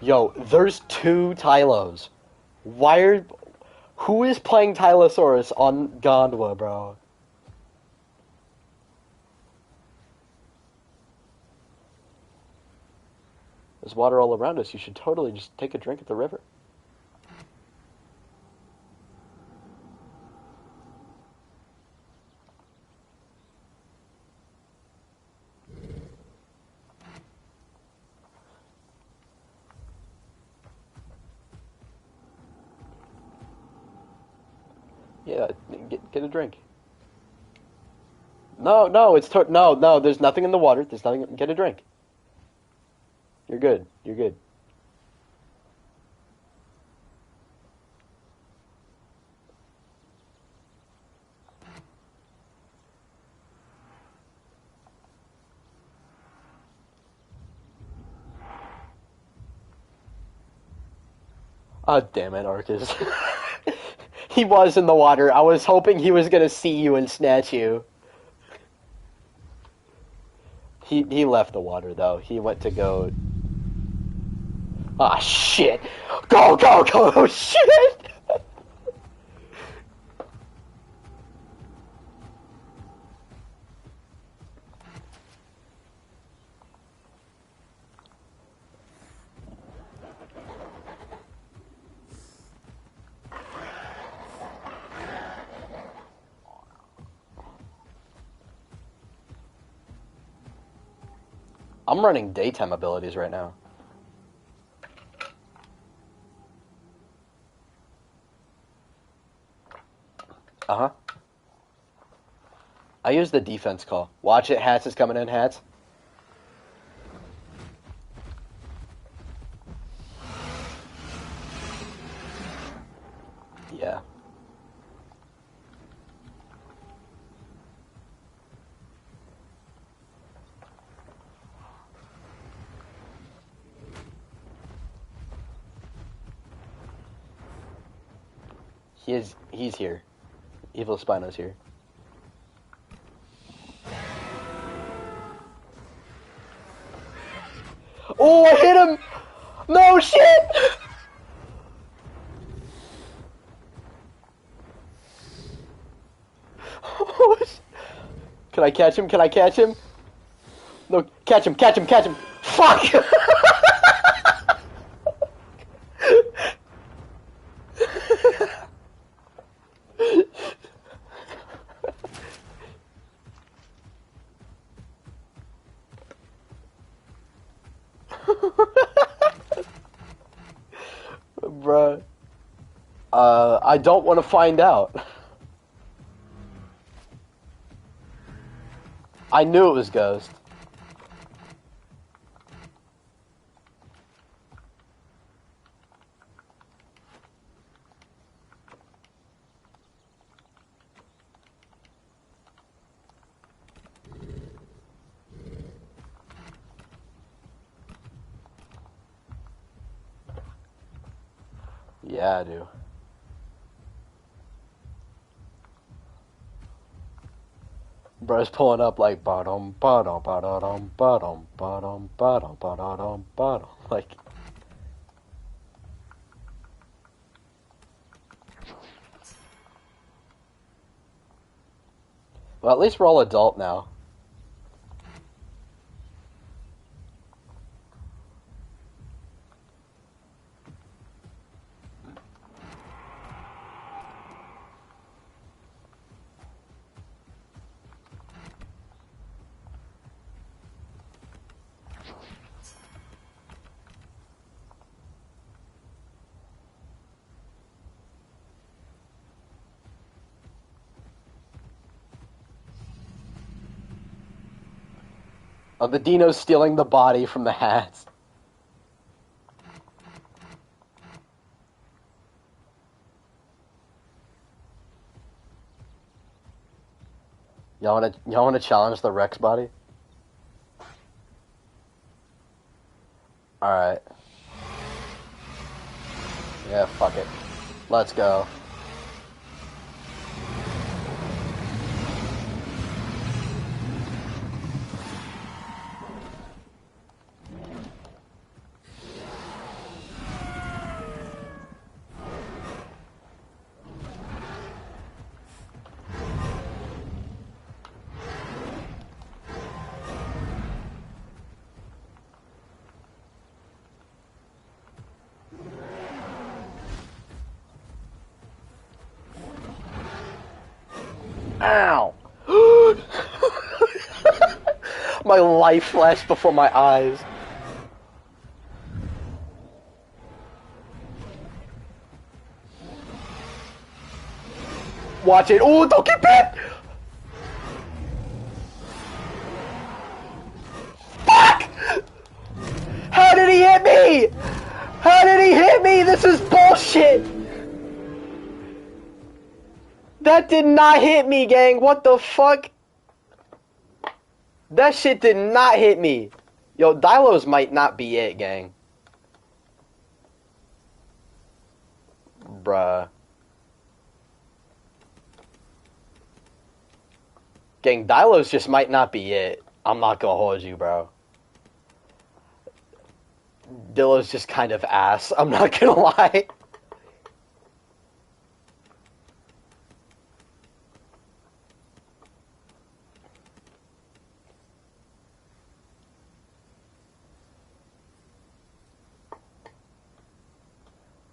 Yo, there's 2 Tylos. Why are... Who is playing Tylosaurus on Gondwa, bro? There's water all around us. You should totally just take a drink at the river. Yeah, get a drink. No, no. There's nothing in the water. There's nothing. Get a drink. You're good. You're good. Oh, damn it, Arcus. He was in the water. I was hoping he was gonna see you and snatch you. He left the water though. He went to go. Ah, shit! Go, go, go! Oh, shit! I'm running daytime abilities right now. Uh-huh. I use the defense call. Watch it, Hats is coming in, Hats. Yeah. He's here. Evil Spino's here. Oh, I hit him! No shit! Can I catch him? Can I catch him? No, catch him, catch him, catch him! Fuck! Bruh. I don't want to find out. I knew it was Ghost. Yeah, I do. Bro's pulling up like bottom, bottom, bottom, bottom, bottom, bottom, bottom, bottom, like. Well, at least we're all adult now. Oh, the Dino's stealing the body from the Hats. Y'all wanna challenge the Rex body? Alright. Yeah, fuck it. Let's go. Ow! My life flashed before my eyes. Watch it. Oh, don't get bit! Fuck! How did he hit me? How did he hit me? This is bullshit! That did not hit me, gang. What the fuck? That shit did not hit me. Yo, Dylos might not be it, gang. Bruh. Gang, Dylos just might not be it. I'm not gonna hold you, bro. Dillo's just kind of ass. I'm not gonna lie.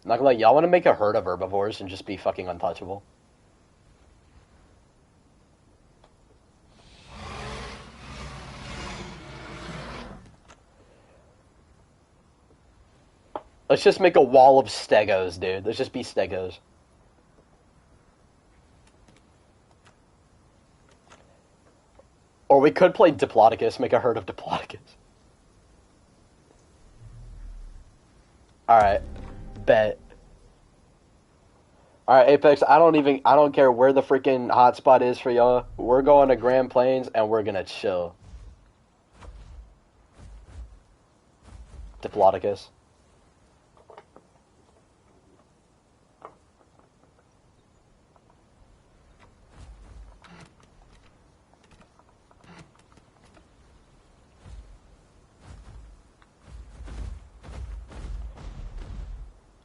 Not gonna lie, y'all wanna make a herd of herbivores and just be fucking untouchable? Let's just make a wall of stegos, dude. Let's just be stegos. Or we could play Diplodocus, make a herd of Diplodocus. Alright. Bet. Alright, Apex, I don't care where the freaking hotspot is for y'all. We're going to Grand Plains and we're gonna chill. Diplodocus.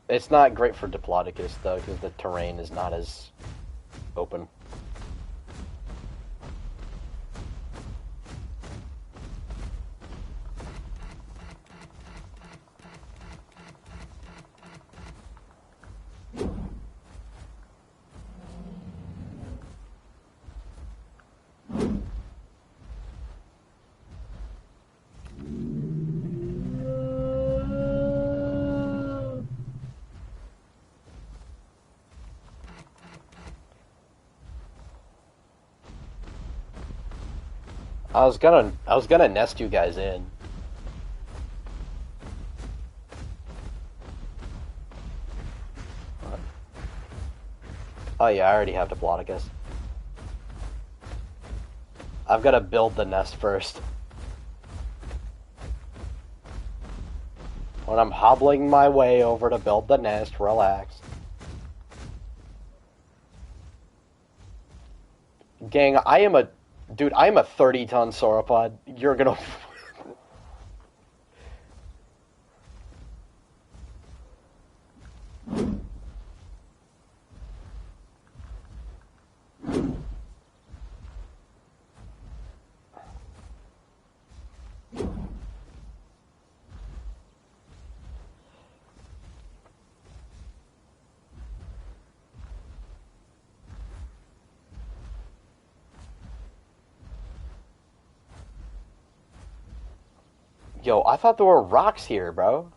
It's not great for Diplodocus, though, because the terrain is not as open. I was gonna nest you guys in. Oh yeah, I already have Diplodocus. I've gotta build the nest first. When I'm hobbling my way over to build the nest, relax. Gang, Dude, I am a 30-ton sauropod. You're gonna... Yo, I thought there were rocks here, bro.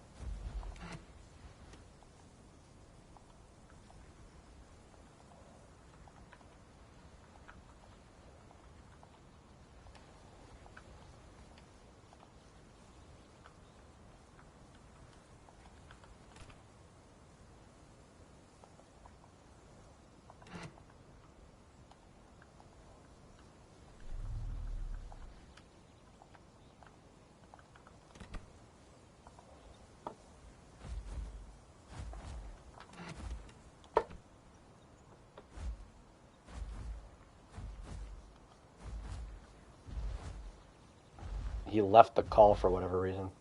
He left the call for whatever reason.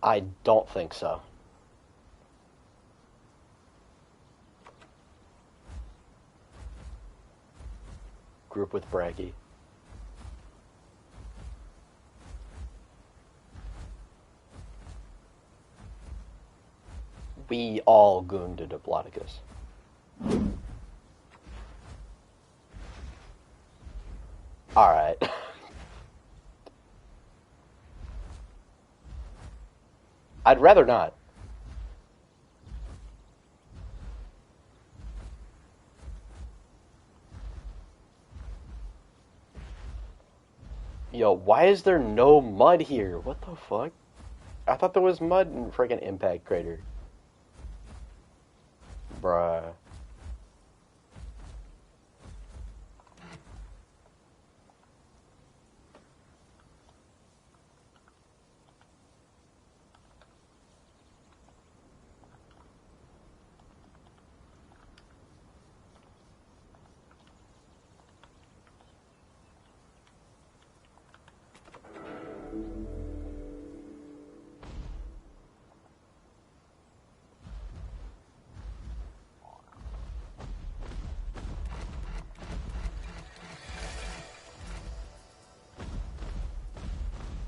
I don't think so. group with Braggy. We all gooned to Diplodocus. Alright. I'd rather not. Yo, why is there no mud here? What the fuck? I thought there was mud in friggin' Impact Crater. Bruh.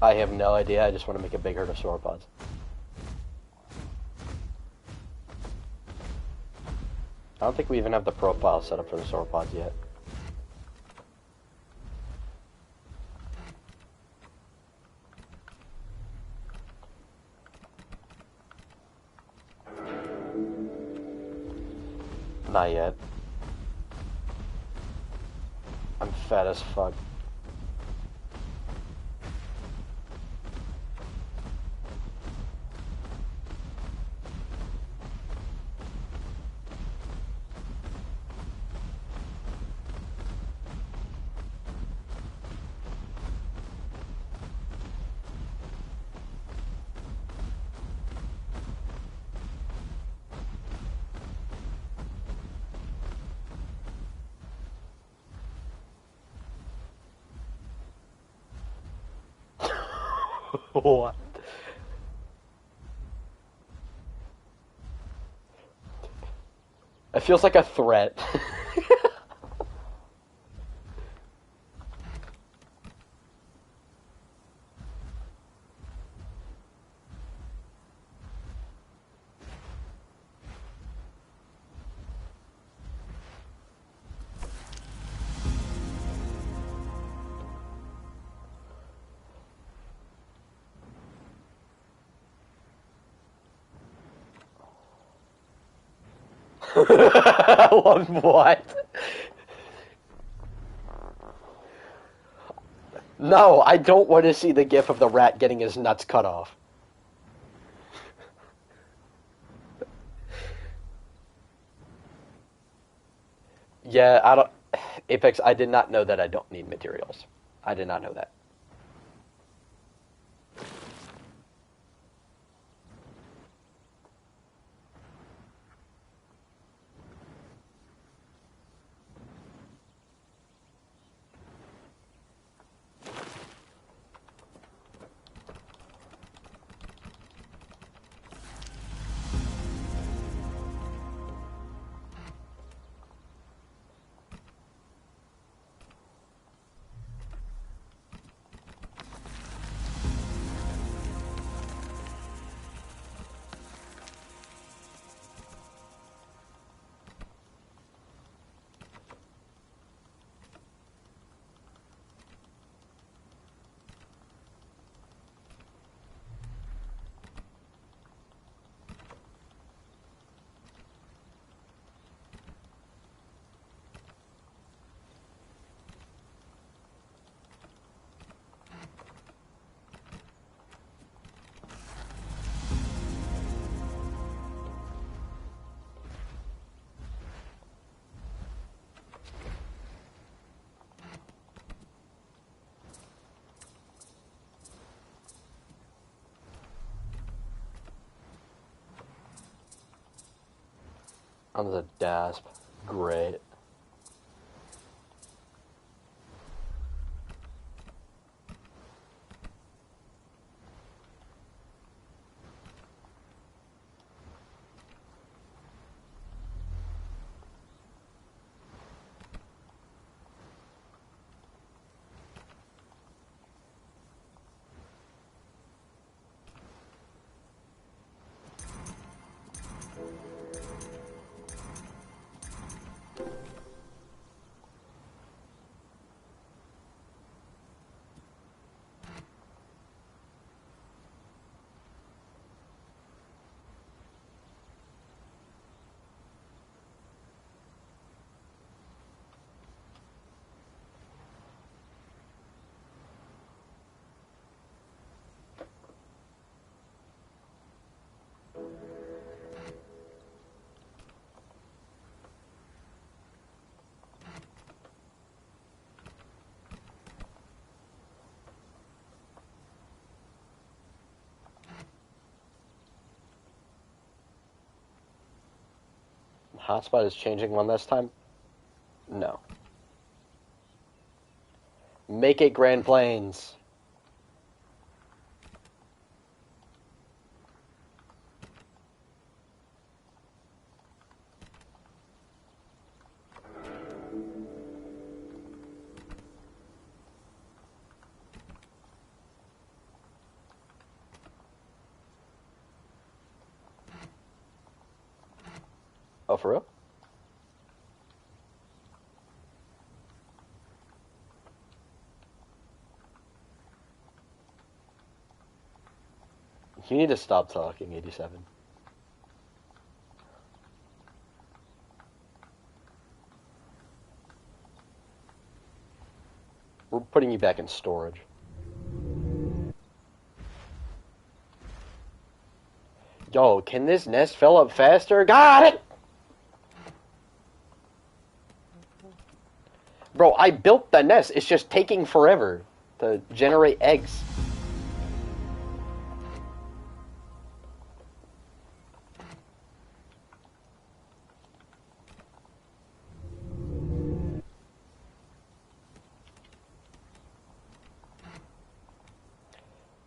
I have no idea, I just want to make a big herd of sauropods. I don't think we even have the profile set up for the sauropods yet. Not yet. I'm fat as fuck. What? It feels like a threat. What? No, I don't want to see the gif of the rat getting his nuts cut off. Yeah, I don't... Apex, I did not know that I don't need materials. I did not know that. On the DASP. Great. Hotspot is changing one last time? No. Make it Grand Plains. Oh, for real? You need to stop talking, 87. We're putting you back in storage. Yo, can this nest fill up faster? Got it! Bro, I built the nest. It's just taking forever to generate eggs.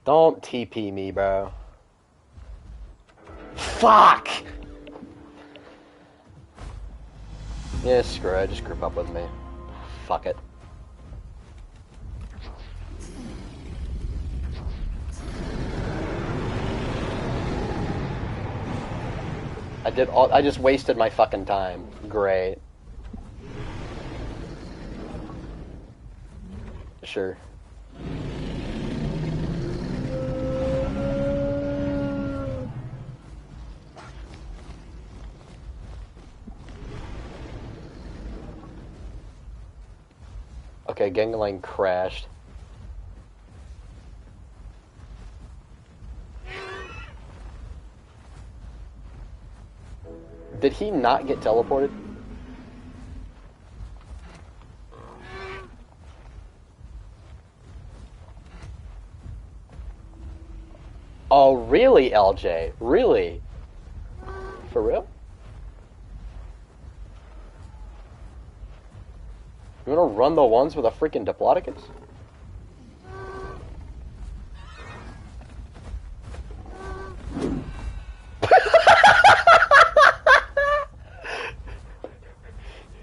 Don't TP me, bro. Fuck! Yeah, screw it. Just group up with me. Fuck it. I just wasted my fucking time. Great. Sure. Okay, Gangling crashed. Did he not get teleported? Oh, really, LJ? Really? For real? You wanna run the ones with a freaking Diplodocus?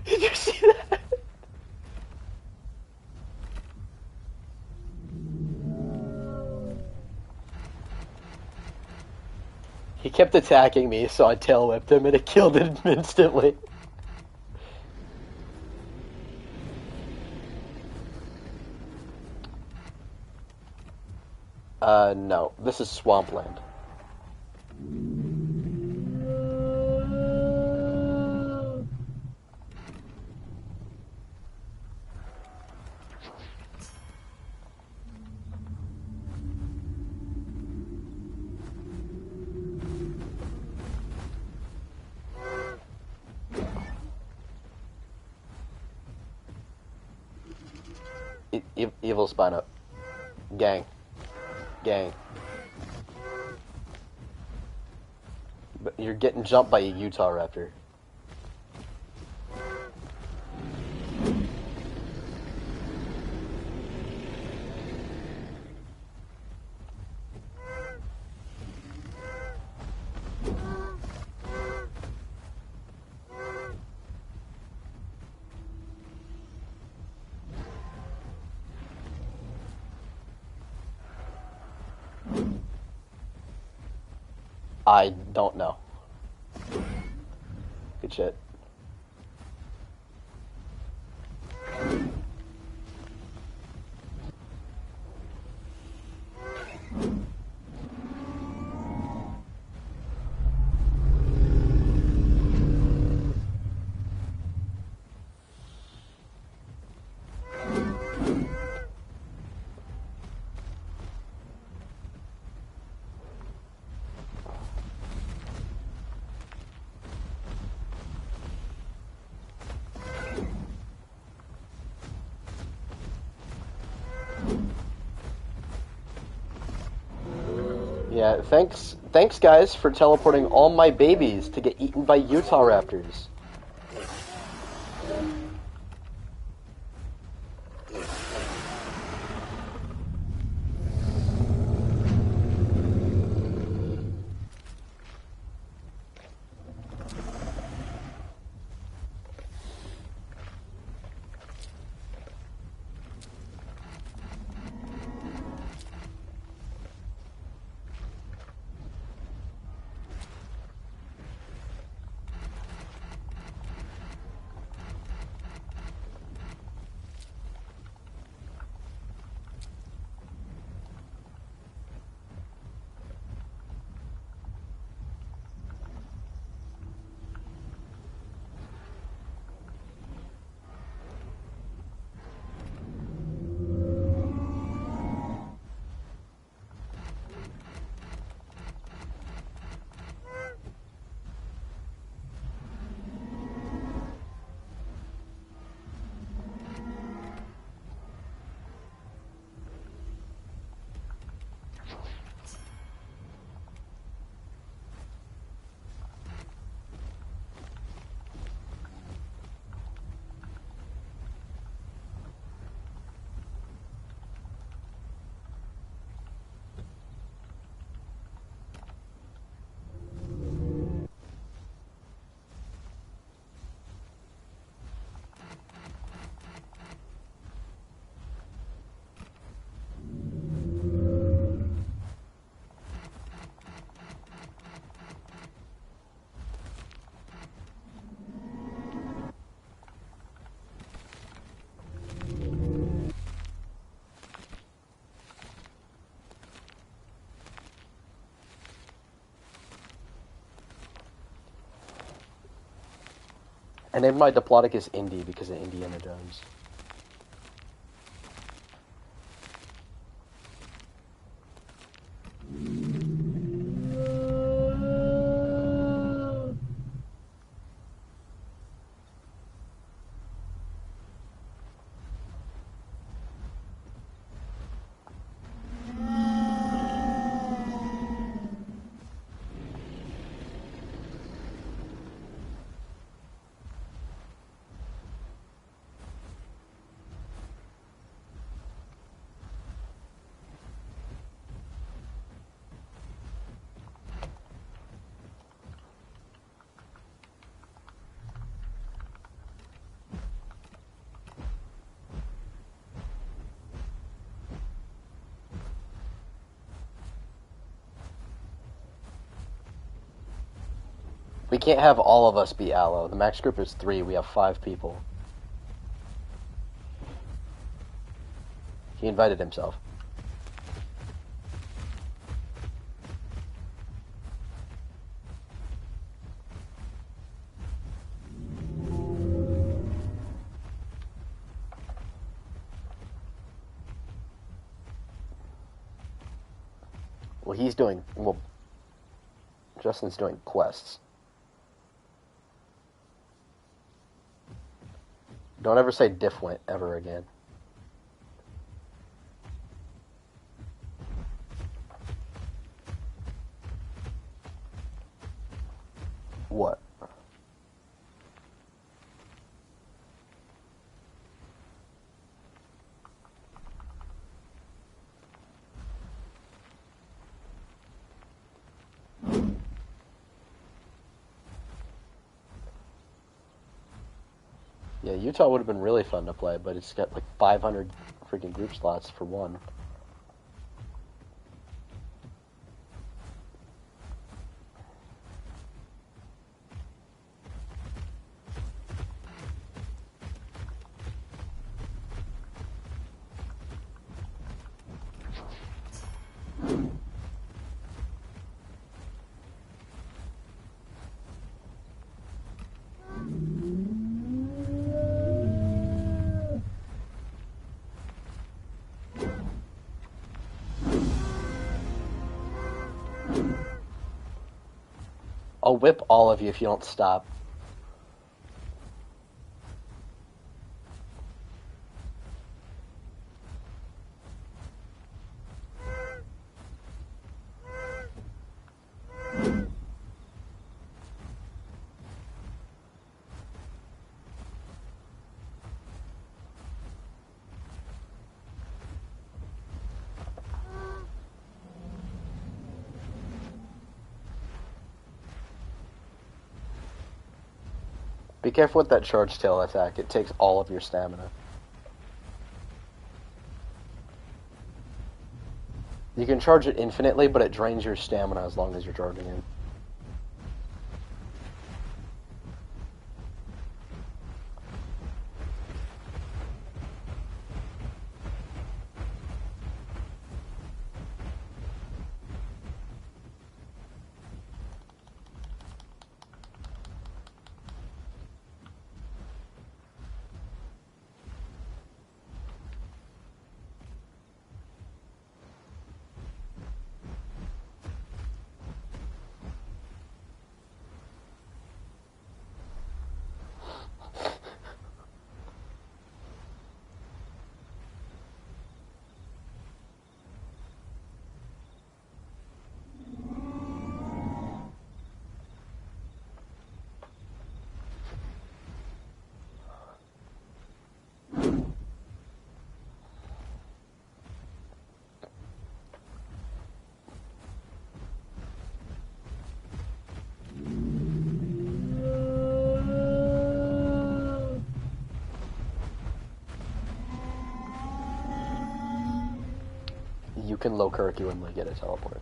Did you see that? He kept attacking me, so I tail whipped him and it killed him instantly. No. This is Swampland. Evil spine up. Gang. Gang. But you're getting jumped by a Utah Raptor. I don't know. Good shit. Yeah, thanks guys for teleporting all my babies to get eaten by Utah Raptors. I named my Diplodocus Indy because of Indiana Jones. We can't have all of us be Aloe. The max group is 3. We have 5 people. He invited himself. Well, Justin's doing quests. Don't ever say Diffwent ever again. What? Yeah, Utah would have been really fun to play, but it's got like 500 freaking group slots for one. I'll whip all of you if you don't stop. Be careful with that charge tail attack. It takes all of your stamina. You can charge it infinitely, but it drains your stamina as long as you're charging it. You can low curriculumly get a teleport.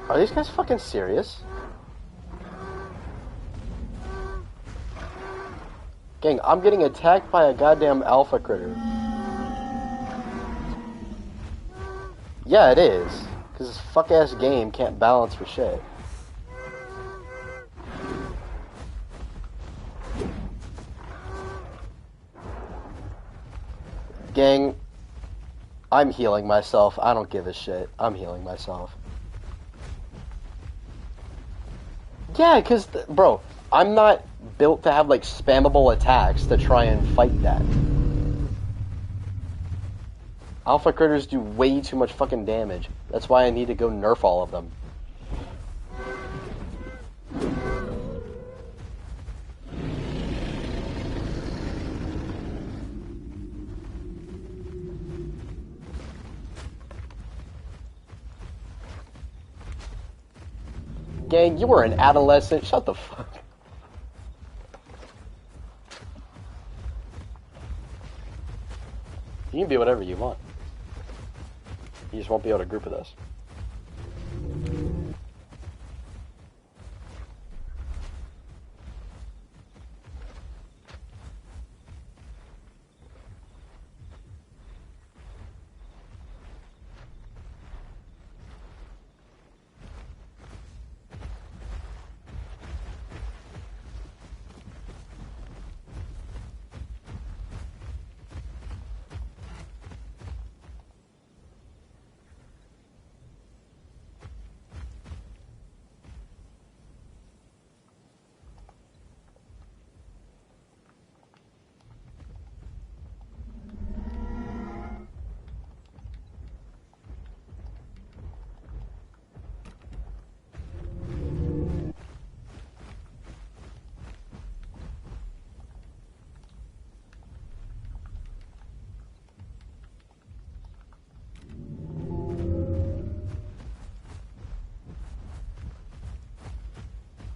Are these guys fucking serious? Gang, I'm getting attacked by a goddamn alpha critter. Yeah, it is. Because this fuck-ass game can't balance for shit. Gang, I'm healing myself. I don't give a shit. I'm healing myself. Yeah, because, bro, I'm not built to have, like, spammable attacks to try and fight that. Alpha critters do way too much fucking damage. That's why I need to go nerf all of them. Gang, you were an adolescent. Shut the fuck. You can be whatever you want. You just won't be able to group with us.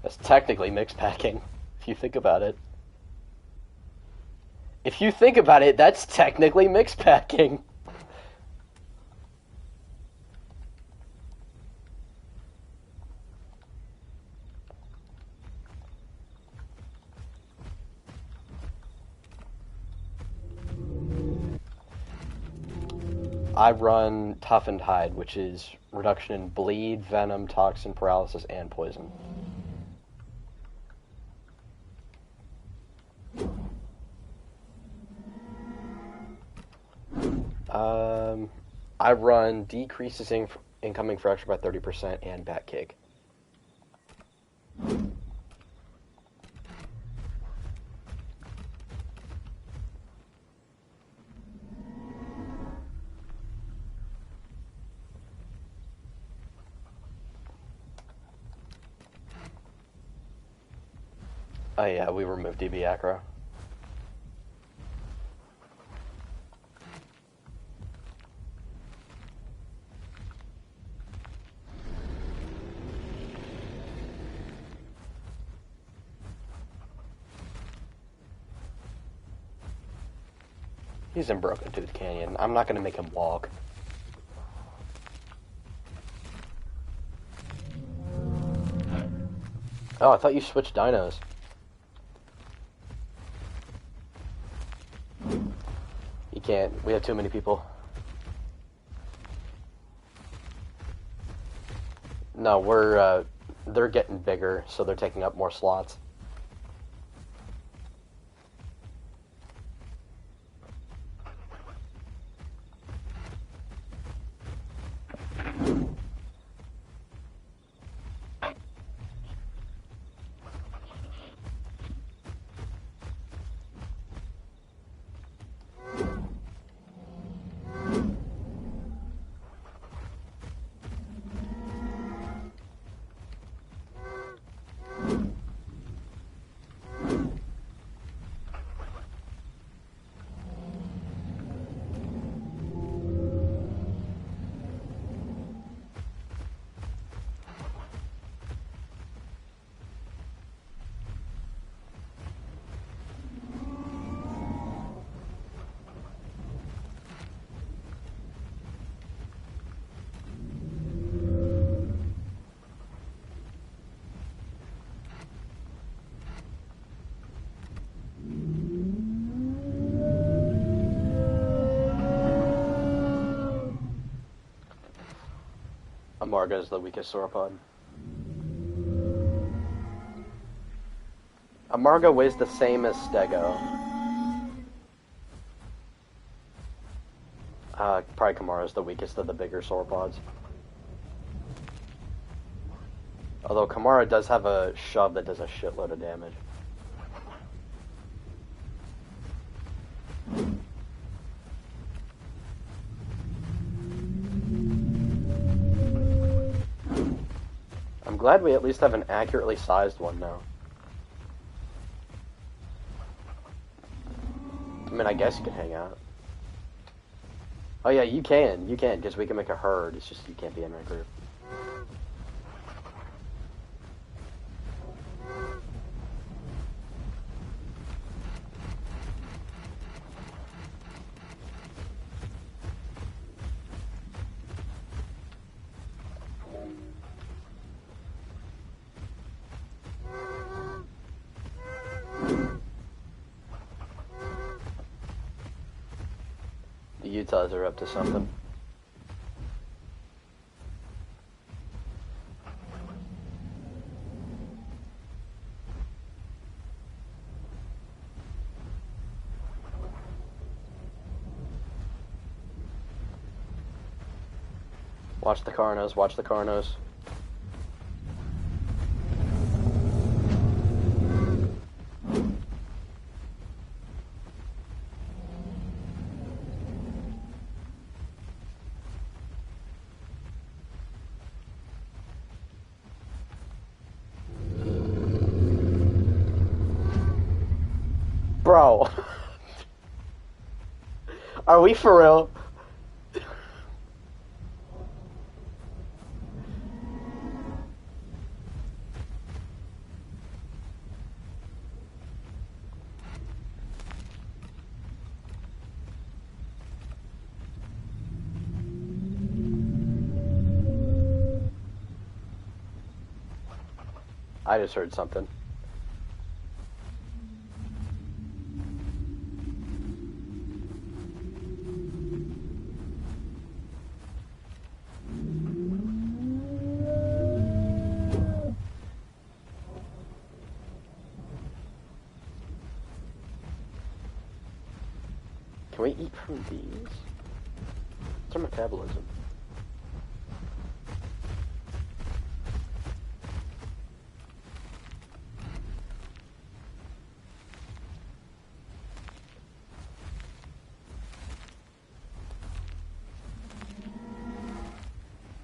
That's technically mix packing, if you think about it. If you think about it, that's technically mix packing. I run Toughened Hide, which is reduction in bleed, venom, toxin, paralysis, and poison. I run decreases incoming fracture by 30% and back kick. Oh yeah, we removed DB Acro. He's in Broken Tooth Canyon. I'm not gonna make him walk. Oh, I thought you switched dinos. You can't. We have too many people. No, they're getting bigger, so they're taking up more slots. Amarga is the weakest sauropod. Amarga weighs the same as Stego. Probably Kamara is the weakest of the bigger sauropods. Although Kamara does have a shove that does a shitload of damage. I'm glad we at least have an accurately sized one now. I mean, I guess you can hang out. Oh yeah, you can, because we can make a herd. It's just you can't be in our group. The Utahs are up to something. Watch the Carnos, watch the Carnos. Bro. Are we for real? I just heard something. Can we eat from these? What's our metabolism?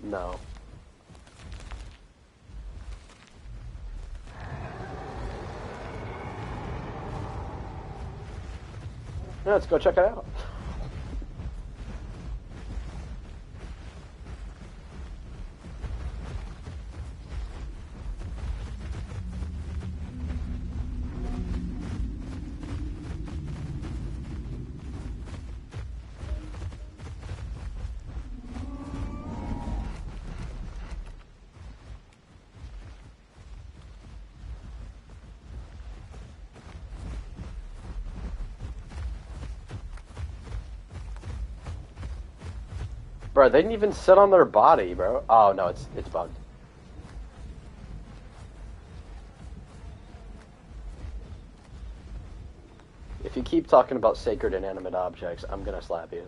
No. Yeah, let's go check it out. Bro, they didn't even sit on their body, bro. Oh, no, it's bugged. If you keep talking about sacred inanimate objects, I'm gonna slap you.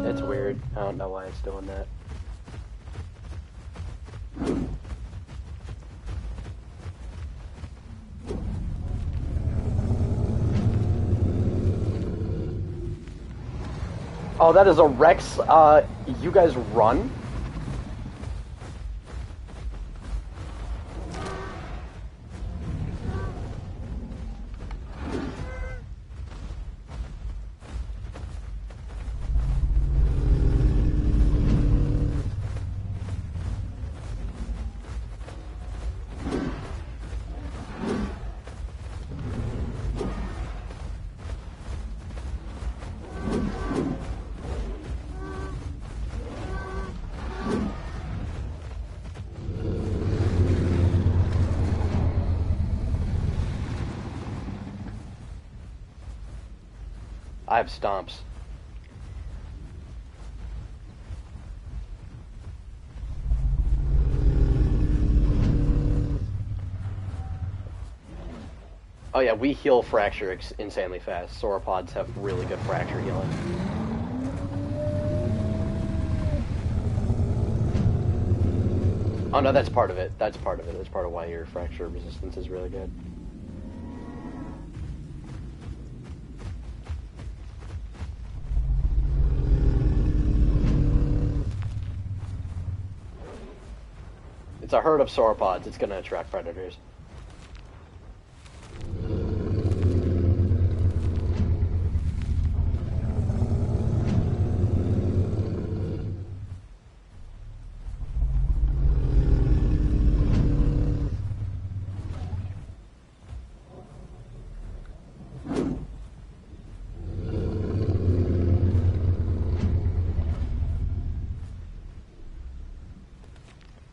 It's weird. I don't know why it's doing that. Oh, that is a Rex. You guys run? I have stomps. Oh yeah, we heal fracture insanely fast. Sauropods have really good fracture healing. Oh no, that's part of it. That's part of it. That's part of why your fracture resistance is really good. It's a herd of sauropods. It's going to attract predators.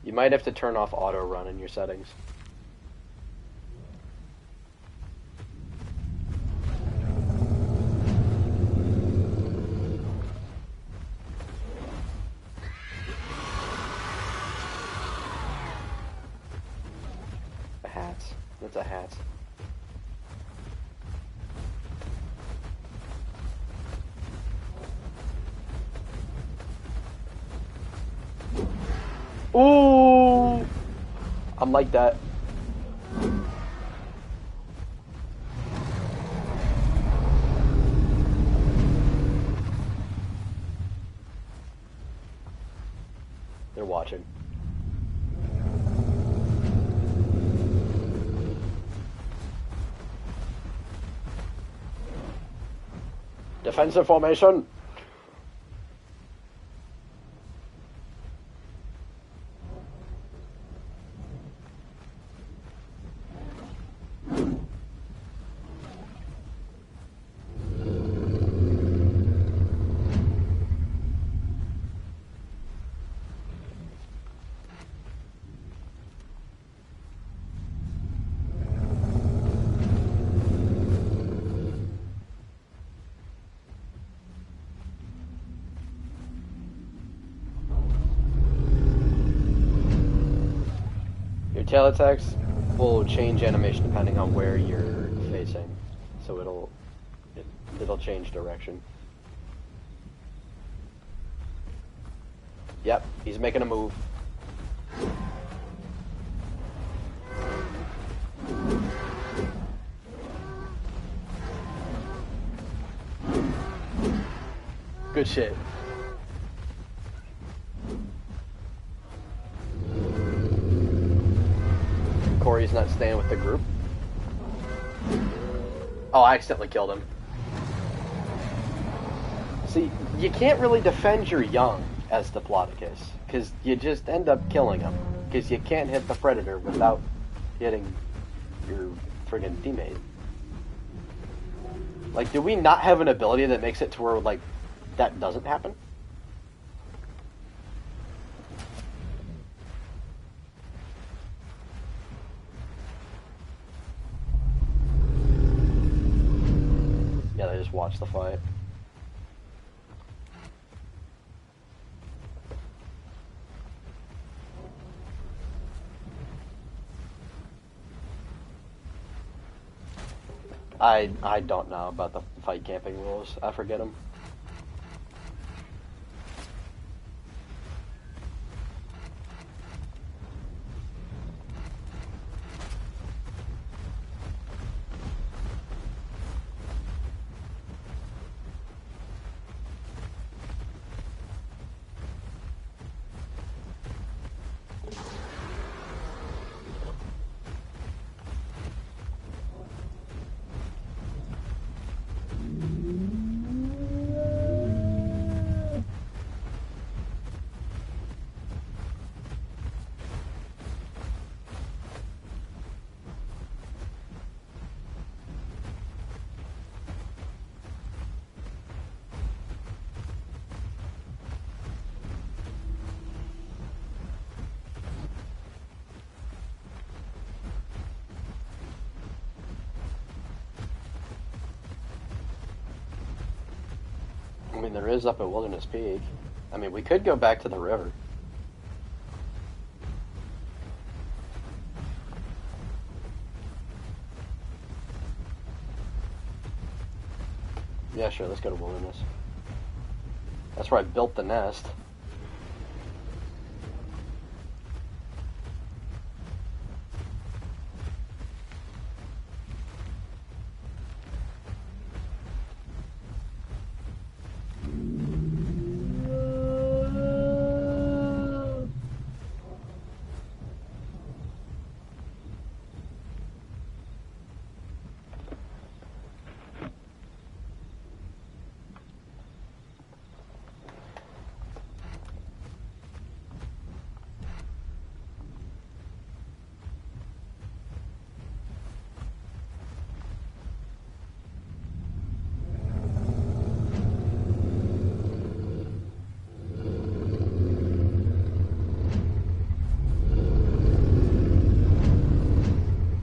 You might have to turn off auto run in your settings. A hat. That's a hat. Ooh! I'm like that. They're watching. Defensive formation. Tail attacks will change animation depending on where you're facing, so it'll change direction. Yep, he's making a move. Good shit. Corey's not staying with the group. Oh, I accidentally killed him. See, you can't really defend your young as Diplodocus, because you just end up killing them, because you can't hit the predator without hitting your friggin' teammate. Like, do we not have an ability that makes it to where, like, that doesn't happen? Yeah, they just watch the fight. I don't know about the fight camping rules. I forget them. mean, there is up at Wilderness Peak. I mean, we could go back to the river. Yeah, sure, let's go to Wilderness. That's where I built the nest.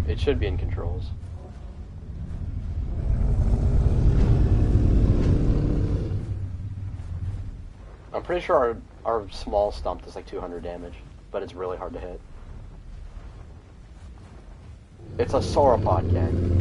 It should be in controls. I'm pretty sure our small stump does like 200 damage, but it's really hard to hit. It's a sauropod, gang.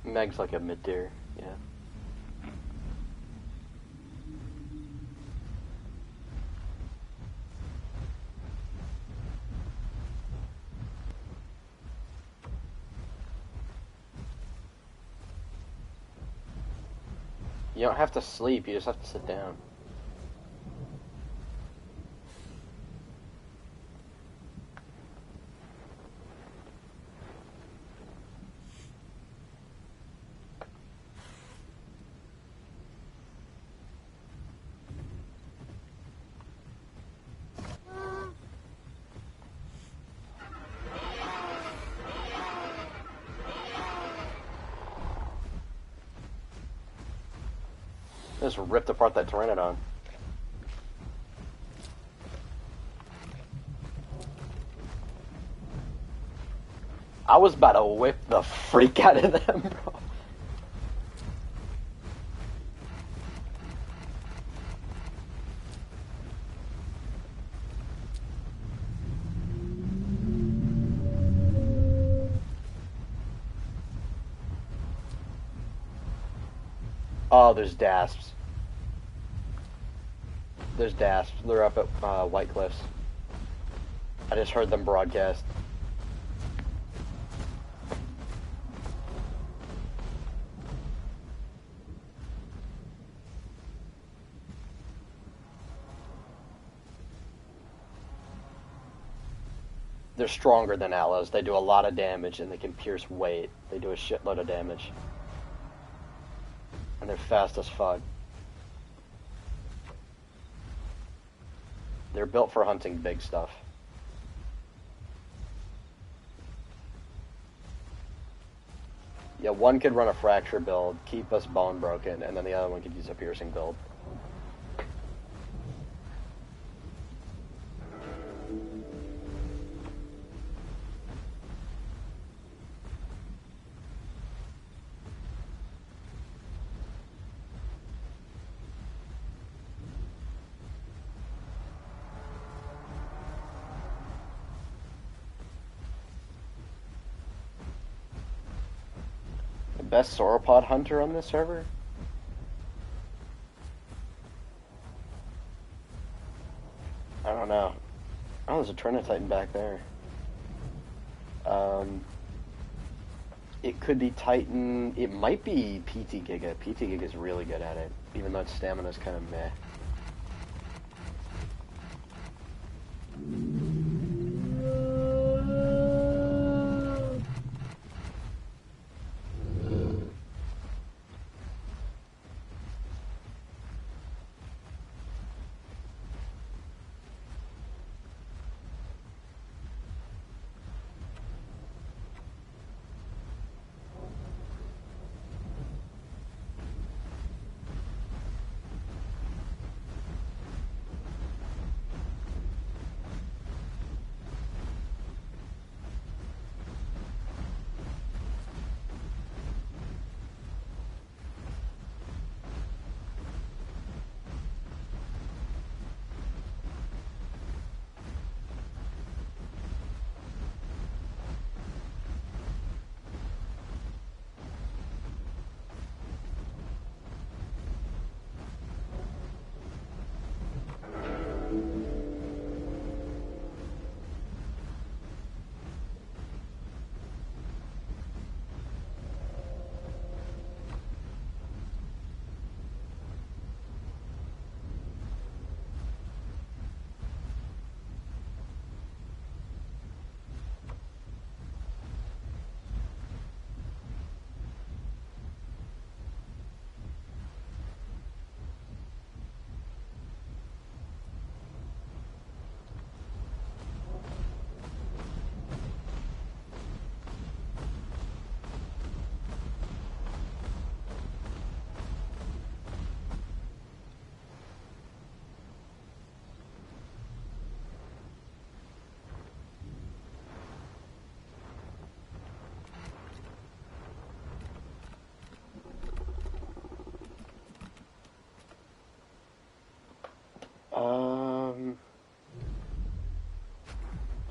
Meg's like a mid-tier, yeah. You don't have to sleep, you just have to sit down. Just ripped apart that Pteranodon. I was about to whip the freak out of them, bro. Oh, there's Dasps. There's Dasps. They're up at White Cliffs. I just heard them broadcast. They're stronger than Allos. They do a lot of damage and they can pierce weight. They do a shitload of damage. And they're fast as fuck. They're built for hunting big stuff. Yeah, one could run a fracture build, keep us bone broken, and then the other one could use a piercing build. best sauropod hunter on this server? I don't know. Oh, there's a Trinititan back there. It could be Titan. It might be PT Giga. PT Giga's really good at it, even though its stamina's kind of meh.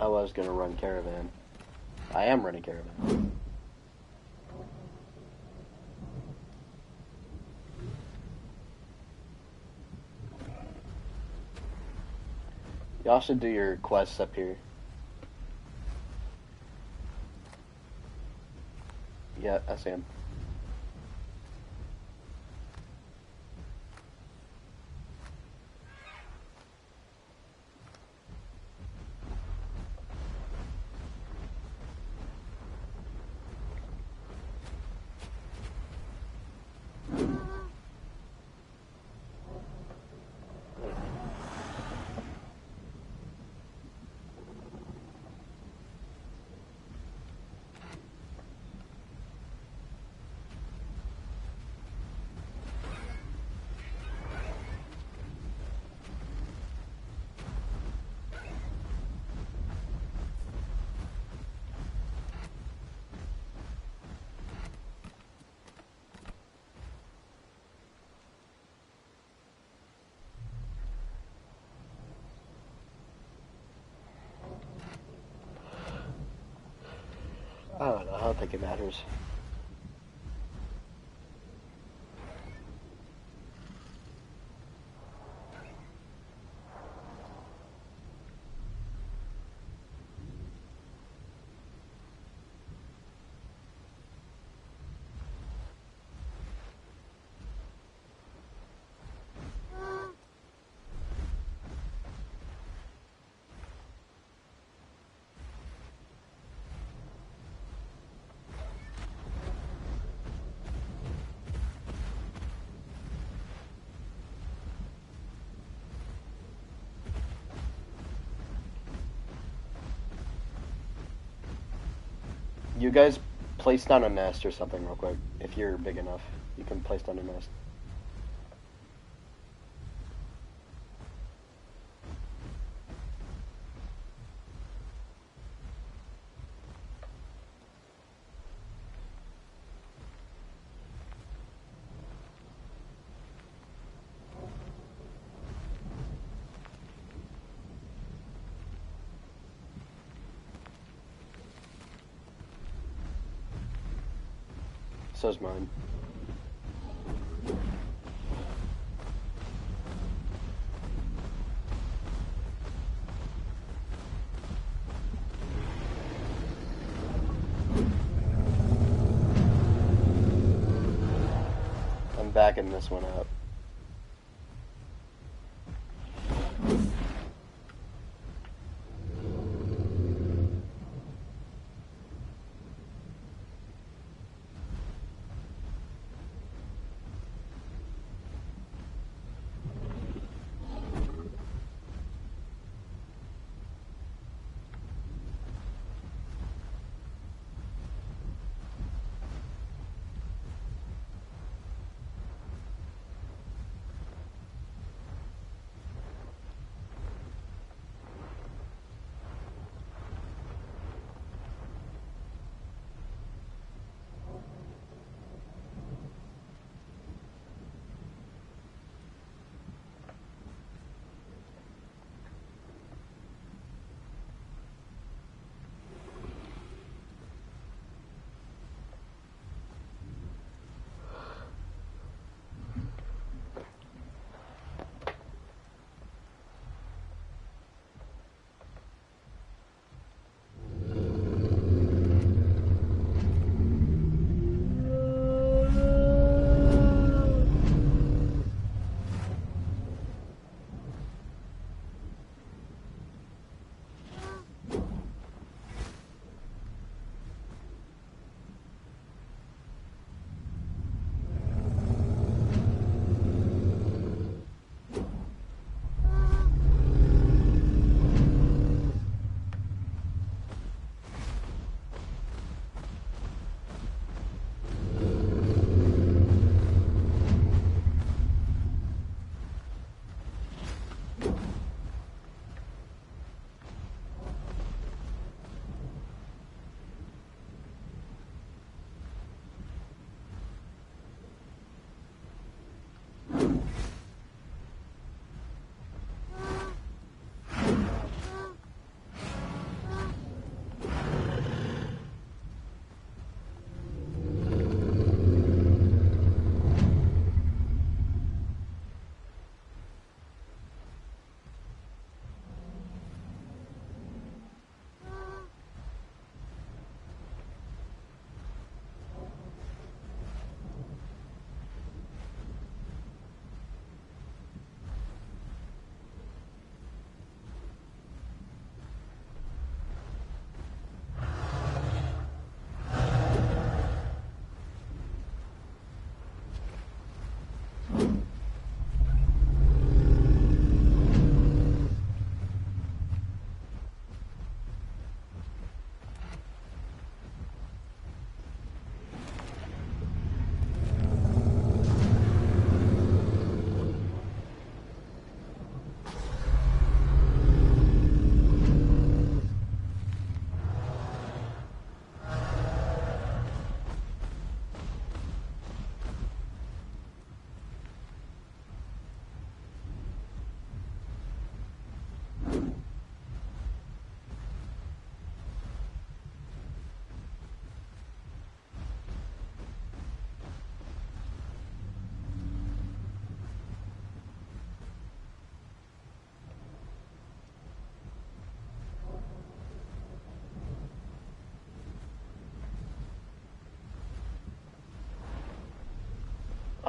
I was gonna run Caravan. I am running Caravan. Y'all should do your quests up here. Yeah, I see him. I don't know. I don't think it matters. You guys place down a nest or something real quick. If you're big enough, you can place down a nest. So's mine. I'm backing this one up.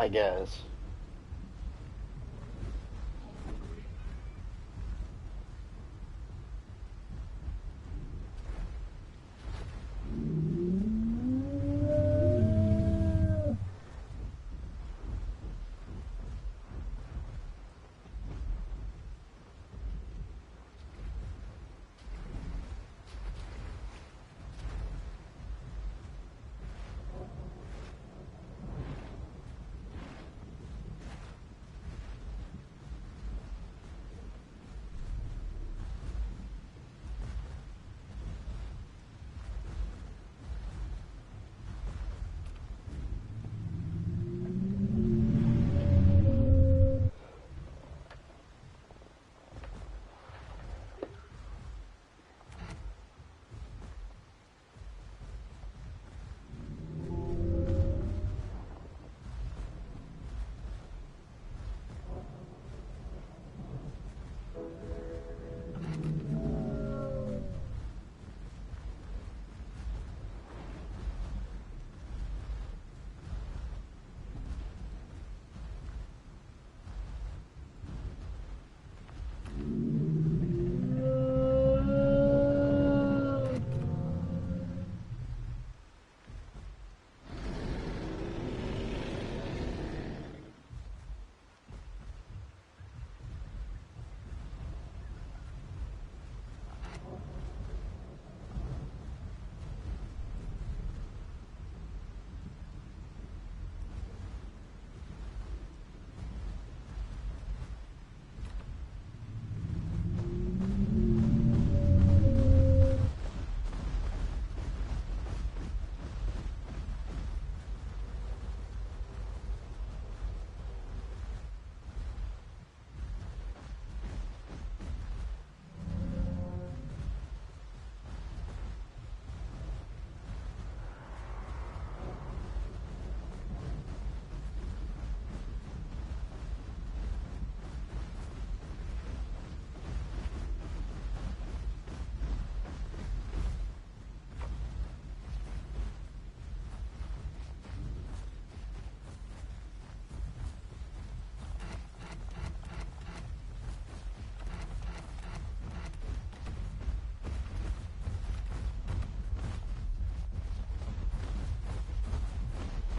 I guess.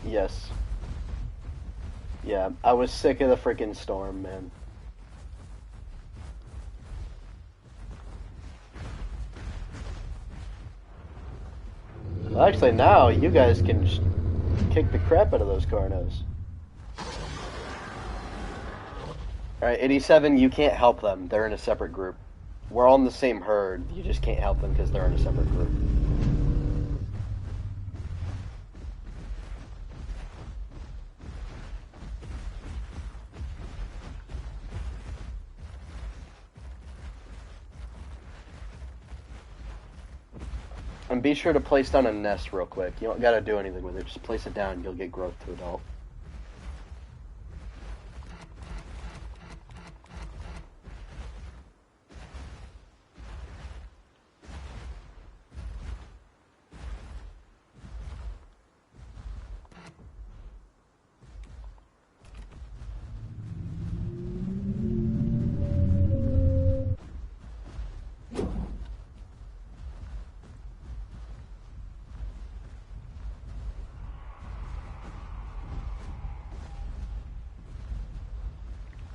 Yes. Yeah, I was sick of the freaking storm, man. Well, actually, now you guys can kick the crap out of those Carnos. Alright, 87, you can't help them. They're in a separate group. We're all in the same herd. You just can't help them because they're in a separate group. And be sure to place down a nest real quick. You don't gotta do anything with it. Just place it down. You'll get growth to adult.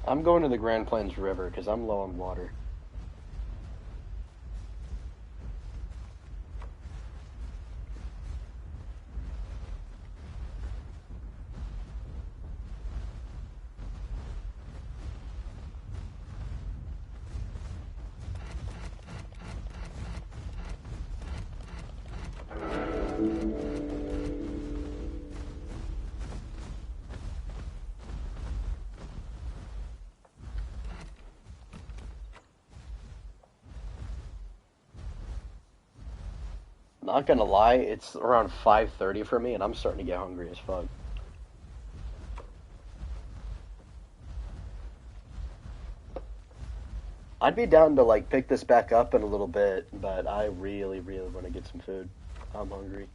I'm going to the Grand Plains River because I'm low on water. Not gonna lie, it's around 5:30 for me, and I'm starting to get hungry as fuck. I'd be down to like pick this back up in a little bit, but I really, really want to get some food. I'm hungry.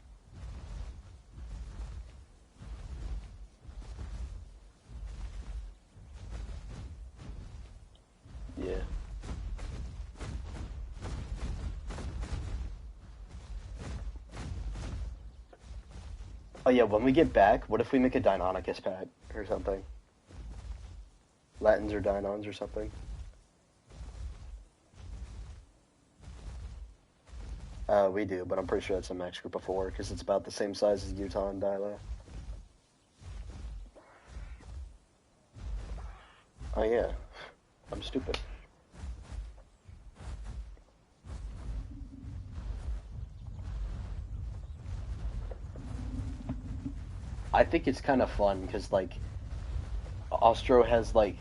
Yeah. Oh yeah, when we get back, what if we make a Deinonychus pack or something? Latins or Deinons or something? We do, but I'm pretty sure it's a max group of 4 because it's about the same size as Utah and Dyla. Oh yeah, I'm stupid. I think it's kind of fun because like Ostro has like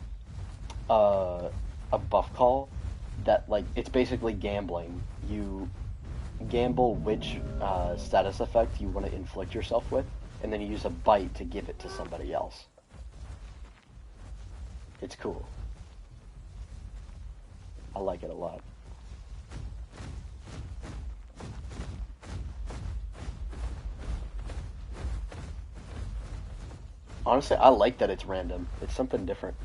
uh, a buff call that like it's basically gambling. You gamble which status effect you want to inflict yourself with, and then you use a bite to give it to somebody else. It's cool. I like it a lot. Honestly, I like that it's random. It's something different.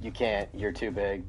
You can't. You're too big.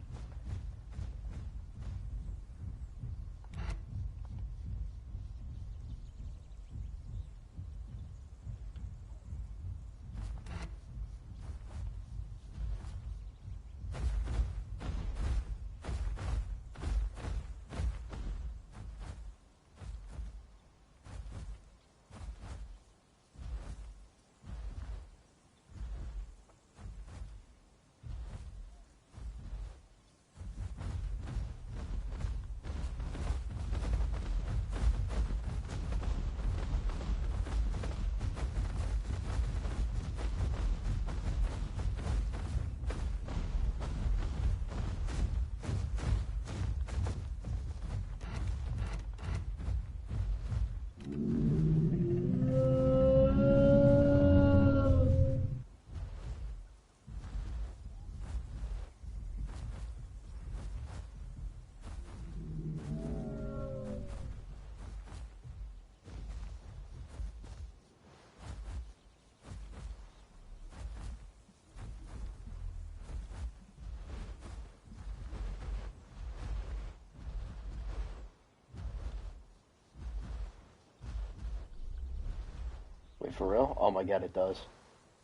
Wait, for real? Oh my god, it does.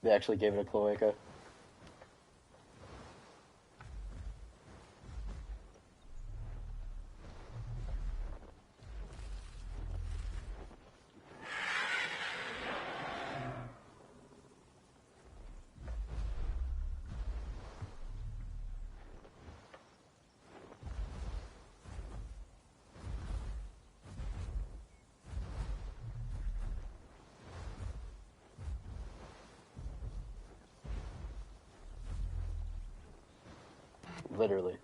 They actually gave it a cloaca. Literally.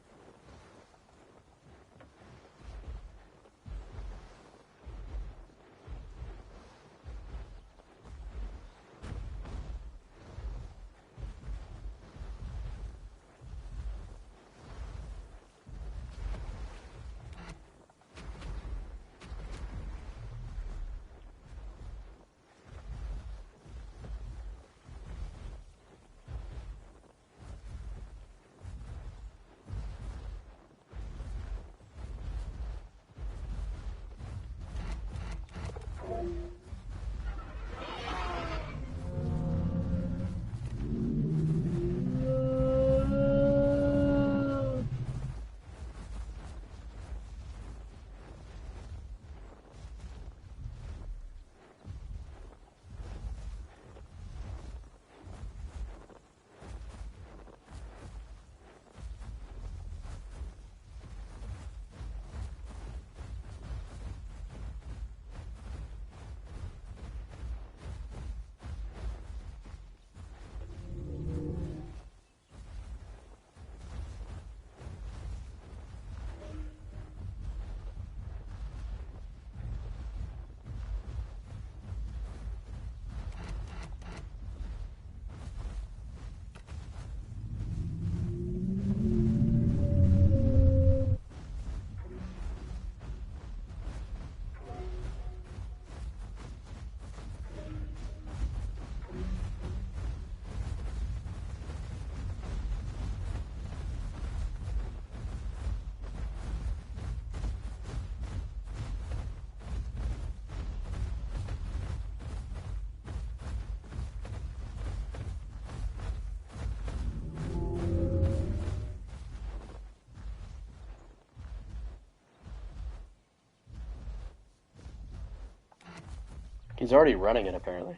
He's already running it, apparently.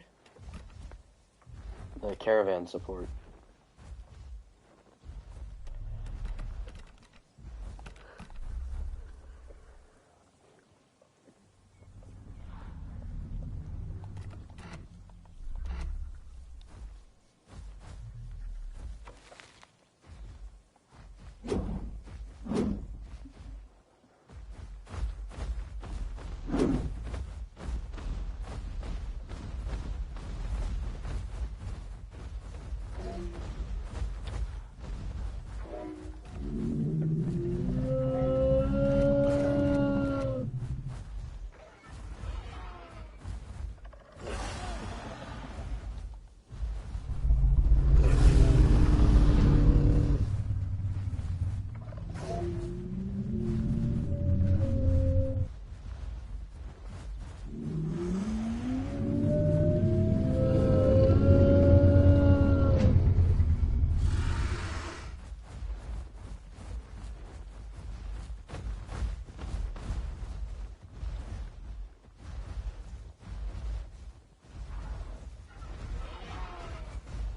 The caravan support.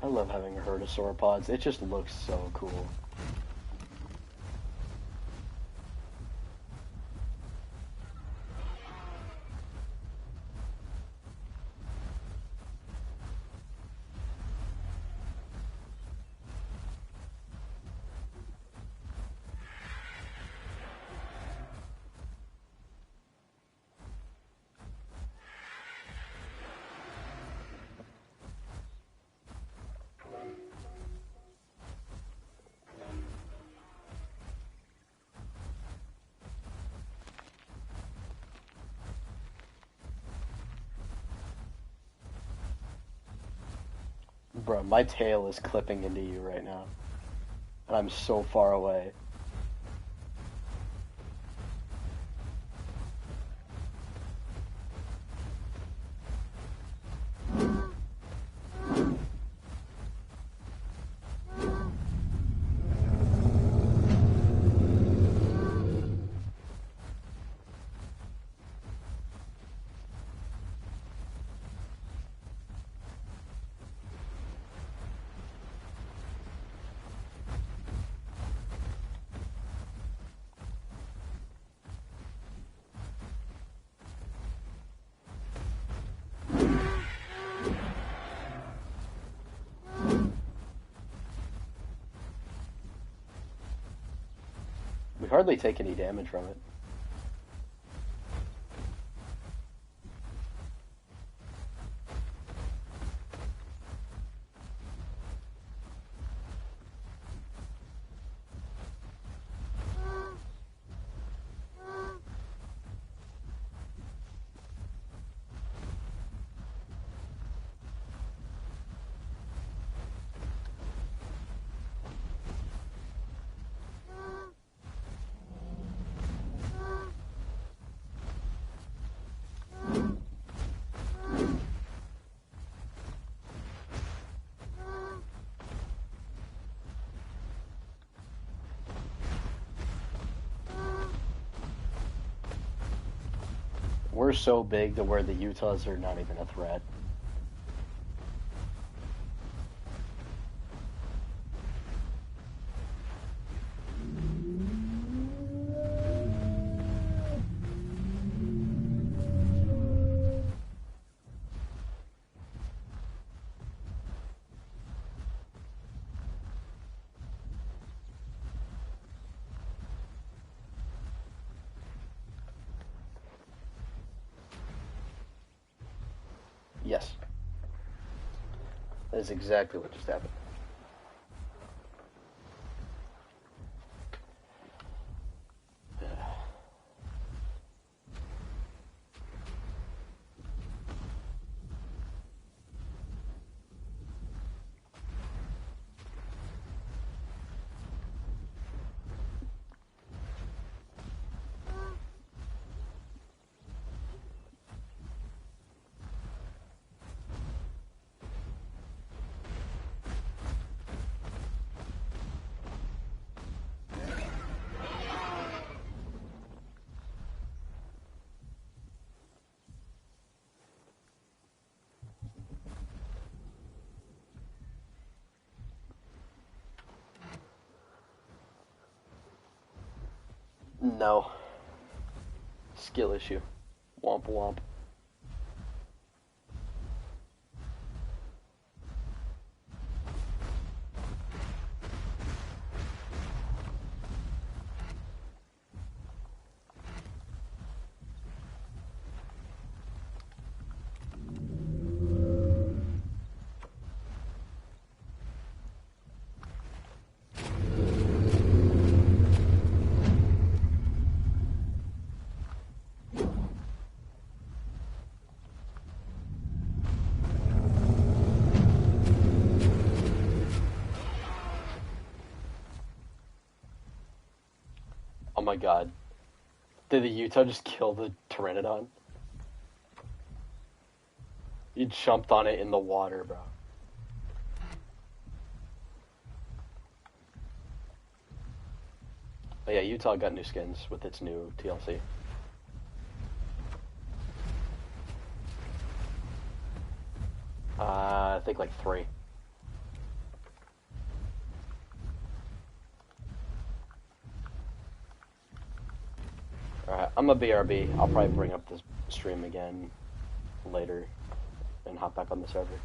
I love having a herd of sauropods. It just looks so cool. Bro, my tail is clipping into you right now. And I'm so far away. We hardly take any damage from it. We're so big to where the Utahs are not even a threat. Yes. That is exactly what just happened. No. Skill issue. Womp womp. Oh my god. Did the Utah just kill the Pteranodon? You jumped on it in the water, bro. But yeah, Utah got new skins with its new TLC. I think like 3. I'm a BRB. I'll probably bring up this stream again later and hop back on the server.